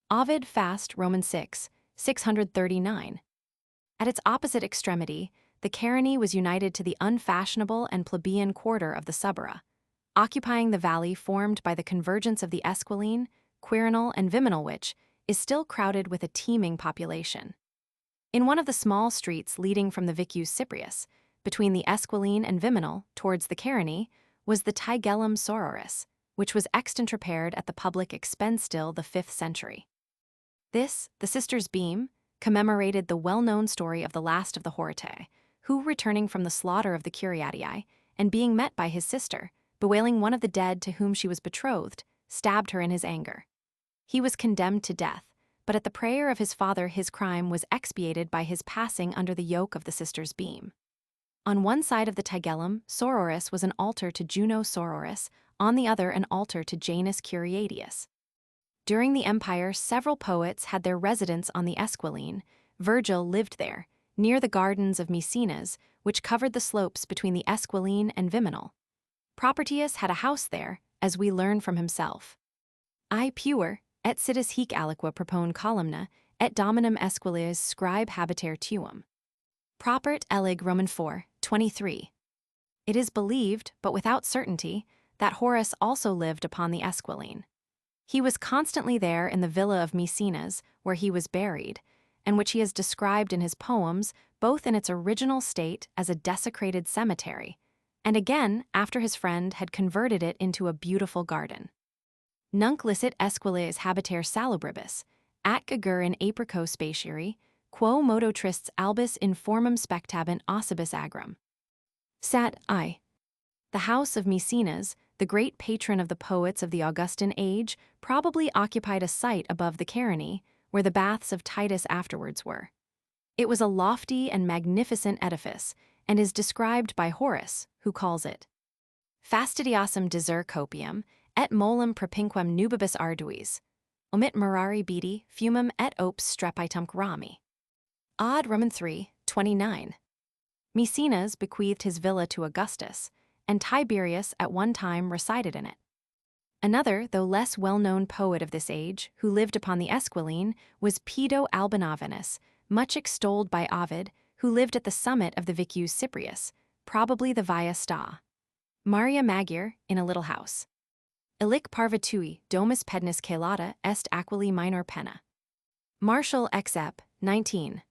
Ovid Fast, Roman 6, 639. At its opposite extremity, the Carinae was united to the unfashionable and plebeian quarter of the Subura, occupying the valley formed by the convergence of the Esquiline, Quirinal, and Viminal, which is still crowded with a teeming population. In one of the small streets leading from the Vicus Cyprius, between the Esquiline and Viminal, towards the Carinae, was the Tigellum Sororis, which was extant repaired at the public expense still the 5th century. This, the Sisters' Beam, commemorated the well-known story of the last of the Horatii, who, returning from the slaughter of the Curiatii, and being met by his sister, bewailing one of the dead to whom she was betrothed, stabbed her in his anger. He was condemned to death, but at the prayer of his father his crime was expiated by his passing under the yoke of the Sisters' Beam. On one side of the Tigellum Sororis was an altar to Juno Sororis, on the other an altar to Janus Curiatius. During the empire, several poets had their residence on the Esquiline. Virgil lived there, near the gardens of Maecenas, which covered the slopes between the Esquiline and Viminal. Propertius had a house there, as we learn from himself. I puer, et situs hic aliqua propone columna, et dominum Esquiliae scribe habiter tuum. Propert elig Roman 4, 23. It is believed, but without certainty, that Horace also lived upon the Esquiline. He was constantly there in the villa of Maecenas, where he was buried, and which he has described in his poems both in its original state as a desecrated cemetery, and again after his friend had converted it into a beautiful garden. Nunc licet Esquiliae habiter salubribus, at gagur in aprico spatieri, quo modo tristes albus in formum spectabant ossibus agrum. Sat I. The house of Maecenas, the great patron of the poets of the Augustan age, probably occupied a site above the Carinni, where the baths of Titus afterwards were. It was a lofty and magnificent edifice, and is described by Horace, who calls it fastidiosum desur copium, et molem propinquam nubibus arduis, omit mirari bidi fumum et opes strepitum rami. Odd Roman 3, 29. Maecenas bequeathed his villa to Augustus, and Tiberius at one time resided in it. Another, though less well-known poet of this age, who lived upon the Esquiline, was Pedo Albanovinus, much extolled by Ovid, who lived at the summit of the Vicus Cyprius, probably the Via Sta. Maria Magir, in a little house. Illic parvitui domus pednis celata est aquili minor penna. Martial Exep, 19.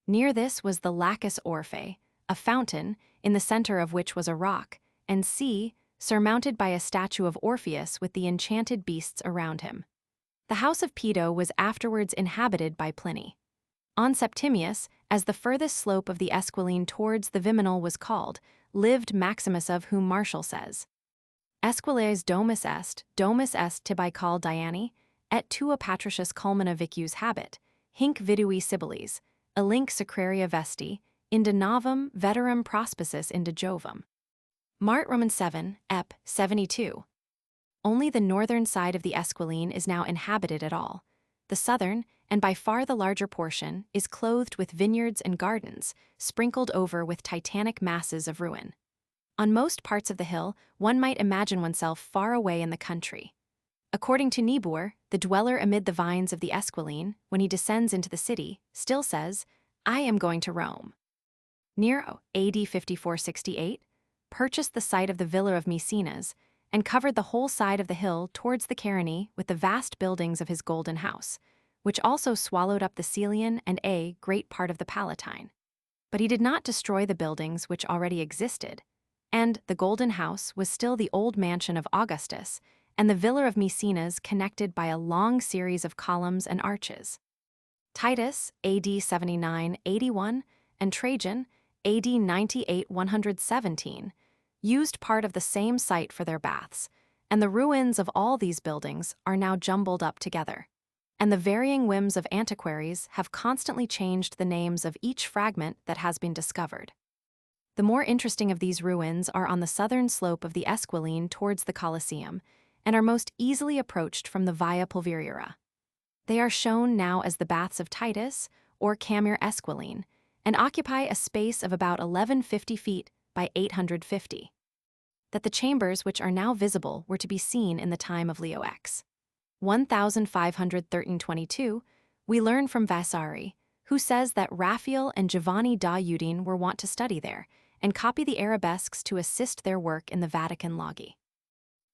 Near this was the Lacus Orphae, a fountain, in the center of which was a rock, and sea, surmounted by a statue of Orpheus with the enchanted beasts around him. The house of Pedo was afterwards inhabited by Pliny. On Septimius, as the furthest slope of the Esquiline towards the Viminal was called, lived Maximus, of whom Martial says, Esquiles domus est tibi call Diani, et tua patricius culmina vicus habit, hinc vidui Sibylis, elinc sacraria vesti, inda novum veterum prospices inda Jovum. Mart Roman 7, ep. 72. Only the northern side of the Esquiline is now inhabited at all. The southern, and by far the larger portion, is clothed with vineyards and gardens, sprinkled over with titanic masses of ruin. On most parts of the hill, one might imagine oneself far away in the country. According to Niebuhr, the dweller amid the vines of the Esquiline, when he descends into the city, still says, I am going to Rome. Nero, AD 54-68, purchased the site of the villa of Maecenas, and covered the whole side of the hill towards the Carinni with the vast buildings of his golden house, which also swallowed up the Celian and a great part of the Palatine. But he did not destroy the buildings which already existed, and the golden house was still the old mansion of Augustus, and the villa of Maecenas connected by a long series of columns and arches. Titus, AD 79-81, and Trajan, AD 98-117, used part of the same site for their baths, and the ruins of all these buildings are now jumbled up together, and the varying whims of antiquaries have constantly changed the names of each fragment that has been discovered. The more interesting of these ruins are on the southern slope of the Esquiline towards the Colosseum, and are most easily approached from the Via Pulveriura. They are shown now as the Baths of Titus, or Camere Esquiline, and occupy a space of about 1150 feet by 850. That the chambers which are now visible were to be seen in the time of Leo X. 1513-22, we learn from Vasari, who says that Raphael and Giovanni da Udine were wont to study there, and copy the arabesques to assist their work in the Vatican Loggie.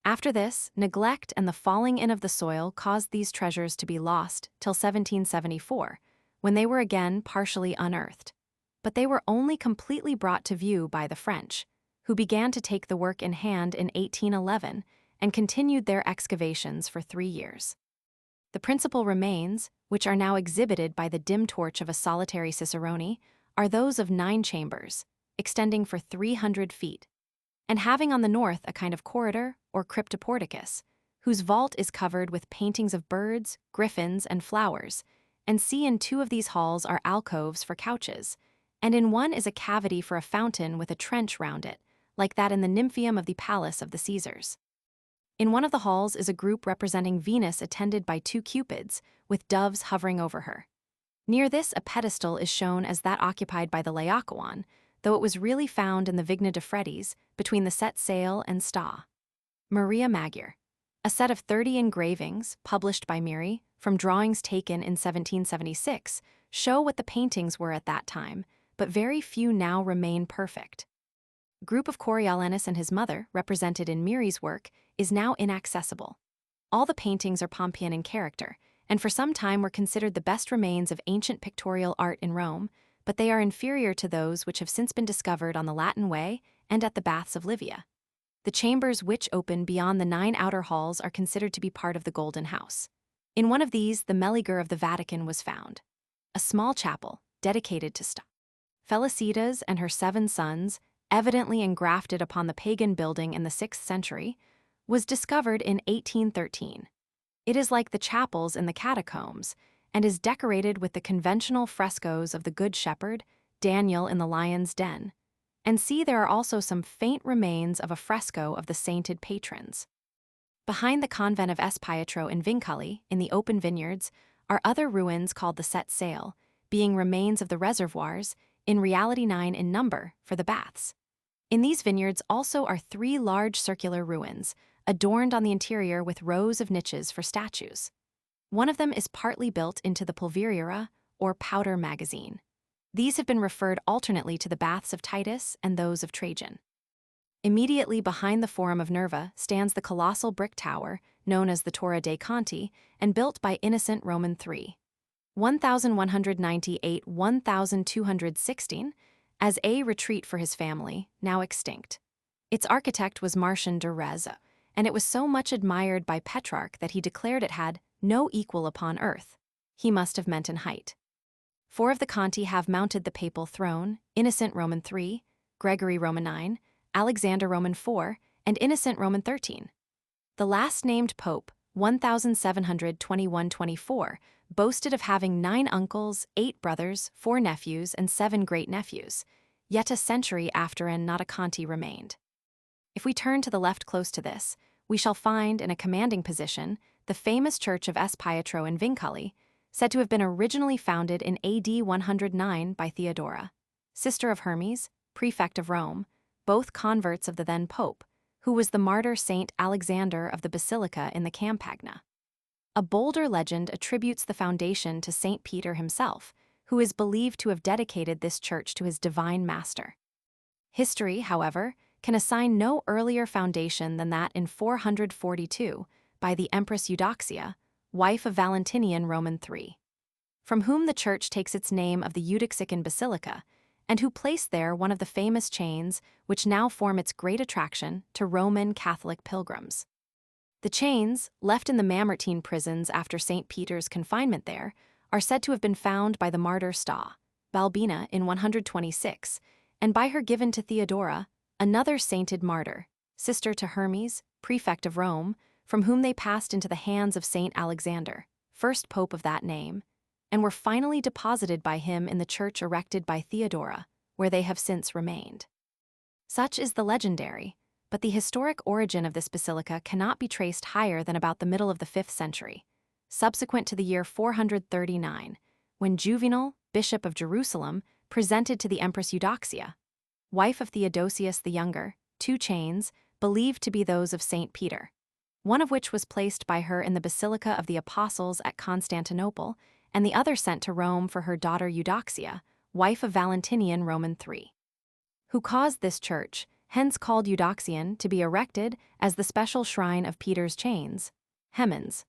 After this, neglect and the falling in of the soil caused these treasures to be lost till 1774, when they were again partially unearthed. But they were only completely brought to view by the French, who began to take the work in hand in 1811 and continued their excavations for 3 years. The principal remains, which are now exhibited by the dim torch of a solitary cicerone, are those of 9 chambers, extending for 300 feet, and having on the north a kind of corridor or cryptoporticus, whose vault is covered with paintings of birds, griffins, and flowers, and see in 2 of these halls are alcoves for couches, and in one is a cavity for a fountain with a trench round it, like that in the Nymphaeum of the Palace of the Caesars. In one of the halls is a group representing Venus attended by 2 cupids, with doves hovering over her. Near this, a pedestal is shown as that occupied by the Laocoon, though it was really found in the Vigna de Fredis, between the set sail and sta. Maria Magyar. A set of 30 engravings, published by Miri, from drawings taken in 1776, show what the paintings were at that time, but very few now remain perfect. Group of Coriolanus and his mother, represented in Miri's work, is now inaccessible. All the paintings are Pompeian in character, and for some time were considered the best remains of ancient pictorial art in Rome, but they are inferior to those which have since been discovered on the Latin Way and at the Baths of Livia. The chambers which open beyond the 9 outer halls are considered to be part of the Golden House. In one of these, the Meliger of the Vatican was found. A small chapel, dedicated to Sta. Felicitas and her 7 sons, evidently engrafted upon the pagan building in the 6th century, was discovered in 1813. It is like the chapels in the catacombs, and is decorated with the conventional frescoes of the Good Shepherd, Daniel in the lion's den. And see, there are also some faint remains of a fresco of the sainted patrons. Behind the convent of S. Pietro in Vincoli, in the open vineyards, are other ruins called the Set Sail, being remains of the reservoirs, in reality 9 in number, for the baths. In these vineyards also are 3 large circular ruins, adorned on the interior with rows of niches for statues. One of them is partly built into the pulveriura, or powder magazine. These have been referred alternately to the baths of Titus and those of Trajan. Immediately behind the Forum of Nerva stands the colossal brick tower, known as the Torre dei Conti, and built by Innocent Roman III. 1198–1216, as a retreat for his family, now extinct. Its architect was Martian de Reze, and it was so much admired by Petrarch that he declared it had no equal upon earth. He must have meant in height. 4 of the Conti have mounted the papal throne: Innocent Roman III, Gregory Roman IX, Alexander Roman IV, and Innocent Roman XIII. The last named pope, 1721–24, boasted of having 9 uncles, 8 brothers, 4 nephews, and 7 great-nephews. Yet a century after and not a Conti remained. If we turn to the left close to this, we shall find, in a commanding position, the famous church of S. Pietro in Vincoli, said to have been originally founded in AD 109 by Theodora, sister of Hermes, prefect of Rome, both converts of the then pope, who was the martyr Saint Alexander of the Basilica in the Campagna. A bolder legend attributes the foundation to Saint Peter himself, who is believed to have dedicated this church to his divine master. History, however, can assign no earlier foundation than that in 442 by the Empress Eudoxia, wife of Valentinian Roman III, from whom the church takes its name of the Eudoxican Basilica, and who placed there one of the famous chains which now form its great attraction to Roman Catholic pilgrims. The chains, left in the Mamertine prisons after St. Peter's confinement there, are said to have been found by the martyr Sta. Balbina in 126, and by her given to Theodora, another sainted martyr, sister to Hermes, prefect of Rome, from whom they passed into the hands of Saint Alexander, first pope of that name, and were finally deposited by him in the church erected by Theodora, where they have since remained. Such is the legendary, but the historic origin of this basilica cannot be traced higher than about the middle of the 5th century, subsequent to the year 439, when Juvenal, bishop of Jerusalem, presented to the Empress Eudoxia, wife of Theodosius the Younger, 2 chains, believed to be those of Saint Peter, one of which was placed by her in the Basilica of the Apostles at Constantinople, and the other sent to Rome for her daughter Eudoxia, wife of Valentinian Roman III, who caused this church, hence called Eudoxian, to be erected as the special shrine of Peter's chains, Hemens.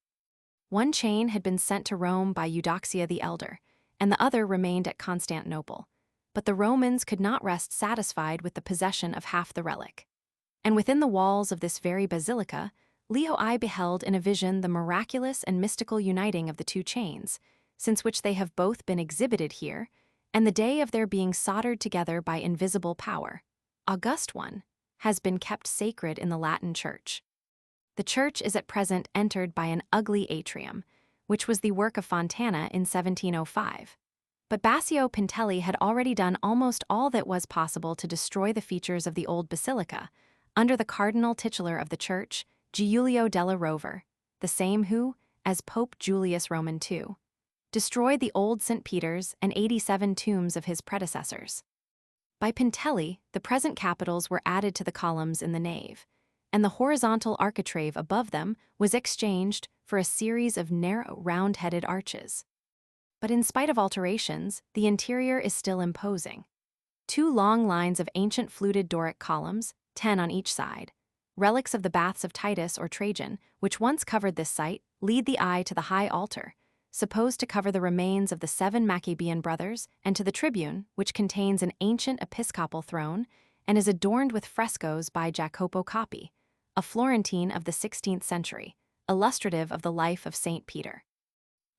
One chain had been sent to Rome by Eudoxia the Elder, and the other remained at Constantinople, but the Romans could not rest satisfied with the possession of half the relic. And within the walls of this very basilica, Leo I beheld in a vision the miraculous and mystical uniting of the 2 chains, since which they have both been exhibited here, and the day of their being soldered together by invisible power, August 1, has been kept sacred in the Latin Church. The church is at present entered by an ugly atrium, which was the work of Fontana in 1705. But Basio Pintelli had already done almost all that was possible to destroy the features of the old basilica, under the cardinal titular of the church, Giulio della Rovere, the same who, as Pope Julius Roman II, destroyed the old St. Peter's and 87 tombs of his predecessors. By Pintelli, the present capitals were added to the columns in the nave, and the horizontal architrave above them was exchanged for a series of narrow, round-headed arches. But in spite of alterations, the interior is still imposing. 2 long lines of ancient fluted Doric columns, 10 on each side, relics of the baths of Titus or Trajan, which once covered this site, lead the eye to the high altar, supposed to cover the remains of the 7 Maccabean brothers, and to the tribune, which contains an ancient episcopal throne and is adorned with frescoes by Jacopo Coppi, a Florentine of the 16th century, illustrative of the life of St. Peter.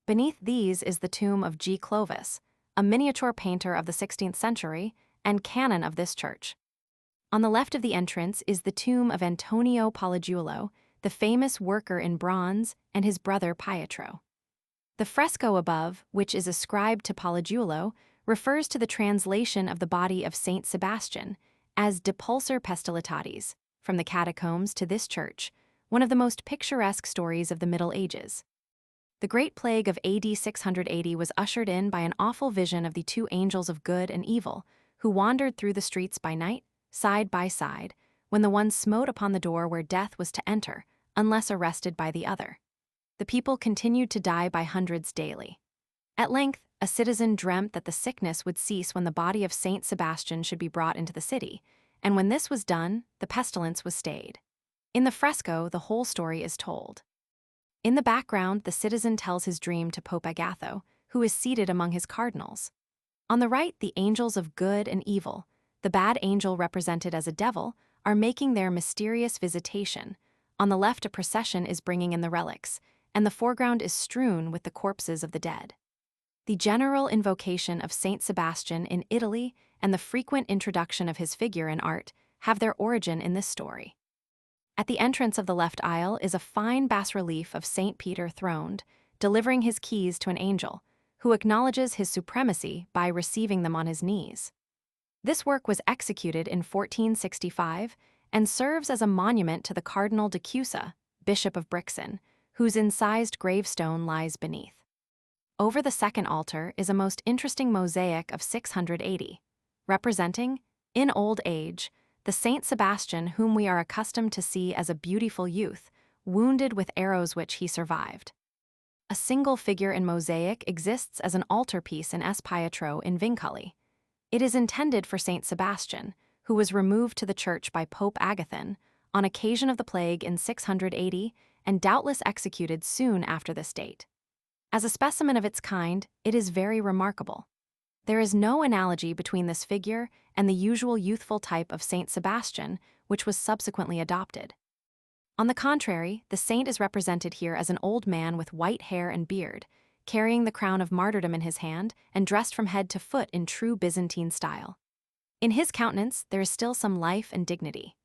Beneath these is the tomb of G. Clovis, a miniature painter of the 16th century and canon of this church. On the left of the entrance is the tomb of Antonio Pollagiulo, the famous worker in bronze, and his brother Pietro. The fresco above, which is ascribed to Pollagiulo, refers to the translation of the body of Saint Sebastian as Depulsor Pestilitatis from the catacombs to this church, one of the most picturesque stories of the Middle Ages. The Great Plague of AD 680 was ushered in by an awful vision of the 2 angels of good and evil, who wandered through the streets by night, side by side, when the one smote upon the door where death was to enter, unless arrested by the other. The people continued to die by hundreds daily. At length, a citizen dreamt that the sickness would cease when the body of Saint Sebastian should be brought into the city, and when this was done, the pestilence was stayed. In the fresco, the whole story is told. In the background, the citizen tells his dream to Pope Agatho, who is seated among his cardinals. On the right, the angels of good and evil, the bad angel represented as a devil, are making their mysterious visitation. On the left, a procession is bringing in the relics, and the foreground is strewn with the corpses of the dead. The general invocation of Saint Sebastian in Italy and the frequent introduction of his figure in art have their origin in this story. At the entrance of the left aisle is a fine bas-relief of Saint Peter throned, delivering his keys to an angel, who acknowledges his supremacy by receiving them on his knees. This work was executed in 1465 and serves as a monument to the Cardinal de Cusa, Bishop of Brixen, whose incised gravestone lies beneath. Over the second altar is a most interesting mosaic of 680, representing, in old age, the Saint Sebastian whom we are accustomed to see as a beautiful youth, wounded with arrows which he survived. A single figure in mosaic exists as an altarpiece in S. Pietro in Vinculi. It is intended for Saint Sebastian, who was removed to the church by Pope Agathon on occasion of the plague in 680 and doubtless executed soon after this date. As a specimen of its kind, it is very remarkable. There is no analogy between this figure and the usual youthful type of Saint Sebastian, which was subsequently adopted. On the contrary, the saint is represented here as an old man with white hair and beard, carrying the crown of martyrdom in his hand and dressed from head to foot in true Byzantine style. In his countenance, there is still some life and dignity.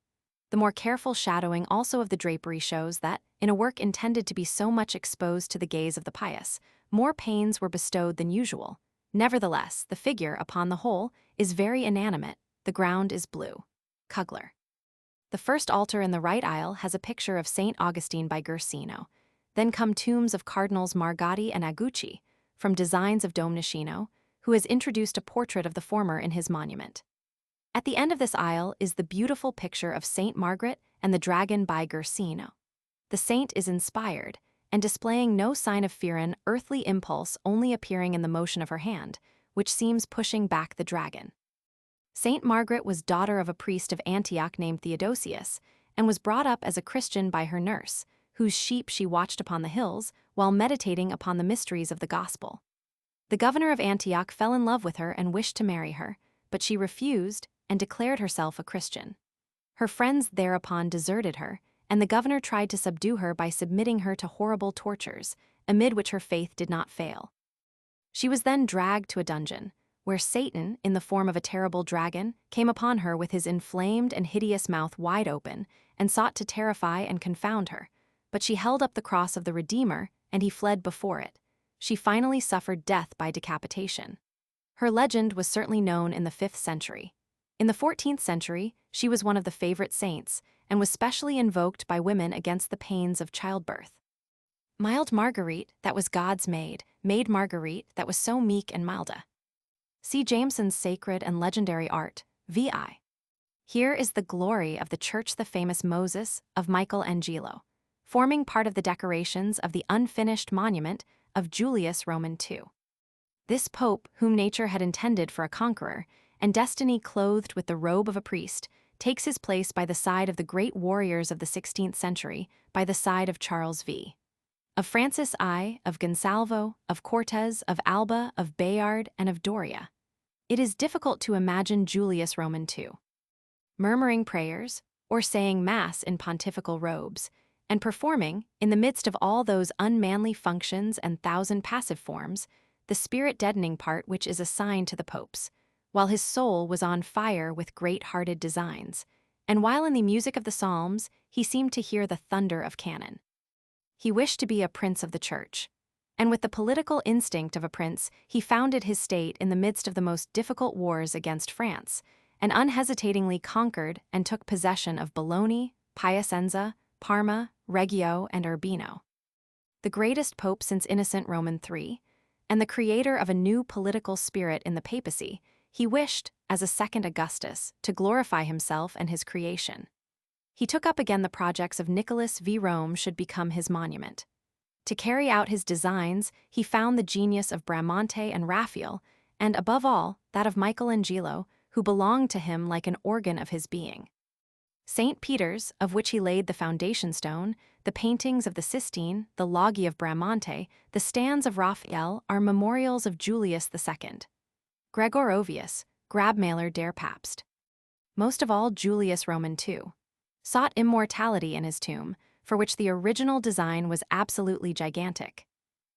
The more careful shadowing also of the drapery shows that, in a work intended to be so much exposed to the gaze of the pious, more pains were bestowed than usual. Nevertheless, the figure, upon the whole, is very inanimate. The ground is blue. Kugler. The first altar in the right aisle has a picture of St. Augustine by Guercino. Then come tombs of Cardinals Margatti and Agucci, from designs of Domnicino, who has introduced a portrait of the former in his monument. At the end of this aisle is the beautiful picture of Saint Margaret and the dragon by Guercino. The saint is inspired, and displaying no sign of fear, an earthly impulse only appearing in the motion of her hand, which seems pushing back the dragon. Saint Margaret was daughter of a priest of Antioch named Theodosius, and was brought up as a Christian by her nurse, whose sheep she watched upon the hills while meditating upon the mysteries of the gospel. The governor of Antioch fell in love with her and wished to marry her, but she refused and declared herself a Christian. Her friends thereupon deserted her, and the governor tried to subdue her by submitting her to horrible tortures, amid which her faith did not fail. She was then dragged to a dungeon, where Satan, in the form of a terrible dragon, came upon her with his inflamed and hideous mouth wide open, and sought to terrify and confound her. But she held up the cross of the Redeemer, and he fled before it. She finally suffered death by decapitation. Her legend was certainly known in the 5th century. In the 14th century, she was one of the favorite saints, and was specially invoked by women against the pains of childbirth. Mild Marguerite, that was God's maid, Maid Marguerite, that was so meek and milda. See Jameson's sacred and legendary art, vi. Here is the glory of the church, the famous Moses of Michelangelo, forming part of the decorations of the unfinished monument of Julius Roman II. This pope, whom nature had intended for a conqueror, and destiny clothed with the robe of a priest, takes his place by the side of the great warriors of the 16th century, by the side of Charles V. Of Francis I, of Gonsalvo, of Cortez, of Alba, of Bayard, and of Doria. It is difficult to imagine Julius Roman II murmuring prayers, or saying Mass in pontifical robes, and performing, in the midst of all those unmanly functions and thousand passive forms, the spirit-deadening part which is assigned to the popes, while his soul was on fire with great-hearted designs, and while in the music of the psalms he seemed to hear the thunder of cannon. He wished to be a prince of the church, and with the political instinct of a prince he founded his state in the midst of the most difficult wars against France, and unhesitatingly conquered and took possession of Bologna, Piacenza, Parma, Reggio, and Urbino. The greatest pope since Innocent Roman III, and the creator of a new political spirit in the papacy, he wished, as a second Augustus, to glorify himself and his creation. He took up again the projects of Nicholas v. Rome should become his monument. To carry out his designs, he found the genius of Bramante and Raphael, and above all, that of Michelangelo, who belonged to him like an organ of his being. St. Peter's, of which he laid the foundation stone, the paintings of the Sistine, the Loggie of Bramante, the stands of Raphael are memorials of Julius II. Gregorovius, Grabmailer der Papst. Most of all, Julius Roman II sought immortality in his tomb, for which the original design was absolutely gigantic.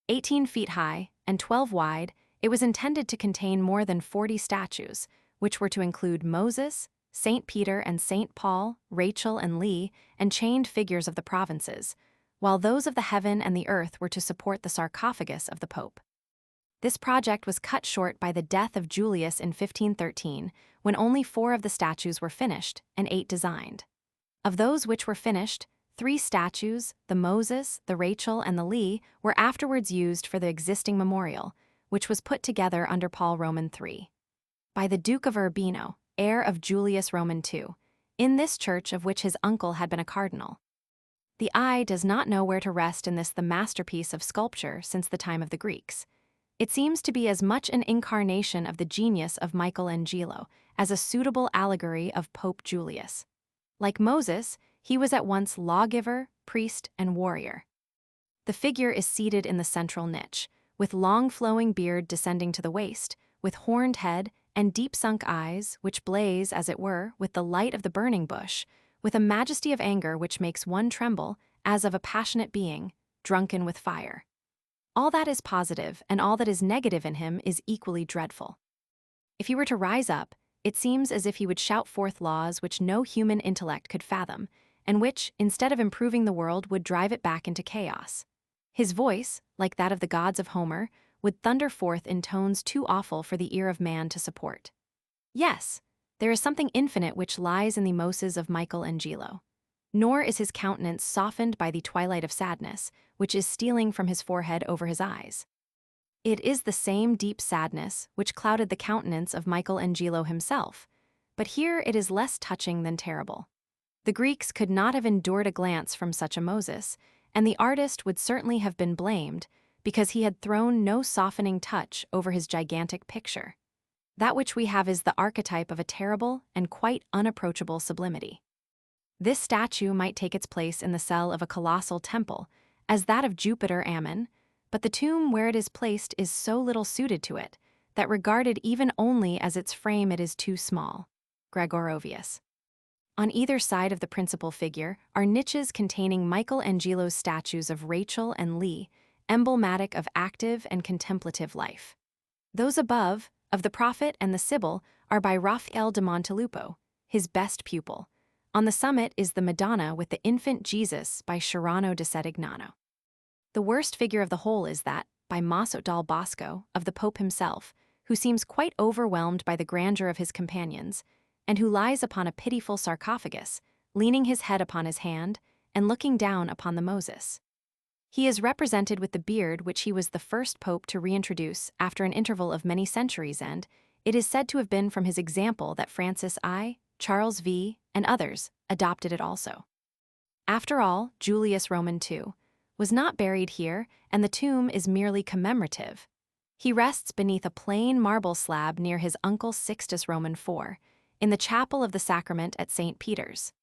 18 feet high and 12 wide, it was intended to contain more than 40 statues, which were to include Moses, St. Peter and St. Paul, Rachel and Lee, and chained figures of the provinces, while those of the heaven and the earth were to support the sarcophagus of the Pope. This project was cut short by the death of Julius in 1513, when only 4 of the statues were finished and 8 designed. Of those which were finished, 3 statues, the Moses, the Rachel, and the Lee, were afterwards used for the existing memorial, which was put together under Paul Roman III. By the Duke of Urbino, heir of Julius Roman II, in this church of which his uncle had been a cardinal. The eye does not know where to rest in this the masterpiece of sculpture since the time of the Greeks. It seems to be as much an incarnation of the genius of Michelangelo as a suitable allegory of Pope Julius. Like Moses, he was at once lawgiver, priest, and warrior. The figure is seated in the central niche, with long flowing beard descending to the waist, with horned head and deep-sunk eyes, which blaze, as it were, with the light of the burning bush, with a majesty of anger which makes one tremble, as of a passionate being, drunken with fire. All that is positive and all that is negative in him is equally dreadful. If he were to rise up, it seems as if he would shout forth laws which no human intellect could fathom, and which, instead of improving the world, would drive it back into chaos. His voice, like that of the gods of Homer, would thunder forth in tones too awful for the ear of man to support. Yes, there is something infinite which lies in the Moses of Michelangelo. Nor is his countenance softened by the twilight of sadness, which is stealing from his forehead over his eyes. It is the same deep sadness which clouded the countenance of Michelangelo himself, but here it is less touching than terrible. The Greeks could not have endured a glance from such a Moses, and the artist would certainly have been blamed, because he had thrown no softening touch over his gigantic picture. That which we have is the archetype of a terrible and quite unapproachable sublimity. This statue might take its place in the cell of a colossal temple, as that of Jupiter Ammon, but the tomb where it is placed is so little suited to it, that regarded even only as its frame it is too small. Gregorovius. On either side of the principal figure are niches containing Michelangelo's statues of Rachel and Lee, emblematic of active and contemplative life. Those above, of the Prophet and the Sibyl, are by Raphael da Montelupo, his best pupil. On the summit is the Madonna with the infant Jesus by Sciarrano da Settignano. The worst figure of the whole is that, by Maso dal Bosco, of the Pope himself, who seems quite overwhelmed by the grandeur of his companions, and who lies upon a pitiful sarcophagus, leaning his head upon his hand and looking down upon the Moses. He is represented with the beard which he was the first pope to reintroduce after an interval of many centuries, and it is said to have been from his example that Francis I, Charles V, and others adopted it also. After all, Julius Roman II was not buried here, and the tomb is merely commemorative. He rests beneath a plain marble slab near his uncle Sixtus Roman IV, in the chapel of the sacrament at St. Peter's.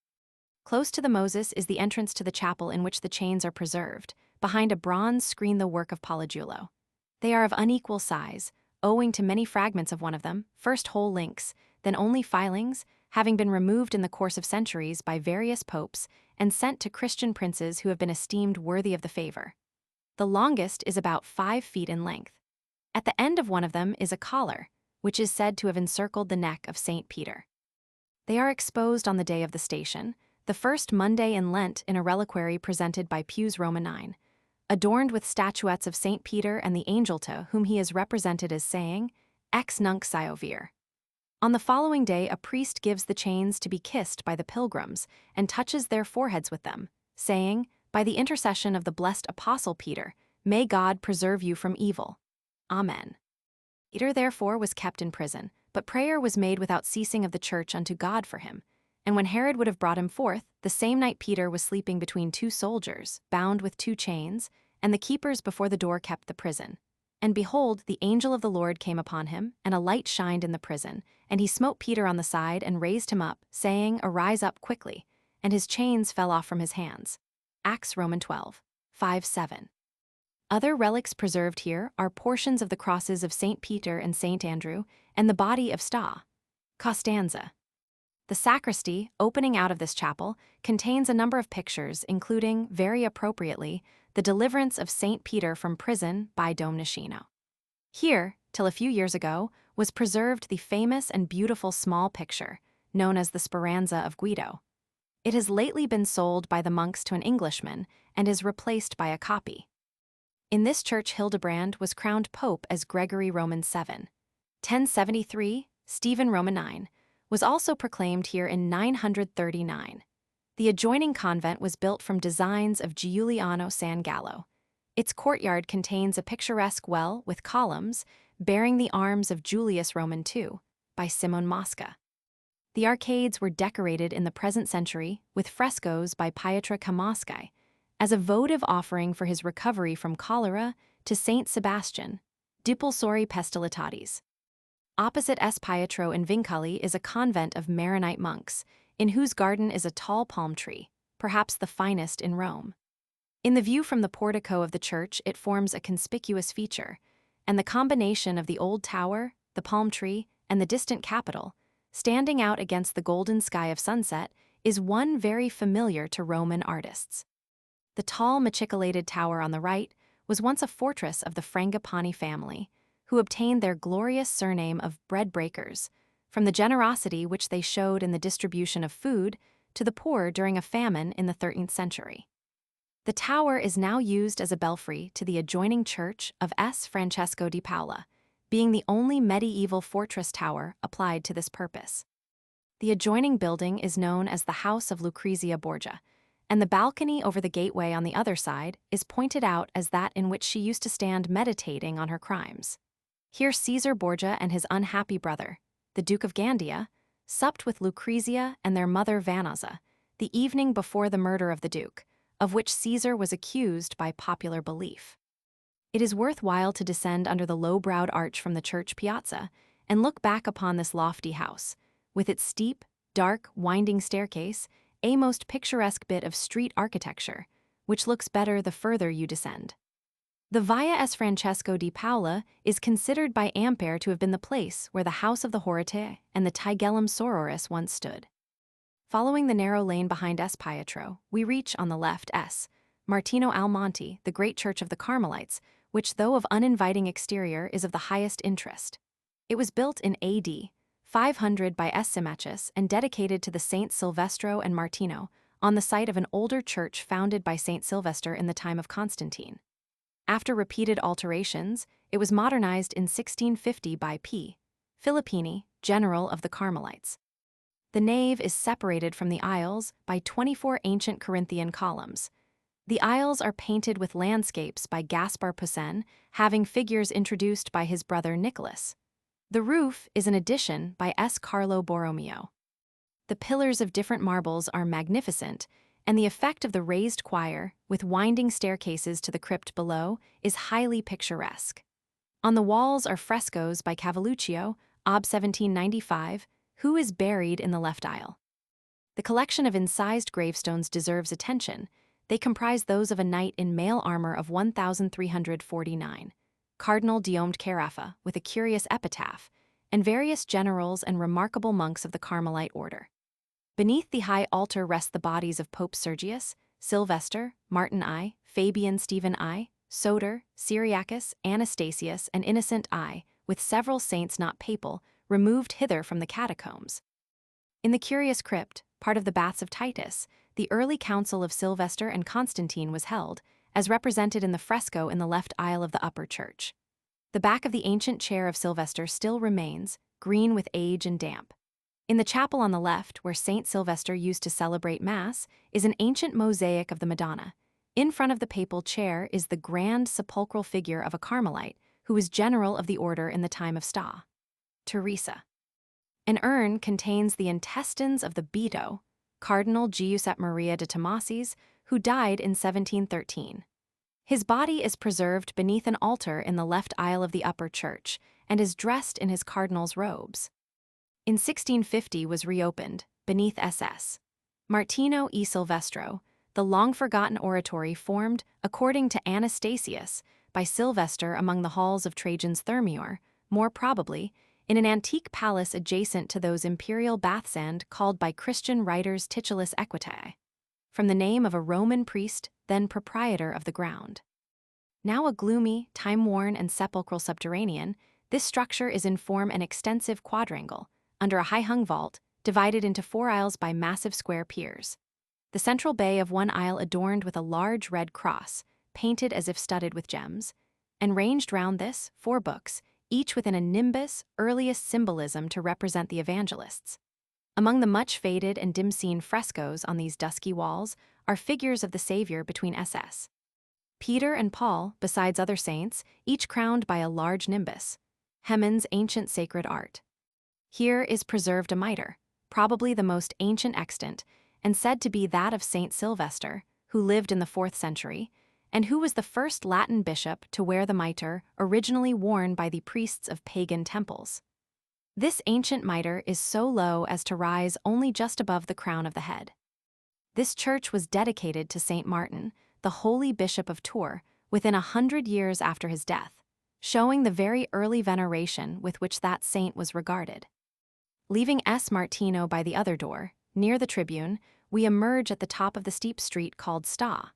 Close to the Moses is the entrance to the chapel in which the chains are preserved, behind a bronze screen the work of Poligullo. They are of unequal size, owing to many fragments of one of them, first whole links, then only filings, having been removed in the course of centuries by various popes and sent to Christian princes who have been esteemed worthy of the favor. The longest is about 5 feet in length. At the end of one of them is a collar, which is said to have encircled the neck of St. Peter. They are exposed on the day of the Station, the first Monday in Lent, in a reliquary presented by Pius Roman IX, adorned with statuettes of St. Peter and the angel to whom he is represented as saying, Ex nunc Siovir. On the following day, a priest gives the chains to be kissed by the pilgrims and touches their foreheads with them, saying, by the intercession of the blessed Apostle Peter, may God preserve you from evil. Amen. Peter therefore was kept in prison, but prayer was made without ceasing of the church unto God for him. And when Herod would have brought him forth, the same night Peter was sleeping between 2 soldiers, bound with 2 chains, and the keepers before the door kept the prison. And behold, the angel of the Lord came upon him, and a light shined in the prison, and he smote Peter on the side and raised him up, saying, Arise up quickly. And his chains fell off from his hands. Acts Roman 12, 5-7. Other relics preserved here are portions of the crosses of St. Peter and St. Andrew, and the body of Sta. Costanza. The sacristy, opening out of this chapel, contains a number of pictures, including, very appropriately, the deliverance of St. Peter from prison by Domnicino. Here, till a few years ago, was preserved the famous and beautiful small picture, known as the Speranza of Guido. It has lately been sold by the monks to an Englishman and is replaced by a copy. In this church Hildebrand was crowned pope as Gregory Roman VII. 1073, Stephen Roman IX, was also proclaimed here in 939. The adjoining convent was built from designs of Giuliano San Gallo. Its courtyard contains a picturesque well with columns bearing the arms of Julius Roman II by Simone Mosca. The arcades were decorated in the present century with frescoes by Pietro Camaschi as a votive offering for his recovery from cholera to Saint Sebastian, Dipulsori Pestilitatis. Opposite S. Pietro in Vinculi is a convent of Maronite monks, in whose garden is a tall palm tree, perhaps the finest in Rome. In the view from the portico of the church, it forms a conspicuous feature, and the combination of the old tower, the palm tree, and the distant capitol, standing out against the golden sky of sunset, is one very familiar to Roman artists. The tall machicolated tower on the right was once a fortress of the Frangipani family, who obtained their glorious surname of bread breakers from the generosity which they showed in the distribution of food to the poor during a famine in the 13th century. The tower is now used as a belfry to the adjoining church of S. Francesco di Paola, being the only medieval fortress tower applied to this purpose. The adjoining building is known as the House of Lucrezia Borgia, and the balcony over the gateway on the other side is pointed out as that in which she used to stand meditating on her crimes. Here Caesar Borgia and his unhappy brother, the Duke of Gandia, supped with Lucrezia and their mother Vanosa the evening before the murder of the Duke, of which Caesar was accused by popular belief. It is worthwhile to descend under the low-browed arch from the church piazza and look back upon this lofty house, with its steep, dark, winding staircase, a most picturesque bit of street architecture, which looks better the further you descend. The Via S. Francesco di Paola is considered by Ampere to have been the place where the house of the Horatae and the Tigellum Sororis once stood. Following the narrow lane behind S. Pietro, we reach on the left S. Martino al Monte, the great church of the Carmelites, which though of uninviting exterior is of the highest interest. It was built in A.D. 500 by S. Symmachus and dedicated to the Saints Silvestro and Martino on the site of an older church founded by Saint Sylvester in the time of Constantine. After repeated alterations, it was modernized in 1650 by P. Filippini, general of the Carmelites. The nave is separated from the aisles by 24 ancient Corinthian columns. The aisles are painted with landscapes by Gaspar Poussin, having figures introduced by his brother Nicholas. The roof is an addition by S. Carlo Borromeo. The pillars of different marbles are magnificent, and the effect of the raised choir, with winding staircases to the crypt below, is highly picturesque. On the walls are frescoes by Cavalluccio, Ob 1795, who is buried in the left aisle. The collection of incised gravestones deserves attention. They comprise those of a knight in mail armor of 1349, Cardinal Guillaume Carafa with a curious epitaph, and various generals and remarkable monks of the Carmelite order. Beneath the high altar rest the bodies of Pope Sergius, Sylvester, Martin I, Fabian Stephen I, Soter, Cyriacus, Anastasius, and Innocent I, with several saints not papal, removed hither from the catacombs. In the curious crypt, part of the Baths of Titus, the early council of Sylvester and Constantine was held, as represented in the fresco in the left aisle of the upper church. The back of the ancient chair of Sylvester still remains, green with age and damp. In the chapel on the left, where Saint Sylvester used to celebrate Mass, is an ancient mosaic of the Madonna. In front of the papal chair is the grand sepulchral figure of a Carmelite, who was general of the order in the time of Sta. Teresa. An urn contains the intestines of the Beato, Cardinal Giuseppe Maria de Tomasis, who died in 1713. His body is preserved beneath an altar in the left aisle of the upper church, and is dressed in his cardinal's robes. In 1650 was reopened, beneath SS. Martino e Silvestro, the long-forgotten oratory formed, according to Anastasius, by Sylvester among the halls of Trajan's Thermaeor, more probably, in an antique palace adjacent to those imperial baths and called by Christian writers Titulus Equitae, from the name of a Roman priest, then proprietor of the ground. Now a gloomy, time-worn, and sepulchral subterranean, this structure is in form an extensive quadrangle, under a high-hung vault, divided into 4 aisles by massive square piers. The central bay of one aisle adorned with a large red cross, painted as if studded with gems, and ranged round this 4 books, each within a nimbus, earliest symbolism to represent the evangelists. Among the much faded and dim-seen frescoes on these dusky walls are figures of the Savior between SS. Peter and Paul, besides other saints, each crowned by a large nimbus. Hemin's ancient sacred art. Here is preserved a mitre, probably the most ancient extant, and said to be that of Saint Sylvester, who lived in the 4th century, and who was the first Latin bishop to wear the mitre originally worn by the priests of pagan temples. This ancient mitre is so low as to rise only just above the crown of the head. This church was dedicated to Saint Martin, the holy bishop of Tours, within 100 years after his death, showing the very early veneration with which that saint was regarded. Leaving S. Martino by the other door, near the tribune, we emerge at the top of the steep street called Sta.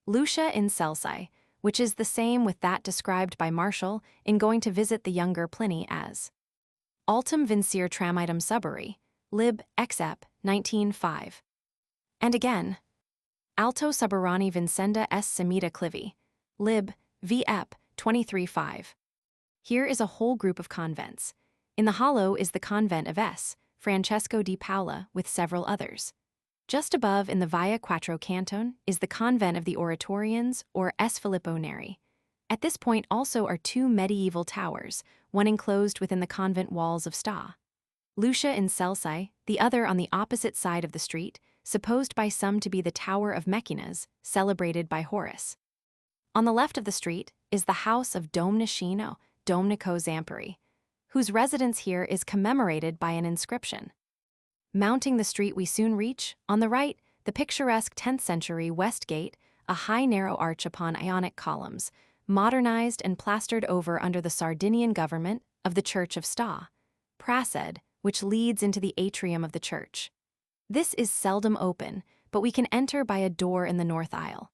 Lucia in Celsi, which is the same with that described by Martial in going to visit the younger Pliny as Altum vincere tramitum suberi, lib. Excep. 19:5. And again, Alto suburani vincenda s semita clivi, lib. V. Ep. 23:5. Here is a whole group of convents. In the hollow is the convent of S. Francesco di Paola with several others. Just above in the Via Quattro Canton is the convent of the Oratorians or S. Filippo Neri. At this point also are 2 medieval towers, one enclosed within the convent walls of Sta. Lucia in Celsi, the other on the opposite side of the street, supposed by some to be the Tower of Mecines, celebrated by Horace. On the left of the street is the house of Domnicino, Domnico Zampari, whose residence here is commemorated by an inscription. Mounting the street we soon reach, on the right, the picturesque 10th century West Gate, a high narrow arch upon Ionic columns, modernized and plastered over under the Sardinian government of the Church of Sta, Prased, which leads into the atrium of the church. This is seldom open, but we can enter by a door in the north aisle.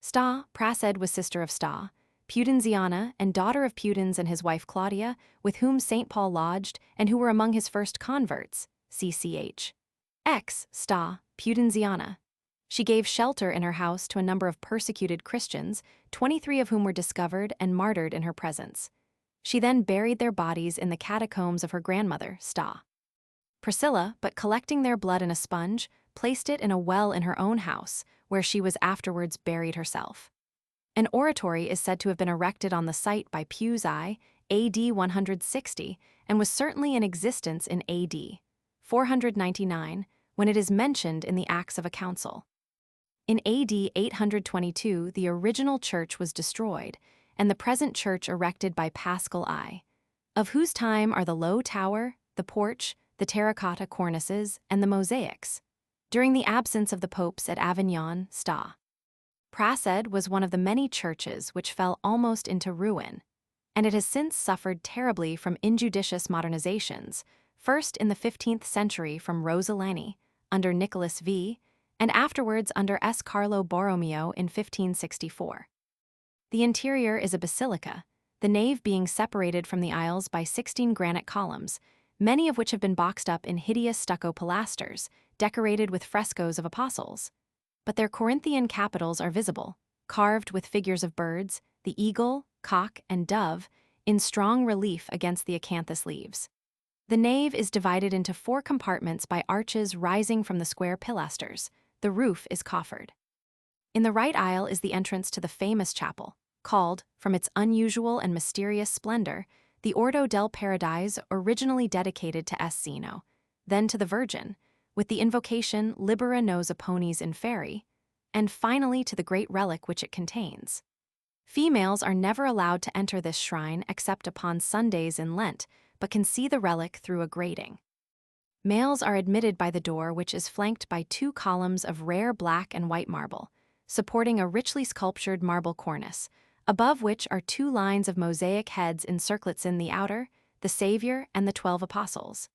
Sta, Prased was sister of Sta, Pudenziana, and daughter of Pudens and his wife Claudia, with whom St. Paul lodged and who were among his first converts, CCH. Ex. Sta, Pudenziana. She gave shelter in her house to a number of persecuted Christians, 23 of whom were discovered and martyred in her presence. She then buried their bodies in the catacombs of her grandmother, Sta. Priscilla, but collecting their blood in a sponge, placed it in a well in her own house, where she was afterwards buried herself. An oratory is said to have been erected on the site by Pius I, AD 160, and was certainly in existence in AD 499, when it is mentioned in the Acts of a Council. In AD 822, the original church was destroyed, and the present church erected by Paschal I, of whose time are the low tower, the porch, the terracotta cornices, and the mosaics, during the absence of the popes at Avignon, Sta. Prassed was one of the many churches which fell almost into ruin, and it has since suffered terribly from injudicious modernizations, first in the 15th century from Rosolani, under Nicholas V, and afterwards under S. Carlo Borromeo in 1564. The interior is a basilica, the nave being separated from the aisles by 16 granite columns, many of which have been boxed up in hideous stucco pilasters, decorated with frescoes of apostles. But their Corinthian capitals are visible, carved with figures of birds, the eagle, cock, and dove, in strong relief against the acanthus leaves. The nave is divided into 4 compartments by arches rising from the square pilasters. The roof is coffered. In the right aisle is the entrance to the famous chapel, called, from its unusual and mysterious splendor, the Ordo del Paradiso, originally dedicated to S. Zeno, then to the Virgin, with the invocation Libera nos oppones inferi, and finally to the great relic which it contains. Females are never allowed to enter this shrine except upon Sundays in Lent, but can see the relic through a grating. Males are admitted by the door, which is flanked by 2 columns of rare black and white marble, supporting a richly sculptured marble cornice, above which are 2 lines of mosaic heads in circlets in the outer, the Savior and the 12 apostles.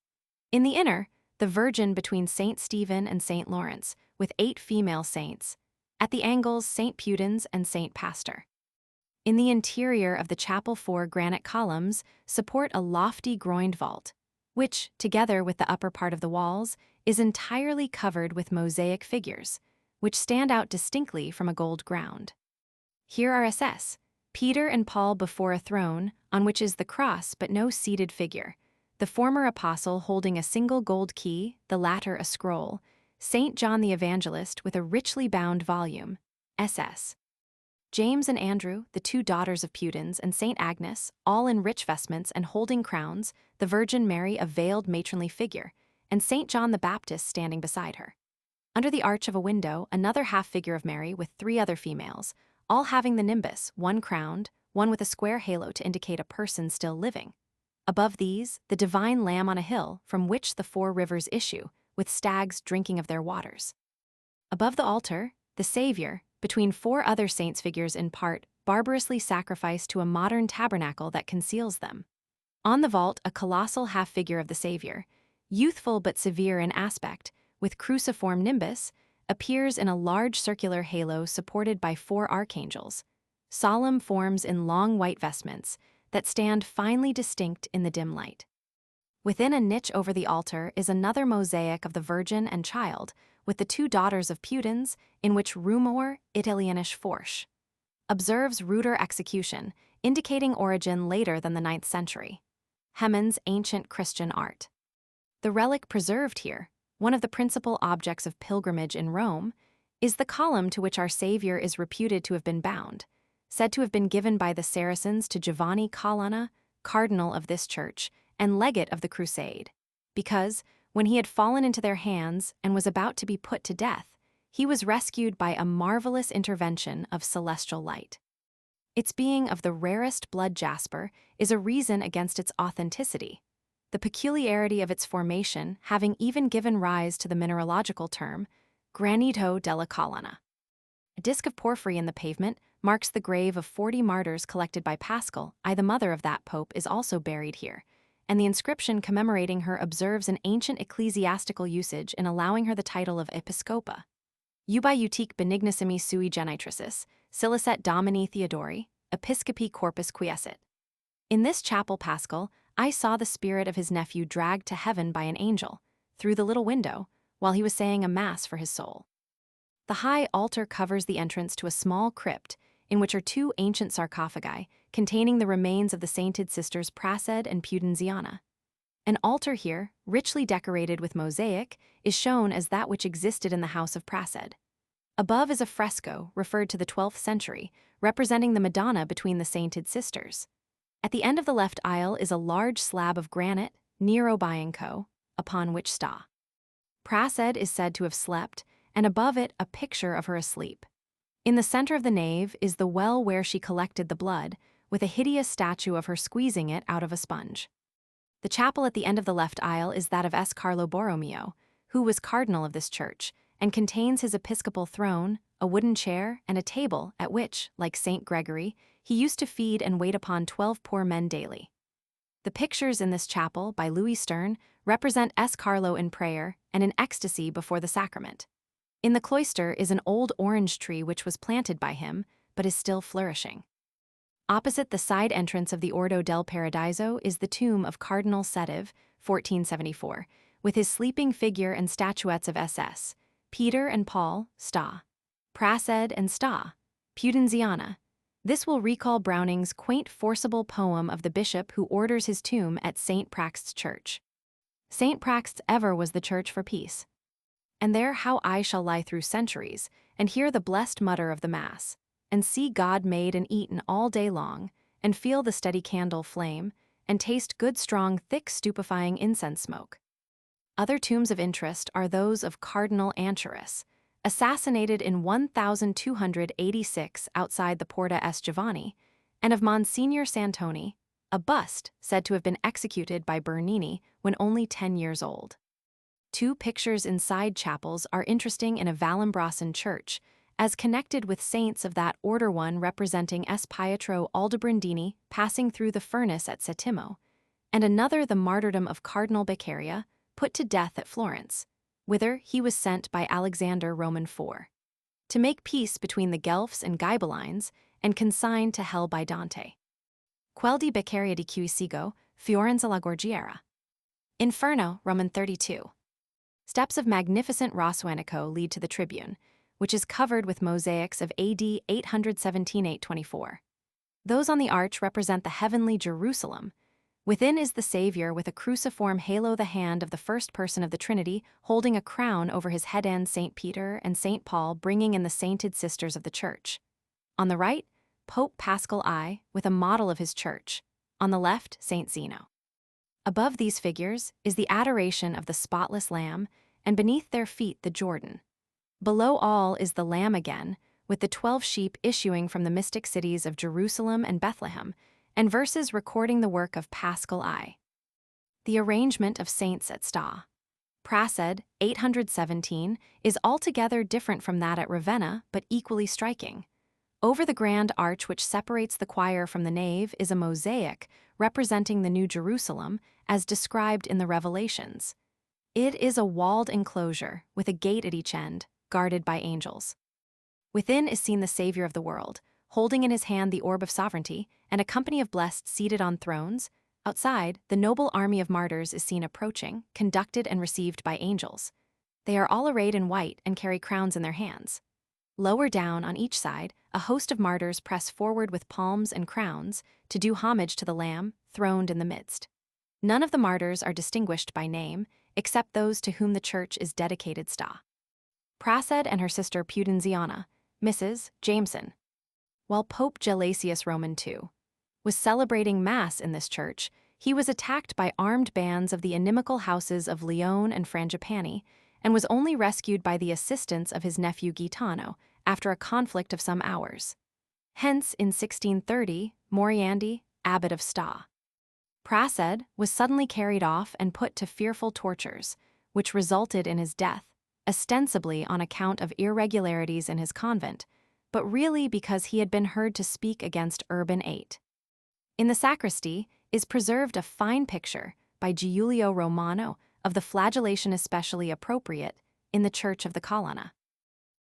In the inner, the Virgin between St. Stephen and St. Lawrence, with 8 female saints, at the angles St. Pudens and St. Pastor. In the interior of the chapel 4 granite columns support a lofty groined vault, which, together with the upper part of the walls, is entirely covered with mosaic figures, which stand out distinctly from a gold ground. Here are SS, Peter and Paul before a throne, on which is the cross but no seated figure, the former apostle holding a single gold key, the latter a scroll, St. John the Evangelist with a richly bound volume, SS. James and Andrew, the 2 daughters of Pudens, and St. Agnes, all in rich vestments and holding crowns, the Virgin Mary a veiled matronly figure, and St. John the Baptist standing beside her. Under the arch of a window, another half-figure of Mary with 3 other females, all having the nimbus, one crowned, one with a square halo to indicate a person still living. Above these, the divine Lamb on a hill from which the 4 rivers issue, with stags drinking of their waters. Above the altar, the Savior, between 4 other saints' figures in part, barbarously sacrificed to a modern tabernacle that conceals them. On the vault, a colossal half-figure of the Savior, youthful but severe in aspect, with cruciform nimbus, appears in a large circular halo supported by 4 archangels, solemn forms in long white vestments that stand finely distinct in the dim light. Within a niche over the altar is another mosaic of the Virgin and Child, with the 2 daughters of Pudens, in which rumor Italienisch Forsch observes ruder execution, indicating origin later than the 9th century. Hemans' ancient Christian art. The relic preserved here, one of the principal objects of pilgrimage in Rome, is the column to which our Savior is reputed to have been bound, said to have been given by the Saracens to Giovanni Colonna, cardinal of this church, and legate of the Crusade, because, when he had fallen into their hands and was about to be put to death, he was rescued by a marvelous intervention of celestial light. Its being of the rarest blood jasper is a reason against its authenticity, the peculiarity of its formation having even given rise to the mineralogical term granito della colonna. A disc of porphyry in the pavement marks the grave of 40 martyrs collected by Paschal I, the mother of that pope, is also buried here, and the inscription commemorating her observes an ancient ecclesiastical usage in allowing her the title of episcopa. Ubi utique benignissimi sui genitricis, silicet domini Theodori, episcopi corpus quiescit. In this chapel Paschal, I saw the spirit of his nephew dragged to heaven by an angel, through the little window, while he was saying a mass for his soul. The high altar covers the entrance to a small crypt, in which are 2 ancient sarcophagi containing the remains of the sainted sisters Prassed and Pudenziana. An altar here, richly decorated with mosaic, is shown as that which existed in the house of Prassed. Above is a fresco, referred to the 12th century, representing the Madonna between the sainted sisters. At the end of the left aisle is a large slab of granite, Nero Bianco, upon which sta. Prassed is said to have slept, and above it a picture of her asleep. In the center of the nave is the well where she collected the blood, with a hideous statue of her squeezing it out of a sponge. The chapel at the end of the left aisle is that of S. Carlo Borromeo, who was cardinal of this church, and contains his episcopal throne, a wooden chair, and a table at which, like St. Gregory, he used to feed and wait upon 12 poor men daily. The pictures in this chapel, by Louis Stern, represent S. Carlo in prayer and in ecstasy before the sacrament. In the cloister is an old orange tree which was planted by him, but is still flourishing. Opposite the side entrance of the Ordo del Paradiso is the tomb of Cardinal Sedev, 1474, with his sleeping figure and statuettes of SS, Peter and Paul, sta. Prassed and sta. Pudenziana. This will recall Browning's quaint forcible poem of the bishop who orders his tomb at St. Praxed's Church. St. Praxed's ever was the church for peace. And there how I shall lie through centuries, and hear the blessed mutter of the Mass, and see God made and eaten all day long, and feel the steady candle flame, and taste good strong thick stupefying incense smoke. Other tombs of interest are those of Cardinal Ancherus, assassinated in 1286 outside the Porta S. Giovanni, and of Monsignor Santoni, a bust said to have been executed by Bernini when only 10 years old. Two pictures inside chapels are interesting in a Vallombrosan church, as connected with saints of that order, one representing S. Pietro Aldobrandini passing through the furnace at Settimo, and another the martyrdom of Cardinal Beccaria, put to death at Florence, whither he was sent by Alexander Roman IV, to make peace between the Guelphs and Ghibellines, and consigned to hell by Dante. Quel di Beccaria di cui sigo, Fiorenza la Gorgiera. Inferno, Roman 32. Steps of magnificent Rossanico lead to the tribune, which is covered with mosaics of AD 817-824. Those on the arch represent the heavenly Jerusalem. Within is the Savior with a cruciform halo, the hand of the first person of the Trinity, holding a crown over his head, and St. Peter and St. Paul bringing in the sainted sisters of the Church. On the right, Pope Paschal I with a model of his church. On the left, St. Zeno. Above these figures is the adoration of the spotless Lamb, and beneath their feet the Jordan. Below all is the Lamb again, with the 12 sheep issuing from the mystic cities of Jerusalem and Bethlehem, and verses recording the work of Paschal I. The arrangement of saints at Sta. Prassed, 817, is altogether different from that at Ravenna, but equally striking. Over the grand arch which separates the choir from the nave is a mosaic representing the New Jerusalem, as described in the Revelations. It is a walled enclosure, with a gate at each end, guarded by angels. Within is seen the Savior of the world, holding in his hand the orb of sovereignty, and a company of blessed seated on thrones. Outside, the noble army of martyrs is seen approaching, conducted and received by angels. They are all arrayed in white and carry crowns in their hands. Lower down on each side, a host of martyrs press forward with palms and crowns to do homage to the Lamb, throned in the midst. None of the martyrs are distinguished by name, except those to whom the church is dedicated. Sta. Prassed and her sister Pudenziana, Mrs. Jameson. While Pope Gelasius Roman II was celebrating Mass in this church, he was attacked by armed bands of the inimical houses of Leone and Frangipani, and was only rescued by the assistance of his nephew Gaetano after a conflict of some hours. Hence, in 1630, Moriandi, abbot of Sta. Prassed was suddenly carried off and put to fearful tortures, which resulted in his death, ostensibly on account of irregularities in his convent, but really because he had been heard to speak against Urban VIII. In the sacristy is preserved a fine picture by Giulio Romano of the flagellation, especially appropriate in the Church of the Colonna.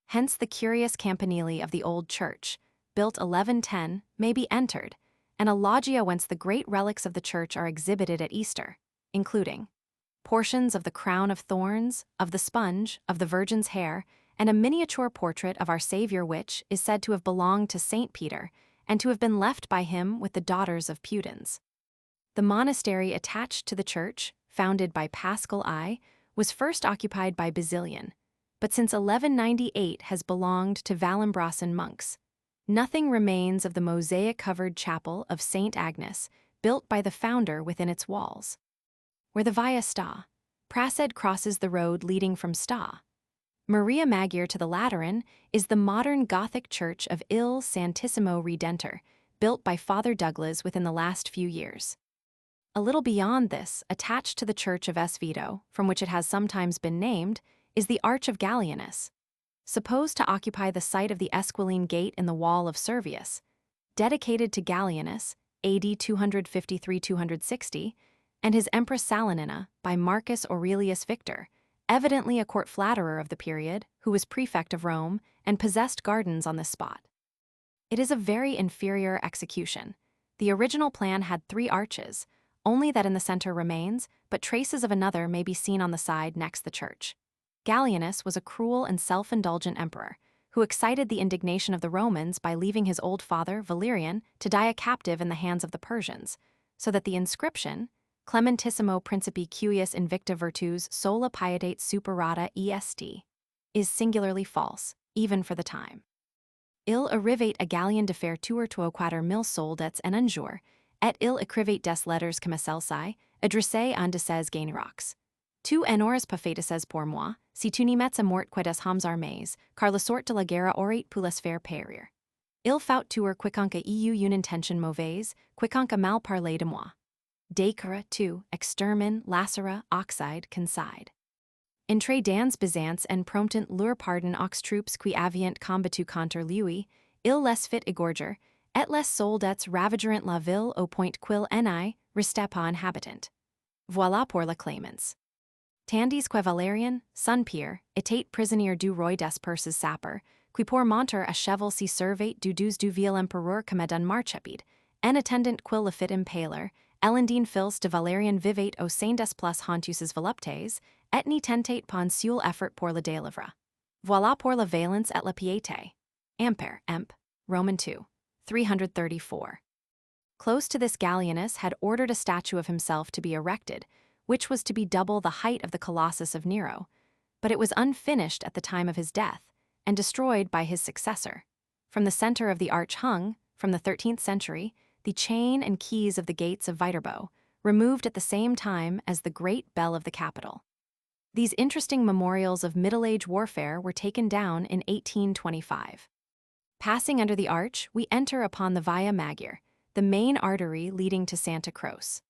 Hence the curious campanile of the old church, built 1110, may be entered, and a loggia whence the great relics of the church are exhibited at Easter, including portions of the crown of thorns, of the sponge, of the Virgin's hair, and a miniature portrait of our Savior which is said to have belonged to St. Peter and to have been left by him with the daughters of Pudens. The monastery attached to the church, founded by Paschal I, was first occupied by Basilian, but since 1198 has belonged to Vallombrosan monks. Nothing remains of the mosaic-covered chapel of St. Agnes, built by the founder within its walls. Where the Via Sta, Prassed crosses the road leading from Sta. Maria Maggiore to the Lateran is the modern Gothic church of Il Santissimo Redentor, built by Father Douglas within the last few years. A little beyond this, attached to the church of S. Vito, from which it has sometimes been named, is the Arch of Gallienus, supposed to occupy the site of the Esquiline Gate in the wall of Servius, dedicated to Gallienus, AD 253-260, and his Empress Salinina by Marcus Aurelius Victor, evidently a court flatterer of the period, who was prefect of Rome and possessed gardens on this spot. It is a very inferior execution. The original plan had 3 arches, only that in the center remains, but traces of another may be seen on the side next the church. Gallienus was a cruel and self-indulgent emperor, who excited the indignation of the Romans by leaving his old father, Valerian, to die a captive in the hands of the Persians, so that the inscription, Clementissimo Principi Cuius Invicta Virtus Sola Pietate Superata Est, is singularly false, even for the time. Il arrivate a Gallian de faire tour to quater mille soldats en un jour, et il écrivait des letters comme celle-ci, adressées en de ses générox. Tu n'auras pas fait de ces pour moi, si tu n'y mets à mort que des hommes armés, car la sorte de la guerre aurait pu les faire périr. Il faut tour quiconque eu une intention mauvaise, quiconque mal parler de moi. Décora, tu, extermin, lacera, oxide, concide. Entre dans Byzance en promptant leur pardon aux troupes qui avaient combattu contre lui, il les fit égorger, et les soldats ravageront la ville au point qu'il n'y restait pas un habitant. Voilà pour la clémence. Tandis que Valerian, son père, était prisonnier du roi des Perses sapper, qui pour monter à cheval si servait du du vil empereur comme d'un marchepid, en attendant qu'il le fit impaler, Elendine fils de Valerian vivait au sein des plus hontuses voluptés, et n'y tentait pas un seul effort pour le délivrer. Voilà pour la valence et la piété. Ampere, Emp. Roman 2. 334. Close to this Gallienus had ordered a statue of himself to be erected, which was to be double the height of the Colossus of Nero, but it was unfinished at the time of his death, and destroyed by his successor. From the center of the arch hung, from the 13th century, the chain and keys of the gates of Viterbo, removed at the same time as the great bell of the capital. These interesting memorials of Middle Age warfare were taken down in 1825. Passing under the arch, we enter upon the Via Maggiore, the main artery leading to Santa Croce.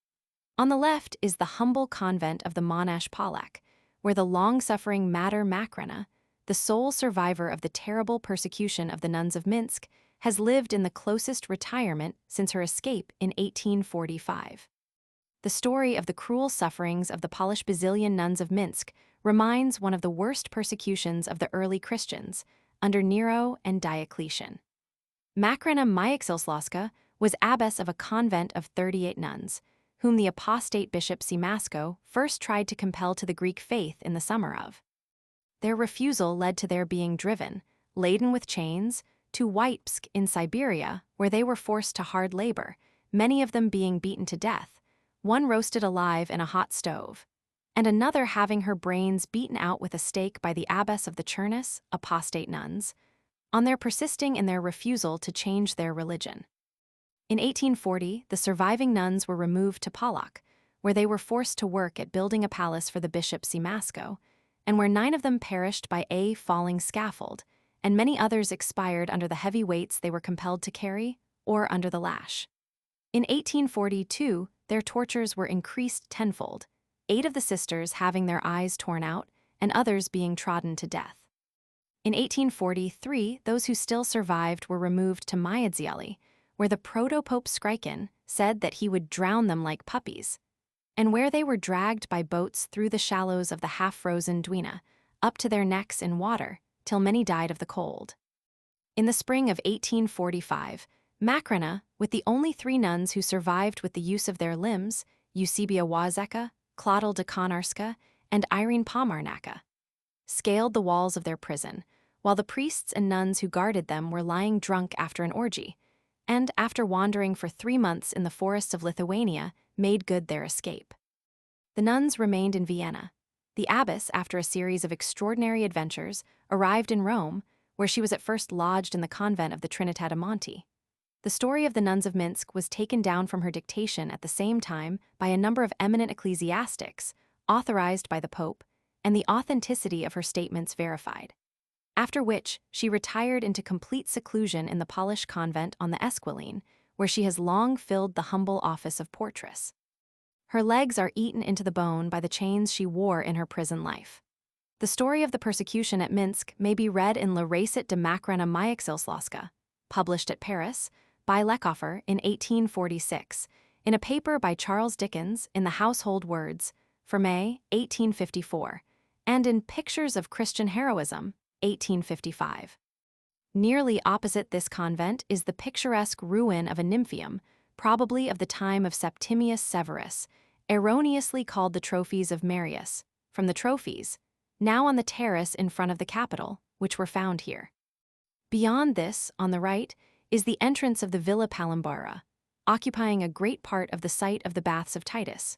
On the left is the humble convent of the Monash Pollack, where the long-suffering Mater Macrina, the sole survivor of the terrible persecution of the nuns of Minsk, has lived in the closest retirement since her escape in 1845. The story of the cruel sufferings of the Polish Basilian nuns of Minsk reminds one of the worst persecutions of the early Christians, under Nero and Diocletian. Macrina Myxilslawska was abbess of a convent of 38 nuns, whom the apostate bishop Simasko first tried to compel to the Greek faith in the summer of. Their refusal led to their being driven, laden with chains, to Vitebsk in Siberia, where they were forced to hard labor, many of them being beaten to death, one roasted alive in a hot stove, and another having her brains beaten out with a stake by the abbess of the Chernus, apostate nuns, on their persisting in their refusal to change their religion. In 1840, the surviving nuns were removed to Pollack, where they were forced to work at building a palace for the bishop Simasko, and where 9 of them perished by a falling scaffold, and many others expired under the heavy weights they were compelled to carry, or under the lash. In 1842, their tortures were increased tenfold, 8 of the sisters having their eyes torn out, and others being trodden to death. In 1843, those who still survived were removed to Myadziali, where the proto-pope Skriken said that he would drown them like puppies, and where they were dragged by boats through the shallows of the half-frozen Dwina, up to their necks in water, till many died of the cold. In the spring of 1845, Macrina, with the only 3 nuns who survived with the use of their limbs, Eusebia Wazeka, Claudel de Konarska, and Irene Pomarnaka, scaled the walls of their prison, while the priests and nuns who guarded them were lying drunk after an orgy, and after wandering for 3 months in the forests of Lithuania, made good their escape. The nuns remained in Vienna. The abbess, after a series of extraordinary adventures, arrived in Rome, where she was at first lodged in the convent of the Trinità de' Monti. The story of the nuns of Minsk was taken down from her dictation at the same time by a number of eminent ecclesiastics, authorized by the Pope, and the authenticity of her statements verified. After which, she retired into complete seclusion in the Polish convent on the Esquiline, where she has long filled the humble office of portress. Her legs are eaten into the bone by the chains she wore in her prison life. The story of the persecution at Minsk may be read in Le Récit de Makrena Myxilslawska, published at Paris, by Lecoffer in 1846, in a paper by Charles Dickens in the Household Words, for May, 1854, and in Pictures of Christian Heroism, 1855. Nearly opposite this convent is the picturesque ruin of a nymphaeum, probably of the time of Septimius Severus, erroneously called the Trophies of Marius, from the trophies, now on the terrace in front of the Capitol, which were found here. Beyond this, on the right, is the entrance of the Villa Palambara, occupying a great part of the site of the Baths of Titus.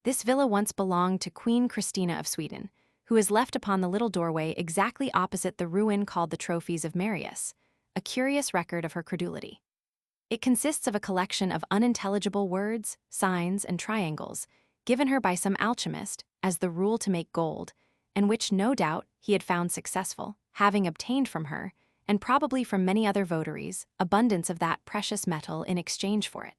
This villa once belonged to Queen Christina of Sweden, who is left upon the little doorway exactly opposite the ruin called the Trophies of Marius, a curious record of her credulity. It consists of a collection of unintelligible words, signs, and triangles, given her by some alchemist as the rule to make gold, and which no doubt he had found successful, having obtained from her, and probably from many other votaries, abundance of that precious metal in exchange for it.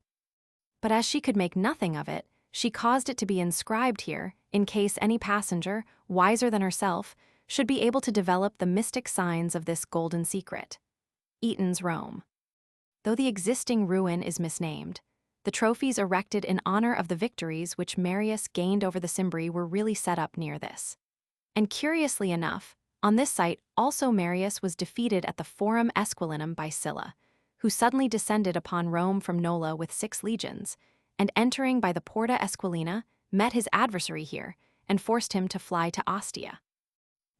But as she could make nothing of it, she caused it to be inscribed here, in case any passenger, wiser than herself, should be able to develop the mystic signs of this golden secret. Eaton's Rome. Though the existing ruin is misnamed, the trophies erected in honor of the victories which Marius gained over the Cimbri were really set up near this. And curiously enough, on this site also Marius was defeated at the Forum Esquilinum by Sylla, who suddenly descended upon Rome from Nola with 6 legions, and entering by the Porta Esquilina, met his adversary here, and forced him to fly to Ostia.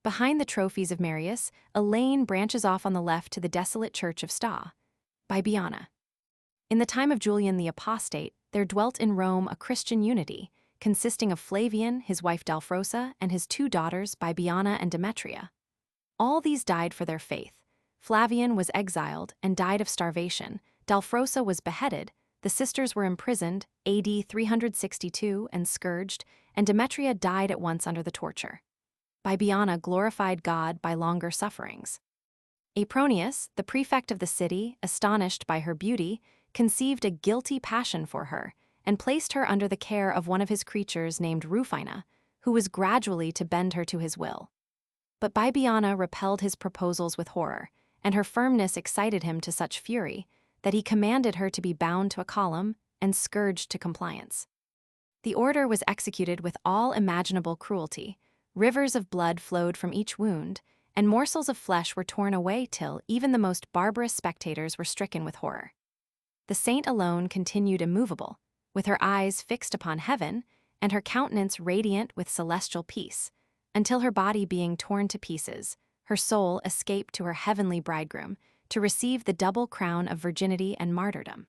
Behind the trophies of Marius, a lane branches off on the left to the desolate church of Sta, Bibiana. In the time of Julian the Apostate, there dwelt in Rome a Christian unity, consisting of Flavian, his wife Dalfrosa, and his 2 daughters, Bibiana and Demetria. All these died for their faith. Flavian was exiled and died of starvation, Dalfrosa was beheaded, the sisters were imprisoned, AD 362, and scourged, and Demetria died at once under the torture. Bibiana glorified God by longer sufferings. Apronius, the prefect of the city, astonished by her beauty, conceived a guilty passion for her, and placed her under the care of one of his creatures named Rufina, who was gradually to bend her to his will. But Bibiana repelled his proposals with horror, and her firmness excited him to such fury that he commanded her to be bound to a column and scourged to compliance. The order was executed with all imaginable cruelty. Rivers of blood flowed from each wound, and morsels of flesh were torn away till even the most barbarous spectators were stricken with horror. The saint alone continued immovable, with her eyes fixed upon heaven and her countenance radiant with celestial peace, until her body being torn to pieces, her soul escaped to her heavenly bridegroom to receive the double crown of virginity and martyrdom.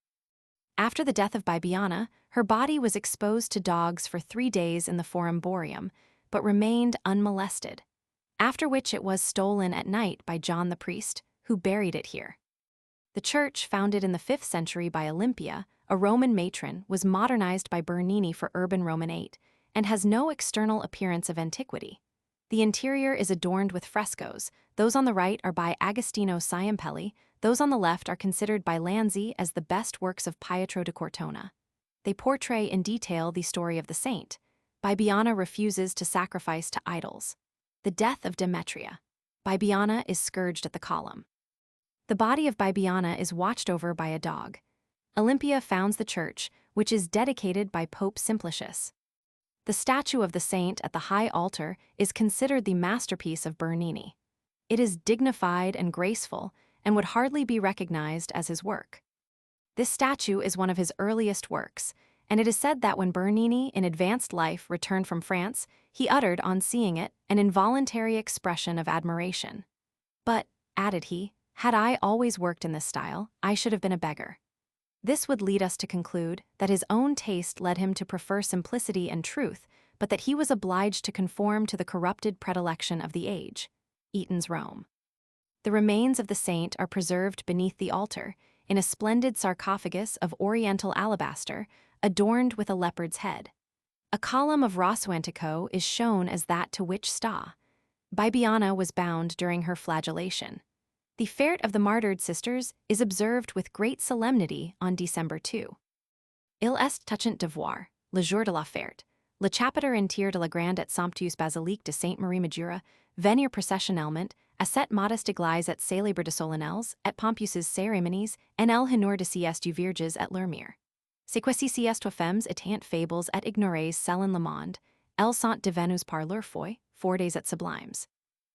After the death of Bibiana, her body was exposed to dogs for 3 days in the Forum Boarium, but remained unmolested, after which it was stolen at night by John the priest, who buried it here. The church, founded in the 5th century by Olympia, a Roman matron, was modernized by Bernini for Urban Roman VIII, and has no external appearance of antiquity. The interior is adorned with frescoes. Those on the right are by Agostino Ciampelli, those on the left are considered by Lanzi as the best works of Pietro da Cortona. They portray in detail the story of the saint. Bibiana refuses to sacrifice to idols. The death of Demetria. Bibiana is scourged at the column. The body of Bibiana is watched over by a dog. Olympia founds the church, which is dedicated by Pope Simplicius. The statue of the saint at the high altar is considered the masterpiece of Bernini. It is dignified and graceful, and would hardly be recognized as his work. This statue is one of his earliest works, and it is said that when Bernini, in advanced life, returned from France, he uttered, on seeing it, an involuntary expression of admiration. "But," added he, "had I always worked in this style, I should have been a beggar." This would lead us to conclude that his own taste led him to prefer simplicity and truth, but that he was obliged to conform to the corrupted predilection of the age, Eaton's Rome. The remains of the saint are preserved beneath the altar, in a splendid sarcophagus of oriental alabaster, adorned with a leopard's head. A column of rosso antico is shown as that to which Sta. Bibiana was bound during her flagellation. The fête of the martyred sisters is observed with great solemnity on December 2. Il est touchant de voir, le jour de la fête, le chapitre entier de la grande et somptueuse basilique de Sainte-Marie Majura, venir processionnellement, à cette modeste église et célèbre de solennels, et pompeuses cérémonies, en el honor de sieste du Vierges et leur mère. C'est quasi sieste aux femmes étant fables et ignorées selon le monde, elles sont devenues par leur foi, fortes et sublimes.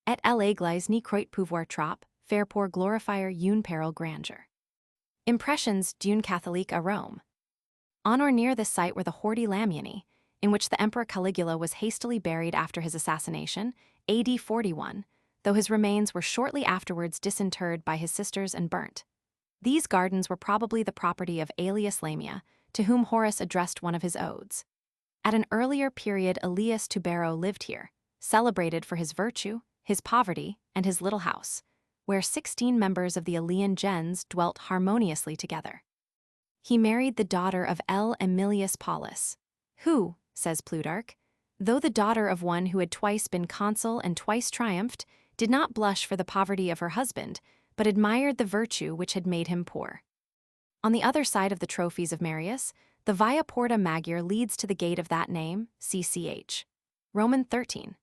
Et l'église n'y croit pouvoir trop, faire pour glorifier une pareille grandeur. Impressions d'une catholique à Rome. On or near this site were the Horti Lamiani, in which the Emperor Caligula was hastily buried after his assassination, AD 41, though his remains were shortly afterwards disinterred by his sisters and burnt. These gardens were probably the property of Aelius Lamia, to whom Horace addressed one of his odes. At an earlier period, Aelius Tubero lived here, celebrated for his virtue, his poverty, and his little house, where 16 members of the Aeolian gens dwelt harmoniously together. He married the daughter of L. Aemilius Paulus, who, says Plutarch, though the daughter of one who had twice been consul and twice triumphed, did not blush for the poverty of her husband, but admired the virtue which had made him poor. On the other side of the trophies of Marius, the Via Porta Maggiore leads to the gate of that name, CCH. Roman 13.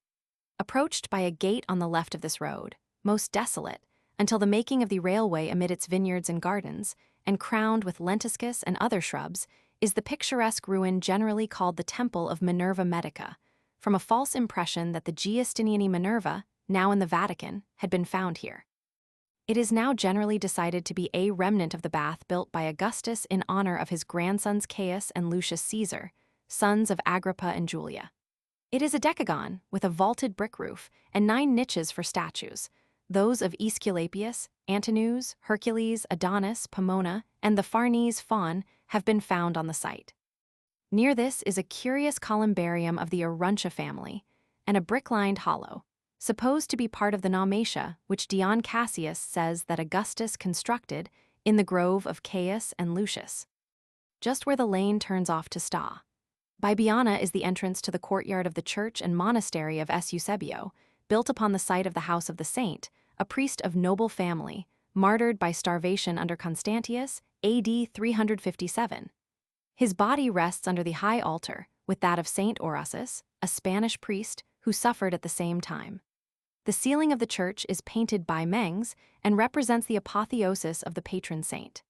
Approached by a gate on the left of this road, most desolate, until the making of the railway amid its vineyards and gardens, and crowned with lentiscus and other shrubs, is the picturesque ruin generally called the Temple of Minerva Medica, from a false impression that the Giustiniani Minerva, now in the Vatican, had been found here. It is now generally decided to be a remnant of the bath built by Augustus in honor of his grandsons Caius and Lucius Caesar, sons of Agrippa and Julia. It is a decagon, with a vaulted brick roof and 9 niches for statues, those of Aesculapius, Antinous, Hercules, Adonis, Pomona, and the Farnese faun have been found on the site. Near this is a curious columbarium of the Aruntia family, and a brick-lined hollow, supposed to be part of the Naumatia, which Dion Cassius says that Augustus constructed in the grove of Caius and Lucius. Just where the lane turns off to Sta. Bibiana is the entrance to the courtyard of the church and monastery of S. Eusebio, built upon the site of the house of the saint, a priest of noble family, martyred by starvation under Constantius, AD 357. His body rests under the high altar, with that of Saint Orasus, a Spanish priest who suffered at the same time. The ceiling of the church is painted by Mengs and represents the apotheosis of the patron saint.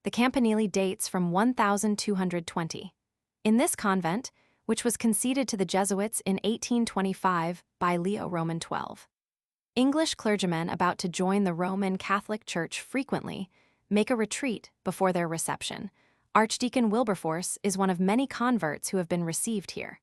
The campanile dates from 1220. In this convent, which was conceded to the Jesuits in 1825 by Leo Roman XII. English clergymen about to join the Roman Catholic Church frequently make a retreat before their reception. Archdeacon Wilberforce is one of many converts who have been received here.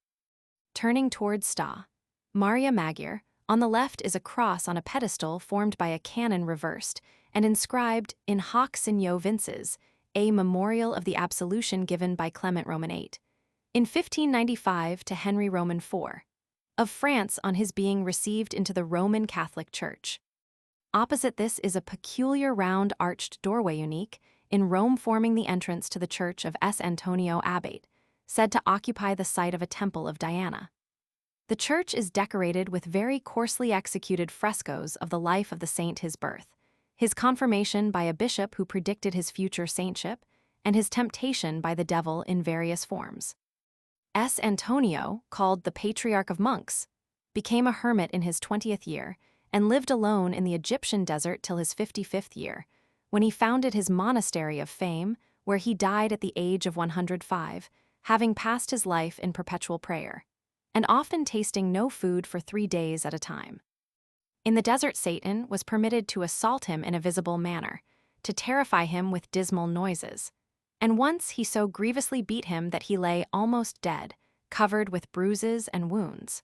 Turning towards Sta. Maria Maggiore, on the left is a cross on a pedestal formed by a cannon reversed and inscribed in hoc signo vinces, a memorial of the absolution given by Clement Roman VIII. In 1595 to Henry Roman IV, of France on his being received into the Roman Catholic Church. Opposite this is a peculiar round arched doorway unique in Rome forming the entrance to the church of S. Antonio Abate, said to occupy the site of a temple of Diana. The church is decorated with very coarsely executed frescoes of the life of the saint, his birth, his confirmation by a bishop who predicted his future saintship, and his temptation by the devil in various forms. S. Antonio, called the Patriarch of Monks, became a hermit in his 20th year and lived alone in the Egyptian desert till his 55th year, when he founded his monastery of fame, where he died at the age of 105, having passed his life in perpetual prayer, and often tasting no food for 3 days at a time. In the desert Satan was permitted to assault him in a visible manner, to terrify him with dismal noises, and once he so grievously beat him that he lay almost dead, covered with bruises and wounds.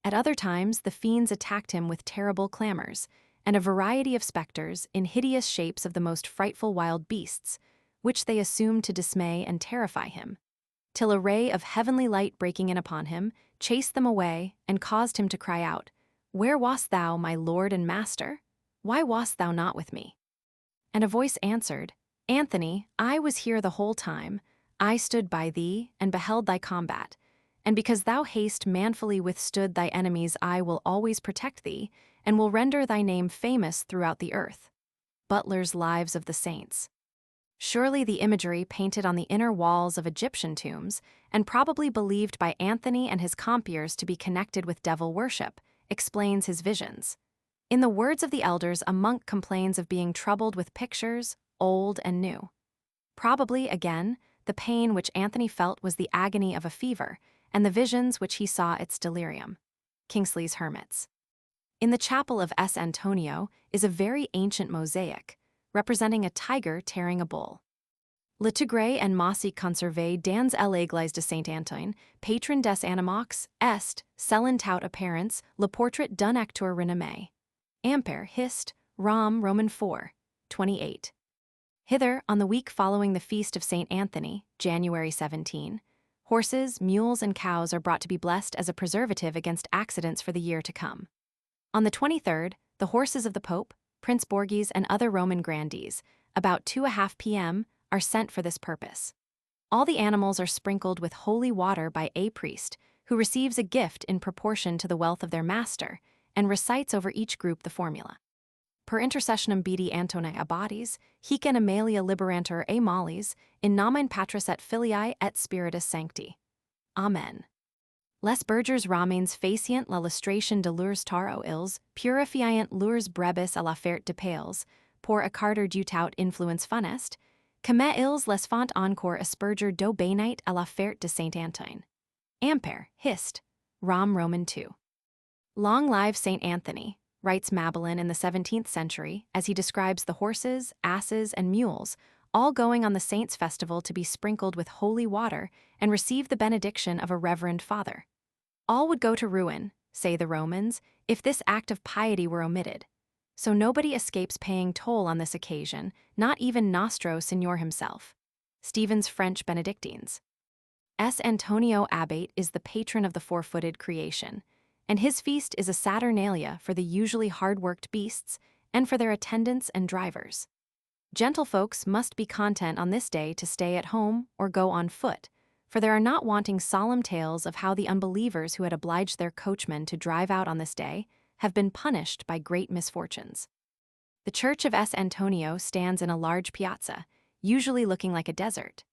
At other times the fiends attacked him with terrible clamors, and a variety of specters in hideous shapes of the most frightful wild beasts, which they assumed to dismay and terrify him. till a ray of heavenly light breaking in upon him, chased them away, and caused him to cry out, "Where wast thou, my Lord and Master? Why wast thou not with me?" And a voice answered, "Anthony, I was here the whole time. I stood by thee, and beheld thy combat. And because thou hast manfully withstood thy enemies, I will always protect thee, and will render thy name famous throughout the earth." Butler's Lives of the Saints. Surely the imagery painted on the inner walls of Egyptian tombs, and probably believed by Anthony and his compeers to be connected with devil worship, explains his visions. In the words of the elders, a monk complains of being troubled with pictures, old and new. Probably, again, the pain which Anthony felt was the agony of a fever, and the visions which he saw its delirium. Kingsley's Hermits. In the chapel of S. Antonio is a very ancient mosaic, representing a tiger tearing a bull. Le Tigre and Mossy conservé dans l'église de Saint Antoine, patron des animaux, est, selon tout apparence, le portrait d'un acteur renommé. Ampere, Hist, Rom, Roman 4, 28. Hither, on the week following the feast of Saint Anthony, January 17, horses, mules, and cows are brought to be blessed as a preservative against accidents for the year to come. On the 23rd, the horses of the Pope, Prince Borghese, and other Roman grandees, about 2:30 p.m., are sent for this purpose. All the animals are sprinkled with holy water by a priest, who receives a gift in proportion to the wealth of their master, and recites over each group the formula. Per intercessionem Bedi Antoni Abatis, hic and Amalia liberantur a Mollis, in nomen Patris et Filii et Spiritus Sancti. Amen. Les bergers ramains facient la lustration de leurs taro ils, purifiant leurs brebis à la ferte de pales, pour accarder du tout influence funest, comme ils les font encore asperger do benite à la ferte de Saint Antoine. Ampere, Hist, Rom, Roman 2. Long live Saint Anthony, writes Mabillon in the 17th century, as he describes the horses, asses, and mules, all going on the saint's festival to be sprinkled with holy water and receive the benediction of a reverend father. All would go to ruin, say the Romans, if this act of piety were omitted. So nobody escapes paying toll on this occasion, not even Nostro Signor himself. Stephen's French Benedictines. S. Antonio Abate is the patron of the four-footed creation, and his feast is a Saturnalia for the usually hard-worked beasts and for their attendants and drivers. Gentlefolks must be content on this day to stay at home or go on foot, for there are not wanting solemn tales of how the unbelievers who had obliged their coachmen to drive out on this day have been punished by great misfortunes. The church of S. Antonio stands in a large piazza, usually looking like a desert.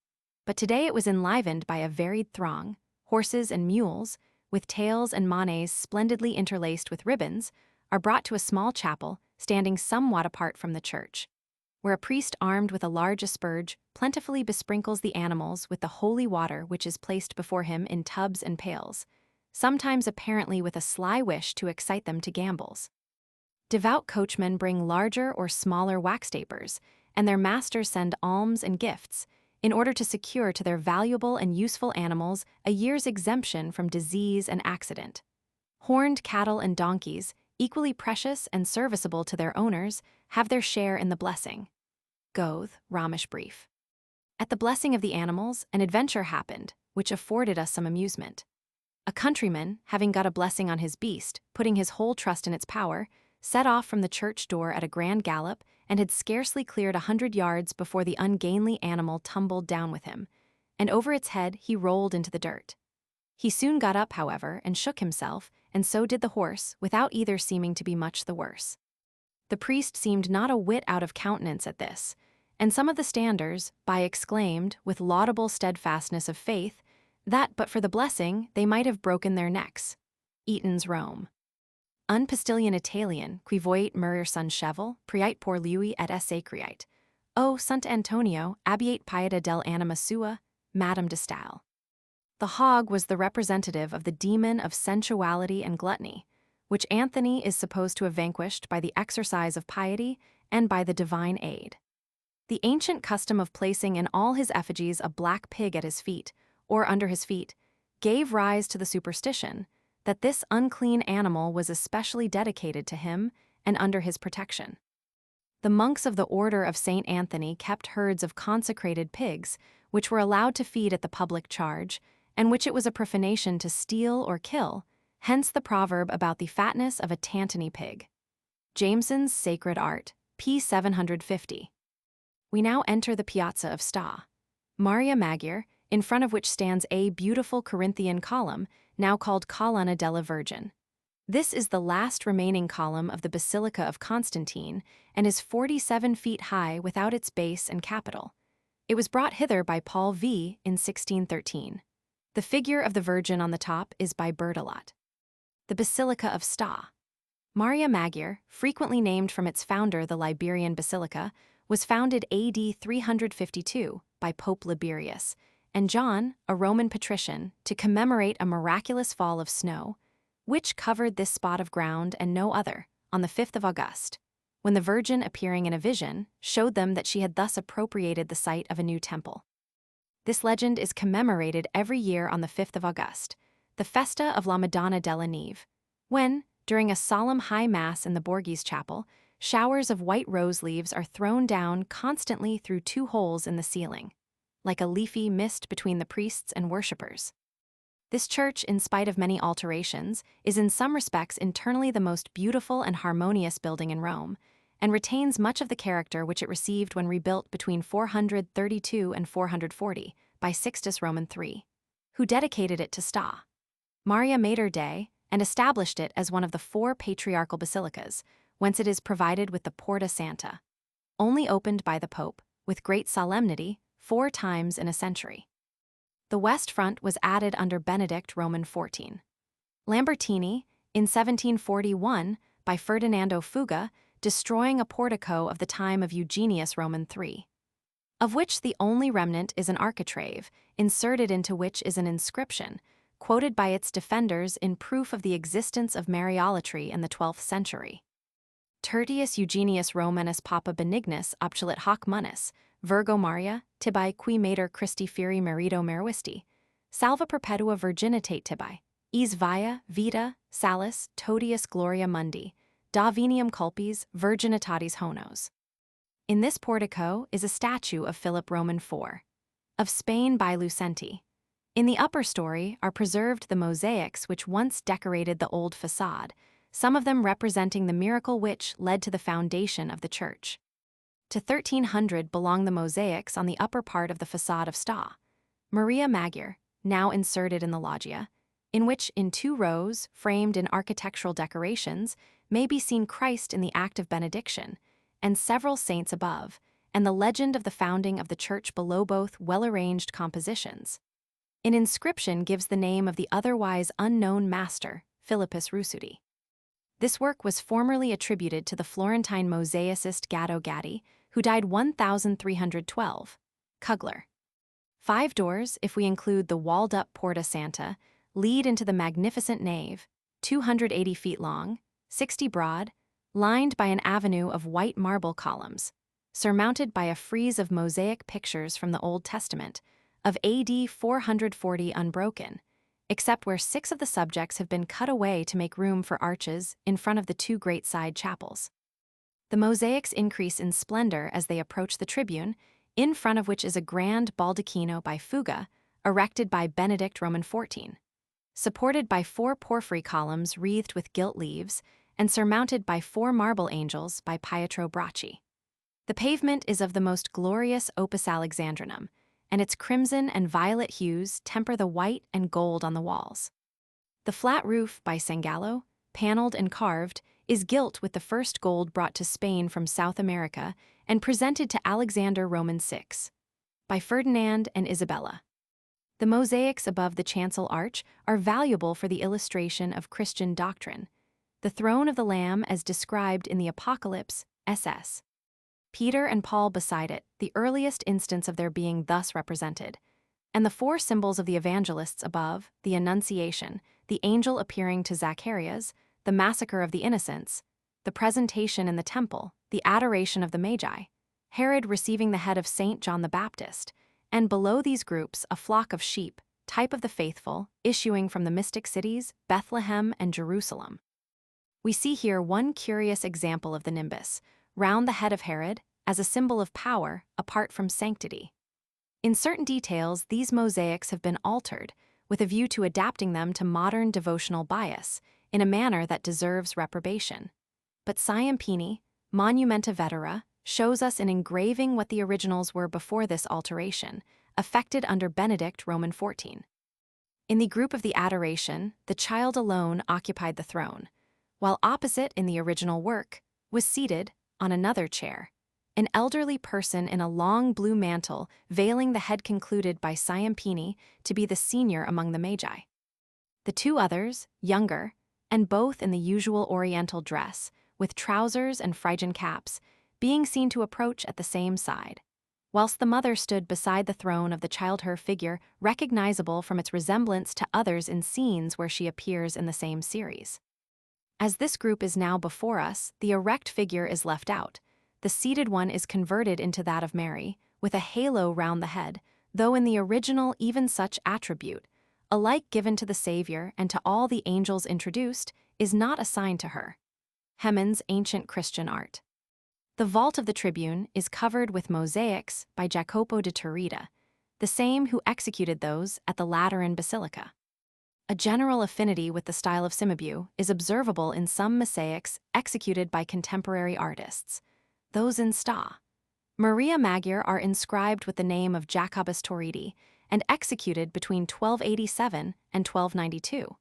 But today it was enlivened by a varied throng, horses and mules, with tails and manets splendidly interlaced with ribbons, are brought to a small chapel standing somewhat apart from the church, where a priest armed with a large asperge plentifully besprinkles the animals with the holy water which is placed before him in tubs and pails, sometimes apparently with a sly wish to excite them to gambols. Devout coachmen bring larger or smaller wax tapers, and their masters send alms and gifts, in order to secure to their valuable and useful animals a year's exemption from disease and accident. Horned cattle and donkeys, equally precious and serviceable to their owners, have their share in the blessing. Goethe, Romish Brief. At the blessing of the animals, an adventure happened, which afforded us some amusement. A countryman, having got a blessing on his beast, putting his whole trust in its power, set off from the church door at a grand gallop, and had scarcely cleared 100 yards before the ungainly animal tumbled down with him, and over its head he rolled into the dirt. He soon got up, however, and shook himself, and so did the horse, without either seeming to be much the worse. The priest seemed not a whit out of countenance at this, and some of the standers by exclaimed, with laudable steadfastness of faith, that but for the blessing they might have broken their necks. Eaton's Rome. Un postillion Italian, qui voit mourir son cheval, priait pour lui et esse criait. O Sant Antonio, abiate pieta del anima sua, Madame de Staël. The hog was the representative of the demon of sensuality and gluttony, which Anthony is supposed to have vanquished by the exercise of piety and by the divine aid. The ancient custom of placing in all his effigies a black pig at his feet, or under his feet, gave rise to the superstition that this unclean animal was especially dedicated to him and under his protection. The monks of the Order of St. Anthony kept herds of consecrated pigs, which were allowed to feed at the public charge, and which it was a profanation to steal or kill, hence the proverb about the fatness of a Tantony pig. Jameson's Sacred Art, p. 750. We now enter the Piazza of Sta. Maria Maggiore, in front of which stands a beautiful Corinthian column, now called Colonna della Virgin. This is the last remaining column of the Basilica of Constantine and is 47 feet high without its base and capital. It was brought hither by Paul V in 1613. The figure of the Virgin on the top is by Berthelot. The Basilica of Sta. Maria Maggiore, frequently named from its founder the Liberian Basilica, was founded AD 352 by Pope Liberius, and John, a Roman patrician, to commemorate a miraculous fall of snow, which covered this spot of ground and no other, on the 5th of August, when the Virgin, appearing in a vision, showed them that she had thus appropriated the site of a new temple. This legend is commemorated every year on the 5th of August, the Festa of la Madonna della Neve, when, during a solemn high mass in the Borghese chapel, showers of white rose leaves are thrown down constantly through 2 holes in the ceiling, like a leafy mist between the priests and worshippers. This church, in spite of many alterations, is in some respects internally the most beautiful and harmonious building in Rome, and retains much of the character which it received when rebuilt between 432 and 440 by Sixtus Roman III, who dedicated it to Sta. Maria Mater Dei, and established it as one of the 4 patriarchal basilicas, whence it is provided with the Porta Santa, only opened by the Pope, with great solemnity, 4 times in a century. The west front was added under Benedict Roman XIV. Lambertini, in 1741, by Ferdinando Fuga, destroying a portico of the time of Eugenius Roman III, of which the only remnant is an architrave, inserted into which is an inscription, quoted by its defenders in proof of the existence of Mariolatry in the 12th century. Tertius Eugenius Romanus Papa Benignus obtulit hoc munus, Virgo Maria, tibi qui mater Christi feri merito meruisti, salva perpetua virginitate tibi, eis via, vita, salis, totius gloria mundi, da veniam culpis, virginitatis honos. In this portico is a statue of Philip Roman IV, of Spain by Lucenti. In the upper story are preserved the mosaics which once decorated the old façade, some of them representing the miracle which led to the foundation of the church. To 1300 belong the mosaics on the upper part of the façade of Sta. Maria Maggiore, now inserted in the loggia, in which, in 2 rows, framed in architectural decorations, may be seen Christ in the act of benediction, and several saints above, and the legend of the founding of the church below, both well-arranged compositions. An inscription gives the name of the otherwise unknown master, Philippus Rusudi. This work was formerly attributed to the Florentine mosaicist Gatto Gatti, who died 1312, Kugler. 5 doors, if we include the walled-up Porta Santa, lead into the magnificent nave, 280 feet long, 60 broad, lined by an avenue of white marble columns, surmounted by a frieze of mosaic pictures from the Old Testament, of AD 440 unbroken, except where 6 of the subjects have been cut away to make room for arches in front of the 2 great side chapels. The mosaics increase in splendor as they approach the tribune, in front of which is a grand baldacchino by Fuga, erected by Benedict Roman XIV, supported by 4 porphyry columns wreathed with gilt leaves, and surmounted by 4 marble angels by Pietro Bracci. The pavement is of the most glorious opus Alexandrinum, and its crimson and violet hues temper the white and gold on the walls. The flat roof by Sangallo, paneled and carved, is gilt with the first gold brought to Spain from South America and presented to Alexander Roman VI, by Ferdinand and Isabella. The mosaics above the chancel arch are valuable for the illustration of Christian doctrine. The throne of the Lamb as described in the Apocalypse, SS. Peter and Paul beside it, the earliest instance of their being thus represented, and the 4 symbols of the evangelists above, the Annunciation, the angel appearing to Zacharias, the massacre of the innocents, the presentation in the temple, the adoration of the Magi, Herod receiving the head of Saint John the Baptist, and below these groups a flock of sheep, type of the faithful, issuing from the mystic cities, Bethlehem and Jerusalem. We see here one curious example of the nimbus, round the head of Hurried, as a symbol of power apart from sanctity. In certain details, these mosaics have been altered, with a view to adapting them to modern devotional bias, in a manner that deserves reprobation. But Ciampini, Monumenta Vetera, shows us in engraving what the originals were before this alteration, effected under Benedict Roman XIV. In the group of the Adoration, the child alone occupied the throne, while opposite in the original work was seated, on another chair, an elderly person in a long blue mantle veiling the head, concluded by Ciampini to be the senior among the Magi. The two others, younger, and both in the usual Oriental dress, with trousers and Phrygian caps, being seen to approach at the same side, whilst the mother stood beside the throne of the child, her figure recognizable from its resemblance to others in scenes where she appears in the same series. As this group is now before us, the erect figure is left out. The seated one is converted into that of Mary, with a halo round the head, though in the original even such attribute, alike given to the Savior and to all the angels introduced, is not assigned to her. Hemans' Ancient Christian Art. The vault of the tribune is covered with mosaics by Jacopo de Turrida, the same who executed those at the Lateran Basilica. A general affinity with the style of Cimabue is observable in some mosaics executed by contemporary artists. Those in Sta. Maria Maggiore are inscribed with the name of Jacobus Torridi and executed between 1287 and 1292.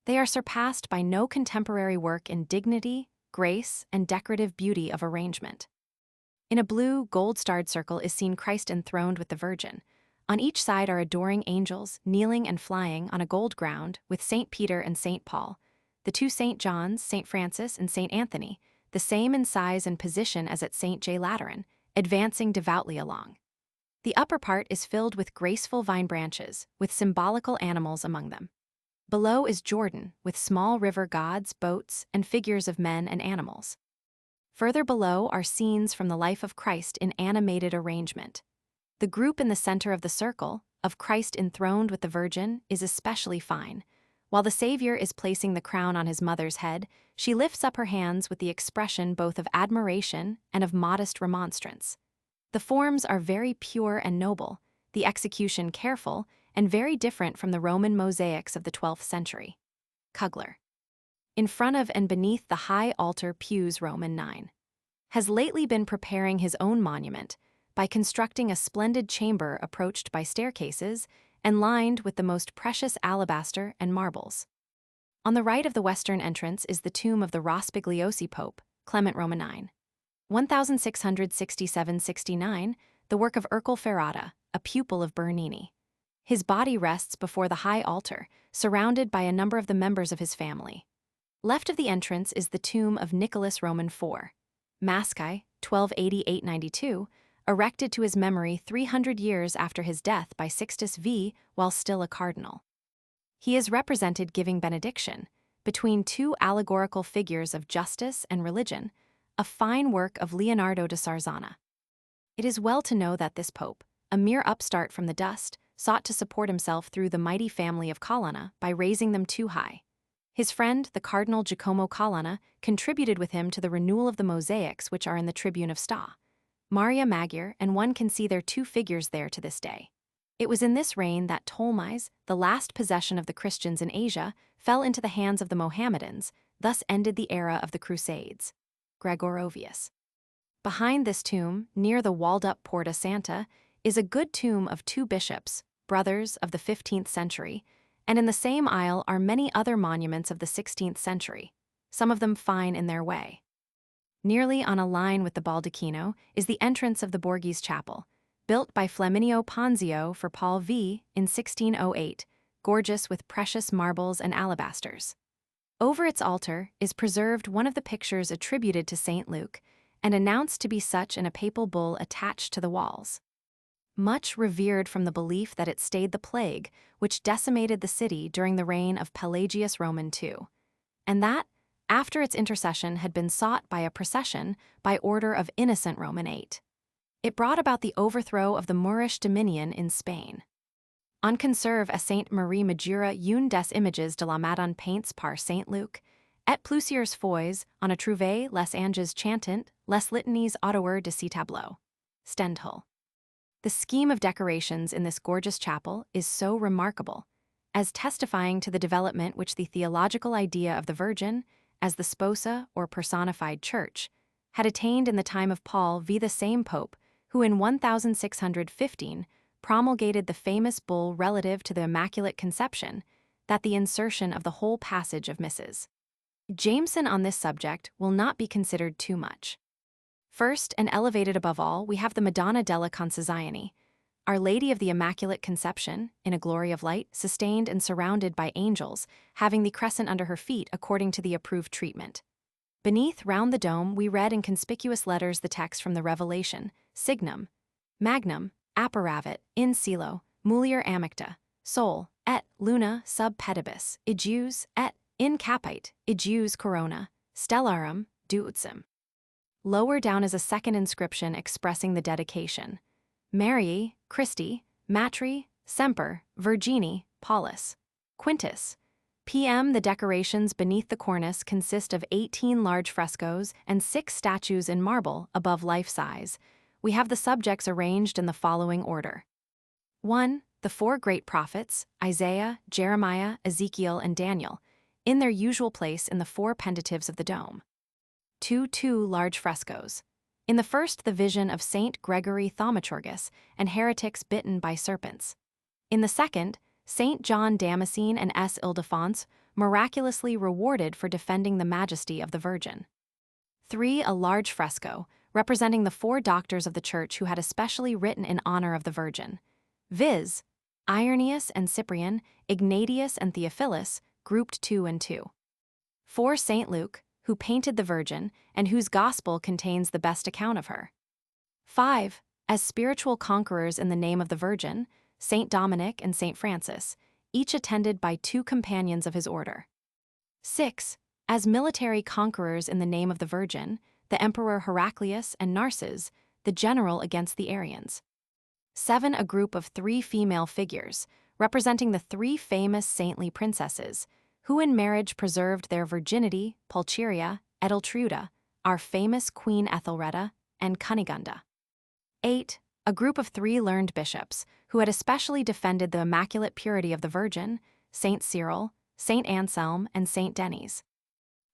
They are surpassed by no contemporary work in dignity, grace, and decorative beauty of arrangement. In a blue, gold-starred circle is seen Christ enthroned with the Virgin. On each side are adoring angels, kneeling and flying on a gold ground with St. Peter and St. Paul, the two St. Johns, St. Francis and St. Anthony, the same in size and position as at St. J. Lateran, advancing devoutly along. The upper part is filled with graceful vine branches, with symbolical animals among them. Below is Jordan, with small river gods, boats, and figures of men and animals. Further below are scenes from the life of Christ in animated arrangement. The group in the center of the circle, of Christ enthroned with the Virgin, is especially fine. While the Savior is placing the crown on his mother's head, she lifts up her hands with the expression both of admiration and of modest remonstrance. The forms are very pure and noble, the execution careful, and very different from the Roman mosaics of the 12th century. Kugler. In front of and beneath the high altar pews Roman 9. Has lately been preparing his own monument by constructing a splendid chamber approached by staircases and lined with the most precious alabaster and marbles. On the right of the western entrance is the tomb of the Rospigliosi Pope, Clement Roman 9. 1667-69, the work of Ercole Ferrata, a pupil of Bernini. His body rests before the high altar, surrounded by a number of the members of his family. Left of the entrance is the tomb of Nicholas Roman IV, Masci, 1288-92, erected to his memory 300 years after his death by Sixtus V while still a cardinal. He is represented giving benediction, between two allegorical figures of justice and religion, a fine work of Leonardo da Sarzana. It is well to know that this pope, a mere upstart from the dust, sought to support himself through the mighty family of Colonna by raising them too high. His friend, the Cardinal Giacomo Colonna, contributed with him to the renewal of the mosaics which are in the tribune of Sta. Maria Maggiore, and one can see their two figures there to this day. It was in this reign that Ptolemais, the last possession of the Christians in Asia, fell into the hands of the Mohammedans, thus ended the era of the Crusades. Gregorovius. Behind this tomb, near the walled-up Porta Santa, is a good tomb of two bishops, brothers of the 15th century, and in the same aisle are many other monuments of the 16th century, some of them fine in their way. Nearly on a line with the baldacchino is the entrance of the Borghese Chapel, built by Flaminio Ponzio for Paul V in 1608, gorgeous with precious marbles and alabasters. Over its altar is preserved one of the pictures attributed to St. Luke and announced to be such in a papal bull attached to the walls. Much revered from the belief that it stayed the plague which decimated the city during the reign of Pelagius Roman II, and that, after its intercession had been sought by a procession by order of Innocent Roman VIII. It brought about the overthrow of the Moorish dominion in Spain. On conserve a Saint Marie Majura une des images de la Madone paints par Saint Luc, Et plusieurs fois, on a trouvé les anges chantant, les litanies autour de ces tableaux. Stendhal. The scheme of decorations in this gorgeous chapel is so remarkable, as testifying to the development which the theological idea of the Virgin, as the sposa or personified church, had attained in the time of Paul v. the same pope, who in 1615 promulgated the famous bull relative to the Immaculate Conception, that the insertion of the whole passage of Mrs. Jameson on this subject will not be considered too much. First, and elevated above all, we have the Madonna della Concezione, Our Lady of the Immaculate Conception, in a glory of light, sustained and surrounded by angels, having the crescent under her feet according to the approved treatment. Beneath, round the dome, we read in conspicuous letters the text from the Revelation, Signum, Magnum, apparavit, in celo, mulier amicta, sol, et, luna, sub pedibus, igius, et, in capite, igius corona, stellarum, duutsum. Lower down is a second inscription expressing the dedication. Mariae, Christi, Matri, Semper, Virgini, Paulus. Quintus. PM. The decorations beneath the cornice consist of 18 large frescoes and 6 statues in marble above life size. We have the subjects arranged in the following order. 1. The 4 great prophets, Isaiah, Jeremiah, Ezekiel, and Daniel, in their usual place in the 4 pentatives of the dome. 2 large frescoes. In the first, the vision of Saint Gregory Thaumaturgus and heretics bitten by serpents. In the second, Saint John Damascene and S. Ildefonse, miraculously rewarded for defending the majesty of the Virgin. 3. A large fresco, representing the 4 doctors of the Church who had especially written in honor of the Virgin, viz., Irenaeus and Cyprian, Ignatius and Theophilus, grouped 2 and 2. 4. Saint Luke, who painted the Virgin and whose gospel contains the best account of her. 5. As spiritual conquerors in the name of the Virgin, Saint Dominic and Saint Francis, each attended by 2 companions of his order. 6. As military conquerors in the name of the Virgin, the Emperor Heraclius and Narses, the general against the Arians. 7. A group of 3 female figures, representing the 3 famous saintly princesses, who in marriage preserved their virginity, Pulcheria, Edeltruda, our famous Queen Ethelreda, and Cunigunda. 8. A group of 3 learned bishops, who had especially defended the immaculate purity of the Virgin, Saint Cyril, Saint Anselm, and Saint Denis.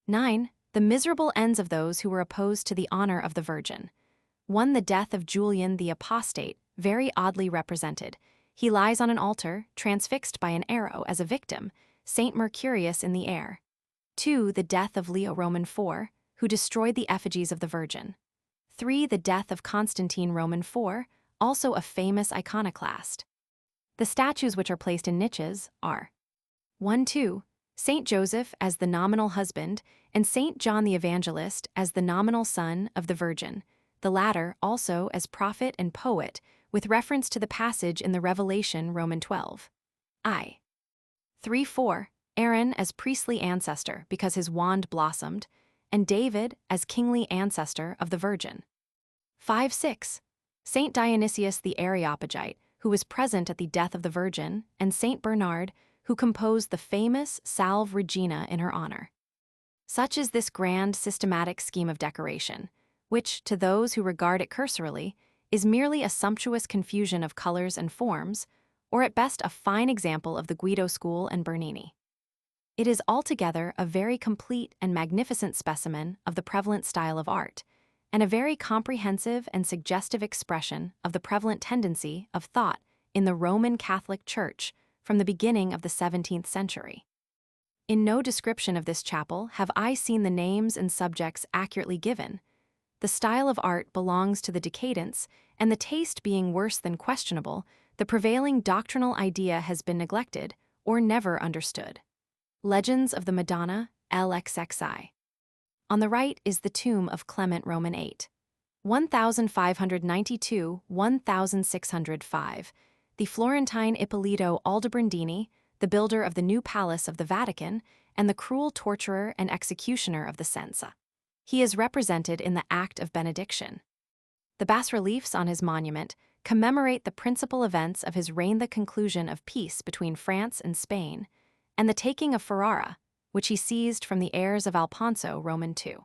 9. The miserable ends of those who were opposed to the honor of the Virgin. 1. The death of Julian the Apostate, very oddly represented. He lies on an altar, transfixed by an arrow as a victim, Saint Mercurius in the air. 2. The death of Leo Roman IV, who destroyed the effigies of the Virgin. 3. The death of Constantine Roman IV, also a famous iconoclast. The statues which are placed in niches are 1-2. Saint Joseph as the nominal husband, and Saint John the Evangelist as the nominal son of the Virgin, the latter also as prophet and poet, with reference to the passage in the Revelation Roman 12. 3-4. Aaron as priestly ancestor because his wand blossomed, and David as kingly ancestor of the Virgin. 5-6. Saint Dionysius the Areopagite, who was present at the death of the Virgin, and Saint Bernard, who composed the famous Salve Regina in her honor. Such is this grand systematic scheme of decoration, which, to those who regard it cursorily, is merely a sumptuous confusion of colors and forms, or at best a fine example of the Guido school and Bernini. It is altogether a very complete and magnificent specimen of the prevalent style of art, and a very comprehensive and suggestive expression of the prevalent tendency of thought in the Roman Catholic Church from the beginning of the 17th century. In no description of this chapel have I seen the names and subjects accurately given. The style of art belongs to the decadence, and the taste being worse than questionable, the prevailing doctrinal idea has been neglected or never understood. Legends of the Madonna, LXXI. On the right is the tomb of Clement Roman VIII. 1592-1605. The Florentine Ippolito Aldobrandini, the builder of the new palace of the Vatican, and the cruel torturer and executioner of the Sensa. He is represented in the Act of Benediction. The bas-reliefs on his monument commemorate the principal events of his reign, the conclusion of peace between France and Spain, and the taking of Ferrara, which he seized from the heirs of Alfonso Roman II.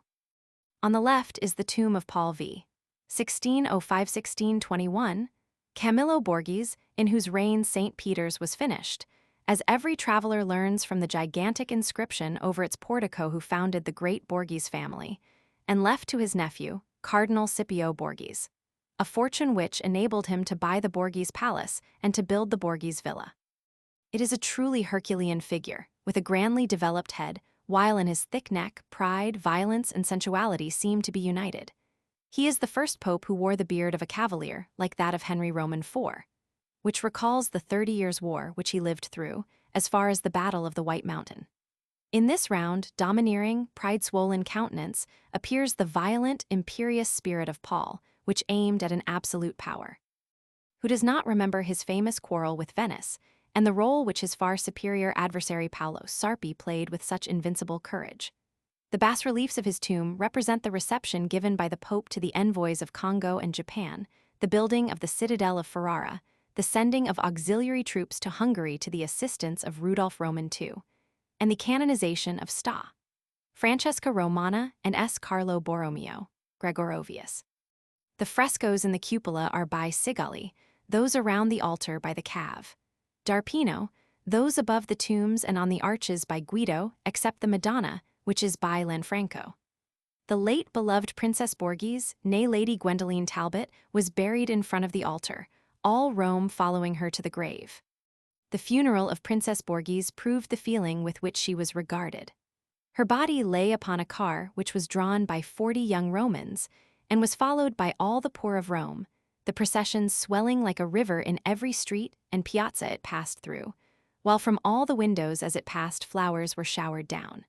On the left is the tomb of Paul V. 1605–1621, Camillo Borghese, in whose reign St. Peter's was finished, as every traveler learns from the gigantic inscription over its portico who founded the great Borghese family, and left to his nephew, Cardinal Scipio Borghese, a fortune which enabled him to buy the Borghese Palace and to build the Borghese Villa. It is a truly Herculean figure, with a grandly developed head, while in his thick neck, pride, violence, and sensuality seem to be united. He is the first pope who wore the beard of a cavalier, like that of Henry Roman IV, which recalls the 30 Years' War which he lived through, as far as the Battle of the White Mountain. In this round, domineering, pride-swollen countenance appears the violent, imperious spirit of Paul, which aimed at an absolute power. Who does not remember his famous quarrel with Venice, and the role which his far superior adversary Paolo Sarpi played with such invincible courage? The bas-reliefs of his tomb represent the reception given by the Pope to the envoys of Congo and Japan, the building of the citadel of Ferrara, the sending of auxiliary troops to Hungary to the assistance of Rudolph Roman II, and the canonization of Sta. Francesca Romana and S. Carlo Borromeo, Gregorovius. The frescoes in the cupola are by Sigali, those around the altar by the Cave d'Arpino, those above the tombs and on the arches by Guido, except the Madonna, which is by Lanfranco. The late beloved Princess Borghese, née Lady Gwendoline Talbot, was buried in front of the altar, all Rome following her to the grave. The funeral of Princess Borghese proved the feeling with which she was regarded. Her body lay upon a car which was drawn by 40 young Romans, and was followed by all the poor of Rome, the procession swelling like a river in every street and piazza it passed through, while from all the windows as it passed flowers were showered down.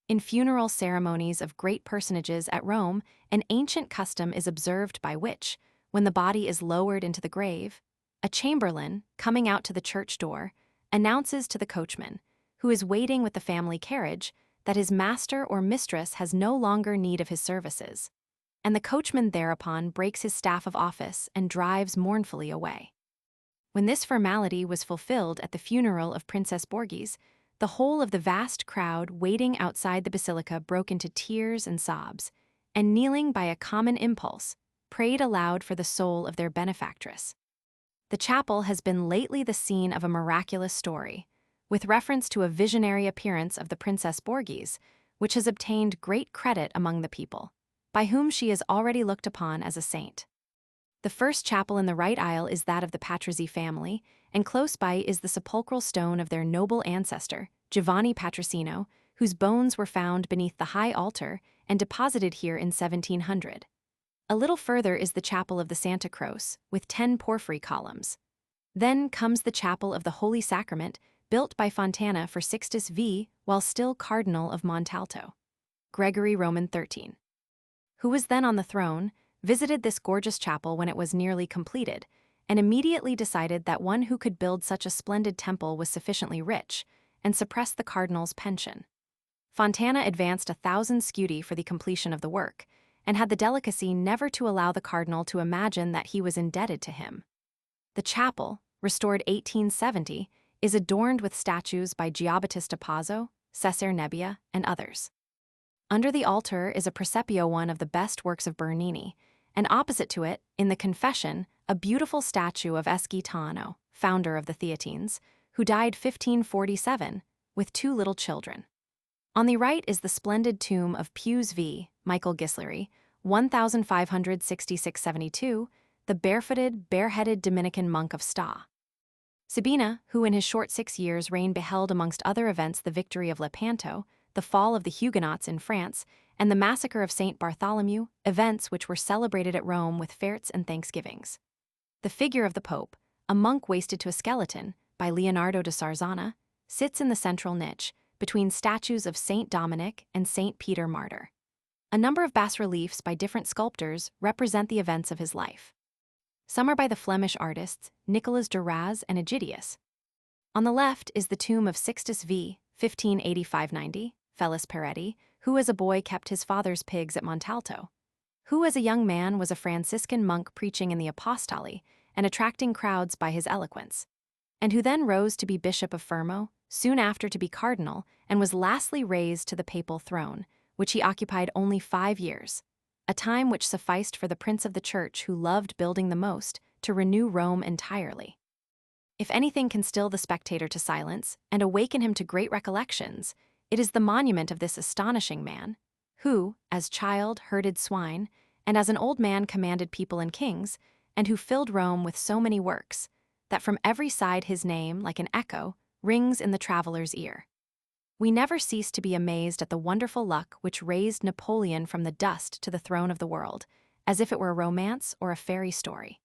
In funeral ceremonies of great personages at Rome, an ancient custom is observed by which, when the body is lowered into the grave, a chamberlain, coming out to the church door, announces to the coachman, who is waiting with the family carriage, that his master or mistress has no longer need of his services, and the coachman thereupon breaks his staff of office and drives mournfully away. When this formality was fulfilled at the funeral of Princess Borghese, the whole of the vast crowd waiting outside the basilica broke into tears and sobs, and kneeling by a common impulse, prayed aloud for the soul of their benefactress. The chapel has been lately the scene of a miraculous story, with reference to a visionary appearance of the Princess Borghese, which has obtained great credit among the people, by whom she is already looked upon as a saint. The first chapel in the right aisle is that of the Patrese family, and close by is the sepulchral stone of their noble ancestor, Giovanni Patricino, whose bones were found beneath the high altar and deposited here in 1700. A little further is the chapel of the Santa Croce, with 10 porphyry columns. Then comes the chapel of the Holy Sacrament, built by Fontana for Sixtus V, while still Cardinal of Montalto. Gregory Roman XIII, who was then on the throne, visited this gorgeous chapel when it was nearly completed, and immediately decided that one who could build such a splendid temple was sufficiently rich, and suppressed the cardinal's pension. Fontana advanced 1,000 scudi for the completion of the work, and had the delicacy never to allow the cardinal to imagine that he was indebted to him. The chapel, restored 1870, is adorned with statues by Giambattista Pazzo, Cesare Nebbia, and others. Under the altar is a presepio, one of the best works of Bernini, and opposite to it, in the Confession, a beautiful statue of Esquitano, founder of the Theatines, who died 1547, with 2 little children. On the right is the splendid tomb of Pius V. Michael Ghisleri, 1566–72, the barefooted, bareheaded Dominican monk of Sta. Sabina, who in his short 6 years' reign beheld amongst other events the victory of Lepanto, the fall of the Huguenots in France, and the massacre of St. Bartholomew, events which were celebrated at Rome with fêtes and thanksgivings. The figure of the Pope, a monk wasted to a skeleton, by Leonardo da Sarzana, sits in the central niche, between statues of Saint Dominic and Saint Peter Martyr. A number of bas-reliefs by different sculptors represent the events of his life. Some are by the Flemish artists Nicolas Duraz and Egidius. On the left is the tomb of Sixtus V, 1585–90, Felis Peretti, who as a boy kept his father's pigs at Montalto, who as a young man was a Franciscan monk preaching in the Apostoli and attracting crowds by his eloquence, and who then rose to be Bishop of Fermo, soon after to be cardinal, and was lastly raised to the papal throne, which he occupied only 5 years, a time which sufficed for the prince of the church who loved building the most to renew Rome entirely. If anything can still the spectator to silence and awaken him to great recollections, it is the monument of this astonishing man, who, as child, herded swine, and as an old man commanded people and kings, and who filled Rome with so many works, that from every side his name, like an echo, rings in the traveler's ear. We never cease to be amazed at the wonderful luck which raised Napoleon from the dust to the throne of the world, as if it were a romance or a fairy story.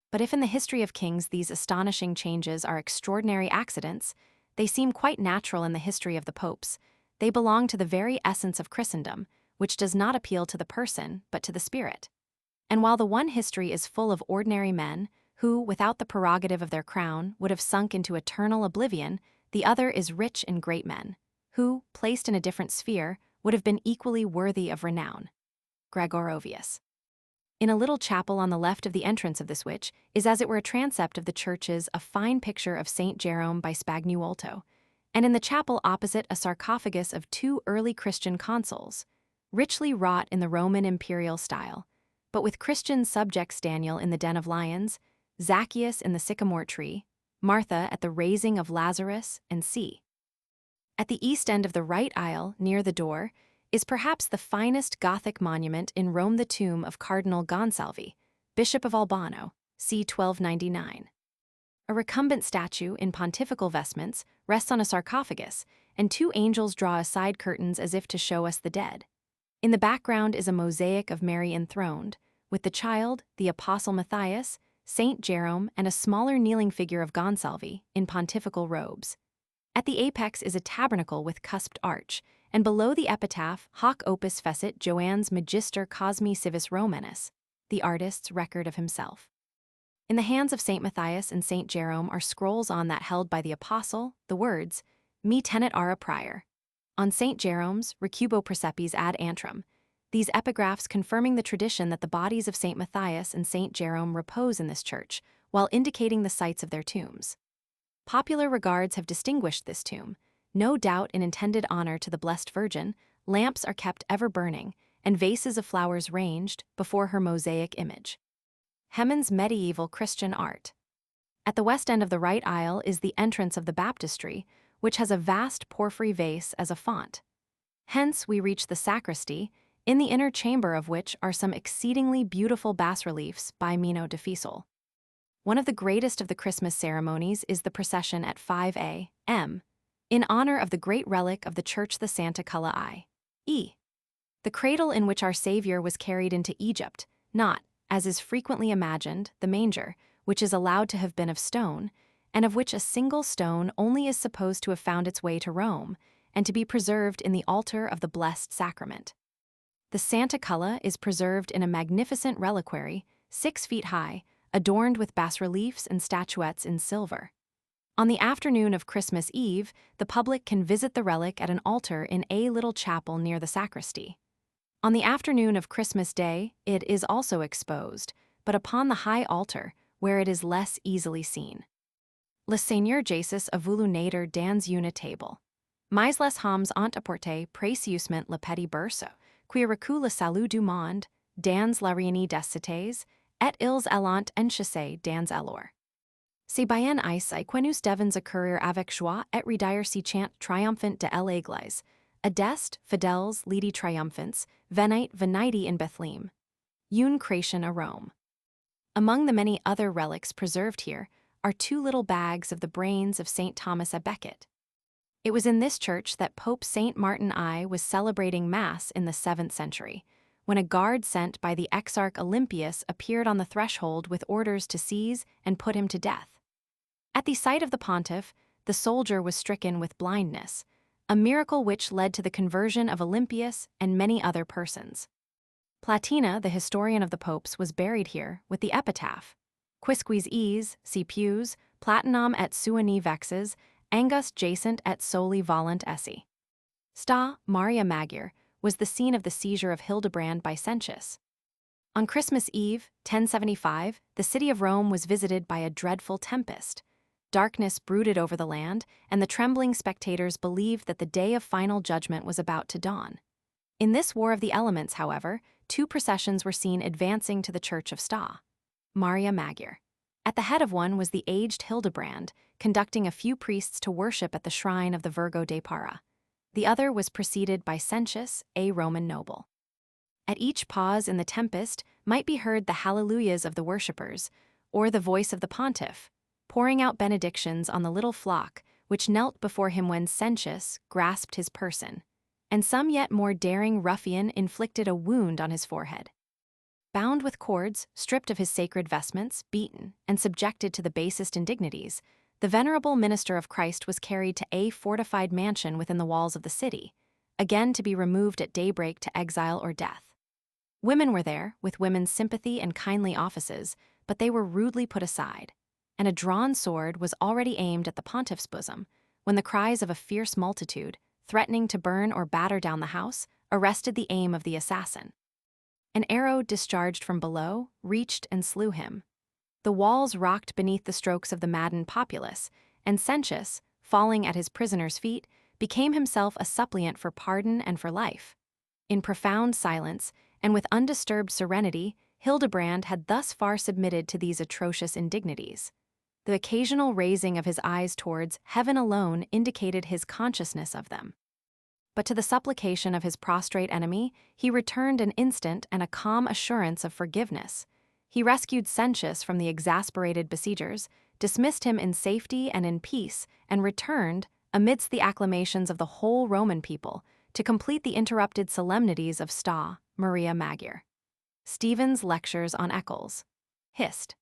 But if in the history of kings these astonishing changes are extraordinary accidents, they seem quite natural in the history of the popes. They belong to the very essence of Christendom, which does not appeal to the person, but to the spirit. And while the one history is full of ordinary men, who, without the prerogative of their crown, would have sunk into eternal oblivion, the other is rich in great men, who, placed in a different sphere, would have been equally worthy of renown. Gregorovius. In a little chapel on the left of the entrance of this which is as it were a transept of the churches a fine picture of Saint Jerome by Spagnuolo, and in the chapel opposite a sarcophagus of 2 early Christian consuls, richly wrought in the Roman imperial style, but with Christian subjects Daniel in the den of lions, Zacchaeus in the sycamore tree, Martha at the raising of Lazarus, and c. At the east end of the right aisle, near the door, is perhaps the finest Gothic monument in Rome, the tomb of Cardinal Gonsalvi, Bishop of Albano, c. 1299. A recumbent statue in pontifical vestments rests on a sarcophagus, and 2 angels draw aside curtains as if to show us the dead. In the background is a mosaic of Mary enthroned, with the child, the Apostle Matthias, Saint Jerome, and a smaller kneeling figure of Gonsalvi in pontifical robes. At the apex is a tabernacle with cusped arch, and below the epitaph, Hoc opus fecit Joannes Magister Cosmi Civis Romanus, the artist's record of himself. In the hands of Saint Matthias and Saint Jerome are scrolls on that held by the apostle, the words, Me tenet ara prior. On Saint Jerome's, Recubo precepis ad antrum, these epigraphs confirming the tradition that the bodies of Saint Matthias and Saint Jerome repose in this church, while indicating the sites of their tombs. Popular regards have distinguished this tomb. No doubt in intended honor to the Blessed Virgin, lamps are kept ever burning, and vases of flowers ranged before her mosaic image. Hemans medieval Christian art. At the west end of the right aisle is the entrance of the baptistry, which has a vast porphyry vase as a font. Hence we reach the sacristy, in the inner chamber of which are some exceedingly beautiful bas-reliefs by Mino de Fiesole. One of the greatest of the Christmas ceremonies is the procession at 5 a.m., in honor of the great relic of the church the Santa Culla i.e. the cradle in which our Savior was carried into Egypt, not, as is frequently imagined, the manger, which is allowed to have been of stone, and of which a single stone only is supposed to have found its way to Rome, and to be preserved in the altar of the Blessed Sacrament. The Santa Culla is preserved in a magnificent reliquary, 6 feet high, adorned with bas-reliefs and statuettes in silver. On the afternoon of Christmas Eve, the public can visit the relic at an altar in a little chapel near the sacristy. On the afternoon of Christmas Day, it is also exposed, but upon the high altar, where it is less easily seen. Le Seigneur Jesus a voulu nader dans une table. Mais les hommes ont apporté précieusement le petit berceau, qui recueille le salut du monde, dans la réunie des cités, et ils allant enchasser dans alors. C'est bien ici quenus devons accourir avec joie et redire si chant triomphant de l'église, adest fidèles lidi triumphants, venite veniti in Bethlehem. Une creation a Rome. Among the many other relics preserved here are 2 little bags of the brains of St. Thomas à Becket. It was in this church that Pope St. Martin I was celebrating Mass in the 7th century, when a guard sent by the Exarch Olympius appeared on the threshold with orders to seize and put him to death. At the sight of the pontiff, the soldier was stricken with blindness, a miracle which led to the conversion of Olympius and many other persons. Platina, the historian of the popes, was buried here with the epitaph, Quisquis ees, si pius, platinum et suani vexes, angus jacent et soli volant esse. Sta, Maria Magyar, was the scene of the seizure of Hildebrand by Sentius. On Christmas Eve, 1075, the city of Rome was visited by a dreadful tempest. Darkness brooded over the land, and the trembling spectators believed that the day of final judgment was about to dawn. In this war of the elements, however, two processions were seen advancing to the church of Sta. Maria Magyar. At the head of one was the aged Hildebrand, conducting a few priests to worship at the shrine of the Virgo de Para. The other was preceded by Sentius, a Roman noble. At each pause in the tempest might be heard the hallelujahs of the worshippers, or the voice of the pontiff, pouring out benedictions on the little flock which knelt before him when Sentius grasped his person, and some yet more daring ruffian inflicted a wound on his forehead. Bound with cords, stripped of his sacred vestments, beaten, and subjected to the basest indignities, the venerable minister of Christ was carried to a fortified mansion within the walls of the city, again to be removed at daybreak to exile or death. Women were there, with women's sympathy and kindly offices, but they were rudely put aside, and a drawn sword was already aimed at the pontiff's bosom, when the cries of a fierce multitude, threatening to burn or batter down the house, arrested the aim of the assassin. An arrow discharged from below reached and slew him. The walls rocked beneath the strokes of the maddened populace, and Sentius, falling at his prisoner's feet, became himself a suppliant for pardon and for life. In profound silence, and with undisturbed serenity, Hildebrand had thus far submitted to these atrocious indignities. The occasional raising of his eyes towards heaven alone indicated his consciousness of them. But to the supplication of his prostrate enemy, he returned an instant and a calm assurance of forgiveness. He rescued Sentius from the exasperated besiegers, dismissed him in safety and in peace, and returned, amidst the acclamations of the whole Roman people, to complete the interrupted solemnities of Sta. Maria Magyar. Stephen's Lectures on Eccles. Hist.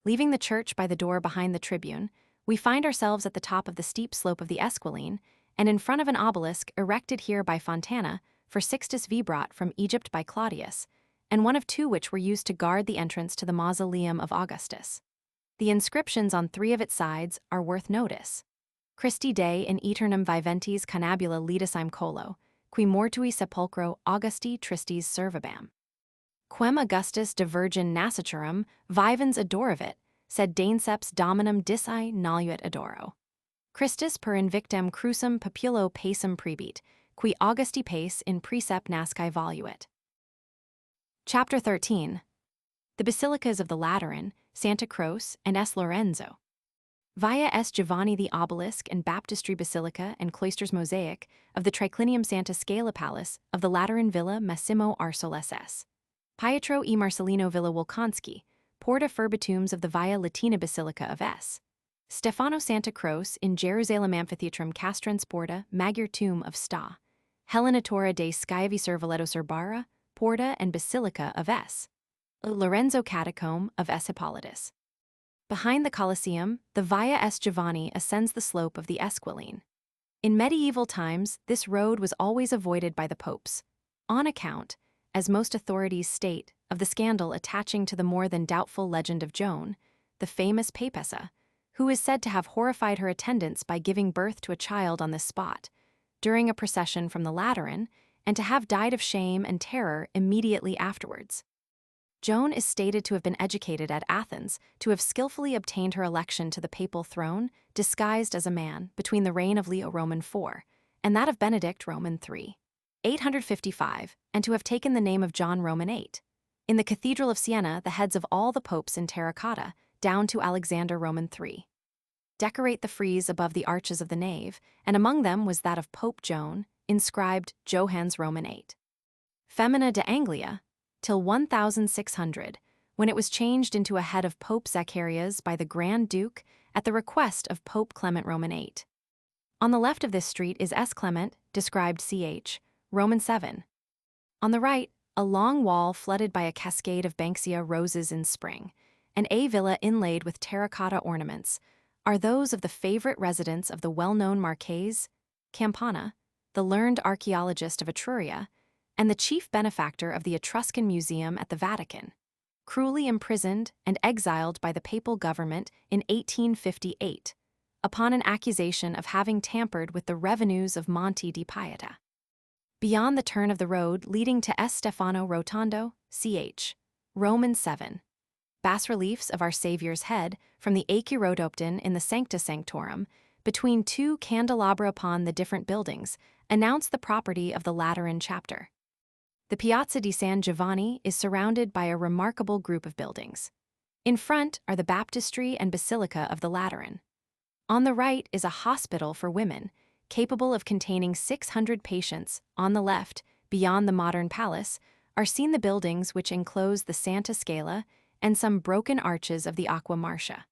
Leaving the church by the door behind the tribune, we find ourselves at the top of the steep slope of the Esquiline, and in front of an obelisk erected here by Fontana for Sixtus V brought from Egypt by Claudius, and one of two which were used to guard the entrance to the mausoleum of Augustus. The inscriptions on three of its sides are worth notice. Christi Dei in aeternum viventis canabula lidisime colo, qui mortui sepulchro Augusti tristis servabam. Quem Augustus de Virgin nasciturum vivens adoravit, sed danceps dominum disai noluit adoro. Christus per invictam crucem populo pacem prebit, qui Augusti pace in precept nascae voluit. Chapter 13. The Basilicas of the Lateran, Santa Croce, and S. Lorenzo. Via S. Giovanni the Obelisk and Baptistry Basilica and Cloisters Mosaic of the Triclinium Santa Scala Palace of the Lateran Villa Massimo Arsoles S. Pietro e Marcellino Villa Wolkonski, Porta Furbitums of the Via Latina Basilica of S. Stefano Santa Croce in Jerusalem Amphitheatrum Castrans Porta Magyar Tomb of Sta. Helenatura de Sciavi Servoleto Serbara, Porta and Basilica of S. Lorenzo Catacomb of S. Hippolytus. Behind the Colosseum, the Via S. Giovanni ascends the slope of the Esquiline. In medieval times, this road was always avoided by the popes, on account, as most authorities state, of the scandal attaching to the more than doubtful legend of Joan, the famous papessa, who is said to have horrified her attendants by giving birth to a child on this spot, during a procession from the Lateran, and to have died of shame and terror immediately afterwards. Joan is stated to have been educated at Athens, to have skillfully obtained her election to the papal throne, disguised as a man, between the reign of Leo Roman IV and that of Benedict Roman III, 855, and to have taken the name of John Roman VIII. In the Cathedral of Siena, the heads of all the popes in terracotta, down to Alexander Roman III, decorate the frieze above the arches of the nave, and among them was that of Pope Joan, inscribed Johannes Roman VIII. Femina de Anglia, till 1600, when it was changed into a head of Pope Zacharias by the Grand Duke at the request of Pope Clement Roman VIII. On the left of this street is S. Clement, described ch. Roman VII. On the right, a long wall flooded by a cascade of Banksia roses in spring, and a villa inlaid with terracotta ornaments, are those of the favorite residence of the well-known Marchese Campana, the learned archaeologist of Etruria, and the chief benefactor of the Etruscan Museum at the Vatican, cruelly imprisoned and exiled by the papal government in 1858, upon an accusation of having tampered with the revenues of Monte di Pieta. Beyond the turn of the road leading to S. Stefano Rotondo, ch. Roman VII, bas-reliefs of Our Saviour's head from the Aechirodopton in the Sancta Sanctorum, between two candelabra upon the different buildings, announce the property of the Lateran chapter. The Piazza di San Giovanni is surrounded by a remarkable group of buildings. In front are the baptistry and basilica of the Lateran. On the right is a hospital for women, capable of containing 600 patients. On the left, beyond the modern palace, are seen the buildings which enclose the Santa Scala and some broken arches of the Aqua Marcia.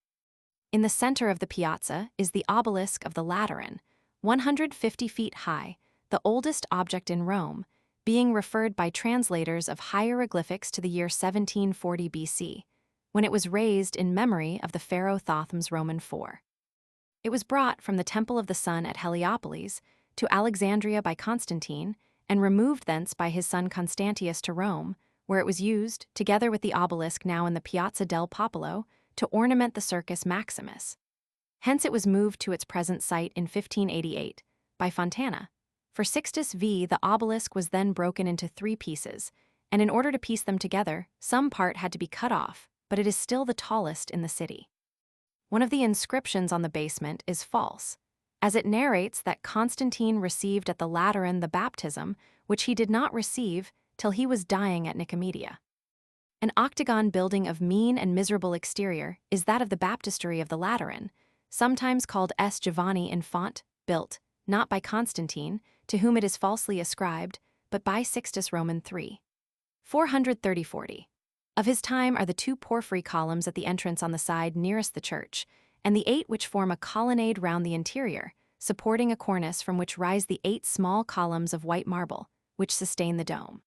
In the center of the piazza is the obelisk of the Lateran, 150 feet high, the oldest object in Rome, being referred by translators of hieroglyphics to the year 1740 BC, when it was raised in memory of the pharaoh Thotham's Roman IV. It was brought from the Temple of the Sun at Heliopolis to Alexandria by Constantine and removed thence by his son Constantius to Rome, where it was used, together with the obelisk now in the Piazza del Popolo, to ornament the Circus Maximus. Hence it was moved to its present site in 1588 by Fontana. For Sixtus V, the obelisk was then broken into 3 pieces, and in order to piece them together, some part had to be cut off, but it is still the tallest in the city. One of the inscriptions on the basement is false, as it narrates that Constantine received at the Lateran the baptism which he did not receive till he was dying at Nicomedia. An octagon building of mean and miserable exterior is that of the baptistry of the Lateran, sometimes called S. Giovanni in font, built, not by Constantine, to whom it is falsely ascribed, but by Sixtus Roman III. 430-40. Of his time are the 2 porphyry columns at the entrance on the side nearest the church, and the 8 which form a colonnade round the interior, supporting a cornice from which rise the 8 small columns of white marble, which sustain the dome.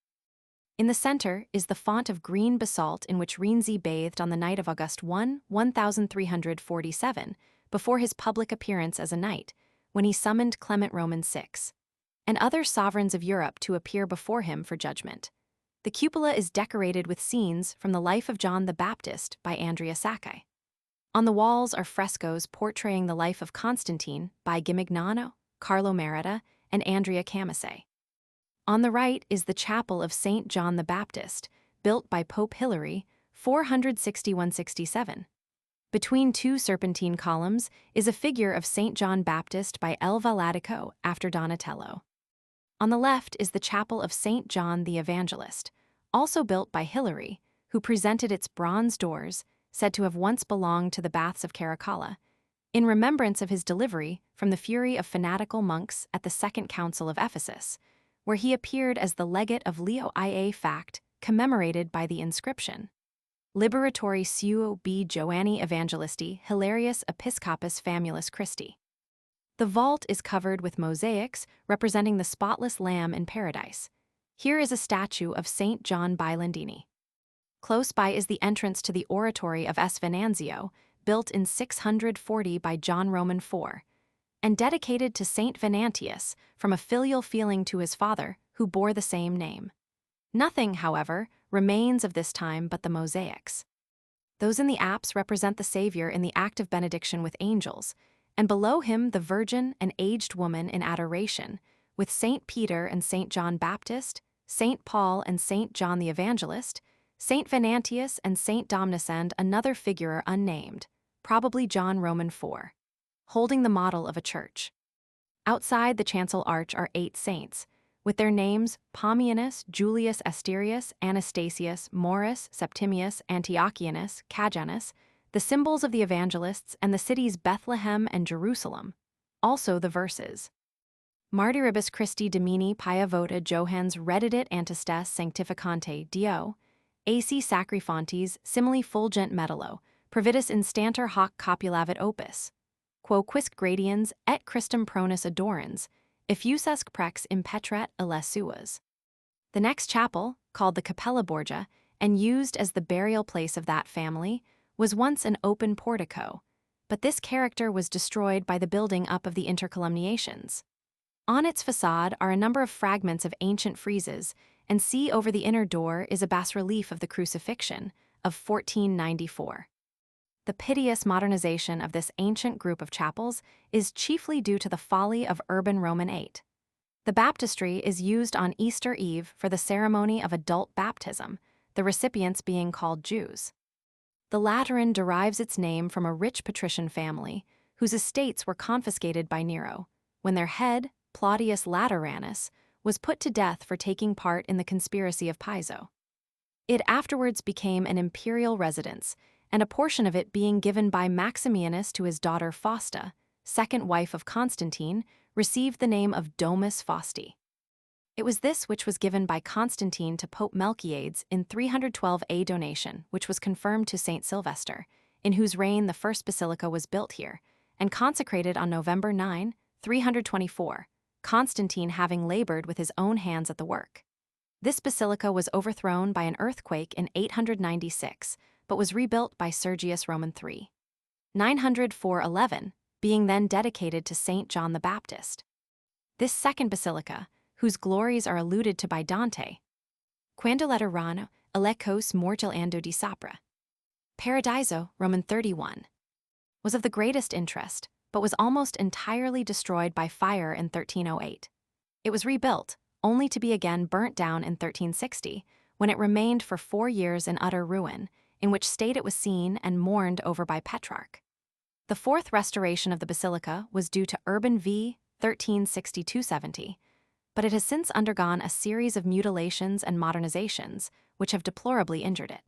In the center is the font of green basalt in which Rienzi bathed on the night of August 1, 1347, before his public appearance as a knight, when he summoned Clement Roman VI, and other sovereigns of Europe to appear before him for judgment. The cupola is decorated with scenes from the life of John the Baptist by Andrea Sacchi. On the walls are frescoes portraying the life of Constantine by Gimignano, Carlo Merita, and Andrea Camusset. On the right is the chapel of St. John the Baptist, built by Pope Hilary, 461-67. Between 2 serpentine columns is a figure of St. John Baptist by El Valladico after Donatello. On the left is the chapel of St. John the Evangelist, also built by Hilary, who presented its bronze doors, said to have once belonged to the baths of Caracalla, in remembrance of his delivery from the fury of fanatical monks at the Second Council of Ephesus, where he appeared as the legate of Leo IA fact, commemorated by the inscription. Liberatori suo b Joanni Evangelisti Hilarius Episcopus Famulus Christi. The vault is covered with mosaics representing the spotless Lamb in paradise. Here is a statue of St. John Bilandini. Close by is the entrance to the oratory of S. Venanzio, built in 640 by John Roman IV, and dedicated to St. Venantius from a filial feeling to his father, who bore the same name. Nothing, however, remains of this time but the mosaics. Those in the apse represent the Savior in the act of benediction with angels, and below him the Virgin and aged woman in adoration, with St. Peter and St. John Baptist, St. Paul and St. John the Evangelist, St. Venantius and St. Domniscend, another figure unnamed, probably John Roman IV, holding the model of a church. Outside the chancel arch are 8 saints, with their names Pommianus, Julius Asterius, Anastasius, Maurus, Septimius, Antiochianus, Cajanus, the symbols of the evangelists and the cities Bethlehem and Jerusalem, also the verses. Martyribus Christi Domini Pia Vota Johans reddidit antistes sanctificante Dio, AC sacrifontes simili fulgent metallo, providus instanter hoc copulavit opus, quo quisque gradiens et Christum pronus adorans, effusesque prex impetrat ille suas. The next chapel, called the Capella Borgia, and used as the burial place of that family, was once an open portico, but this character was destroyed by the building up of the intercolumniations. On its facade are a number of fragments of ancient friezes, and see over the inner door is a bas-relief of the Crucifixion of 1494. The piteous modernization of this ancient group of chapels is chiefly due to the folly of urban Roman VIII. The baptistry is used on Easter Eve for the ceremony of adult baptism, the recipients being called Jews. The Lateran derives its name from a rich patrician family, whose estates were confiscated by Nero, when their head, Plautius Lateranus, was put to death for taking part in the conspiracy of Piso. It afterwards became an imperial residence, and a portion of it being given by Maximianus to his daughter Fausta, second wife of Constantine, received the name of Domus Fausti. It was this which was given by Constantine to Pope Melchiades in 312 a donation, which was confirmed to Saint Sylvester, in whose reign the first basilica was built here, and consecrated on November 9, 324, Constantine having labored with his own hands at the work. This basilica was overthrown by an earthquake in 896, but was rebuilt by Sergius Roman III. 904-11, being then dedicated to Saint John the Baptist. This second basilica, whose glories are alluded to by Dante, Quando l'erano, elecos mortal ando di sopra. Paradiso, Roman 31, was of the greatest interest, but was almost entirely destroyed by fire in 1308. It was rebuilt, only to be again burnt down in 1360, when it remained for 4 years in utter ruin, in which state it was seen and mourned over by Petrarch. The fourth restoration of the basilica was due to Urban V. 1360-70, but it has since undergone a series of mutilations and modernizations, which have deplorably injured it.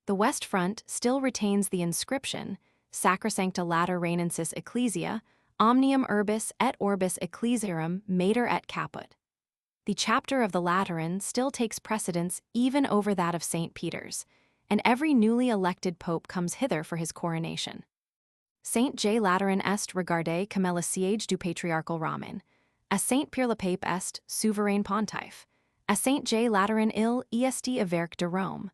The west front still retains the inscription, Sacrosancta Later Reignensis Ecclesia, Omnium Urbis et Orbis Ecclesiarum Mater et Caput. The chapter of the Lateran still takes precedence even over that of St. Peter's, and every newly elected pope comes hither for his coronation. St. J. Lateran est regarde comme le siège du patriarchal Romain, as St. Pierre le Pape est souverain pontife, as St. J. Lateran il est évêque de Rome.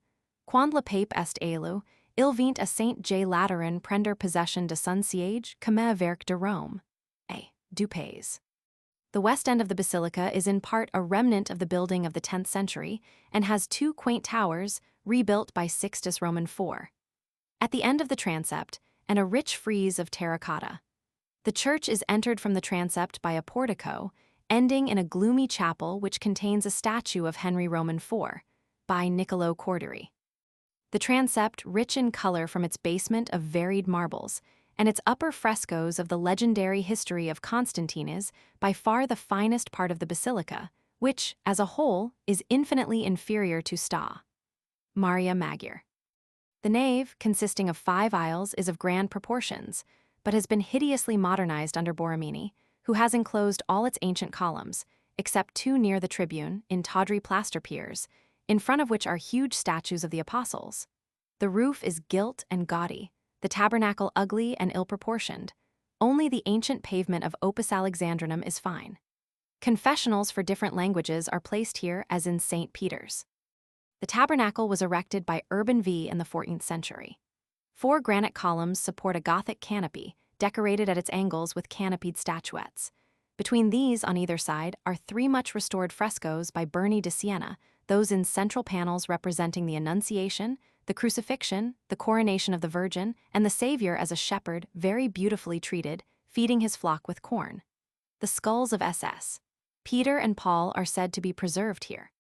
Quand le Pape est élu, il vient à St. J. Lateran prendre possession de son siège comme évêque de Rome. A. Du Pays. The west end of the basilica is in part a remnant of the building of the 10th century and has 2 quaint towers rebuilt by Sixtus Roman IV. At the end of the transept, and a rich frieze of terracotta. The church is entered from the transept by a portico, ending in a gloomy chapel which contains a statue of Henry Roman IV, by Niccolò Corderi. The transept, rich in color from its basement of varied marbles, and its upper frescoes of the legendary history of Constantine is by far the finest part of the basilica, which, as a whole, is infinitely inferior to Sta. Maria Maggiore. The nave, consisting of 5 aisles, is of grand proportions, but has been hideously modernized under Borromini, who has enclosed all its ancient columns, except 2 near the tribune, in tawdry plaster piers, in front of which are huge statues of the apostles. The roof is gilt and gaudy, the tabernacle ugly and ill-proportioned. Only the ancient pavement of Opus Alexandrinum is fine. Confessionals for different languages are placed here as in St. Peter's. The tabernacle was erected by Urban V in the 14th century. 4 granite columns support a Gothic canopy, decorated at its angles with canopied statuettes. Between these, on either side, are 3 much restored frescoes by Berni de Siena, those in central panels representing the Annunciation, the Crucifixion, the Coronation of the Virgin, and the Savior as a shepherd, very beautifully treated, feeding his flock with corn. The skulls of SS. Peter and Paul are said to be preserved here.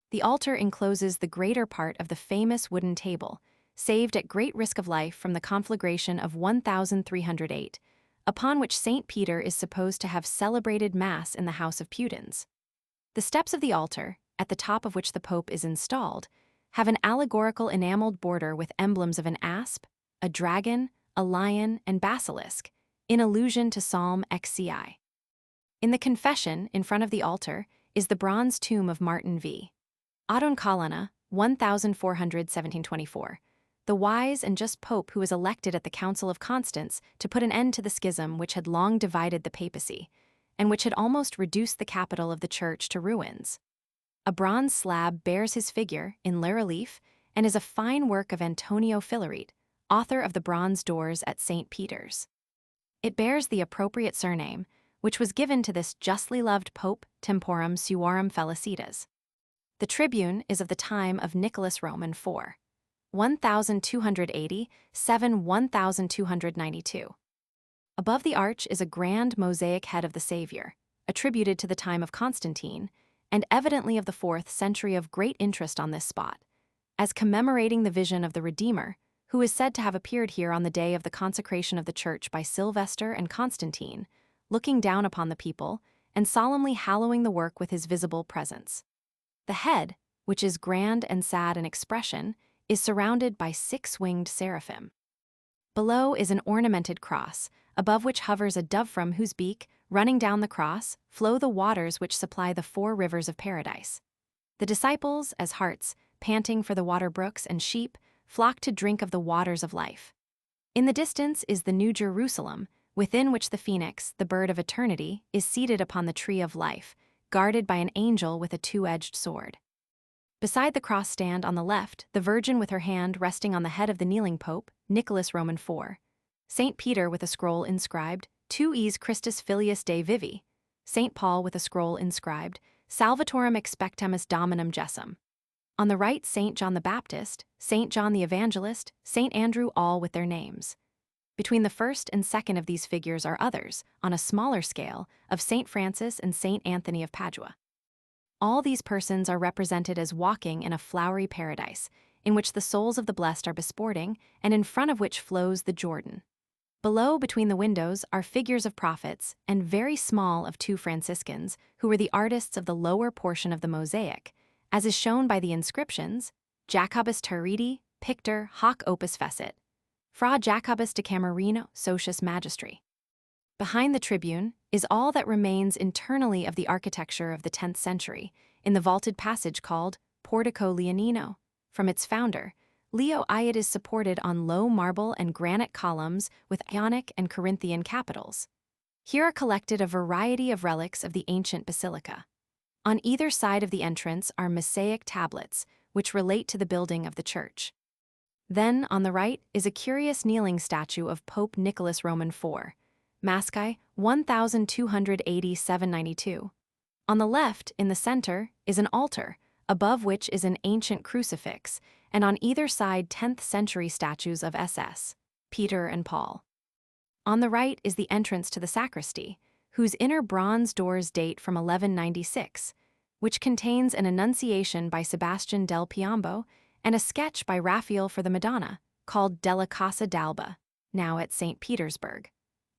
The altar encloses the greater part of the famous wooden table, saved at great risk of life from the conflagration of 1308, upon which St. Peter is supposed to have celebrated Mass in the house of Pudens. The steps of the altar, at the top of which the Pope is installed, have an allegorical enameled border with emblems of an asp, a dragon, a lion, and basilisk, in allusion to Psalm XCI. In the confession, in front of the altar, is the bronze tomb of Martin V. Adon Colonna, 1400-1724, the wise and just pope who was elected at the Council of Constance to put an end to the schism which had long divided the papacy, and which had almost reduced the capital of the church to ruins. A bronze slab bears his figure in relief and is a fine work of Antonio Filaret, author of the bronze doors at St. Peter's. It bears the appropriate surname, which was given to this justly loved pope temporum suorum felicitas. The tribune is of the time of Nicholas Roman IV, 1280-1292. Above the arch is a grand mosaic head of the Savior, attributed to the time of Constantine, and evidently of the 4th century of great interest on this spot, as commemorating the vision of the Redeemer, who is said to have appeared here on the day of the consecration of the church by Sylvester and Constantine, looking down upon the people and solemnly hallowing the work with his visible presence. The head, which is grand and sad in expression, is surrounded by 6-winged seraphim. Below is an ornamented cross, above which hovers a dove from whose beak, running down the cross, flow the waters which supply the 4 rivers of paradise. The disciples, as harts, panting for the water brooks, and sheep, flock to drink of the waters of life. In the distance is the New Jerusalem, within which the phoenix, the bird of eternity, is seated upon the tree of life, guarded by an angel with a 2-edged sword. Beside the cross stand on the left the Virgin with her hand resting on the head of the kneeling Pope, Nicholas Roman IV, St. Peter with a scroll inscribed, Tu es Christus filius Dei vivi, St. Paul with a scroll inscribed, Salvatorem expectemus Dominum Jessum. On the right, St. John the Baptist, St. John the Evangelist, St. Andrew, all with their names. Between the first and second of these figures are others, on a smaller scale, of St. Francis and St. Anthony of Padua. All these persons are represented as walking in a flowery paradise, in which the souls of the blessed are besporting, and in front of which flows the Jordan. Below, between the windows, are figures of prophets, and very small of 2 Franciscans, who were the artists of the lower portion of the mosaic, as is shown by the inscriptions, Jacobus Hurried, Pictor hoc opus fecit, Fra Jacobus de Camerino socius magistri. Behind the tribune is all that remains internally of the architecture of the 10th century, in the vaulted passage called Portico Leonino. From its founder, Leo I, it is supported on low marble and granite columns with Ionic and Corinthian capitals. Here are collected a variety of relics of the ancient basilica. On either side of the entrance are mosaic tablets, which relate to the building of the church. Then, on the right, is a curious kneeling statue of Pope Nicholas Roman IV, Masci 1280-792. On the left, in the center, is an altar, above which is an ancient crucifix, and on either side 10th century statues of SS, Peter and Paul. On the right is the entrance to the sacristy, whose inner bronze doors date from 1196, which contains an Annunciation by Sebastian del Piombo and a sketch by Raphael for the Madonna, called Della Casa d'Alba, now at St. Petersburg.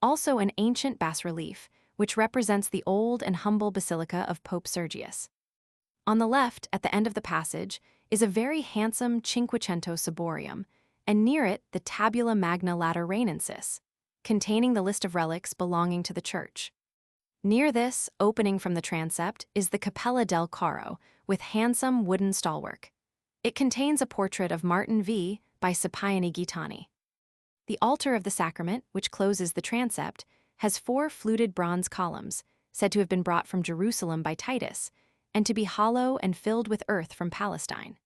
Also an ancient bas-relief, which represents the old and humble basilica of Pope Sergius. On the left, at the end of the passage, is a very handsome Cinquecento ciborium, and near it the Tabula Magna Lateranensis, containing the list of relics belonging to the church. Near this, opening from the transept, is the Cappella del Coro, with handsome wooden stallwork. It contains a portrait of Martin V. by Scipione Gaetani. The altar of the sacrament, which closes the transept, has 4 fluted bronze columns, said to have been brought from Jerusalem by Titus, and to be hollow and filled with earth from Palestine.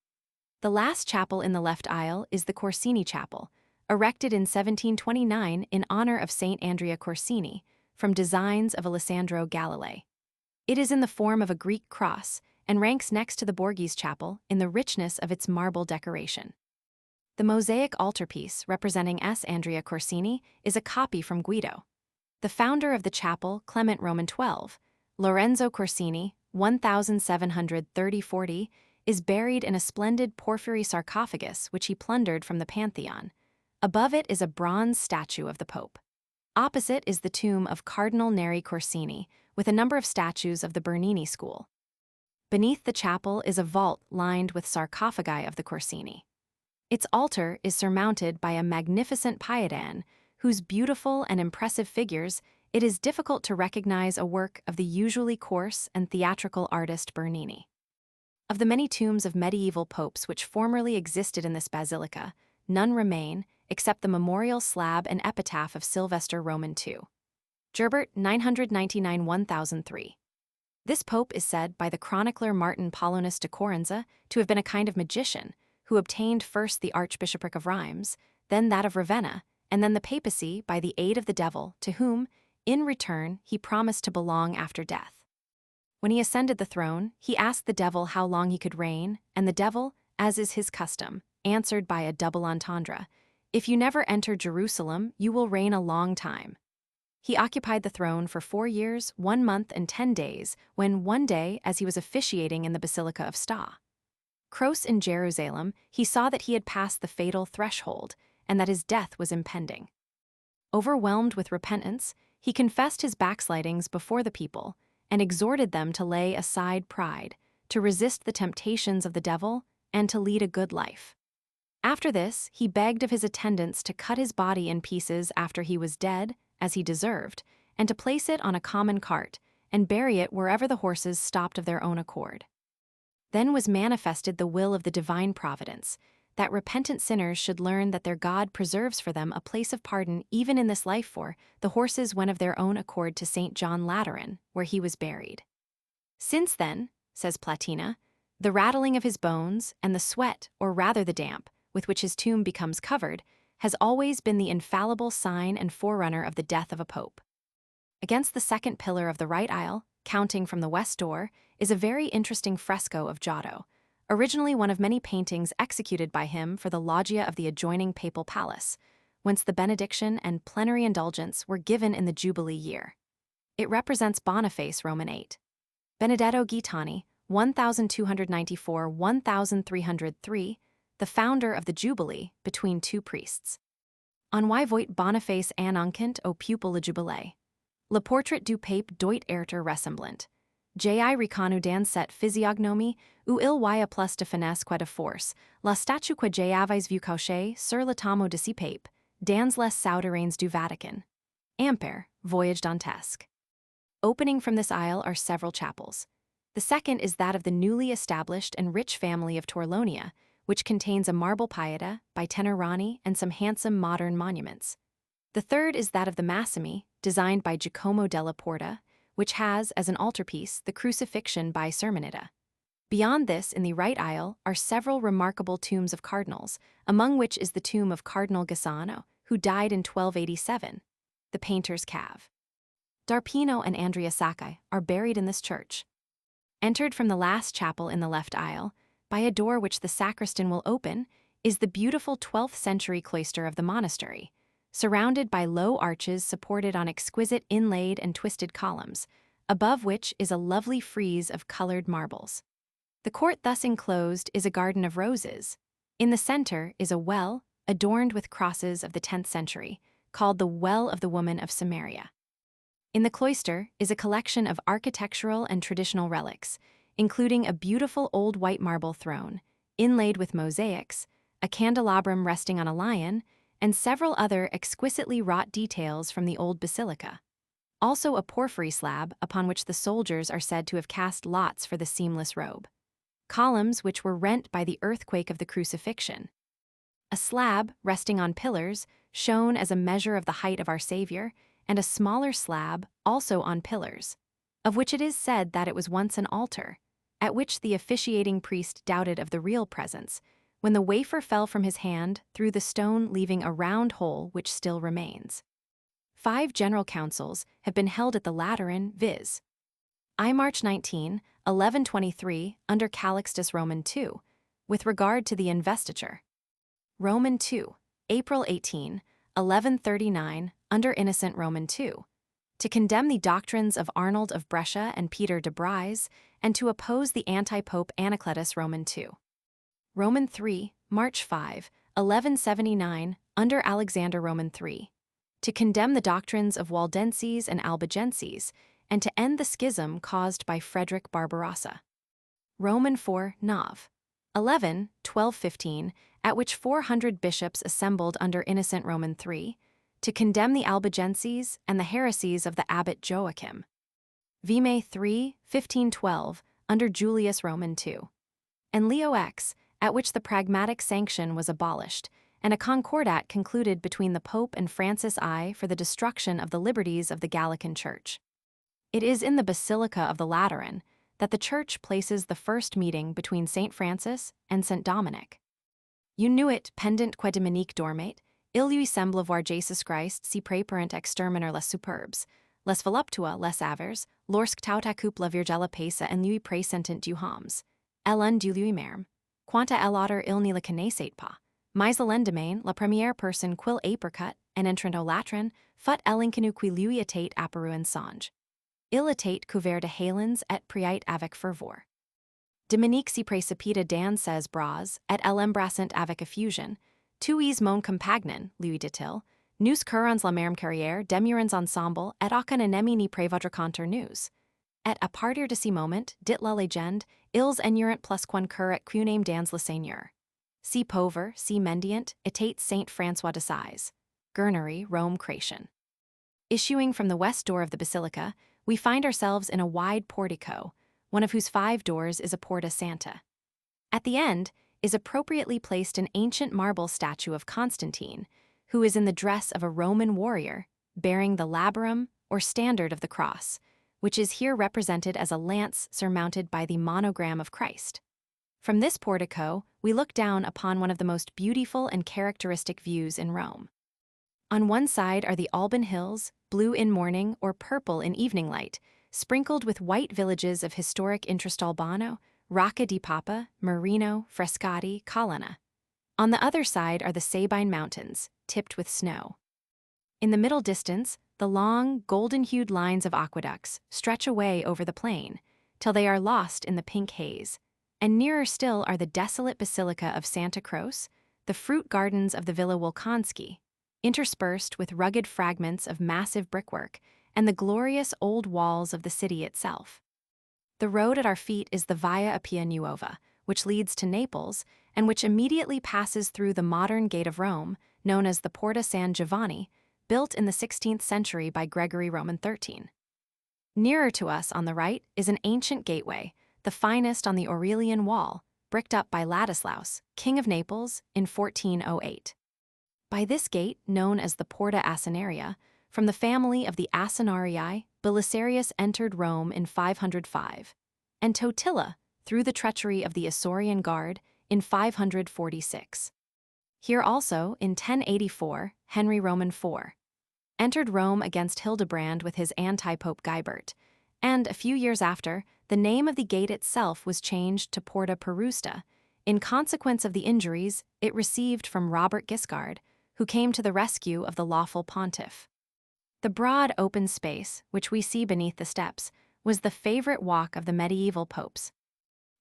The last chapel in the left aisle is the Corsini Chapel, erected in 1729 in honor of St. Andrea Corsini, from designs of Alessandro Galilei. It is in the form of a Greek cross and ranks next to the Borghese Chapel in the richness of its marble decoration. The mosaic altarpiece representing S. Andrea Corsini is a copy from Guido. The founder of the chapel, Clement Roman XII, Lorenzo Corsini, 1730-40, is buried in a splendid porphyry sarcophagus which he plundered from the Pantheon. Above it is a bronze statue of the Pope. Opposite is the tomb of Cardinal Neri Corsini, with a number of statues of the Bernini school. Beneath the chapel is a vault lined with sarcophagi of the Corsini. Its altar is surmounted by a magnificent paidan, whose beautiful and impressive figures it is difficult to recognize a work of the usually coarse and theatrical artist Bernini. Of the many tombs of medieval popes which formerly existed in this basilica, none remain except the memorial slab and epitaph of Sylvester Roman II. Gerbert 999-1003. This pope is said by the chronicler Martin Polonus de Corenza to have been a kind of magician, who obtained first the archbishopric of Rheims, then that of Ravenna, and then the papacy by the aid of the devil, to whom, in return, he promised to belong after death. When he ascended the throne, he asked the devil how long he could reign, and the devil, as is his custom, answered by a double entendre: "If you never enter Jerusalem, you will reign a long time." He occupied the throne for 4 years, 1 month, and 10 days, when one day, as he was officiating in the Basilica of Sta. Croce in Jerusalem, he saw that he had passed the fatal threshold, and that his death was impending. Overwhelmed with repentance, he confessed his backslidings before the people and exhorted them to lay aside pride, to resist the temptations of the devil, and to lead a good life. After this, he begged of his attendants to cut his body in pieces after he was dead, as he deserved, and to place it on a common cart and bury it wherever the horses stopped of their own accord. Then was manifested the will of the divine providence, that repentant sinners should learn that their God preserves for them a place of pardon even in this life, for the horses went of their own accord to St. John Lateran, where he was buried. Since then, says Platina, the rattling of his bones and the sweat, or rather the damp, with which his tomb becomes covered, has always been the infallible sign and forerunner of the death of a pope. Against the second pillar of the right aisle, counting from the west door, is a very interesting fresco of Giotto, originally one of many paintings executed by him for the loggia of the adjoining papal palace, whence the benediction and plenary indulgence were given in the Jubilee year. It represents Boniface, Roman 8. Benedetto Gaetani, 1294–1303, the founder of the Jubilee, between two priests. On why voit Boniface annunciant o pupil le Jubilee. Le portrait du pape doit erter ressemblant. Ji reconu dan set physiognomie, ou il y a plus de finesse que de force, la statue que j'avais vu coucher sur le tomo de si pape, dans les souterrains du Vatican. Ampere, Voyage Dantesque. Opening from this aisle are several chapels. The second is that of the newly established and rich family of Torlonia, which contains a marble Pieta by Tenerani and some handsome modern monuments. The third is that of the Massimi, designed by Giacomo della Porta, which has, as an altarpiece, the Crucifixion by Sermonida. Beyond this, in the right aisle, are several remarkable tombs of cardinals, among which is the tomb of Cardinal Gassano, who died in 1287, the Painter's Cave. D'Arpino and Andrea Sacchi are buried in this church. Entered from the last chapel in the left aisle, by a door which the sacristan will open, is the beautiful 12th century cloister of the monastery, surrounded by low arches supported on exquisite inlaid and twisted columns, above which is a lovely frieze of colored marbles. The court thus enclosed is a garden of roses. In the center is a well, adorned with crosses of the 10th century, called the Well of the Woman of Samaria. In the cloister is a collection of architectural and traditional relics, including a beautiful old white marble throne, inlaid with mosaics, a candelabrum resting on a lion, and several other exquisitely wrought details from the old basilica. Also a porphyry slab upon which the soldiers are said to have cast lots for the seamless robe. Columns which were rent by the earthquake of the Crucifixion. A slab resting on pillars, shown as a measure of the height of our Savior, and a smaller slab, also on pillars, of which it is said that it was once an altar, at which the officiating priest doubted of the real presence, when the wafer fell from his hand through the stone, leaving a round hole which still remains. 5 general councils have been held at the Lateran, viz. I March 19, 1123, under Calixtus Roman II, with regard to the investiture. Roman II, April 18, 1139, under Innocent Roman II, to condemn the doctrines of Arnold of Brescia and Peter de Brise, and to oppose the anti-pope Anacletus Roman II. Roman III, March 5, 1179, under Alexander Roman III, to condemn the doctrines of Waldenses and Albigenses, and to end the schism caused by Frederick Barbarossa. Roman IV, Nov. 11, 1215, at which 400 bishops assembled under Innocent Roman III, to condemn the Albigenses and the heresies of the abbot Joachim. Vime 3, 1512, under Julius Roman II. And Leo X, at which the pragmatic sanction was abolished, and a concordat concluded between the Pope and Francis I for the destruction of the liberties of the Gallican Church. It is in the Basilica of the Lateran that the Church places the first meeting between St. Francis and St. Dominic. Unuit pendant que Dominique dormait, il lui semble voir Jesus Christ si préparant exterminer les superbes, les voluptua les avers, lorsque tout accupe la virgella pesa en lui presentant du hams. Ellen du lui merme. Quanta el autor il ne le connaissait pas. Mais le lendemain, la première personne quil apricot, en entrant au Latran, fut elincanu qui lui était apparu en songe. Il était couvert de halens et priait avec fervor. Dominique si précipita dans ses bras, et elle embrassant avec effusion, Tuis mon compagnon, Louis dit-il, nous courons la même carrière, demeurons ensemble, et aucun ennemi ni prévaudra nous. Et à partir de ce moment, dit la légende, ils ignorent plus qu'un coeur et qu'une dans le Seigneur. Si pauvre, si mendiant, était Saint François d'Assise. Gurnery, Rome Creation. Issuing from the west door of the basilica, we find ourselves in a wide portico, one of whose 5 doors is a Porta Santa. At the end is appropriately placed an ancient marble statue of Constantine, who is in the dress of a Roman warrior, bearing the labarum, or standard of the cross, which is here represented as a lance surmounted by the monogram of Christ. From this portico, we look down upon one of the most beautiful and characteristic views in Rome. On one side are the Alban Hills, blue in morning or purple in evening light, sprinkled with white villages of historic interest Albano, Rocca di Papa, Marino, Frescati, Colonna. On the other side are the Sabine Mountains, tipped with snow. In the middle distance, the long, golden-hued lines of aqueducts stretch away over the plain, till they are lost in the pink haze, and nearer still are the desolate Basilica of Santa Croce, the fruit gardens of the Villa Wolkonski, interspersed with rugged fragments of massive brickwork, and the glorious old walls of the city itself. The road at our feet is the Via Appia Nuova, which leads to Naples, and which immediately passes through the modern Gate of Rome, known as the Porta San Giovanni, built in the 16th century by Gregory Roman XIII. Nearer to us on the right is an ancient gateway, the finest on the Aurelian Wall, bricked up by Ladislaus, King of Naples, in 1408. By this gate, known as the Porta Asinaria, from the family of the Asinarii, Belisarius entered Rome in 505, and Totila, through the treachery of the Isaurian Guard, in 546. Here also, in 1084, Henry Roman IV entered Rome against Hildebrand with his anti-pope Guibert, and a few years after, the name of the gate itself was changed to Porta Perusta, in consequence of the injuries it received from Robert Guiscard, who came to the rescue of the lawful pontiff. The broad open space, which we see beneath the steps, was the favorite walk of the medieval popes.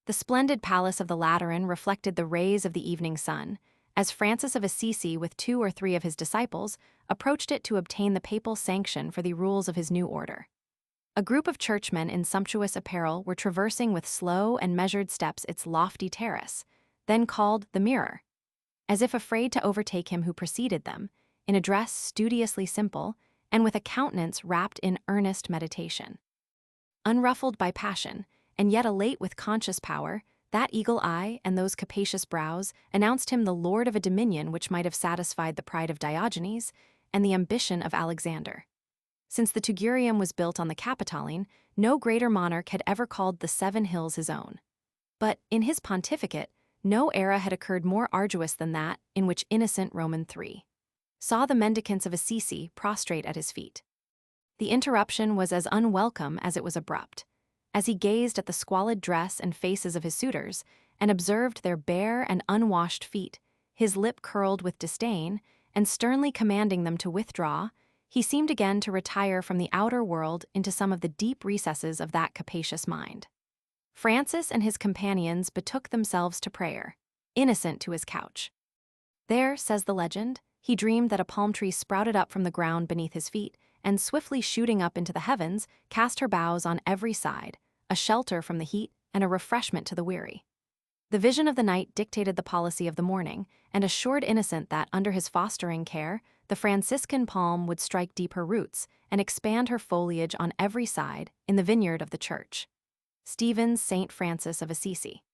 The splendid palace of the Lateran reflected the rays of the evening sun, as Francis of Assisi with 2 or 3 of his disciples approached it to obtain the papal sanction for the rules of his new order. A group of churchmen in sumptuous apparel were traversing with slow and measured steps its lofty terrace, then called the Mirror. As if afraid to overtake him who preceded them, in a dress studiously simple, and with a countenance wrapped in earnest meditation. Unruffled by passion, and yet elate with conscious power, that eagle eye and those capacious brows announced him the lord of a dominion which might have satisfied the pride of Diogenes and the ambition of Alexander. Since the Tugurium was built on the Capitoline, no greater monarch had ever called the 7 hills his own. But, in his pontificate, no era had occurred more arduous than that in which innocent Roman III saw the mendicants of Assisi prostrate at his feet. The interruption was as unwelcome as it was abrupt. As he gazed at the squalid dress and faces of his suitors, and observed their bare and unwashed feet, his lip curled with disdain, and sternly commanding them to withdraw, he seemed again to retire from the outer world into some of the deep recesses of that capacious mind. Francis and his companions betook themselves to prayer, innocent to his couch. There, says the legend, he dreamed that a palm tree sprouted up from the ground beneath his feet, and swiftly shooting up into the heavens, cast her boughs on every side, a shelter from the heat and a refreshment to the weary. The vision of the night dictated the policy of the morning, and assured Innocent that, under his fostering care, the Franciscan palm would strike deep her roots and expand her foliage on every side in the vineyard of the church. Stephen's St. Francis of Assisi.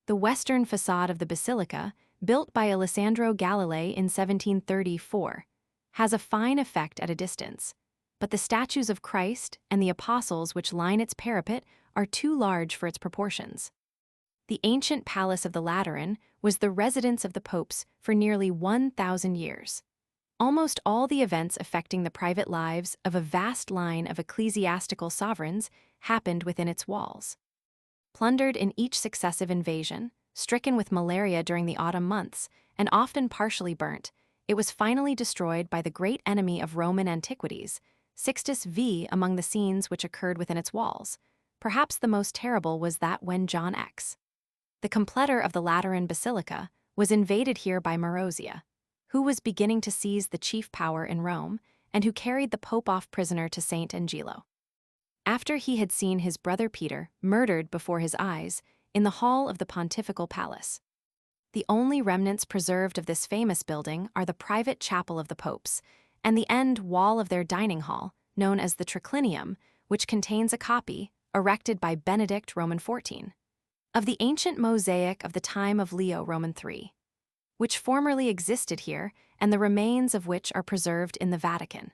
The western facade of the basilica, built by Alessandro Galilei in 1734, has a fine effect at a distance, but the statues of Christ and the apostles which line its parapet are too large for its proportions. The ancient palace of the Lateran was the residence of the popes for nearly 1,000 years. Almost all the events affecting the private lives of a vast line of ecclesiastical sovereigns happened within its walls. Plundered in each successive invasion, stricken with malaria during the autumn months, and often partially burnt, it was finally destroyed by the great enemy of Roman antiquities, Sixtus V. Among the scenes which occurred within its walls, perhaps the most terrible was that when John X, the completer of the Lateran Basilica, was invaded here by Marozia, who was beginning to seize the chief power in Rome and who carried the Pope off prisoner to St. Angelo. After he had seen his brother Peter murdered before his eyes in the hall of the pontifical palace. The only remnants preserved of this famous building are the private chapel of the popes and the end wall of their dining hall, known as the triclinium, which contains a copy, erected by Benedict Roman XIV, of the ancient mosaic of the time of Leo Roman III, which formerly existed here and the remains of which are preserved in the Vatican.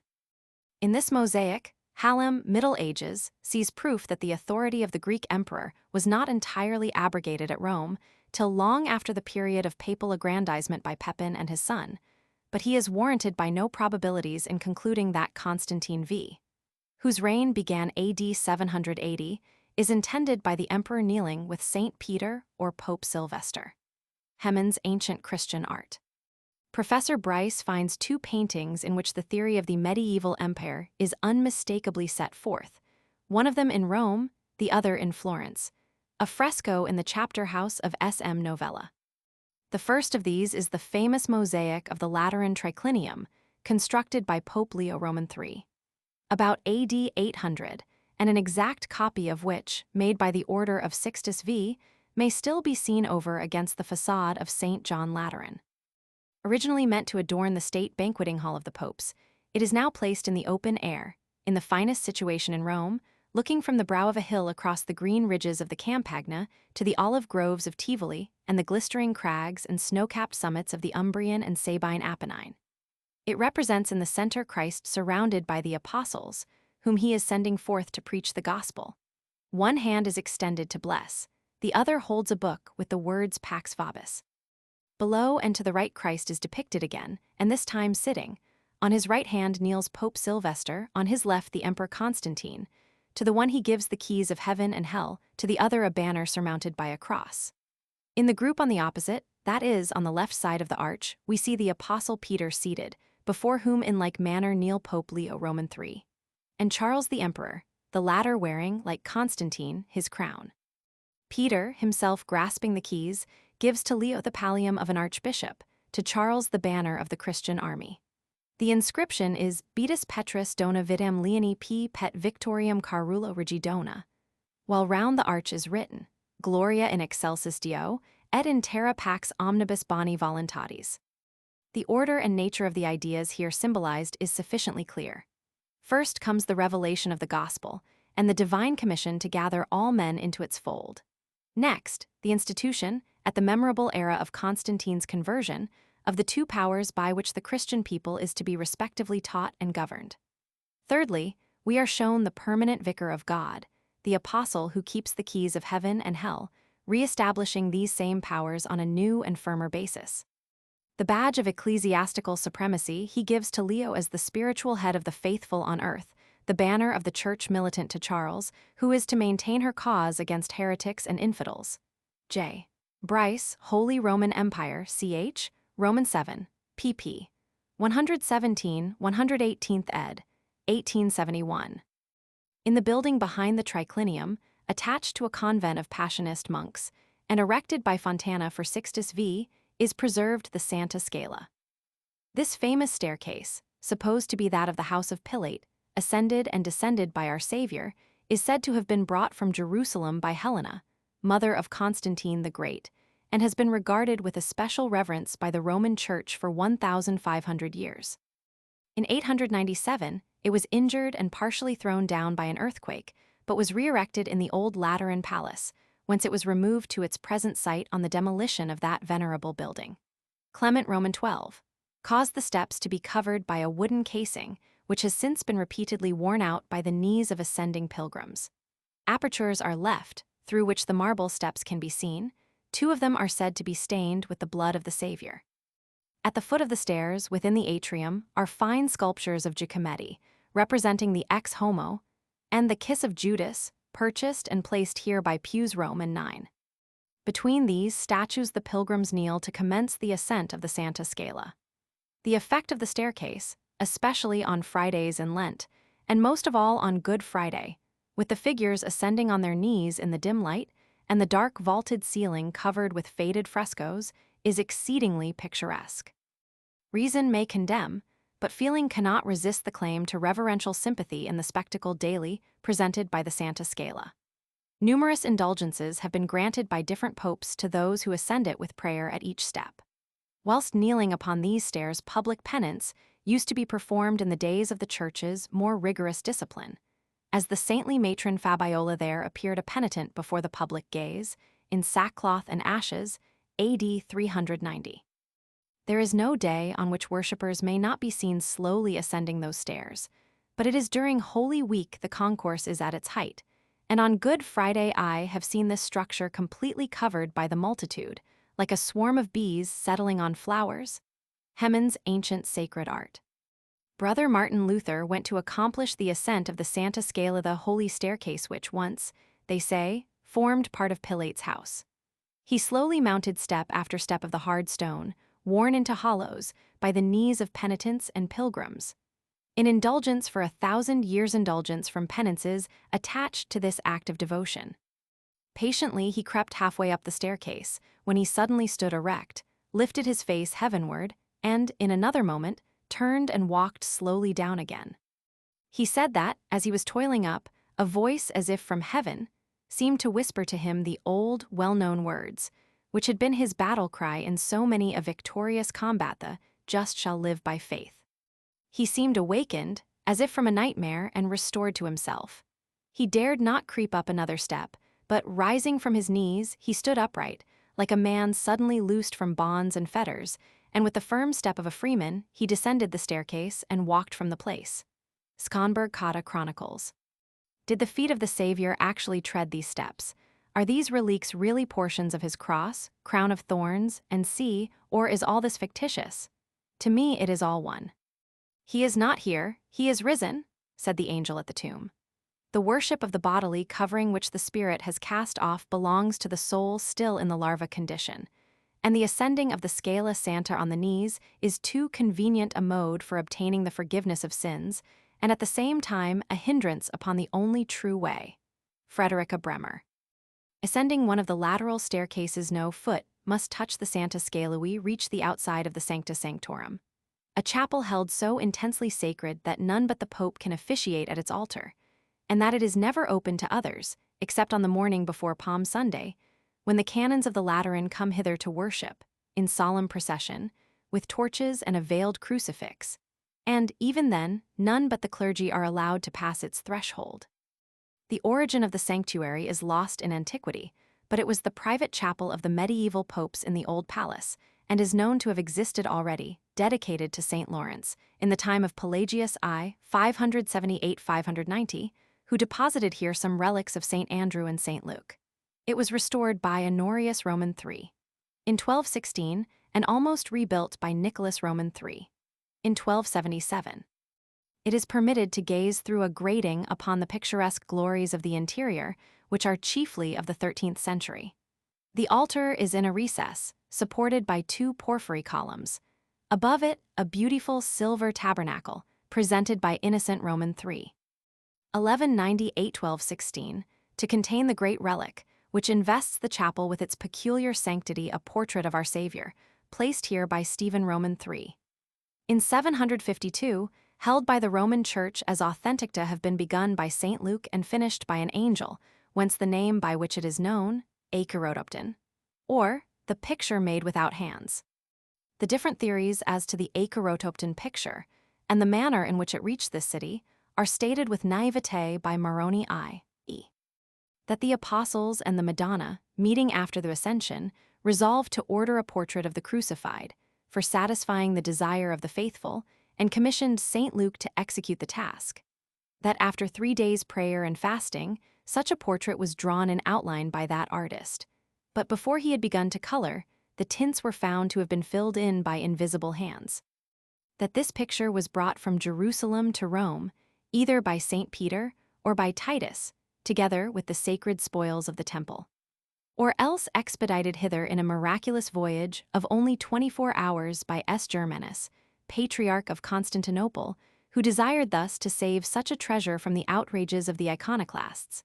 In this mosaic, Hallam, Middle Ages, sees proof that the authority of the Greek emperor was not entirely abrogated at Rome till long after the period of papal aggrandizement by Pepin and his son, but he is warranted by no probabilities in concluding that Constantine V, whose reign began AD 780, is intended by the emperor kneeling with Saint Peter or Pope Sylvester. Hemans' Ancient Christian Art. Professor Bryce finds two paintings in which the theory of the medieval empire is unmistakably set forth, one of them in Rome, the other in Florence, a fresco in the chapter house of S.M. Novella. The first of these is the famous mosaic of the Lateran triclinium, constructed by Pope Leo Roman III, about AD 800, and an exact copy of which, made by the order of Sixtus V, may still be seen over against the facade of St. John Lateran. Originally meant to adorn the state banqueting hall of the popes, it is now placed in the open air, in the finest situation in Rome, looking from the brow of a hill across the green ridges of the Campagna to the olive groves of Tivoli and the glistering crags and snow-capped summits of the Umbrian and Sabine Apennine. It represents in the center Christ surrounded by the apostles, whom he is sending forth to preach the gospel. One hand is extended to bless, the other holds a book with the words Pax Vobis. Below and to the right Christ is depicted again, and this time sitting. On his right hand kneels Pope Sylvester, on his left the Emperor Constantine. To the one he gives the keys of heaven and hell, to the other a banner surmounted by a cross. In the group on the opposite, that is, on the left side of the arch, we see the Apostle Peter seated, before whom in like manner kneel Pope Leo Roman III, and Charles the Emperor, the latter wearing, like Constantine, his crown. Peter, himself grasping the keys, gives to Leo the pallium of an archbishop, to Charles the banner of the Christian army. The inscription is Beatus Petrus dona vitam Leoni P. pet victoriam carula regidona, while round the arch is written, Gloria in excelsis Deo, et in terra pax omnibus boni voluntatis. The order and nature of the ideas here symbolized is sufficiently clear. First comes the revelation of the gospel, and the divine commission to gather all men into its fold. Next, the institution, at the memorable era of Constantine's conversion, of the two powers by which the Christian people is to be respectively taught and governed. Thirdly, we are shown the permanent vicar of God, the apostle who keeps the keys of heaven and hell, re-establishing these same powers on a new and firmer basis. The badge of ecclesiastical supremacy he gives to Leo as the spiritual head of the faithful on earth, the banner of the church militant to Charles, who is to maintain her cause against heretics and infidels. J. Bryce, Holy Roman Empire, ch. Roman 7, pp. 117, 118th ed., 1871. In the building behind the triclinium, attached to a convent of Passionist monks, and erected by Fontana for Sixtus V, is preserved the Santa Scala. This famous staircase, supposed to be that of the house of Pilate, ascended and descended by our Savior, is said to have been brought from Jerusalem by Helena, mother of Constantine the Great, and has been regarded with a special reverence by the Roman Church for 1,500 years. In 897, it was injured and partially thrown down by an earthquake, but was re-erected in the old Lateran Palace, whence it was removed to its present site on the demolition of that venerable building. Clement Roman XII caused the steps to be covered by a wooden casing, which has since been repeatedly worn out by the knees of ascending pilgrims. Apertures are left, through which the marble steps can be seen. Two of them are said to be stained with the blood of the Savior. At the foot of the stairs, within the atrium, are fine sculptures of Giacometti, representing the ex homo, and the Kiss of Judas, purchased and placed here by Pius Roman IX. Between these statues the pilgrims kneel to commence the ascent of the Santa Scala. The effect of the staircase, especially on Fridays in Lent, and most of all on Good Friday, with the figures ascending on their knees in the dim light, and the dark vaulted ceiling covered with faded frescoes, is exceedingly picturesque. Reason may condemn, but feeling cannot resist the claim to reverential sympathy in the spectacle daily presented by the Santa Scala. Numerous indulgences have been granted by different popes to those who ascend it with prayer at each step. Whilst kneeling upon these stairs, public penance used to be performed in the days of the Church's more rigorous discipline, as the saintly matron Fabiola there appeared a penitent before the public gaze, in sackcloth and ashes, AD 390. There is no day on which worshippers may not be seen slowly ascending those stairs, but it is during Holy Week the concourse is at its height, and on Good Friday I have seen this structure completely covered by the multitude, like a swarm of bees settling on flowers. Hemann's Ancient Sacred Art. Brother Martin Luther went to accomplish the ascent of the Santa Scala, the holy staircase which once, they say, formed part of Pilate's house. He slowly mounted step after step of the hard stone, worn into hollows by the knees of penitents and pilgrims. In indulgence for 1,000 years, indulgence from penances attached to this act of devotion. Patiently he crept halfway up the staircase, when he suddenly stood erect, lifted his face heavenward, and, in another moment, turned and walked slowly down again. He said that, as he was toiling up, a voice as if from heaven seemed to whisper to him the old, well-known words, which had been his battle cry in so many a victorious combat: the just shall live by faith. He seemed awakened, as if from a nightmare, and restored to himself. He dared not creep up another step, but, rising from his knees, he stood upright, like a man suddenly loosed from bonds and fetters, and with the firm step of a freeman, he descended the staircase and walked from the place. Skonberg Kata Chronicles. Did the feet of the Savior actually tread these steps? Are these reliques really portions of his cross, crown of thorns, and sea, or is all this fictitious? To me it is all one. He is not here, he is risen, said the angel at the tomb. The worship of the bodily covering which the spirit has cast off belongs to the soul still in the larva condition, and the ascending of the Scala Santa on the knees is too convenient a mode for obtaining the forgiveness of sins, and at the same time a hindrance upon the only true way. Frederica Bremer. Ascending one of the lateral staircases, no foot must touch the Santa Scala. We reach the outside of the Sancta Sanctorum, a chapel held so intensely sacred that none but the Pope can officiate at its altar, and that it is never open to others, except on the morning before Palm Sunday, when the canons of the Lateran come hither to worship, in solemn procession, with torches and a veiled crucifix, and, even then, none but the clergy are allowed to pass its threshold. The origin of the sanctuary is lost in antiquity, but it was the private chapel of the medieval popes in the Old Palace, and is known to have existed already, dedicated to St. Lawrence, in the time of Pelagius I, 578-590, who deposited here some relics of St. Andrew and St. Luke. It was restored by Honorius Roman III in 1216 and almost rebuilt by Nicholas Roman III in 1277. It is permitted to gaze through a grating upon the picturesque glories of the interior, which are chiefly of the 13th century. The altar is in a recess, supported by two porphyry columns. Above it, a beautiful silver tabernacle, presented by Innocent Roman III. 1198-1216, to contain the great relic, which invests the chapel with its peculiar sanctity, a portrait of our Savior, placed here by Stephen Roman III. In 752, held by the Roman Church as authentic to have been begun by St. Luke and finished by an angel, whence the name by which it is known, Achorotopton, or the picture made without hands. The different theories as to the Achorotopton picture and the manner in which it reached this city are stated with naivete by Moroni I.e. that the apostles and the Madonna, meeting after the Ascension, resolved to order a portrait of the crucified, for satisfying the desire of the faithful, and commissioned St. Luke to execute the task. That after 3 days' prayer and fasting, such a portrait was drawn in outline by that artist. But before he had begun to color, the tints were found to have been filled in by invisible hands. That this picture was brought from Jerusalem to Rome, either by St. Peter or by Titus, together with the sacred spoils of the temple, or else expedited hither in a miraculous voyage of only 24 hours by S. Germanus, Patriarch of Constantinople, who desired thus to save such a treasure from the outrages of the iconoclasts.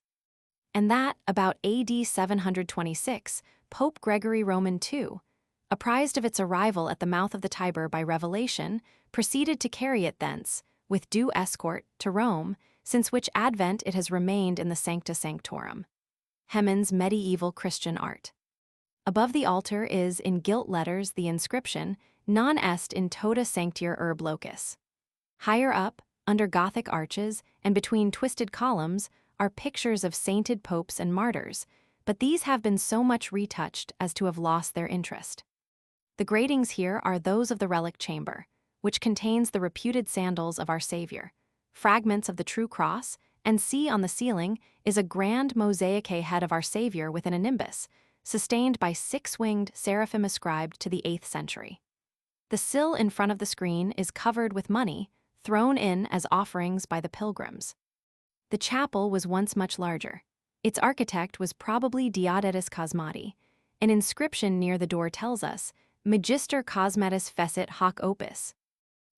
And that, about AD 726, Pope Gregory Roman II, apprised of its arrival at the mouth of the Tiber by revelation, proceeded to carry it thence, with due escort, to Rome, since which advent it has remained in the Sancta Sanctorum. Hemans' medieval Christian art. Above the altar is, in gilt letters, the inscription, Non est in tota sanctior urb locus. Higher up, under Gothic arches, and between twisted columns, are pictures of sainted popes and martyrs, but these have been so much retouched as to have lost their interest. The gratings here are those of the relic chamber, which contains the reputed sandals of our Savior, fragments of the true cross, and see on the ceiling is a grand mosaic head of our Savior within a nimbus, sustained by six-winged seraphim ascribed to the 8th century. The sill in front of the screen is covered with money, thrown in as offerings by the pilgrims. The chapel was once much larger. Its architect was probably Diodatus Cosmati. An inscription near the door tells us, Magister Cosmatus fecit hoc opus.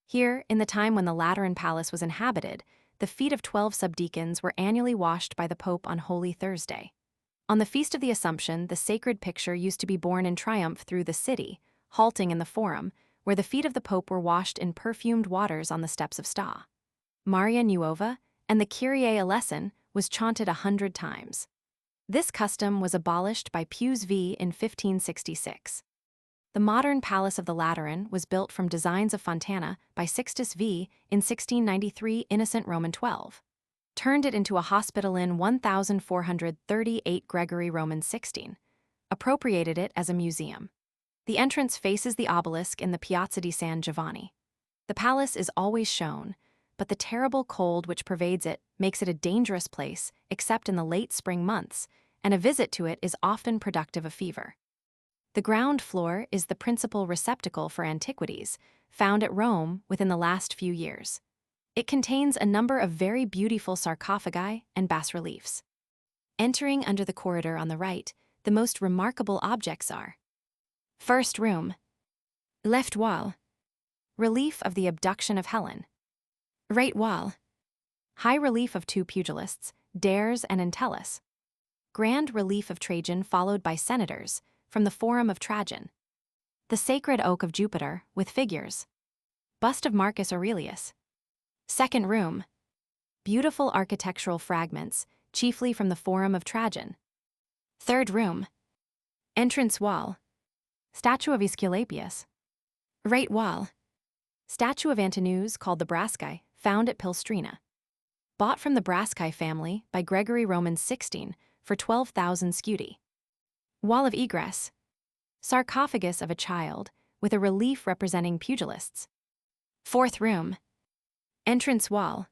Here, in the time when the Lateran palace was inhabited, the feet of 12 subdeacons were annually washed by the Pope on Holy Thursday. On the Feast of the Assumption, the sacred picture used to be borne in triumph through the city, halting in the Forum, where the feet of the Pope were washed in perfumed waters on the steps of Sta. Maria Nuova, and the Kyrie eleison was chanted 100 times. This custom was abolished by Pius V in 1566. The modern Palace of the Lateran was built from designs of Fontana by Sixtus V in 1693. Innocent Roman XII turned it into a hospital in 1438. Gregory Roman XVI appropriated it as a museum. The entrance faces the obelisk in the Piazza di San Giovanni. The palace is always shown, but the terrible cold which pervades it makes it a dangerous place except in the late spring months, and a visit to it is often productive of fever. The ground floor is the principal receptacle for antiquities, found at Rome within the last few years. It contains a number of very beautiful sarcophagi and bas-reliefs. Entering under the corridor on the right, the most remarkable objects are: first room, left wall, relief of the abduction of Helen; right wall, high relief of two pugilists, Dares and Entellus; grand relief of Trajan followed by senators, from the Forum of Trajan; the sacred oak of Jupiter, with figures; bust of Marcus Aurelius. Second room, beautiful architectural fragments, chiefly from the Forum of Trajan. Third room, entrance wall, statue of Aesculapius; right wall, statue of Antinous called the Brasci, found at Pilstrina. Bought from the Brasci family by Gregory Roman XVI for 12,000 scudi. Wall of egress, sarcophagus of a child with a relief representing pugilists. Fourth room, entrance wall,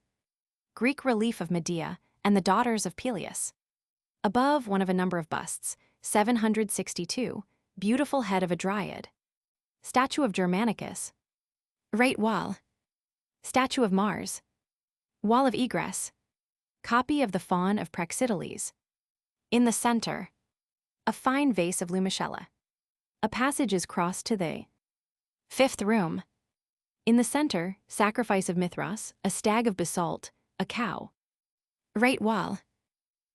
Greek relief of Medea and the daughters of Peleus. Above, one of a number of busts, 762, beautiful head of a dryad. Statue of Germanicus. Right wall, statue of Mars. Wall of egress, copy of the Faun of Praxiteles. In the center, a fine vase of Lumicella. A passage is crossed to the fifth room. In the center, sacrifice of Mithras, a stag of basalt, a cow. Right wall,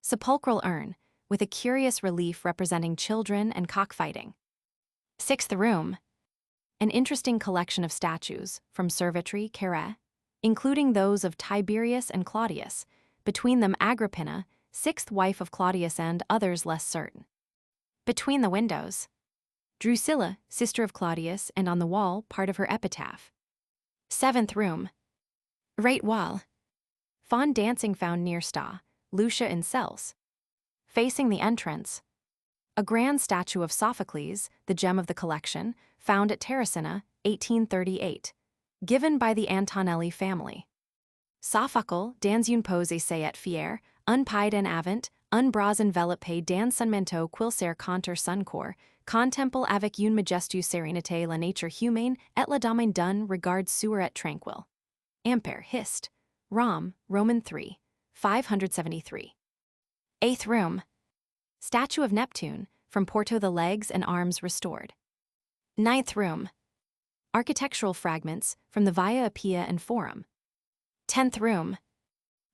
sepulchral urn, with a curious relief representing children and cockfighting. Sixth room, an interesting collection of statues from Servitri, Hare, including those of Tiberius and Claudius, between them Agrippina, sixth wife of Claudius, and others less certain. Between the windows, Drusilla, sister of Claudius, and on the wall part of her epitaph. Seventh room, right wall, faun dancing found near Sta, Lucia in Cels. Facing the entrance, a grand statue of Sophocles, the gem of the collection, found at Terracina, 1838, given by the Antonelli family. Sophocle, dans une pose essayet fier, un pied en avant, un bras enveloppé dans son manteau quil ser contre son corps, contemple avec une majestueuse sérénité la nature humaine et la domaine d'un regard sûr et tranquille. Ampere, Hist. Rom, Roman 3, 573. Eighth room, statue of Neptune, from Porto, the legs and arms restored. Ninth room, architectural fragments from the Via Appia and Forum. 10th room,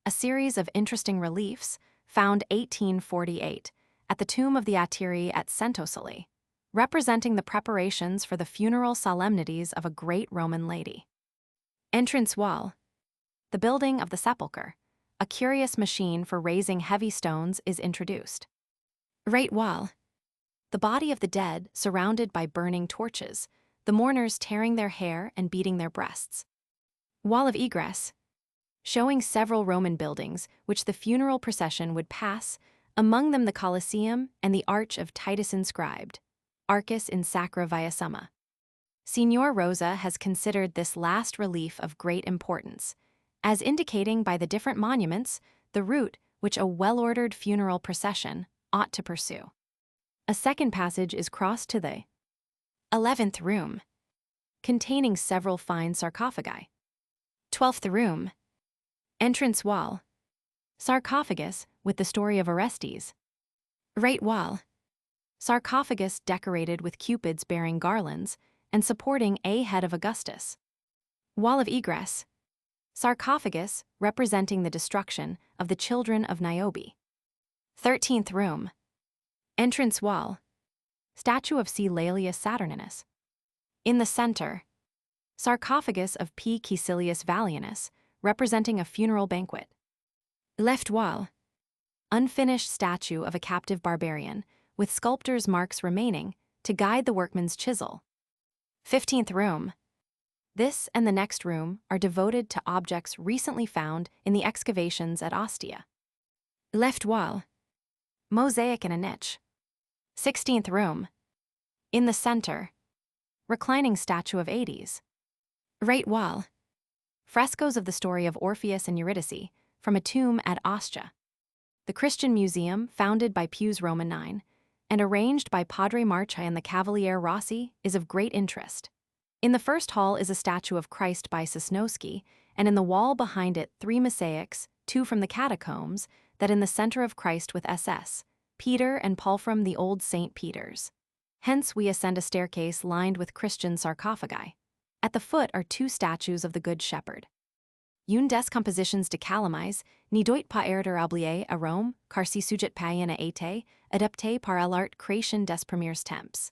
a series of interesting reliefs found 1848 at the tomb of the Atiri at Santosoli. representing the preparations for the funeral solemnities of a great Roman lady. Entrance wall. The building of the sepulchre, a curious machine for raising heavy stones, is introduced. Right wall. The body of the dead surrounded by burning torches, the mourners tearing their hair and beating their breasts. Wall of egress. Showing several Roman buildings which the funeral procession would pass, among them the Colosseum and the Arch of Titus inscribed, Arcus in Sacra Via Summa. Signor Rosa has considered this last relief of great importance, as indicating by the different monuments the route which a well-ordered funeral procession ought to pursue. A second passage is crossed to the 11th room, containing several fine sarcophagi. 12th room. Entrance wall. Sarcophagus with the story of Orestes. Right wall. Sarcophagus decorated with cupids bearing garlands and supporting a head of Augustus. Wall of egress. Sarcophagus representing the destruction of the children of Niobe. 13th room. Entrance wall. Statue of C. Laelius Saturninus. In the center. Sarcophagus of P. Caecilius Vallianus, representing a funeral banquet. Left wall. Unfinished statue of a captive barbarian, with sculptor's marks remaining to guide the workman's chisel. 15th room. This and the next room are devoted to objects recently found in the excavations at Ostia. Left wall. Mosaic in a niche. 16th room. In the center. Reclining statue of Hades. Right wall. Frescoes of the story of Orpheus and Eurydice from a tomb at Ostia. The Christian Museum, founded by Pius Roman IX, and arranged by Padre Marci and the Cavaliere Rossi, is of great interest. In the first hall is a statue of Christ by Sosnowski, and in the wall behind it 3 mosaics, 2 from the catacombs, that in the center of Christ with SS, Peter and Paulfrom the old St. Peter's. Hence we ascend a staircase lined with Christian sarcophagi. At the foot are 2 statues of the Good Shepherd. Une des compositions de Calamise, ni doit pas errer oublier à Rome, car si sujet païen a été, adapté par l'art création des premiers temps.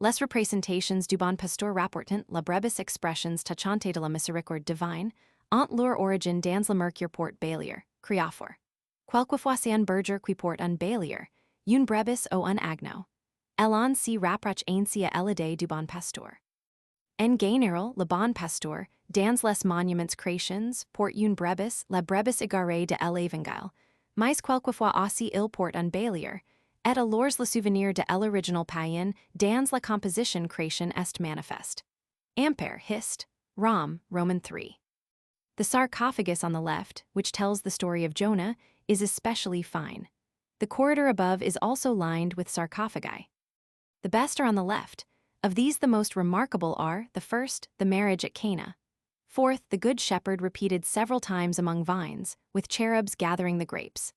Les représentations du bon pasteur rapportent la brevis expressions touchantes de la miséricorde divine, ont leur origine dans la mercure porte bailier, criafor. Quelquefois c'est un berger qui porte un bailier, une brevis ou un agneau. Elon si rapproche ainsi à l'idée du bon pasteur. En général, le bon pasteur, dans les monuments créations, porte une brevis, la brevis égarée de l'Evangile, mais quelquefois aussi il porte un bailier, et alors le souvenir de l'original païen dans la composition création est manifeste. Ampere, Hist. Rom, Roman 3. The sarcophagus on the left, which tells the story of Jonah, is especially fine. The corridor above is also lined with sarcophagi. The best are on the left. Of these the most remarkable are, the first, the marriage at Cana. Fourth, the Good Shepherd repeated several times among vines, with cherubs gathering the grapes.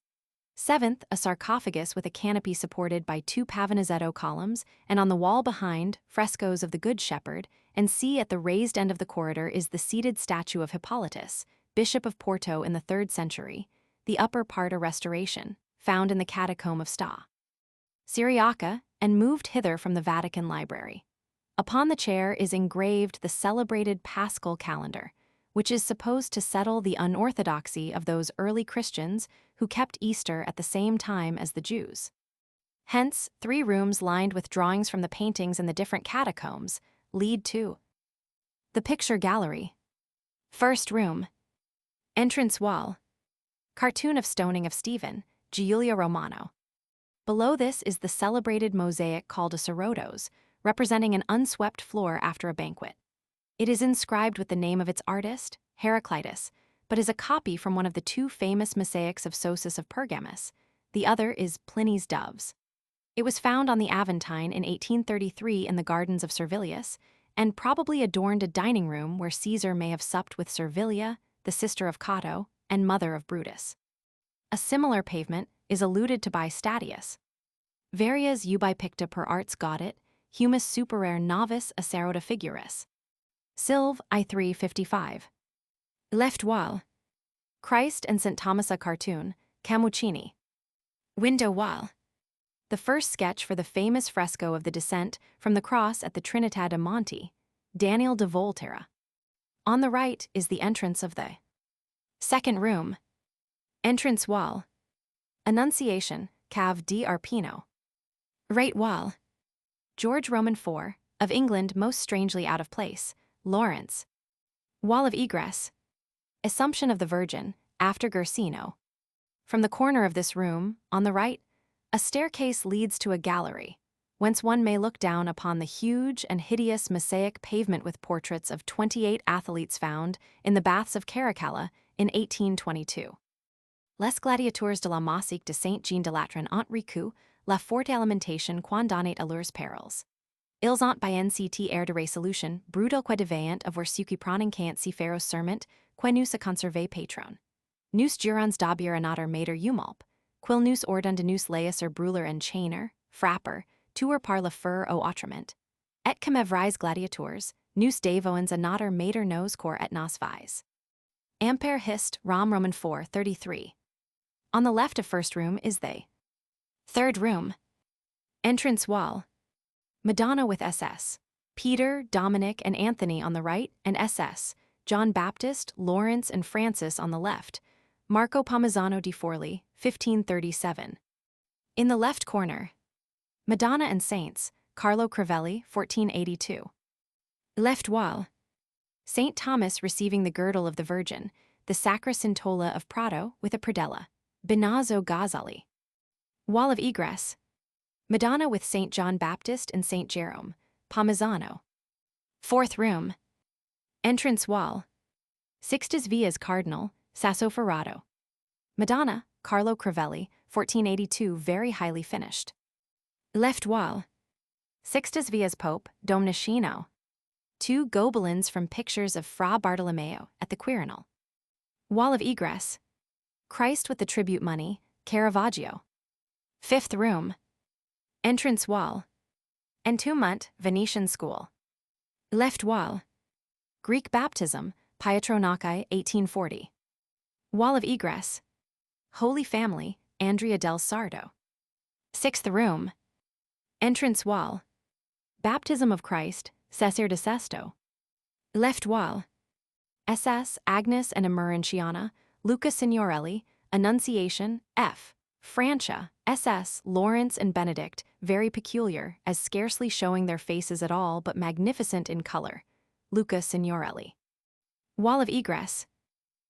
Seventh, a sarcophagus with a canopy supported by 2 pavonazzetto columns, and on the wall behind, frescoes of the Good Shepherd, and see at the raised end of the corridor is the seated statue of Hippolytus, Bishop of Porto in the 3rd century, the upper part a restoration, found in the catacomb of Sta. Syriaca, and moved hither from the Vatican Library. Upon the chair is engraved the celebrated Paschal calendar, which is supposed to settle the unorthodoxy of those early Christians who kept Easter at the same time as the Jews. Hence, 3 rooms lined with drawings from the paintings in the different catacombs lead to the picture gallery. First room. Entrance wall. Cartoon of stoning of Stephen, Giulio Romano. Below this is the celebrated mosaic called a Sorotos, representing an unswept floor after a banquet. It is inscribed with the name of its artist, Heraclitus, but is a copy from one of the 2 famous mosaics of Sosus of Pergamus. The other is Pliny's Doves. It was found on the Aventine in 1833 in the gardens of Servilius, and probably adorned a dining room where Caesar may have supped with Servilia, the sister of Cato, and mother of Brutus. A similar pavement is alluded to by Statius. Varias ubi picta per arts gaudet, humus superare novis acerota figuris. Silv. I 355. Left wall. Christ and St. Thomas a cartoon, Camuccini. Window wall. The first sketch for the famous fresco of the Descent from the Cross at the Trinità de Monte, Daniel de Volterra. On the right is the entrance of the second room. Entrance wall. Annunciation, Cave di Arpino. Right wall. George Roman IV, of England most strangely out of place, Lawrence. Wall of egress. Assumption of the Virgin, after Guercino. From the corner of this room, on the right, a staircase leads to a gallery, whence one may look down upon the huge and hideous mosaic pavement with portraits of 28 athletes found in the baths of Caracalla in 1822. Les gladiateurs de la Mosaique de Saint-Jean de Latran ont recu la forte alimentation quand donnat à leurs perils. Ils ont bien cet air de résolution brutal que devaient avoir ceux qui prennent si féros serment que nous a conservé patron. Nous jurons d'obéir à notre maître Humolp, quil nous ordonne de nous laisser brûler en chainer, frapper, tuer par le feu au autrement. Et comme vrais gladiateurs, nous devons à notre maître nos corps et nos vies. Ampere Hist, Rom Roman 4, 33. On the left of first room is the third room. Entrance wall. Madonna with SS. Peter, Dominic, and Anthony on the right, and SS. John Baptist, Lawrence, and Francis on the left. Marco Pomizzano di Forli, 1537. In the left corner. Madonna and Saints, Carlo Crivelli, 1482. Left wall. St. Thomas receiving the girdle of the Virgin, the Sacra Cintola of Prato with a predella. Benazzo Ghazali. Wall of egress. Madonna with St. John Baptist and St. Jerome, Pomizzano. Fourth room. Entrance wall. Sixtus Vias Cardinal, Sassoferrato. Madonna, Carlo Crivelli, 1482, very highly finished. Left wall. Sixtus Vias Pope, Domnicino. 2 Gobelins from pictures of Fra Bartolomeo at the Quirinal. Wall of egress. Christ with the tribute money, Caravaggio. Fifth room. Entrance wall. Entombment, Venetian school. Left wall. Greek baptism, Pietro Nakai, 1840. Wall of egress. Holy Family, Andrea del Sardo. Sixth room. Entrance wall. Baptism of Christ, Cesare de Sesto. Left wall. SS, Agnes and Emerentiana, Luca Signorelli, Annunciation, F. Francia, SS, Lawrence and Benedict, very peculiar, as scarcely showing their faces at all but magnificent in color. Luca Signorelli. Wall of egress.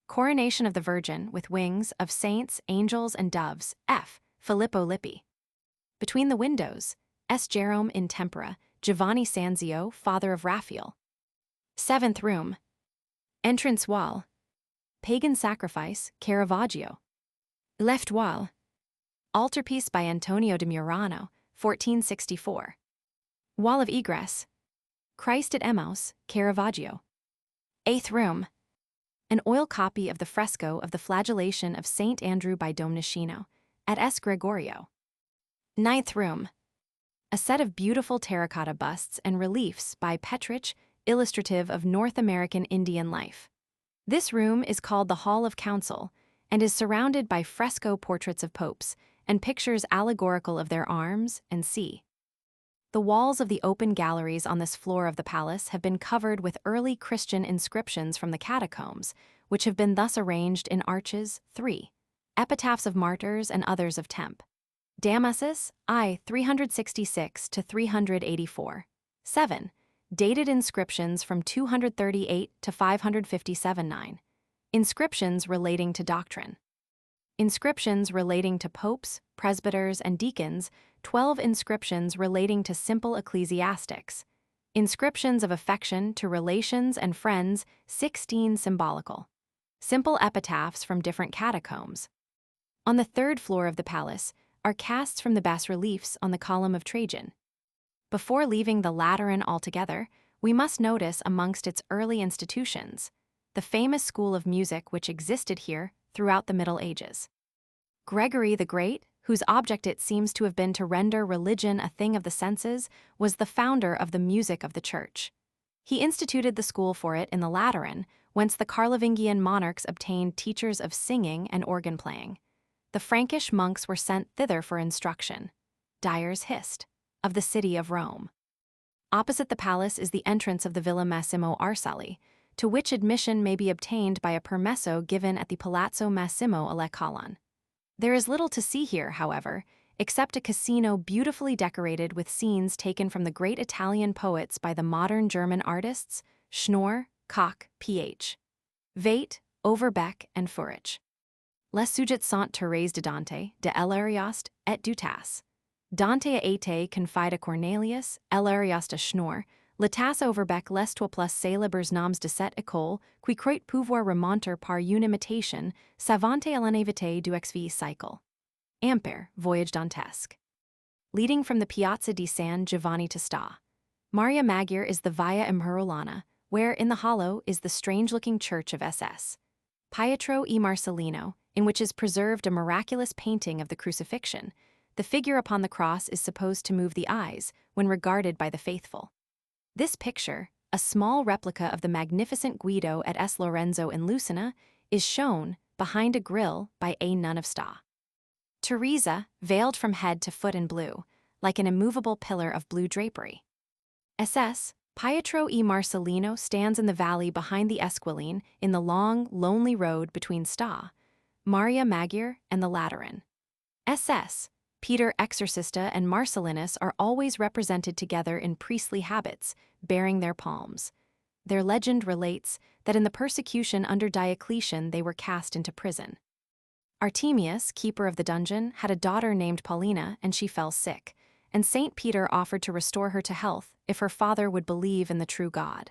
Coronation of the Virgin with wings of saints, angels, and doves, F. Filippo Lippi. Between the windows, S. Jerome in tempera, Giovanni Sanzio, father of Raphael. Seventh room. Entrance wall. Pagan sacrifice, Caravaggio. Left wall. Altarpiece by Antonio de Murano, 1464. Wall of egress. Christ at Emmaus, Caravaggio. Eighth room. An oil copy of the fresco of the Flagellation of St. Andrew by Domnicino, at S. Gregorio. Ninth room. A set of beautiful terracotta busts and reliefs by Petrich, illustrative of North American Indian life. This room is called the Hall of Council and is surrounded by fresco portraits of popes and pictures allegorical of their arms and sea. The walls of the open galleries on this floor of the palace have been covered with early Christian inscriptions from the catacombs, which have been thus arranged in arches 3, epitaphs of martyrs and others of temp. Damasus, I. 366 to 384. 7. Dated inscriptions from 238 to 557. 9. Inscriptions relating to doctrine. Inscriptions relating to popes, presbyters, and deacons, 12 inscriptions relating to simple ecclesiastics. Inscriptions of affection to relations and friends, 16 symbolical. Simple epitaphs from different catacombs. On the third floor of the palace are casts from the bas-reliefs on the column of Trajan. Before leaving the Lateran altogether, we must notice amongst its early institutions the famous school of music which existed here throughout the Middle Ages. Gregory the Great, whose object it seems to have been to render religion a thing of the senses, was the founder of the music of the Church. He instituted the school for it in the Lateran, whence the Carlovingian monarchs obtained teachers of singing and organ playing. The Frankish monks were sent thither for instruction. Dyer's Hist, of the city of Rome. Opposite the palace is the entrance of the Villa Massimo Arsali, to which admission may be obtained by a permesso given at the Palazzo Massimo alle Colonne. There is little to see here, however, except a casino beautifully decorated with scenes taken from the great Italian poets by the modern German artists Schnorr, Koch, Ph. Veit, Overbeck, and Furich. Les sujets sont Thérèse de Dante, de l'Arioste et du Tasse. Dante a été confide à Cornelius, l'Arioste à Schnorr, le Tasse Overbeck les toi plus célèbres noms de cette école, qui croit pouvoir remonter par une imitation, savante à l'inévité du XV cycle. Ampère, Voyage Dantesque. Leading from the Piazza di San Giovanni to Sta. Maria Maggiore is the Via Imperolana, where in the hollow is the strange-looking church of SS. Pietro e Marcellino, in which is preserved a miraculous painting of the crucifixion. The figure upon the cross is supposed to move the eyes when regarded by the faithful. This picture, a small replica of the magnificent Guido at S. Lorenzo in Lucina, is shown behind a grille by a nun of Sta. Teresa, veiled from head to foot in blue, like an immovable pillar of blue drapery. SS. Pietro e Marcellino stands in the valley behind the Esquiline in the long, lonely road between Sta, Maria Maggiore, and the Lateran. SS. Peter Exorcista and Marcellinus are always represented together in priestly habits, bearing their palms. Their legend relates that in the persecution under Diocletian they were cast into prison. Artemius, keeper of the dungeon, had a daughter named Paulina, and she fell sick, and Saint Peter offered to restore her to health if her father would believe in the true God.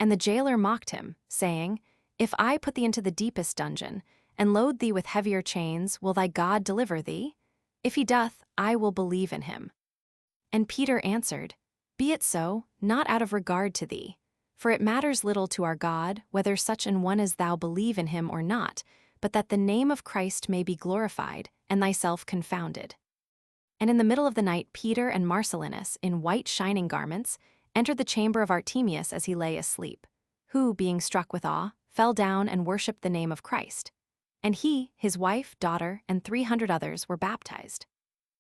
And the jailer mocked him, saying, "If I put thee into the deepest dungeon, and load thee with heavier chains, will thy God deliver thee? If he doth, I will believe in him." And Peter answered, "Be it so, not out of regard to thee. For it matters little to our God whether such an one as thou believe in him or not, but that the name of Christ may be glorified, and thyself confounded." And in the middle of the night Peter and Marcellinus, in white shining garments, entered the chamber of Artemius as he lay asleep, who, being struck with awe, fell down and worshipped the name of Christ. And he, his wife, daughter, and 300 others were baptized.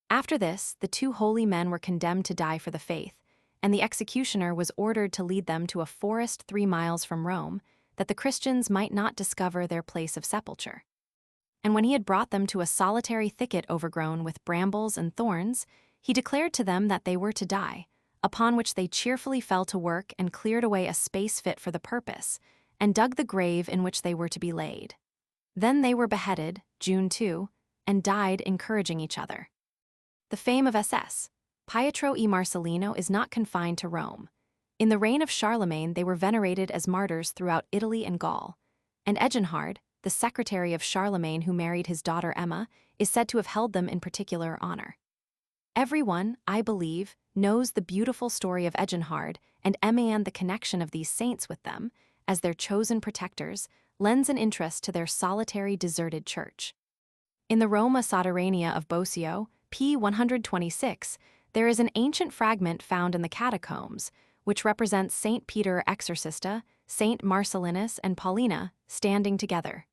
After this, the two holy men were condemned to die for the faith, and the executioner was ordered to lead them to a forest 3 miles from Rome, that the Christians might not discover their place of sepulture. And when he had brought them to a solitary thicket overgrown with brambles and thorns, he declared to them that they were to die, upon which they cheerfully fell to work and cleared away a space fit for the purpose, and dug the grave in which they were to be laid. Then they were beheaded, June 2, and died encouraging each other. The fame of SS. Pietro e Marcellino is not confined to Rome. In the reign of Charlemagne they were venerated as martyrs throughout Italy and Gaul, and Eginhard, the secretary of Charlemagne who married his daughter Emma, is said to have held them in particular honor. Everyone, I believe, knows the beautiful story of Eginhard and Emma, and the connection of these saints with them, as their chosen protectors, lends an interest to their solitary deserted church. In the Roma Sotterranea of Bosio, p. 126, there is an ancient fragment found in the catacombs, which represents Saint Peter Exorcista, Saint Marcellinus, and Paulina standing together.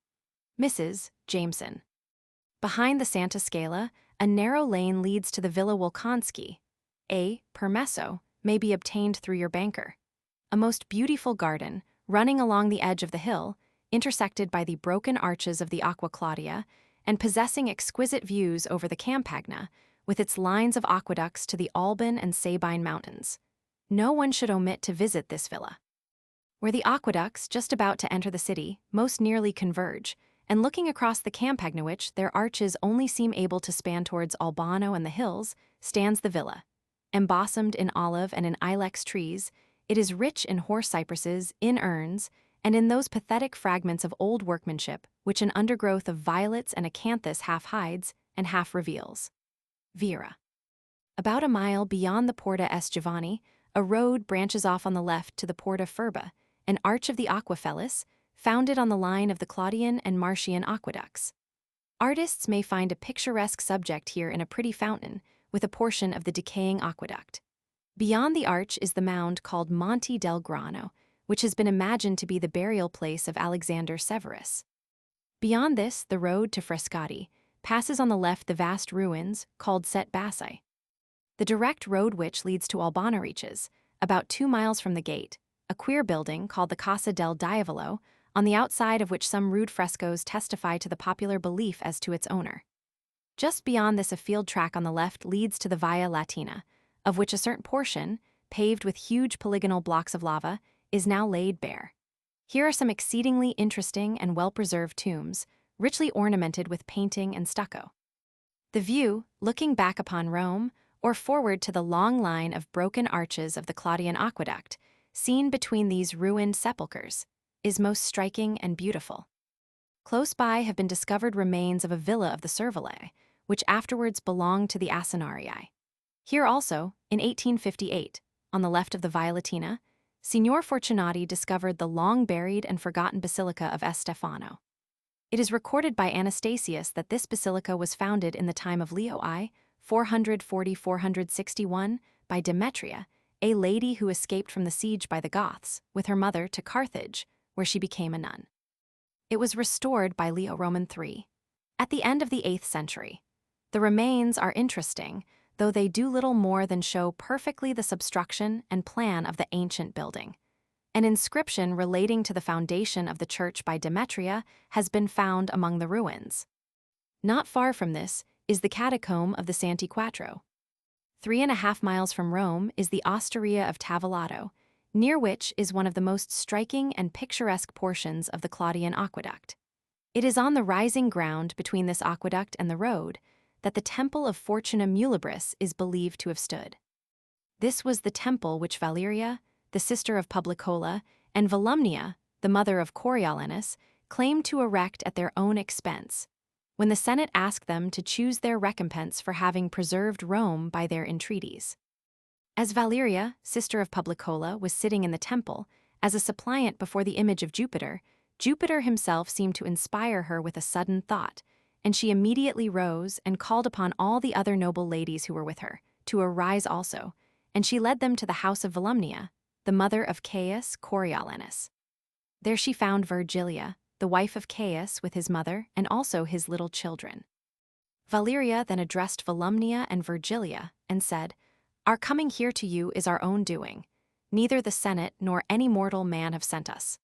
Mrs. Jameson. Behind the Santa Scala, a narrow lane leads to the Villa Wolkonski. A permesso may be obtained through your banker. A most beautiful garden, running along the edge of the hill, intersected by the broken arches of the Aqua Claudia, and possessing exquisite views over the Campagna, with its lines of aqueducts to the Alban and Sabine mountains. No one should omit to visit this villa. Where the aqueducts, just about to enter the city, most nearly converge, and looking across the Campagna, which their arches only seem able to span towards Albano and the hills, stands the villa. Embossomed in olive and in ilex trees, it is rich in horse cypresses, in urns, and in those pathetic fragments of old workmanship which an undergrowth of violets and acanthus half hides and half reveals. Vera. About a mile beyond the Porta S. Giovanni, a road branches off on the left to the Porta Furba, an arch of the Aquafellis, founded on the line of the Claudian and Marcian aqueducts. Artists may find a picturesque subject here in a pretty fountain, with a portion of the decaying aqueduct. Beyond the arch is the mound called Monte del Grano, which has been imagined to be the burial place of Alexander Severus. Beyond this, the road to Frescati passes on the left the vast ruins called Set Bassi. The direct road which leads to Albana reaches, about 2 miles from the gate, a queer building called the Casa del Diavolo, on the outside of which some rude frescoes testify to the popular belief as to its owner. Just beyond this, a field track on the left leads to the Via Latina, of which a certain portion, paved with huge polygonal blocks of lava, is now laid bare. Here are some exceedingly interesting and well-preserved tombs, richly ornamented with painting and stucco. The view, looking back upon Rome, or forward to the long line of broken arches of the Claudian aqueduct, seen between these ruined sepulchres, is most striking and beautiful. Close by have been discovered remains of a villa of the Servili, which afterwards belonged to the Asinarii. Here also, in 1858, on the left of the Via Latina, Signor Fortunati discovered the long-buried and forgotten Basilica of S. Stefano. It is recorded by Anastasius that this basilica was founded in the time of Leo I, 440–461, by Demetria, a lady who escaped from the siege by the Goths, with her mother to Carthage, where she became a nun. It was restored by Leo Roman III, at the end of the 8th century. The remains are interesting, though they do little more than show perfectly the substruction and plan of the ancient building. An inscription relating to the foundation of the church by Demetria has been found among the ruins. Not far from this is the catacomb of the Santi Quattro. 3.5 miles from Rome is the Osteria of Tavolado, near which is one of the most striking and picturesque portions of the Claudian aqueduct. It is on the rising ground between this aqueduct and the road that the temple of Fortuna Mulibris is believed to have stood. This was the temple which Valeria, the sister of Publicola, and Volumnia, the mother of Coriolanus, claimed to erect at their own expense, when the Senate asked them to choose their recompense for having preserved Rome by their entreaties. As Valeria, sister of Publicola, was sitting in the temple, as a suppliant before the image of Jupiter, Jupiter himself seemed to inspire her with a sudden thought, and she immediately rose and called upon all the other noble ladies who were with her to arise also, and she led them to the house of Volumnia, the mother of Caius Coriolanus. There she found Virgilia, the wife of Caius, with his mother and also his little children. Valeria then addressed Volumnia and Virgilia and said, "Our coming here to you is our own doing. Neither the Senate nor any mortal man have sent us.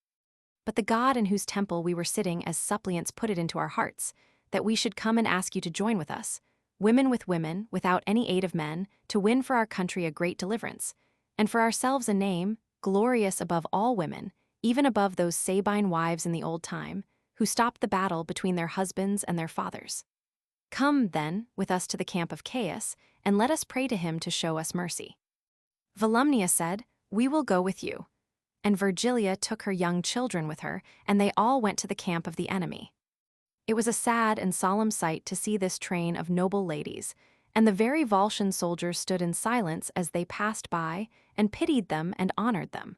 But the God in whose temple we were sitting as suppliants put it into our hearts, that we should come and ask you to join with us, women with women, without any aid of men, to win for our country a great deliverance, and for ourselves a name, glorious above all women, even above those Sabine wives in the old time, who stopped the battle between their husbands and their fathers. Come, then, with us to the camp of Caius, and let us pray to him to show us mercy." Volumnia said, "We will go with you." And Virgilia took her young children with her, and they all went to the camp of the enemy. It was a sad and solemn sight to see this train of noble ladies, and the very Volscian soldiers stood in silence as they passed by and pitied them and honored them.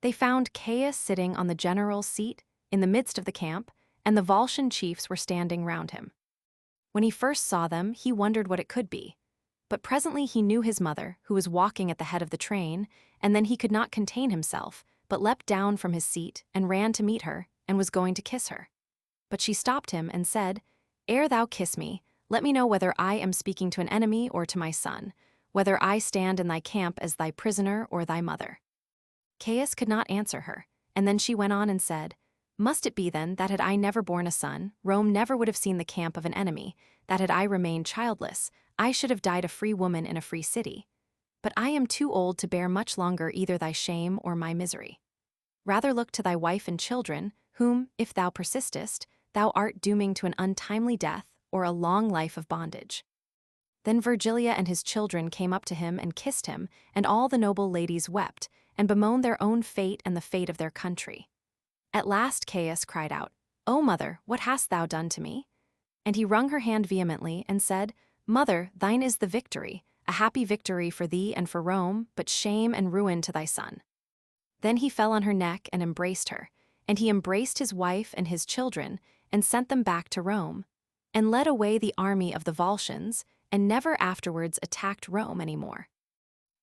They found Caius sitting on the general's seat in the midst of the camp, and the Volscian chiefs were standing round him. When he first saw them, he wondered what it could be. But presently he knew his mother, who was walking at the head of the train, and then he could not contain himself, but leapt down from his seat and ran to meet her, and was going to kiss her. But she stopped him and said, "Ere thou kiss me, let me know whether I am speaking to an enemy or to my son, whether I stand in thy camp as thy prisoner or thy mother." Caius could not answer her, and then she went on and said, "Must it be then that had I never borne a son, Rome never would have seen the camp of an enemy, that had I remained childless, I should have died a free woman in a free city? But I am too old to bear much longer either thy shame or my misery. Rather look to thy wife and children, whom, if thou persistest, thou art dooming to an untimely death or a long life of bondage." Then Virgilia and his children came up to him and kissed him, and all the noble ladies wept, and bemoaned their own fate and the fate of their country. At last Caius cried out, "O mother, what hast thou done to me?" And he wrung her hand vehemently and said, "Mother, thine is the victory, a happy victory for thee and for Rome, but shame and ruin to thy son." Then he fell on her neck and embraced her, and he embraced his wife and his children, and sent them back to Rome, and led away the army of the Volscians, and never afterwards attacked Rome any more.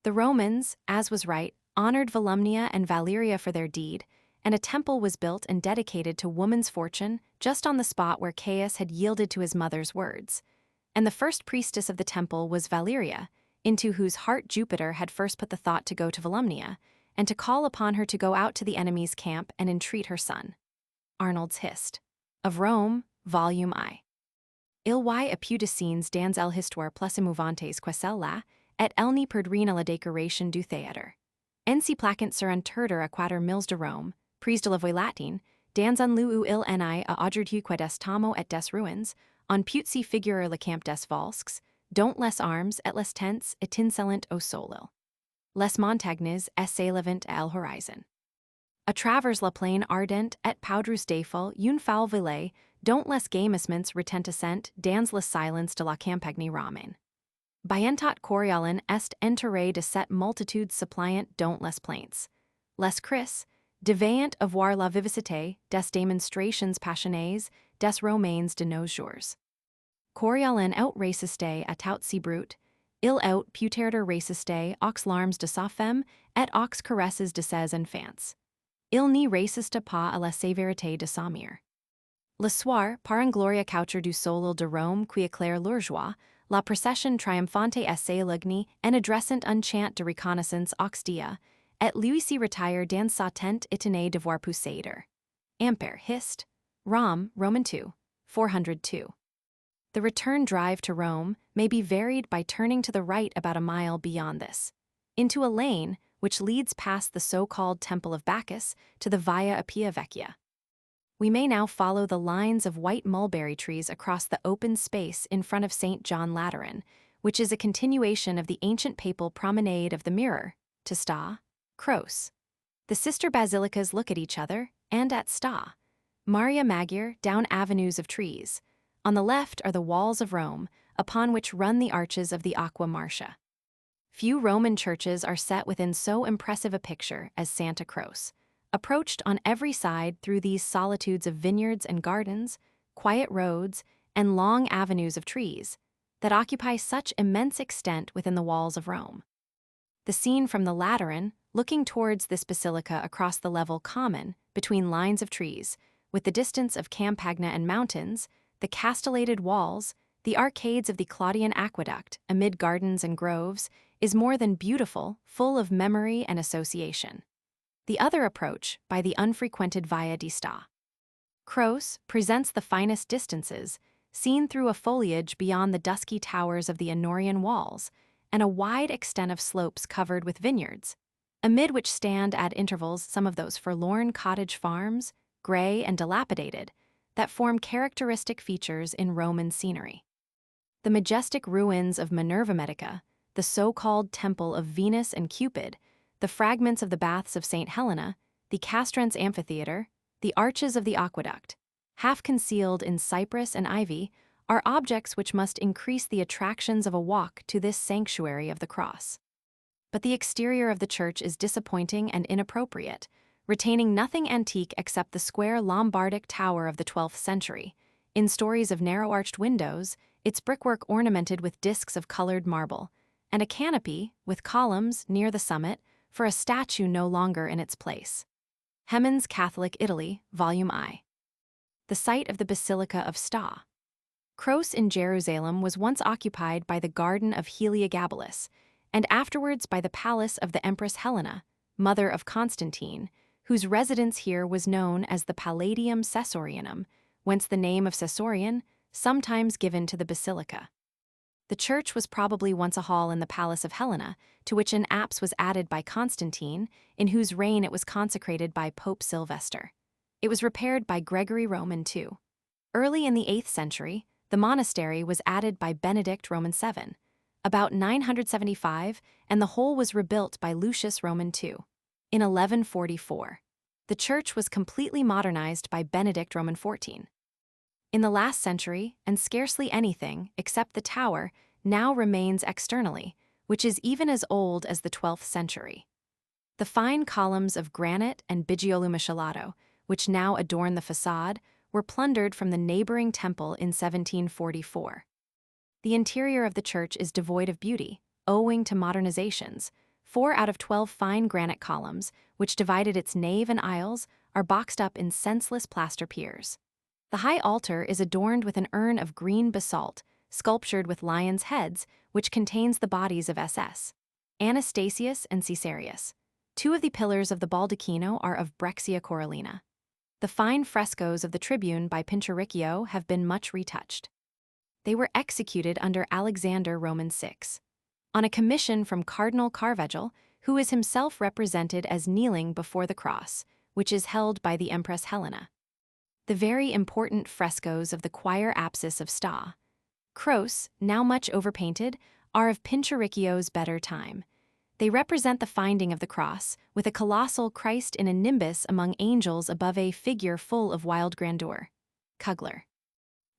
The Romans, as was right, honored Volumnia and Valeria for their deed, and a temple was built and dedicated to woman's fortune just on the spot where Caius had yielded to his mother's words. And the first priestess of the temple was Valeria, into whose heart Jupiter had first put the thought to go to Volumnia, and to call upon her to go out to the enemy's camp and entreat her son. Arnold's Hist. Of Rome, Volume I. Il y apudicines dans el histoire plus émouvantes que celle-là, et elle n'y perd rien à la décoration du théâtre. Ainsi placant sur un tertre à 4 milles de Rome, prise de la voie latine, dans un lieu où il n'y a aujourd'hui que des tombeaux et des ruines, on peut s'y figurer le camp des Volsques, dont les armes et les tentes étincelent au soleil. Les montagnes s'élevant à l'horizon. A travers la plaine ardente et poudreuse défile une foule vallée, dont les gamesments retentissent dans le silence de la campagne romaine. Bientot Coriolan est entouré de cette multitude suppliante dont les plaintes. Les cris, devant avoir la vivacité des démonstrations passionnées des Romains de nos jours. Coriolan out résisté à tout si brute, il out puterder résisté aux larmes de sa femme et aux caresses de ses enfants. Il n'y résiste pas à la sévérité de sa mère. Le soir, par un gloria coucher du soleil de Rome qui éclaire leur joie, la procession triomphante essaie l'ugni en adressant un chant de reconnaissance aux dia, et lui s'y retire dans sa tente étonnée de voir pousser. Ampere Hist. Rome, Roman II, 402. The return drive to Rome may be varied by turning to the right about a mile beyond this, into a lane which leads past the so-called Temple of Bacchus to the Via Appia Vecchia. We may now follow the lines of white mulberry trees across the open space in front of St. John Lateran, which is a continuation of the ancient papal promenade of the Mirror, to Sta, Cros. The sister basilicas look at each other, and at Sta. Maria Maggiore down avenues of trees. On the left are the walls of Rome, upon which run the arches of the Aqua Marcia. Few Roman churches are set within so impressive a picture as Santa Croce, approached on every side through these solitudes of vineyards and gardens, quiet roads, and long avenues of trees, that occupy such immense extent within the walls of Rome. The scene from the Lateran, looking towards this basilica across the level common, between lines of trees, with the distance of Campagna and mountains, the castellated walls, the arcades of the Claudian aqueduct, amid gardens and groves, is more than beautiful, full of memory and association. The other approach, by the unfrequented Via di Sta. Cros presents the finest distances, seen through a foliage beyond the dusky towers of the Honorian walls, and a wide extent of slopes covered with vineyards, amid which stand at intervals some of those forlorn cottage farms, gray and dilapidated, that form characteristic features in Roman scenery. The majestic ruins of Minerva Medica, the so-called Temple of Venus and Cupid, the fragments of the baths of St. Helena, the Castrense Amphitheater, the arches of the aqueduct, half concealed in cypress and ivy, are objects which must increase the attractions of a walk to this sanctuary of the cross. But the exterior of the church is disappointing and inappropriate, retaining nothing antique except the square Lombardic tower of the 12th century, in stories of narrow-arched windows, its brickwork ornamented with discs of colored marble, and a canopy, with columns, near the summit, for a statue no longer in its place. Hemans Catholic Italy, Volume I. The site of the Basilica of Sta. Cros in Jerusalem was once occupied by the Garden of Heliogabalus, and afterwards by the palace of the Empress Helena, mother of Constantine, whose residence here was known as the Palladium Caesarianum, whence the name of Caesarion, sometimes given to the basilica. The church was probably once a hall in the palace of Helena, to which an apse was added by Constantine, in whose reign it was consecrated by Pope Sylvester. It was repaired by Gregory Roman II. Early in the 8th century, the monastery was added by Benedict Roman VII, about 975, and the whole was rebuilt by Lucius Roman II. In 1144, the church was completely modernized by Benedict Roman XIV. In the last century, and scarcely anything, except the tower, now remains externally, which is even as old as the 12th century. The fine columns of granite and bigiolo michelato, which now adorn the facade, were plundered from the neighboring temple in 1744. The interior of the church is devoid of beauty, owing to modernizations. 4 out of 12 fine granite columns, which divided its nave and aisles, are boxed up in senseless plaster piers. The high altar is adorned with an urn of green basalt, sculptured with lions' heads, which contains the bodies of SS. Anastasius and Caesarius. Two of the pillars of the baldacchino are of Brexia corallina. The fine frescoes of the tribune by Pinturicchio have been much retouched. They were executed under Alexander Roman VI, on a commission from Cardinal Carvajal, who is himself represented as kneeling before the cross, which is held by the Empress Helena. The very important frescoes of the choir apsis of Sta. Croce, now much overpainted, are of Pinturicchio's better time. They represent the finding of the cross, with a colossal Christ in a nimbus among angels above a figure full of wild grandeur. Kugler.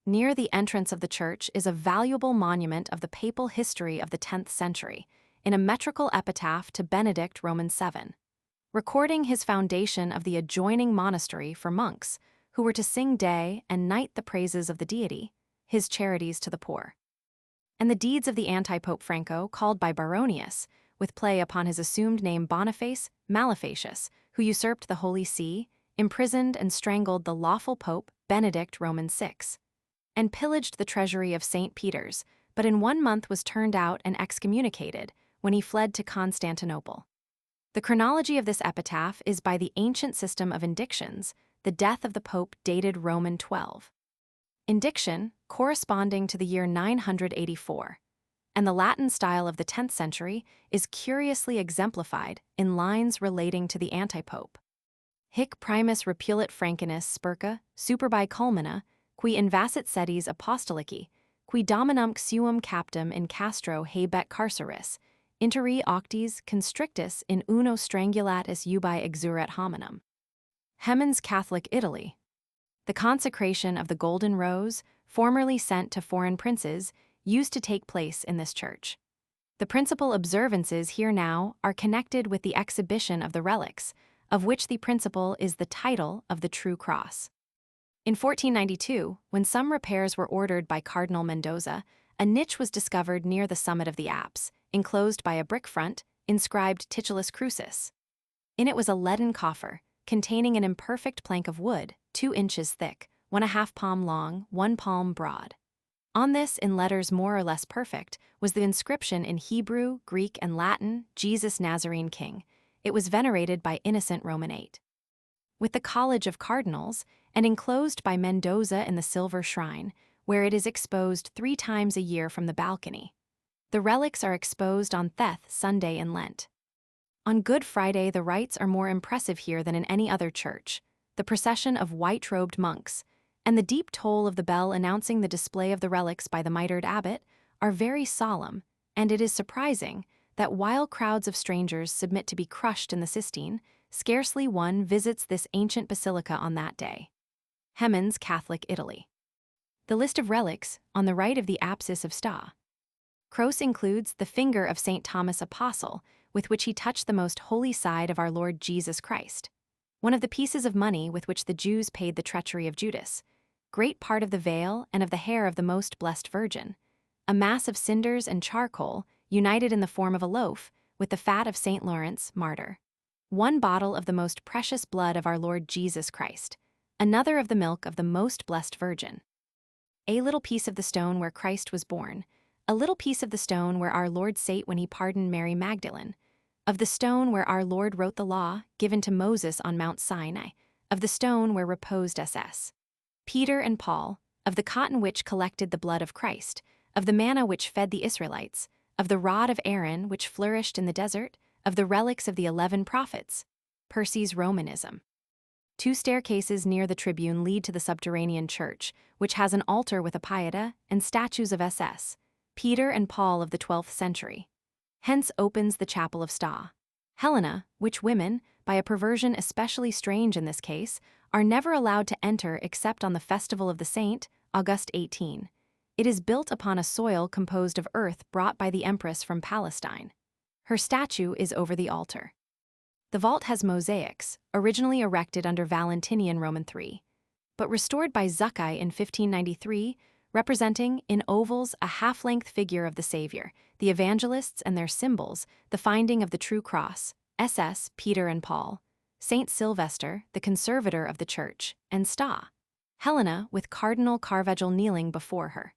Near the entrance of the church is a valuable monument of the papal history of the 10th century, in a metrical epitaph to Benedict Roman VII, recording his foundation of the adjoining monastery for monks, who were to sing day and night the praises of the deity, his charities to the poor. And the deeds of the anti-Pope Franco, called by Baronius, with play upon his assumed name Boniface Malefacius, who usurped the Holy See, imprisoned and strangled the lawful Pope Benedict Roman VI, and pillaged the treasury of St. Peter's, but in 1 month was turned out and excommunicated when he fled to Constantinople. The chronology of this epitaph is by the ancient system of indictions, the death of the Pope dated Roman 12. Indiction, corresponding to the year 984, and the Latin style of the 10th century is curiously exemplified in lines relating to the antipope. Hic primus repulit Francinus spurca, superbi culmina, qui invassit sedis apostolici, qui dominum suum captum in castro habet carceris, interi octis constrictus in uno strangulatus ubi exurat hominum. Hemans Catholic Italy. The consecration of the Golden Rose, formerly sent to foreign princes, used to take place in this church. The principal observances here now are connected with the exhibition of the relics, of which the principal is the title of the true cross. In 1492, when some repairs were ordered by Cardinal Mendoza, a niche was discovered near the summit of the apse, enclosed by a brick front, inscribed Titulus Crucis. In it was a leaden coffer, containing an imperfect plank of wood, 2 inches thick, 1/2 palm long, 1 palm broad. On this, in letters more or less perfect, was the inscription in Hebrew, Greek, and Latin, Jesus Nazarene King. It was venerated by Innocent Roman VIII. With the College of Cardinals, and enclosed by Mendoza in the Silver Shrine, where it is exposed 3 times a year from the balcony. The relics are exposed on Theth Sunday in Lent. On Good Friday, the rites are more impressive here than in any other church. The procession of white-robed monks, and the deep toll of the bell announcing the display of the relics by the mitred abbot, are very solemn, and it is surprising that while crowds of strangers submit to be crushed in the Sistine, scarcely one visits this ancient basilica on that day. Hemans Catholic Italy. The list of relics, on the right of the apsis of Sta. Croce includes the finger of St. Thomas Apostle, with which he touched the most holy side of our Lord Jesus Christ, one of the pieces of money with which the Jews paid the treachery of Judas, great part of the veil and of the hair of the most blessed Virgin, a mass of cinders and charcoal, united in the form of a loaf, with the fat of St. Lawrence, martyr, 1 bottle of the most precious blood of our Lord Jesus Christ, another of the milk of the most blessed Virgin, a little piece of the stone where Christ was born, a little piece of the stone where our Lord sate when he pardoned Mary Magdalene, of the stone where our Lord wrote the law given to Moses on Mount Sinai, of the stone where reposed SS. Peter and Paul, of the cotton which collected the blood of Christ, of the manna which fed the Israelites, of the rod of Aaron which flourished in the desert, of the relics of the 11 prophets. Percy's Romanism. 2 staircases near the tribune lead to the subterranean church, which has an altar with a pieta and statues of SS. Peter and Paul of the 12th century. Hence opens the chapel of Sta. Helena, which women, by a perversion especially strange in this case, are never allowed to enter except on the festival of the saint, August 18. It is built upon a soil composed of earth brought by the empress from Palestine. Her statue is over the altar. The vault has mosaics, originally erected under Valentinian Roman III, but restored by Zuccai in 1593, representing, in ovals, a half-length figure of the Savior, the evangelists and their symbols, the finding of the true cross, SS, Peter and Paul, Saint Sylvester, the conservator of the church, and Sta. Helena with Cardinal Carvajal kneeling before her.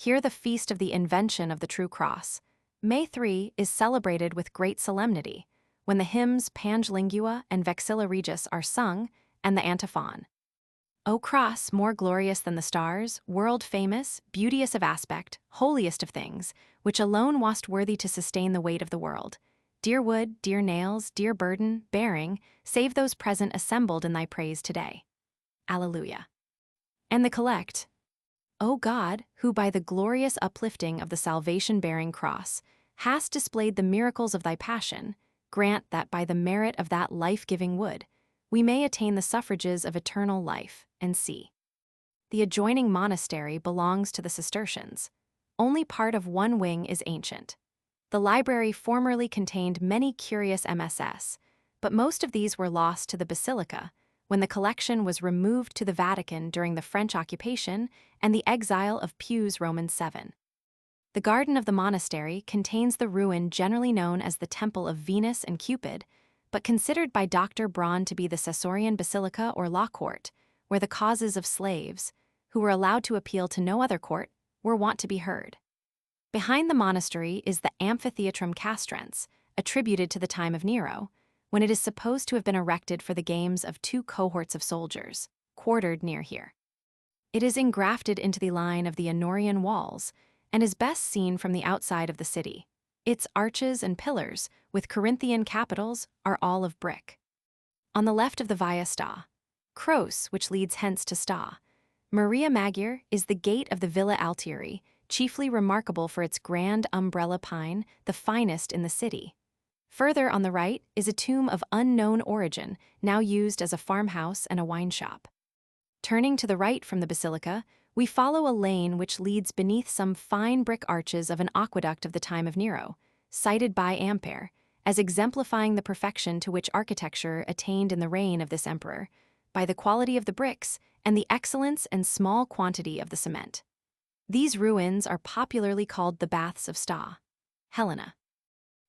Here the feast of the invention of the true cross. May 3 is celebrated with great solemnity, when the hymns Pange Lingua and Vexilla Regis are sung, and the antiphon. O cross, more glorious than the stars, world-famous, beauteous of aspect, holiest of things, which alone wast worthy to sustain the weight of the world. Dear wood, dear nails, dear burden, bearing, save those present assembled in thy praise today. Alleluia. And the collect. O God, who by the glorious uplifting of the salvation-bearing cross hast displayed the miracles of thy passion, grant that by the merit of that life-giving wood, we may attain the suffrages of eternal life, and see. The adjoining monastery belongs to the Cistercians. Only part of one wing is ancient. The library formerly contained many curious MSS, but most of these were lost to the basilica when the collection was removed to the Vatican during the French occupation and the exile of Pius Roman VII. The garden of the monastery contains the ruin generally known as the Temple of Venus and Cupid, but considered by Dr. Braun to be the Caesarian Basilica or Law Court, where the causes of slaves, who were allowed to appeal to no other court, were wont to be heard. Behind the monastery is the Amphitheatrum Castrense, attributed to the time of Nero, when it is supposed to have been erected for the games of 2 cohorts of soldiers, quartered near here. It is engrafted into the line of the Honorian walls, and is best seen from the outside of the city. Its arches and pillars, with Corinthian capitals, are all of brick. On the left of the Via Sta Croce, which leads hence to Sta Maria Maggiore, is the gate of the Villa Altieri, chiefly remarkable for its grand umbrella pine, the finest in the city. Further on the right is a tomb of unknown origin, now used as a farmhouse and a wine shop. Turning to the right from the basilica, we follow a lane which leads beneath some fine brick arches of an aqueduct of the time of Nero, cited by Ampere, as exemplifying the perfection to which architecture attained in the reign of this emperor, by the quality of the bricks and the excellence and small quantity of the cement. These ruins are popularly called the Baths of Sta Helena.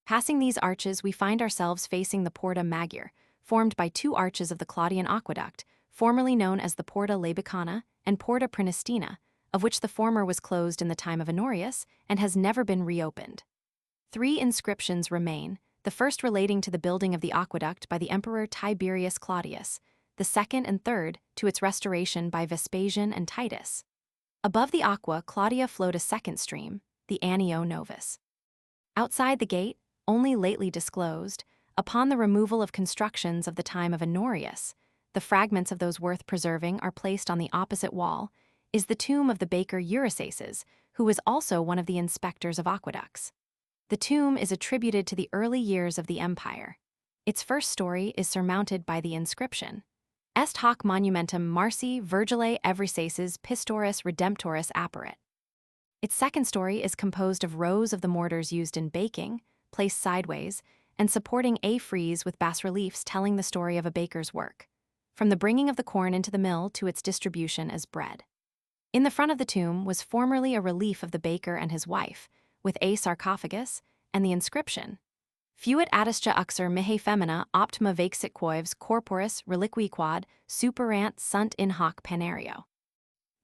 Passing these arches, we find ourselves facing the Porta Maggiore, formed by 2 arches of the Claudian aqueduct, formerly known as the Porta Labicana and Porta Pranestina, of which the former was closed in the time of Honorius and has never been reopened. 3 inscriptions remain, the first relating to the building of the aqueduct by the Emperor Tiberius Claudius, the second and third to its restoration by Vespasian and Titus. Above the Aqua Claudia flowed a second stream, the Anio Novus. Outside the gate, only lately disclosed, upon the removal of constructions of the time of Honorius, the fragments of those worth preserving are placed on the opposite wall, is the tomb of the baker Eurysaces, who was also one of the inspectors of aqueducts. The tomb is attributed to the early years of the empire. Its first story is surmounted by the inscription, Est hoc monumentum Marci Virgile Evrisaces Pistoris Redemptoris apparit. Its second story is composed of rows of the mortars used in baking, placed sideways, and supporting a frieze with bas-reliefs telling the story of a baker's work, from the bringing of the corn into the mill to its distribution as bread. In the front of the tomb was formerly a relief of the baker and his wife, with a sarcophagus, and the inscription, Fuit adisca uxer mihi femina optima vexit quoives corporis reliqui quod superant sunt in hoc panario.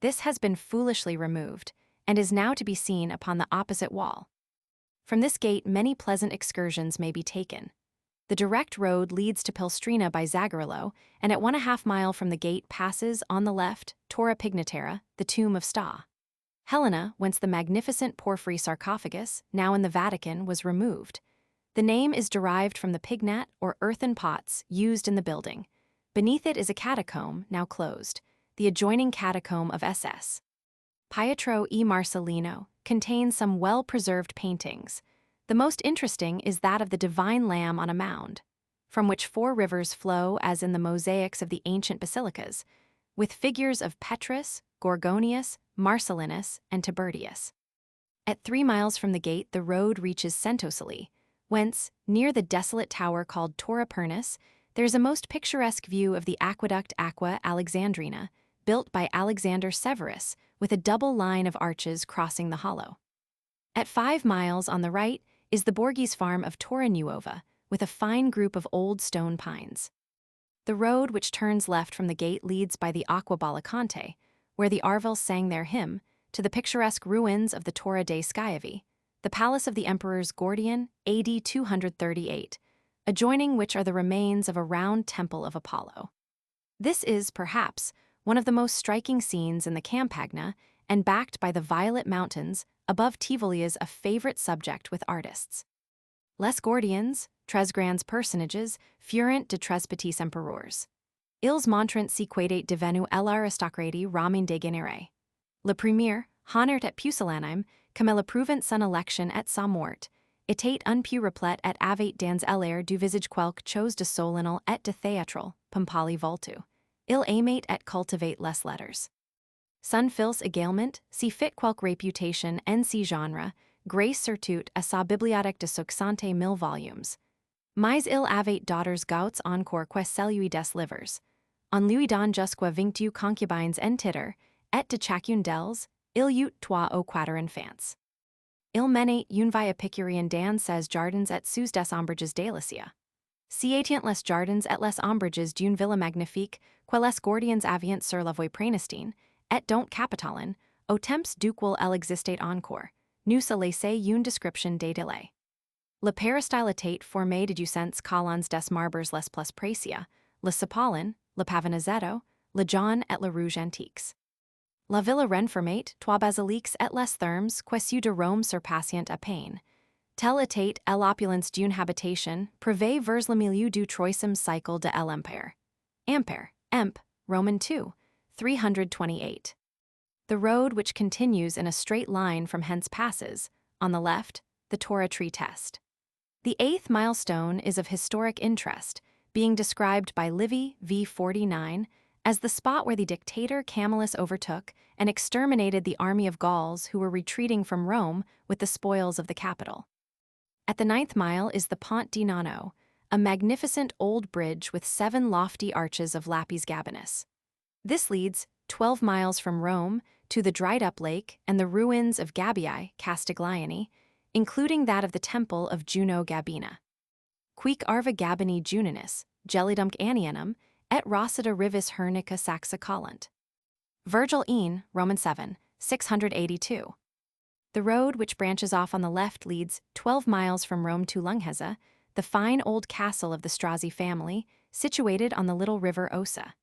This has been foolishly removed, and is now to be seen upon the opposite wall. From this gate many pleasant excursions may be taken. The direct road leads to Pilstrina by Zagarolo, and at 1.5 miles from the gate passes, on the left, Torre Pignatera, the tomb of Sta Helena, whence the magnificent porphyry sarcophagus, now in the Vatican, was removed. The name is derived from the pignat or earthen pots used in the building. Beneath it is a catacomb, now closed, the adjoining catacomb of SS. Pietro e Marcellino contains some well-preserved paintings. The most interesting is that of the Divine Lamb on a mound, from which 4 rivers flow as in the mosaics of the ancient basilicas, with figures of Petrus, Gorgonius, Marcellinus, and Tibertius. At 3 miles from the gate the road reaches Santosoli, whence, near the desolate tower called Torre Pernus, there is a most picturesque view of the aqueduct Aqua Alexandrina, built by Alexander Severus, with a double line of arches crossing the hollow. At 5 miles on the right is the Borghese farm of Torre Nuova, with a fine group of old stone pines. The road which turns left from the gate leads by the Acqua Balacante, where the Arvels sang their hymn, to the picturesque ruins of the Torre dei Schiavi, the palace of the emperors Gordian, AD 238, adjoining which are the remains of a round temple of Apollo. This is, perhaps, one of the most striking scenes in the Campagna, and backed by the Violet Mountains, above Tivoli is a favorite subject with artists. Les Gordians, tres grands personnages, furent de tres petits empereurs. Ils montrent si quadet devenu l'aristocratie Romaine de généré. Le premier, honert et pusillanime, comme le prouvent son election et sa mort, était un peu replet et avait dans l'air du visage quelque chose de solennel et de théâtral, pompali voltu. Il aimait et cultivate les letters. Son fils également, si fit quelque réputation en si genre, grâce surtout à sa bibliothèque de 60 000 volumes. Mais il avait daughters gouts encore que celui des livres. On lui donne jusque 28 concubines en titre, et de chacune d'elles, il eut 3 ou 4 enfants. Il menait une vie épicurienne dans ses jardins et sous des ombrages délicia. Si étient les jardins et les ombrages d'une villa magnifique, que les Gordians avient sur la voie prénestine, et dont capitalen, au temps duquel elle existait encore, nous se laissait une description des délais. Le peristyle était formé de ducents colons des marbres les plus précieux, le sapalin, le pavonazzetto, le jaune et le rouge antiques. La villa renfermait 3 basiliques et les thermes que ceux de Rome surpassient à peine. Tel était l'opulence d'une habitation, privée vers le milieu du troisième siècle de l'Empire. Ampere, Emp, Roman II, 328. The road which continues in a straight line from hence passes, on the left, the Torah tree test. The 8th milestone is of historic interest, being described by Livy v. 49 as the spot where the dictator Camillus overtook and exterminated the army of Gauls who were retreating from Rome with the spoils of the capital. At the 9th mile is the Pont di Nonno, a magnificent old bridge with 7 lofty arches of lapis gabinus. This leads, 12 miles from Rome, to the dried-up lake and the ruins of Gabii Castigliani, including that of the temple of Juno Gabina. Quic arva Gabini Juninus, gelidum Anianum, et Rossida rivis hernica saxa collant. Virgil Ene, Roman 7, 682. The road which branches off on the left leads 12 miles from Rome to Lunghezza, the fine old castle of the Strozzi family, situated on the little river Ossa.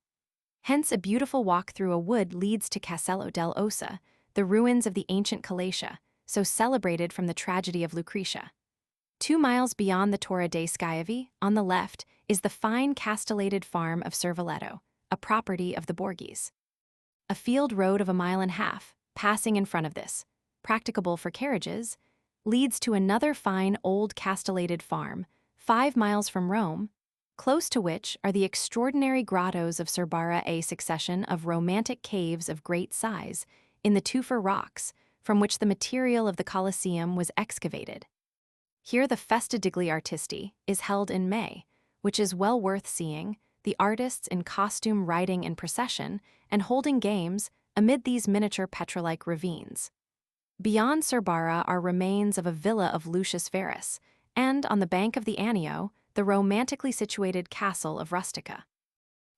Hence a beautiful walk through a wood leads to Castello del Ossa, the ruins of the ancient Calatia, so celebrated from the tragedy of Lucretia. 2 miles beyond the Torre dei Schiavi, on the left, is the fine castellated farm of Cervoletto, a property of the Borghese. A field road of 1.5 miles, passing in front of this, practicable for carriages, leads to another fine old castellated farm, 5 miles from Rome, close to which are the extraordinary grottos of Cerbara, a succession of romantic caves of great size in the tufa rocks, from which the material of the Colosseum was excavated. Here the Festa degli Artisti is held in May, which is well worth seeing, the artists in costume riding in procession and holding games amid these miniature petrolike ravines. Beyond Cerbara are remains of a villa of Lucius Verus, and on the bank of the Anio, the romantically situated castle of Rustica.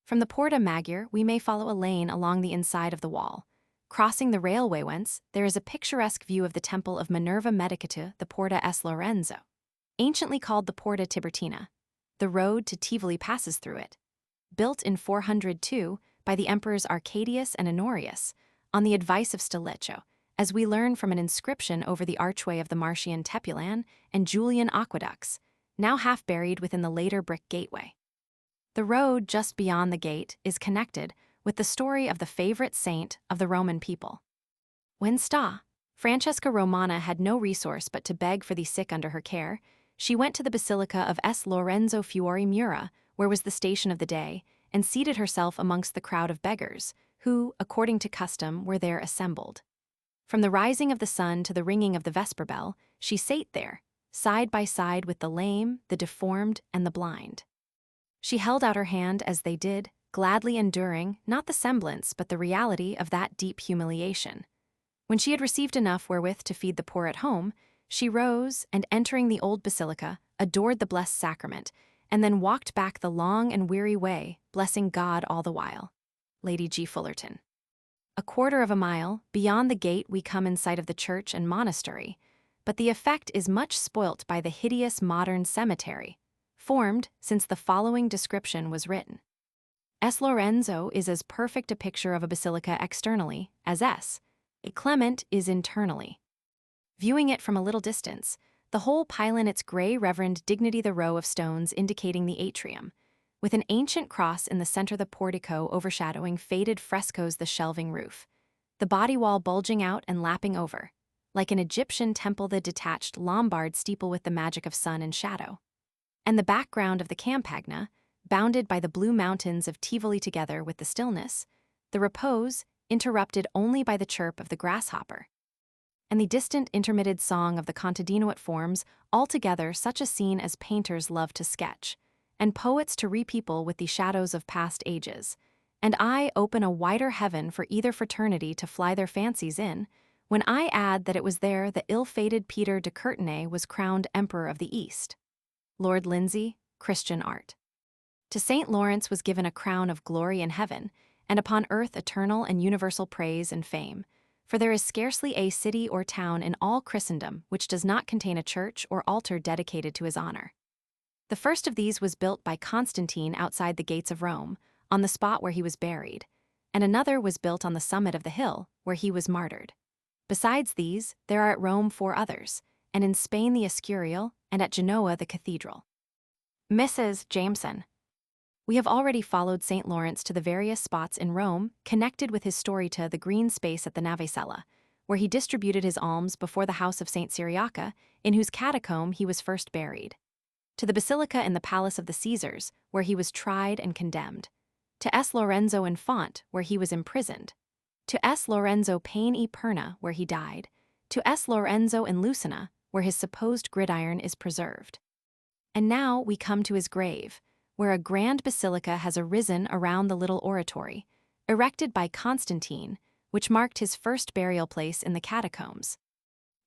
From the Porta Maggiore, we may follow a lane along the inside of the wall. Crossing the railway whence, there is a picturesque view of the temple of Minerva Medicata, the Porta S. Lorenzo, anciently called the Porta Tiburtina. The road to Tivoli passes through it. Built in 402 by the emperors Arcadius and Honorius, on the advice of Stilicho, as we learn from an inscription over the archway of the Martian Tepulan and Julian aqueducts, now half buried within the later brick gateway. The road just beyond the gate is connected with the story of the favorite saint of the Roman people. When Francesca Romana had no resource but to beg for the sick under her care, she went to the Basilica of S. Lorenzo Fuori Mura, where was the station of the day, and seated herself amongst the crowd of beggars, who, according to custom, were there assembled. From the rising of the sun to the ringing of the vesper bell, she sate there, side by side with the lame, the deformed, and the blind. She held out her hand as they did, gladly enduring, not the semblance but the reality of that deep humiliation. When she had received enough wherewith to feed the poor at home, she rose, and entering the old basilica, adored the blessed sacrament, and then walked back the long and weary way, blessing God all the while. Lady G. Fullerton. A quarter of a mile beyond the gate we come in sight of the church and monastery, but the effect is much spoilt by the hideous modern cemetery, formed since the following description was written. S. Lorenzo is as perfect a picture of a basilica externally as S. Clement is internally. Viewing it from a little distance, the whole pile in its gray reverend dignity, the row of stones indicating the atrium, with an ancient cross in the center, the portico overshadowing faded frescoes, the shelving roof, the body wall bulging out and lapping over, like an Egyptian temple, the detached Lombard steeple with the magic of sun and shadow, and the background of the Campagna, bounded by the blue mountains of Tivoli together with the stillness, the repose interrupted only by the chirp of the grasshopper, and the distant intermitted song of the contadino. It forms altogether such a scene as painters love to sketch, and poets to repeople with the shadows of past ages, and I open a wider heaven for either fraternity to fly their fancies in, when I add that it was there the ill-fated Peter de Courtenay was crowned Emperor of the East. Lord Lindsay, Christian Art. To St. Lawrence was given a crown of glory in heaven, and upon earth eternal and universal praise and fame, for there is scarcely a city or town in all Christendom which does not contain a church or altar dedicated to his honor. The first of these was built by Constantine outside the gates of Rome, on the spot where he was buried, and another was built on the summit of the hill, where he was martyred. Besides these, there are at Rome 4 others, and in Spain the Escurial, and at Genoa the cathedral. Mrs. Jameson. We have already followed St. Lawrence to the various spots in Rome connected with his story, to the green space at the Navicella, where he distributed his alms before the house of St. Cyriaca, in whose catacomb he was first buried, to the basilica in the palace of the Caesars, where he was tried and condemned, to S. Lorenzo in Font, where he was imprisoned, to S. Lorenzo Pane e Perna, where he died, to S. Lorenzo in Lucina, where his supposed gridiron is preserved. And now we come to his grave, where a grand basilica has arisen around the little oratory, erected by Constantine, which marked his first burial place in the catacombs.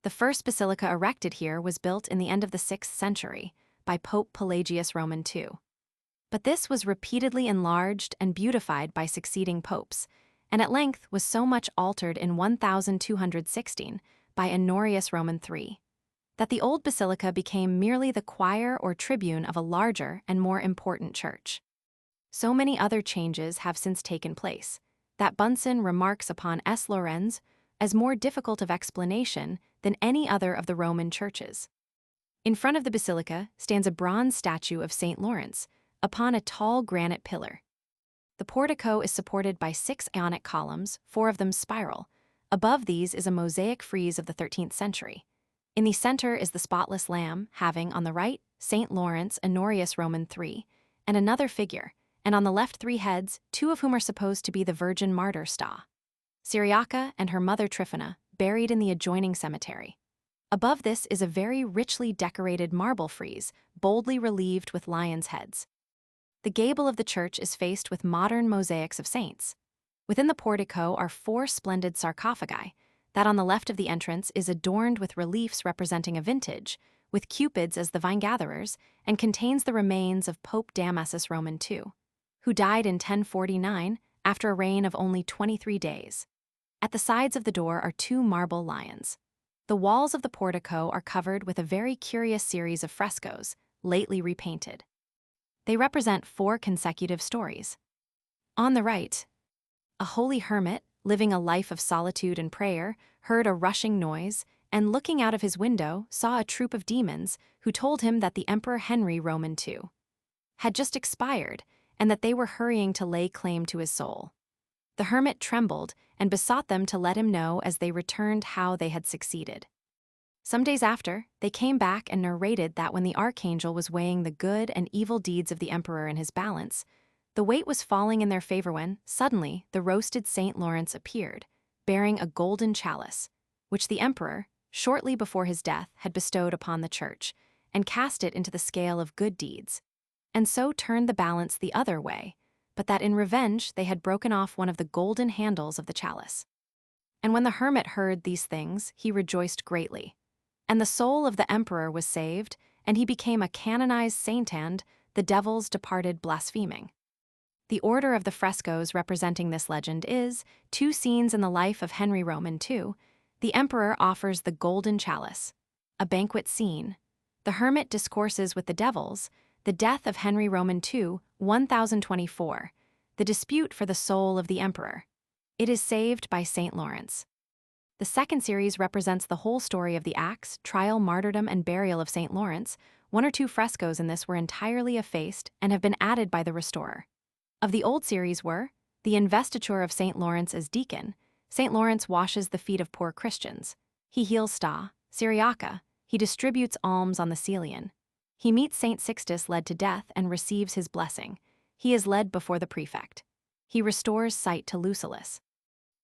The first basilica erected here was built in the end of the 6th century, by Pope Pelagius Roman II. But this was repeatedly enlarged and beautified by succeeding popes, and at length was so much altered in 1216 by Honorius Roman III, that the old basilica became merely the choir or tribune of a larger and more important church. So many other changes have since taken place, that Bunsen remarks upon S. Lorenz as more difficult of explanation than any other of the Roman churches. In front of the basilica stands a bronze statue of St. Lawrence, upon a tall granite pillar. The portico is supported by 6 Ionic columns, 4 of them spiral. Above these is a mosaic frieze of the 13th century. In the center is the spotless lamb, having on the right St. Lawrence Honorius Roman III, and another figure, and on the left 3 heads, 2 of whom are supposed to be the Virgin Martyr Sta. Cyriaca and her mother Tryphona, buried in the adjoining cemetery. Above this is a very richly decorated marble frieze, boldly relieved with lions' heads. The gable of the church is faced with modern mosaics of saints. Within the portico are 4 splendid sarcophagi. That on the left of the entrance is adorned with reliefs representing a vintage, with cupids as the vine-gatherers, and contains the remains of Pope Damasus Roman II, who died in 1049 after a reign of only 23 days. At the sides of the door are 2 marble lions. The walls of the portico are covered with a very curious series of frescoes, lately repainted. They represent 4 consecutive stories. On the right, a holy hermit, living a life of solitude and prayer, heard a rushing noise, and looking out of his window saw a troop of demons who told him that the Emperor Henry Roman II had just expired, and that they were hurrying to lay claim to his soul. The hermit trembled and besought them to let him know as they returned how they had succeeded. Some days after, they came back and narrated that when the archangel was weighing the good and evil deeds of the emperor in his balance, the weight was falling in their favor when, suddenly, the roasted St. Lawrence appeared, bearing a golden chalice, which the emperor, shortly before his death, had bestowed upon the church, and cast it into the scale of good deeds, and so turned the balance the other way, but that in revenge they had broken off one of the golden handles of the chalice. And when the hermit heard these things, he rejoiced greatly. And the soul of the emperor was saved, and he became a canonized saint, and the devils departed blaspheming. The order of the frescoes representing this legend is two scenes in the life of Henry Roman II. The emperor offers the golden chalice, a banquet scene. The hermit discourses with the devils, the death of Henry Roman II, 1024, the dispute for the soul of the emperor. It is saved by St. Lawrence. The second series represents the whole story of the acts, trial, martyrdom, and burial of St. Lawrence. One or two frescoes in this were entirely effaced and have been added by the restorer. Of the old series were the investiture of St. Lawrence as deacon. St. Lawrence washes the feet of poor Christians. He heals Sta, Syriaca. He distributes alms on the Celian. He meets St. Sixtus led to death and receives his blessing. He is led before the prefect. He restores sight to Lucullus.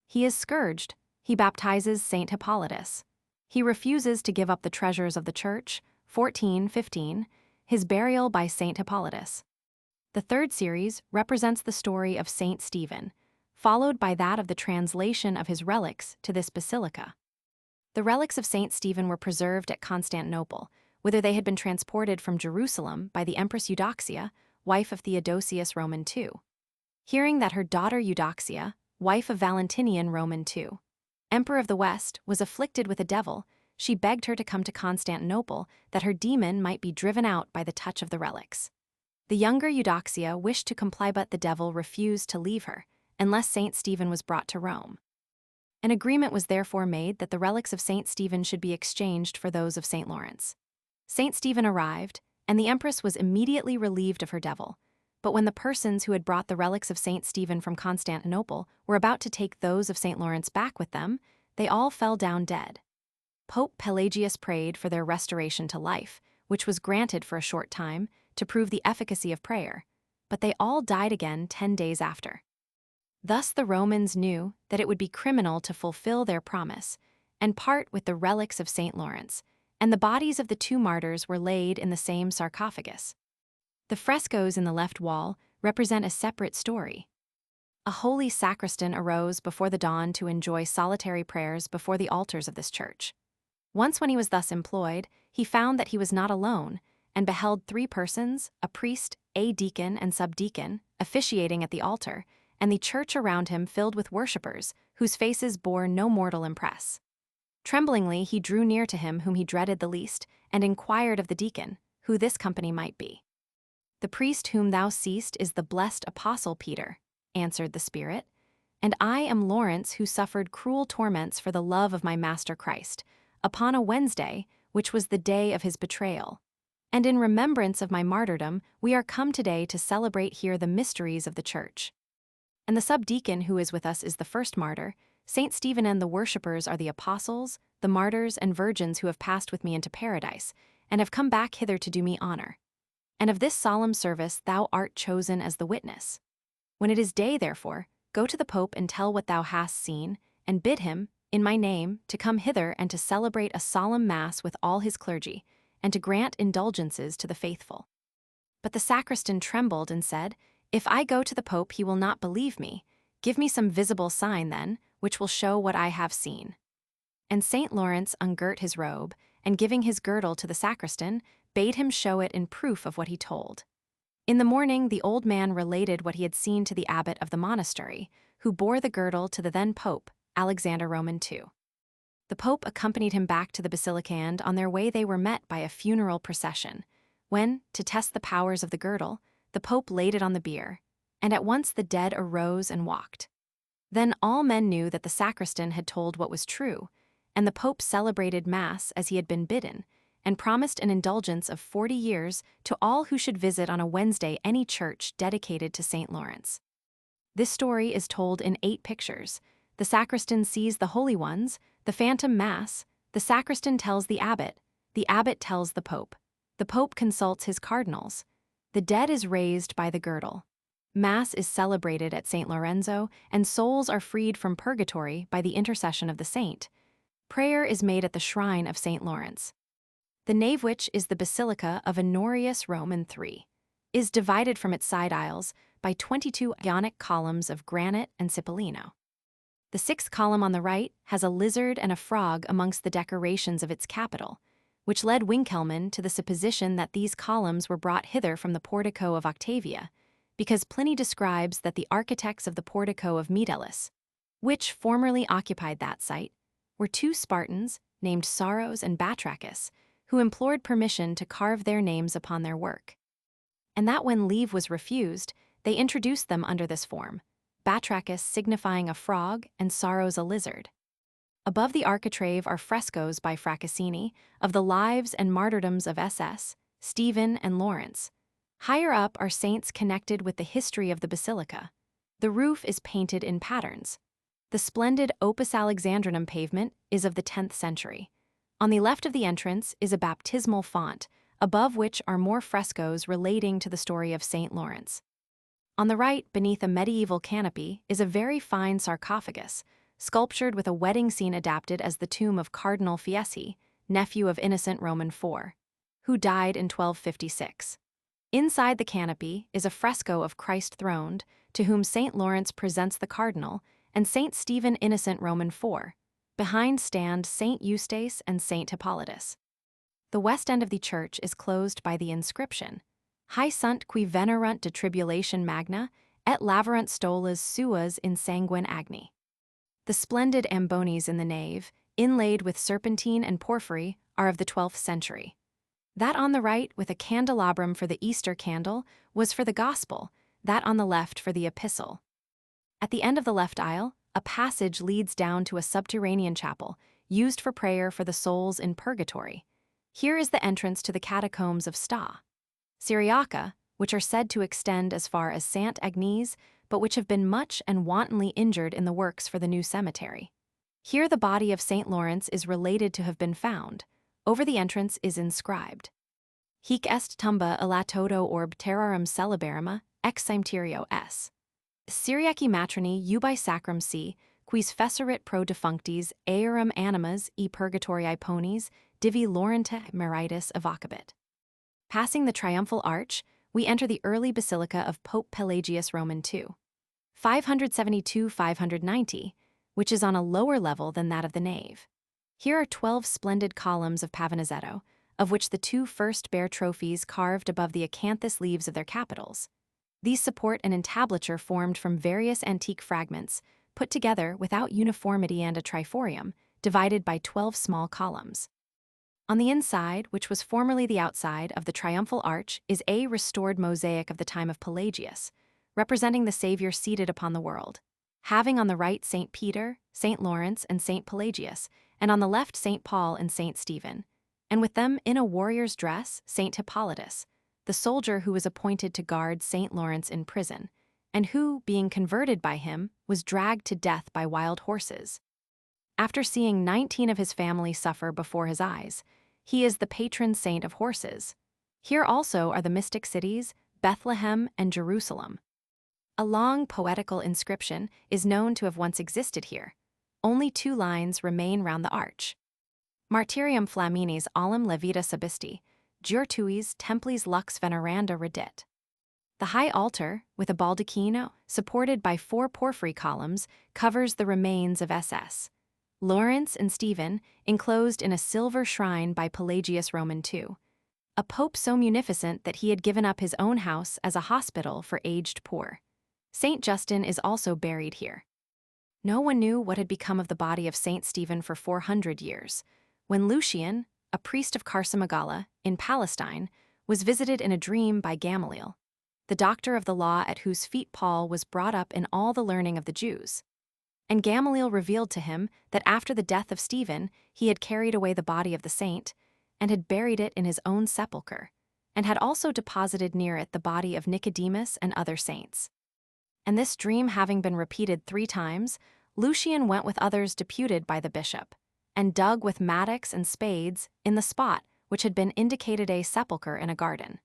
He is scourged. He baptizes St. Hippolytus. He refuses to give up the treasures of the church. 1415. His burial by St. Hippolytus. The third series represents the story of St. Stephen, followed by that of the translation of his relics to this basilica. The relics of St. Stephen were preserved at Constantinople, whither they had been transported from Jerusalem by the Empress Eudoxia, wife of Theodosius Roman II. Hearing that her daughter Eudoxia, wife of Valentinian Roman II, Emperor of the West, was afflicted with a devil, she begged her to come to Constantinople that her demon might be driven out by the touch of the relics. The younger Eudoxia wished to comply, but the devil refused to leave her, unless St. Stephen was brought to Rome. An agreement was therefore made that the relics of St. Stephen should be exchanged for those of St. Lawrence. St. Stephen arrived, and the empress was immediately relieved of her devil. But when the persons who had brought the relics of St. Stephen from Constantinople were about to take those of St. Lawrence back with them, they all fell down dead. Pope Pelagius prayed for their restoration to life, which was granted for a short time, to prove the efficacy of prayer, but they all died again 10 days after. Thus the Romans knew that it would be criminal to fulfill their promise and part with the relics of St. Lawrence, and the bodies of the two martyrs were laid in the same sarcophagus. The frescoes in the left wall represent a separate story. A holy sacristan arose before the dawn to enjoy solitary prayers before the altars of this church. Once when he was thus employed, he found that he was not alone, and beheld 3 persons, a priest, a deacon, and subdeacon, officiating at the altar, and the church around him filled with worshippers, whose faces bore no mortal impress. Tremblingly he drew near to him whom he dreaded the least, and inquired of the deacon, who this company might be. "The priest whom thou seest is the blessed apostle Peter," answered the spirit, "and I am Lawrence, who suffered cruel torments for the love of my Master Christ, upon a Wednesday, which was the day of his betrayal. And in remembrance of my martyrdom, we are come today to celebrate here the mysteries of the church. And the subdeacon who is with us is the first martyr. St. Stephen and the worshippers are the apostles, the martyrs and virgins who have passed with me into paradise, and have come back hither to do me honor. And of this solemn service thou art chosen as the witness. When it is day, therefore, go to the Pope and tell what thou hast seen, and bid him, in my name, to come hither and to celebrate a solemn mass with all his clergy, and to grant indulgences to the faithful." But the sacristan trembled and said, "If I go to the Pope, he will not believe me. Give me some visible sign, then, which will show what I have seen." And St. Lawrence ungirt his robe, and giving his girdle to the sacristan, bade him show it in proof of what he told. In the morning the old man related what he had seen to the abbot of the monastery, who bore the girdle to the then Pope, Alexander Roman II. The Pope accompanied him back to the basilica, and on their way they were met by a funeral procession, when, to test the powers of the girdle, the Pope laid it on the bier, and at once the dead arose and walked. Then all men knew that the sacristan had told what was true, and the Pope celebrated Mass as he had been bidden, and promised an indulgence of 40 years to all who should visit on a Wednesday any church dedicated to St. Lawrence. This story is told in 8 pictures. The sacristan sees the holy ones, the phantom Mass, the sacristan tells the abbot tells the Pope consults his cardinals, the dead is raised by the girdle. Mass is celebrated at St. Lorenzo, and souls are freed from purgatory by the intercession of the saint. Prayer is made at the shrine of St. Lawrence. The nave, which is the basilica of Honorius Roman III, is divided from its side aisles by 22 Ionic columns of granite and Cipollino. The 6th column on the right has a lizard and a frog amongst the decorations of its capital, which led Winkelmann to the supposition that these columns were brought hither from the portico of Octavia, because Pliny describes that the architects of the portico of Metellus, which formerly occupied that site, were two Spartans named Saros and Batrachus, who implored permission to carve their names upon their work. And that when leave was refused, they introduced them under this form, Batrachus signifying a frog and Saros a lizard. Above the architrave are frescoes by Fracassini of the lives and martyrdoms of SS, Stephen, and Lawrence. Higher up are saints connected with the history of the basilica. The roof is painted in patterns. The splendid Opus Alexandrinum pavement is of the 10th century. On the left of the entrance is a baptismal font, above which are more frescoes relating to the story of St. Lawrence. On the right, beneath a medieval canopy, is a very fine sarcophagus, sculptured with a wedding scene adapted as the tomb of Cardinal Fieschi, nephew of Innocent Roman IV, who died in 1256. Inside the canopy is a fresco of Christ throned, to whom St. Lawrence presents the cardinal, and St. Stephen Innocent Roman IV. Behind stand St. Eustace and St. Hippolytus. The west end of the church is closed by the inscription, Hae sunt qui venerunt de tribulation magna, et laverunt stolas suas in sanguine agni. The splendid ambones in the nave, inlaid with serpentine and porphyry, are of the 12th century. That on the right, with a candelabrum for the Easter candle, was for the Gospel, that on the left for the Epistle. At the end of the left aisle, a passage leads down to a subterranean chapel, used for prayer for the souls in purgatory. Here is the entrance to the catacombs of Sta. Syriaca, which are said to extend as far as Saint Agnes, but which have been much and wantonly injured in the works for the new cemetery. Here the body of St. Lawrence is related to have been found. Over the entrance is inscribed, Hic est tumba elatodo orb terrarum celeberrima, ex cimeterio s. Syriaci matroni ubi sacrum si, quis fecerit pro defunctis earum animas e purgatorii ponis, divi Laurenta meritus evocabit. Passing the triumphal arch, we enter the early basilica of Pope Pelagius Roman II, 572-590, which is on a lower level than that of the nave. Here are 12 splendid columns of Pavonazzetto, of which the two first bear trophies carved above the acanthus leaves of their capitals. These support an entablature formed from various antique fragments, put together without uniformity and a triforium, divided by 12 small columns. On the inside, which was formerly the outside of the triumphal arch, is a restored mosaic of the time of Pelagius, representing the Savior seated upon the world, having on the right St. Peter, St. Lawrence, and St. Pelagius, and on the left St. Paul and St. Stephen, and with them in a warrior's dress St. Hippolytus, the soldier who was appointed to guard St. Lawrence in prison, and who, being converted by him, was dragged to death by wild horses. After seeing 19 of his family suffer before his eyes, he is the patron saint of horses. Here also are the mystic cities, Bethlehem and Jerusalem. A long poetical inscription is known to have once existed here. Only 2 lines remain round the arch. Martyrium Flaminis allum levita sabisti, Giurtuis templis lux veneranda redit. The high altar, with a baldacchino supported by 4 porphyry columns, covers the remains of SS. Lawrence and Stephen, enclosed in a silver shrine by Pelagius Roman II, a pope so munificent that he had given up his own house as a hospital for aged poor. Saint Justin is also buried here. No one knew what had become of the body of Saint Stephen for 400 years, when Lucian, a priest of Carsamagala, in Palestine, was visited in a dream by Gamaliel, the doctor of the law at whose feet Paul was brought up in all the learning of the Jews. And Gamaliel revealed to him that after the death of Stephen, he had carried away the body of the saint, and had buried it in his own sepulchre, and had also deposited near it the body of Nicodemus and other saints. And this dream having been repeated 3 times, Lucian went with others deputed by the bishop, and dug with mattocks and spades in the spot which had been indicated a sepulchre in a garden,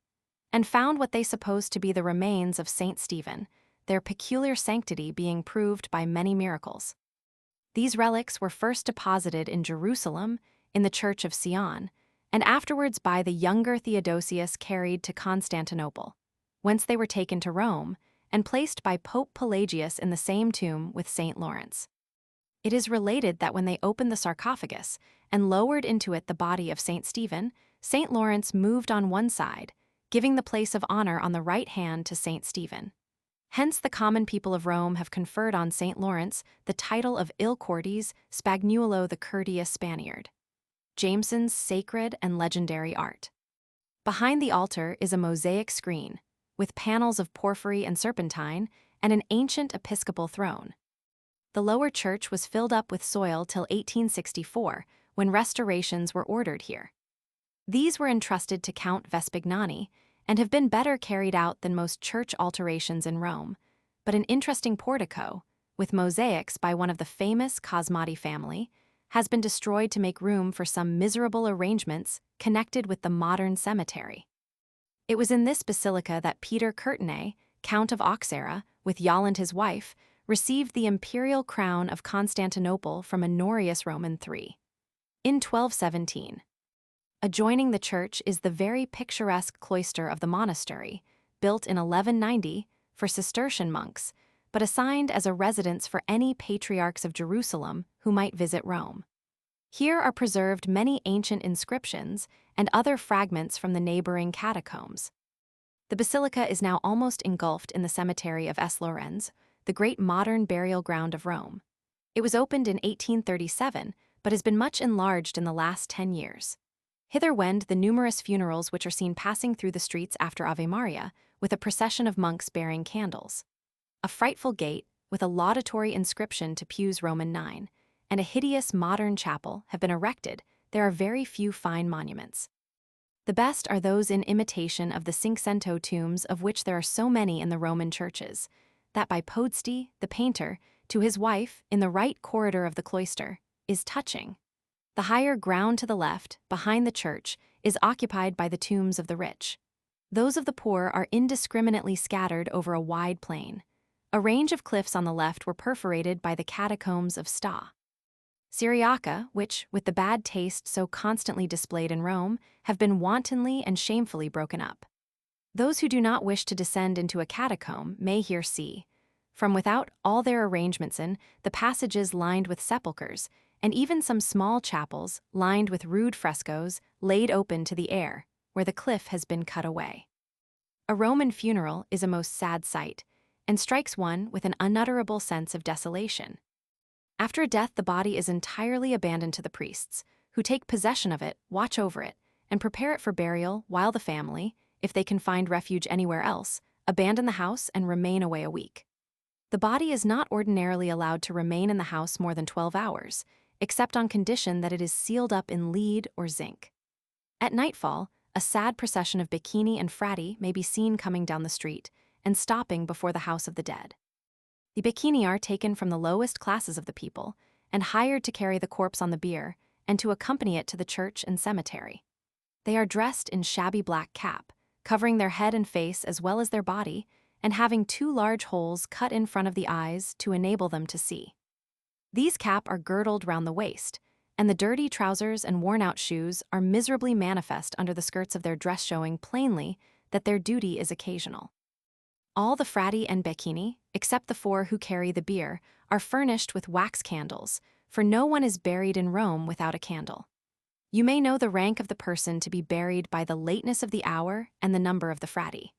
and found what they supposed to be the remains of Saint Stephen, their peculiar sanctity being proved by many miracles. These relics were first deposited in Jerusalem, in the church of Sion, and afterwards by the younger Theodosius carried to Constantinople, whence they were taken to Rome, and placed by Pope Pelagius in the same tomb with St. Lawrence. It is related that when they opened the sarcophagus and lowered into it the body of St. Stephen, St. Lawrence moved on one side, giving the place of honor on the right hand to St. Stephen. Hence the common people of Rome have conferred on St. Lawrence the title of Il Cortes Spagnuolo the Courteous Spaniard. Jameson's sacred and legendary art. Behind the altar is a mosaic screen, with panels of porphyry and serpentine, and an ancient episcopal throne. The lower church was filled up with soil till 1864, when restorations were ordered here. These were entrusted to Count Vespignani, and have been better carried out than most church alterations in Rome, but an interesting portico, with mosaics by one of the famous Cosmati family, has been destroyed to make room for some miserable arrangements connected with the modern cemetery. It was in this basilica that Peter Courtenay, Count of Auxerre, with Yolande his wife, received the imperial crown of Constantinople from Honorius Roman III. In 1217. Adjoining the church is the very picturesque cloister of the monastery, built in 1190 for Cistercian monks, but assigned as a residence for any patriarchs of Jerusalem who might visit Rome. Here are preserved many ancient inscriptions and other fragments from the neighboring catacombs. The basilica is now almost engulfed in the cemetery of S. Lorenz, the great modern burial ground of Rome. It was opened in 1837, but has been much enlarged in the last 10 years. Hither wend the numerous funerals which are seen passing through the streets after Ave Maria, with a procession of monks bearing candles. A frightful gate, with a laudatory inscription to Pius Roman IX, and a hideous modern chapel have been erected. There are very few fine monuments. The best are those in imitation of the Cinquecento tombs, of which there are so many in the Roman churches, that by Podesti, the painter, to his wife, in the right corridor of the cloister, is touching. The higher ground to the left, behind the church, is occupied by the tombs of the rich. Those of the poor are indiscriminately scattered over a wide plain. A range of cliffs on the left were perforated by the catacombs of Sta. Syriaca, which, with the bad taste so constantly displayed in Rome, have been wantonly and shamefully broken up. Those who do not wish to descend into a catacomb may here see, from without, all their arrangements in, the passages lined with sepulchres, and even some small chapels lined with rude frescoes laid open to the air, where the cliff has been cut away. A Roman funeral is a most sad sight, and strikes one with an unutterable sense of desolation. After a death, the body is entirely abandoned to the priests, who take possession of it, watch over it, and prepare it for burial, while the family, if they can find refuge anywhere else, abandon the house and remain away a week. The body is not ordinarily allowed to remain in the house more than 12 hours, except on condition that it is sealed up in lead or zinc. At nightfall, a sad procession of bacchini and frati may be seen coming down the street and stopping before the house of the dead. The bacchini are taken from the lowest classes of the people and hired to carry the corpse on the bier and to accompany it to the church and cemetery. They are dressed in shabby black cap, covering their head and face as well as their body, and having 2 large holes cut in front of the eyes to enable them to see. These cap are girdled round the waist, and the dirty trousers and worn-out shoes are miserably manifest under the skirts of their dress, showing plainly that their duty is occasional. All the frati and bacchini, except the 4 who carry the bier, are furnished with wax candles, for no one is buried in Rome without a candle. You may know the rank of the person to be buried by the lateness of the hour and the number of the frati.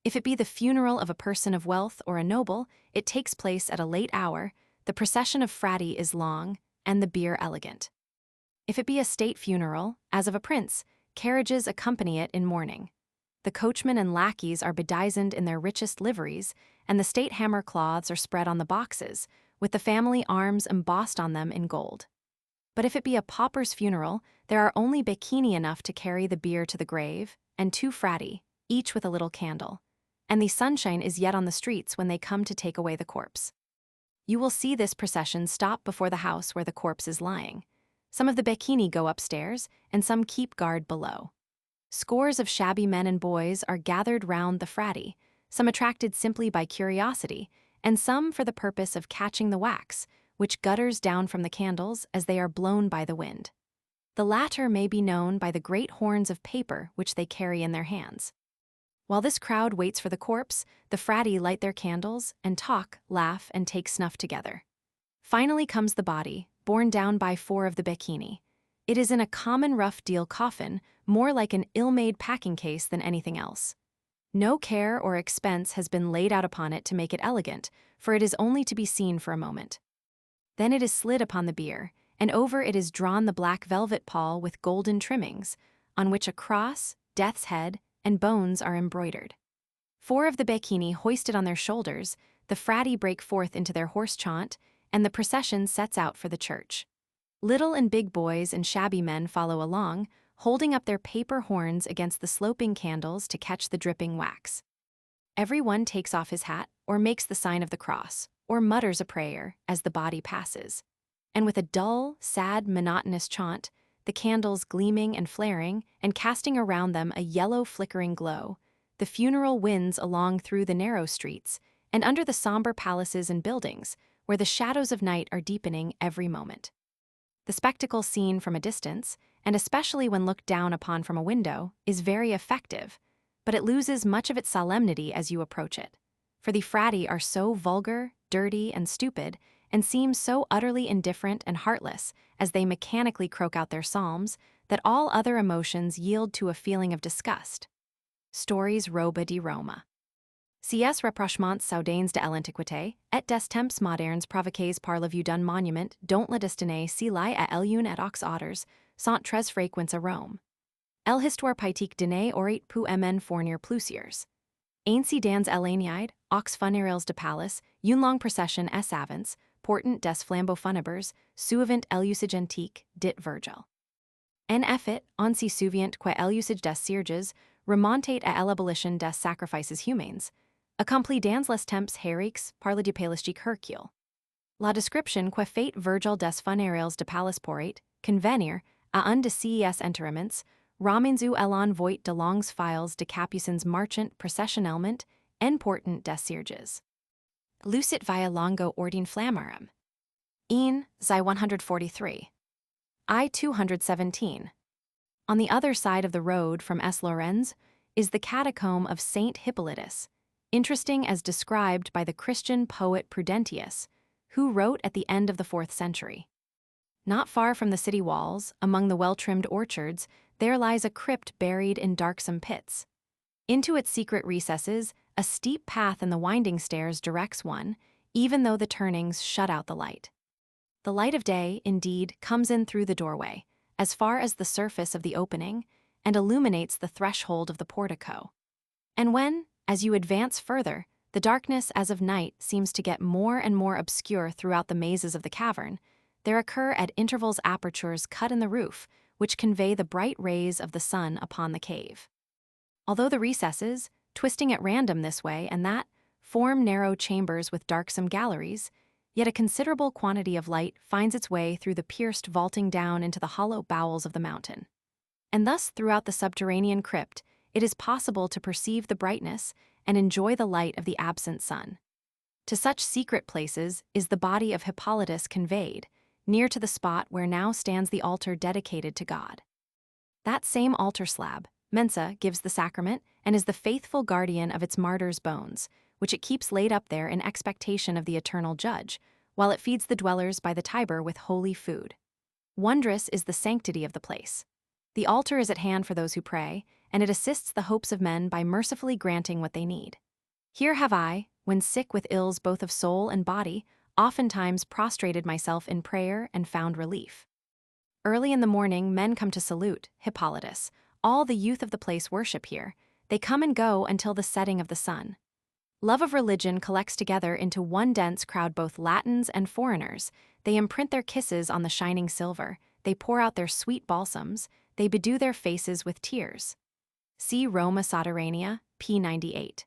If it be the funeral of a person of wealth or a noble, it takes place at a late hour, the procession of frati is long, and the bier elegant. If it be a state funeral, as of a prince, carriages accompany it in mourning. The coachmen and lackeys are bedizened in their richest liveries, and the state hammer cloths are spread on the boxes, with the family arms embossed on them in gold. But if it be a pauper's funeral, there are only bacchini enough to carry the bier to the grave, and 2 frati, each with a little candle, and the sunshine is yet on the streets when they come to take away the corpse. You will see this procession stop before the house where the corpse is lying. Some of the bacchini go upstairs, and some keep guard below. Scores of shabby men and boys are gathered round the frati, some attracted simply by curiosity, and some for the purpose of catching the wax, which gutters down from the candles as they are blown by the wind. The latter may be known by the great horns of paper which they carry in their hands. While this crowd waits for the corpse, the frati light their candles and talk, laugh, and take snuff together. Finally comes the body, borne down by 4 of the bacchini. It is in a common rough deal coffin, more like an ill-made packing case than anything else. No care or expense has been laid out upon it to make it elegant, for it is only to be seen for a moment. Then it is slid upon the bier, and over it is drawn the black velvet pall with golden trimmings, on which a cross, death's head, and bones are embroidered. 4 of the becchini hoisted on their shoulders, the frati break forth into their horse chaunt, and the procession sets out for the church. Little and big boys and shabby men follow along, holding up their paper horns against the sloping candles to catch the dripping wax. Every one takes off his hat, or makes the sign of the cross, or mutters a prayer as the body passes. And with a dull, sad, monotonous chaunt, the candles gleaming and flaring, and casting around them a yellow flickering glow, the funeral winds along through the narrow streets, and under the somber palaces and buildings, where the shadows of night are deepening every moment. The spectacle seen from a distance, and especially when looked down upon from a window, is very effective, but it loses much of its solemnity as you approach it. For the frati are so vulgar, dirty, and stupid, and seem so utterly indifferent and heartless as they mechanically croak out their psalms, that all other emotions yield to a feeling of disgust. Stories roba di Roma. CS reprochements soudains de l'antiquité, et des temps modernes provoqués par le vieux d'un monument dont la destinée si lie à l'une et aux autres, sont très fréquents à Rome. L'histoire pietique dîner aurait pu mn fournir plusieurs. Ainsi dans l'année, aux funérailles de Pallas, une longue procession es avance, portant des flambeaux funèbres, suivant l'usage antique, dit Virgil. En effet, on s'y souvient que l'usage des cierges remontait à l'abolition des sacrifices humains, accompli dans les temps héroïques par le paléistique Hercule. La description que fait Virgil des funérailles de Pallas pourrait convenir à un de ces enterrements, ramens où l'on voit de longues files de capucins marchant processionnellement en portant des cierges. Lucit via longo ordine flammarum. In, Zi 143. I 217. On the other side of the road from S. Lorenz is the catacomb of Saint Hippolytus, interesting as described by the Christian poet Prudentius, who wrote at the end of the 4th century. Not far from the city walls, among the well-trimmed orchards, there lies a crypt buried in darksome pits. Into its secret recesses, a steep path and the winding stairs directs one, even though the turnings shut out the light. The light of day, indeed, comes in through the doorway, as far as the surface of the opening, and illuminates the threshold of the portico. And when, as you advance further, the darkness as of night seems to get more and more obscure throughout the mazes of the cavern, there occur at intervals apertures cut in the roof, which convey the bright rays of the sun upon the cave. Although the recesses, twisting at random this way and that, form narrow chambers with darksome galleries, yet a considerable quantity of light finds its way through the pierced vaulting down into the hollow bowels of the mountain. And thus throughout the subterranean crypt, it is possible to perceive the brightness and enjoy the light of the absent sun. To such secret places is the body of Hippolytus conveyed, near to the spot where now stands the altar dedicated to God. That same altar slab, Mensa, gives the sacrament and is the faithful guardian of its martyr's bones, which it keeps laid up there in expectation of the eternal judge, while it feeds the dwellers by the Tiber with holy food. Wondrous is the sanctity of the place. The altar is at hand for those who pray, and it assists the hopes of men by mercifully granting what they need. Here have I, when sick with ills both of soul and body, oftentimes prostrated myself in prayer and found relief. Early in the morning men come to salute Hippolytus. All the youth of the place worship here. They come and go until the setting of the sun. Love of religion collects together into one dense crowd both Latins and foreigners. They imprint their kisses on the shining silver. They pour out their sweet balsams. They bedew their faces with tears. See Roma Soterranea, p. 98.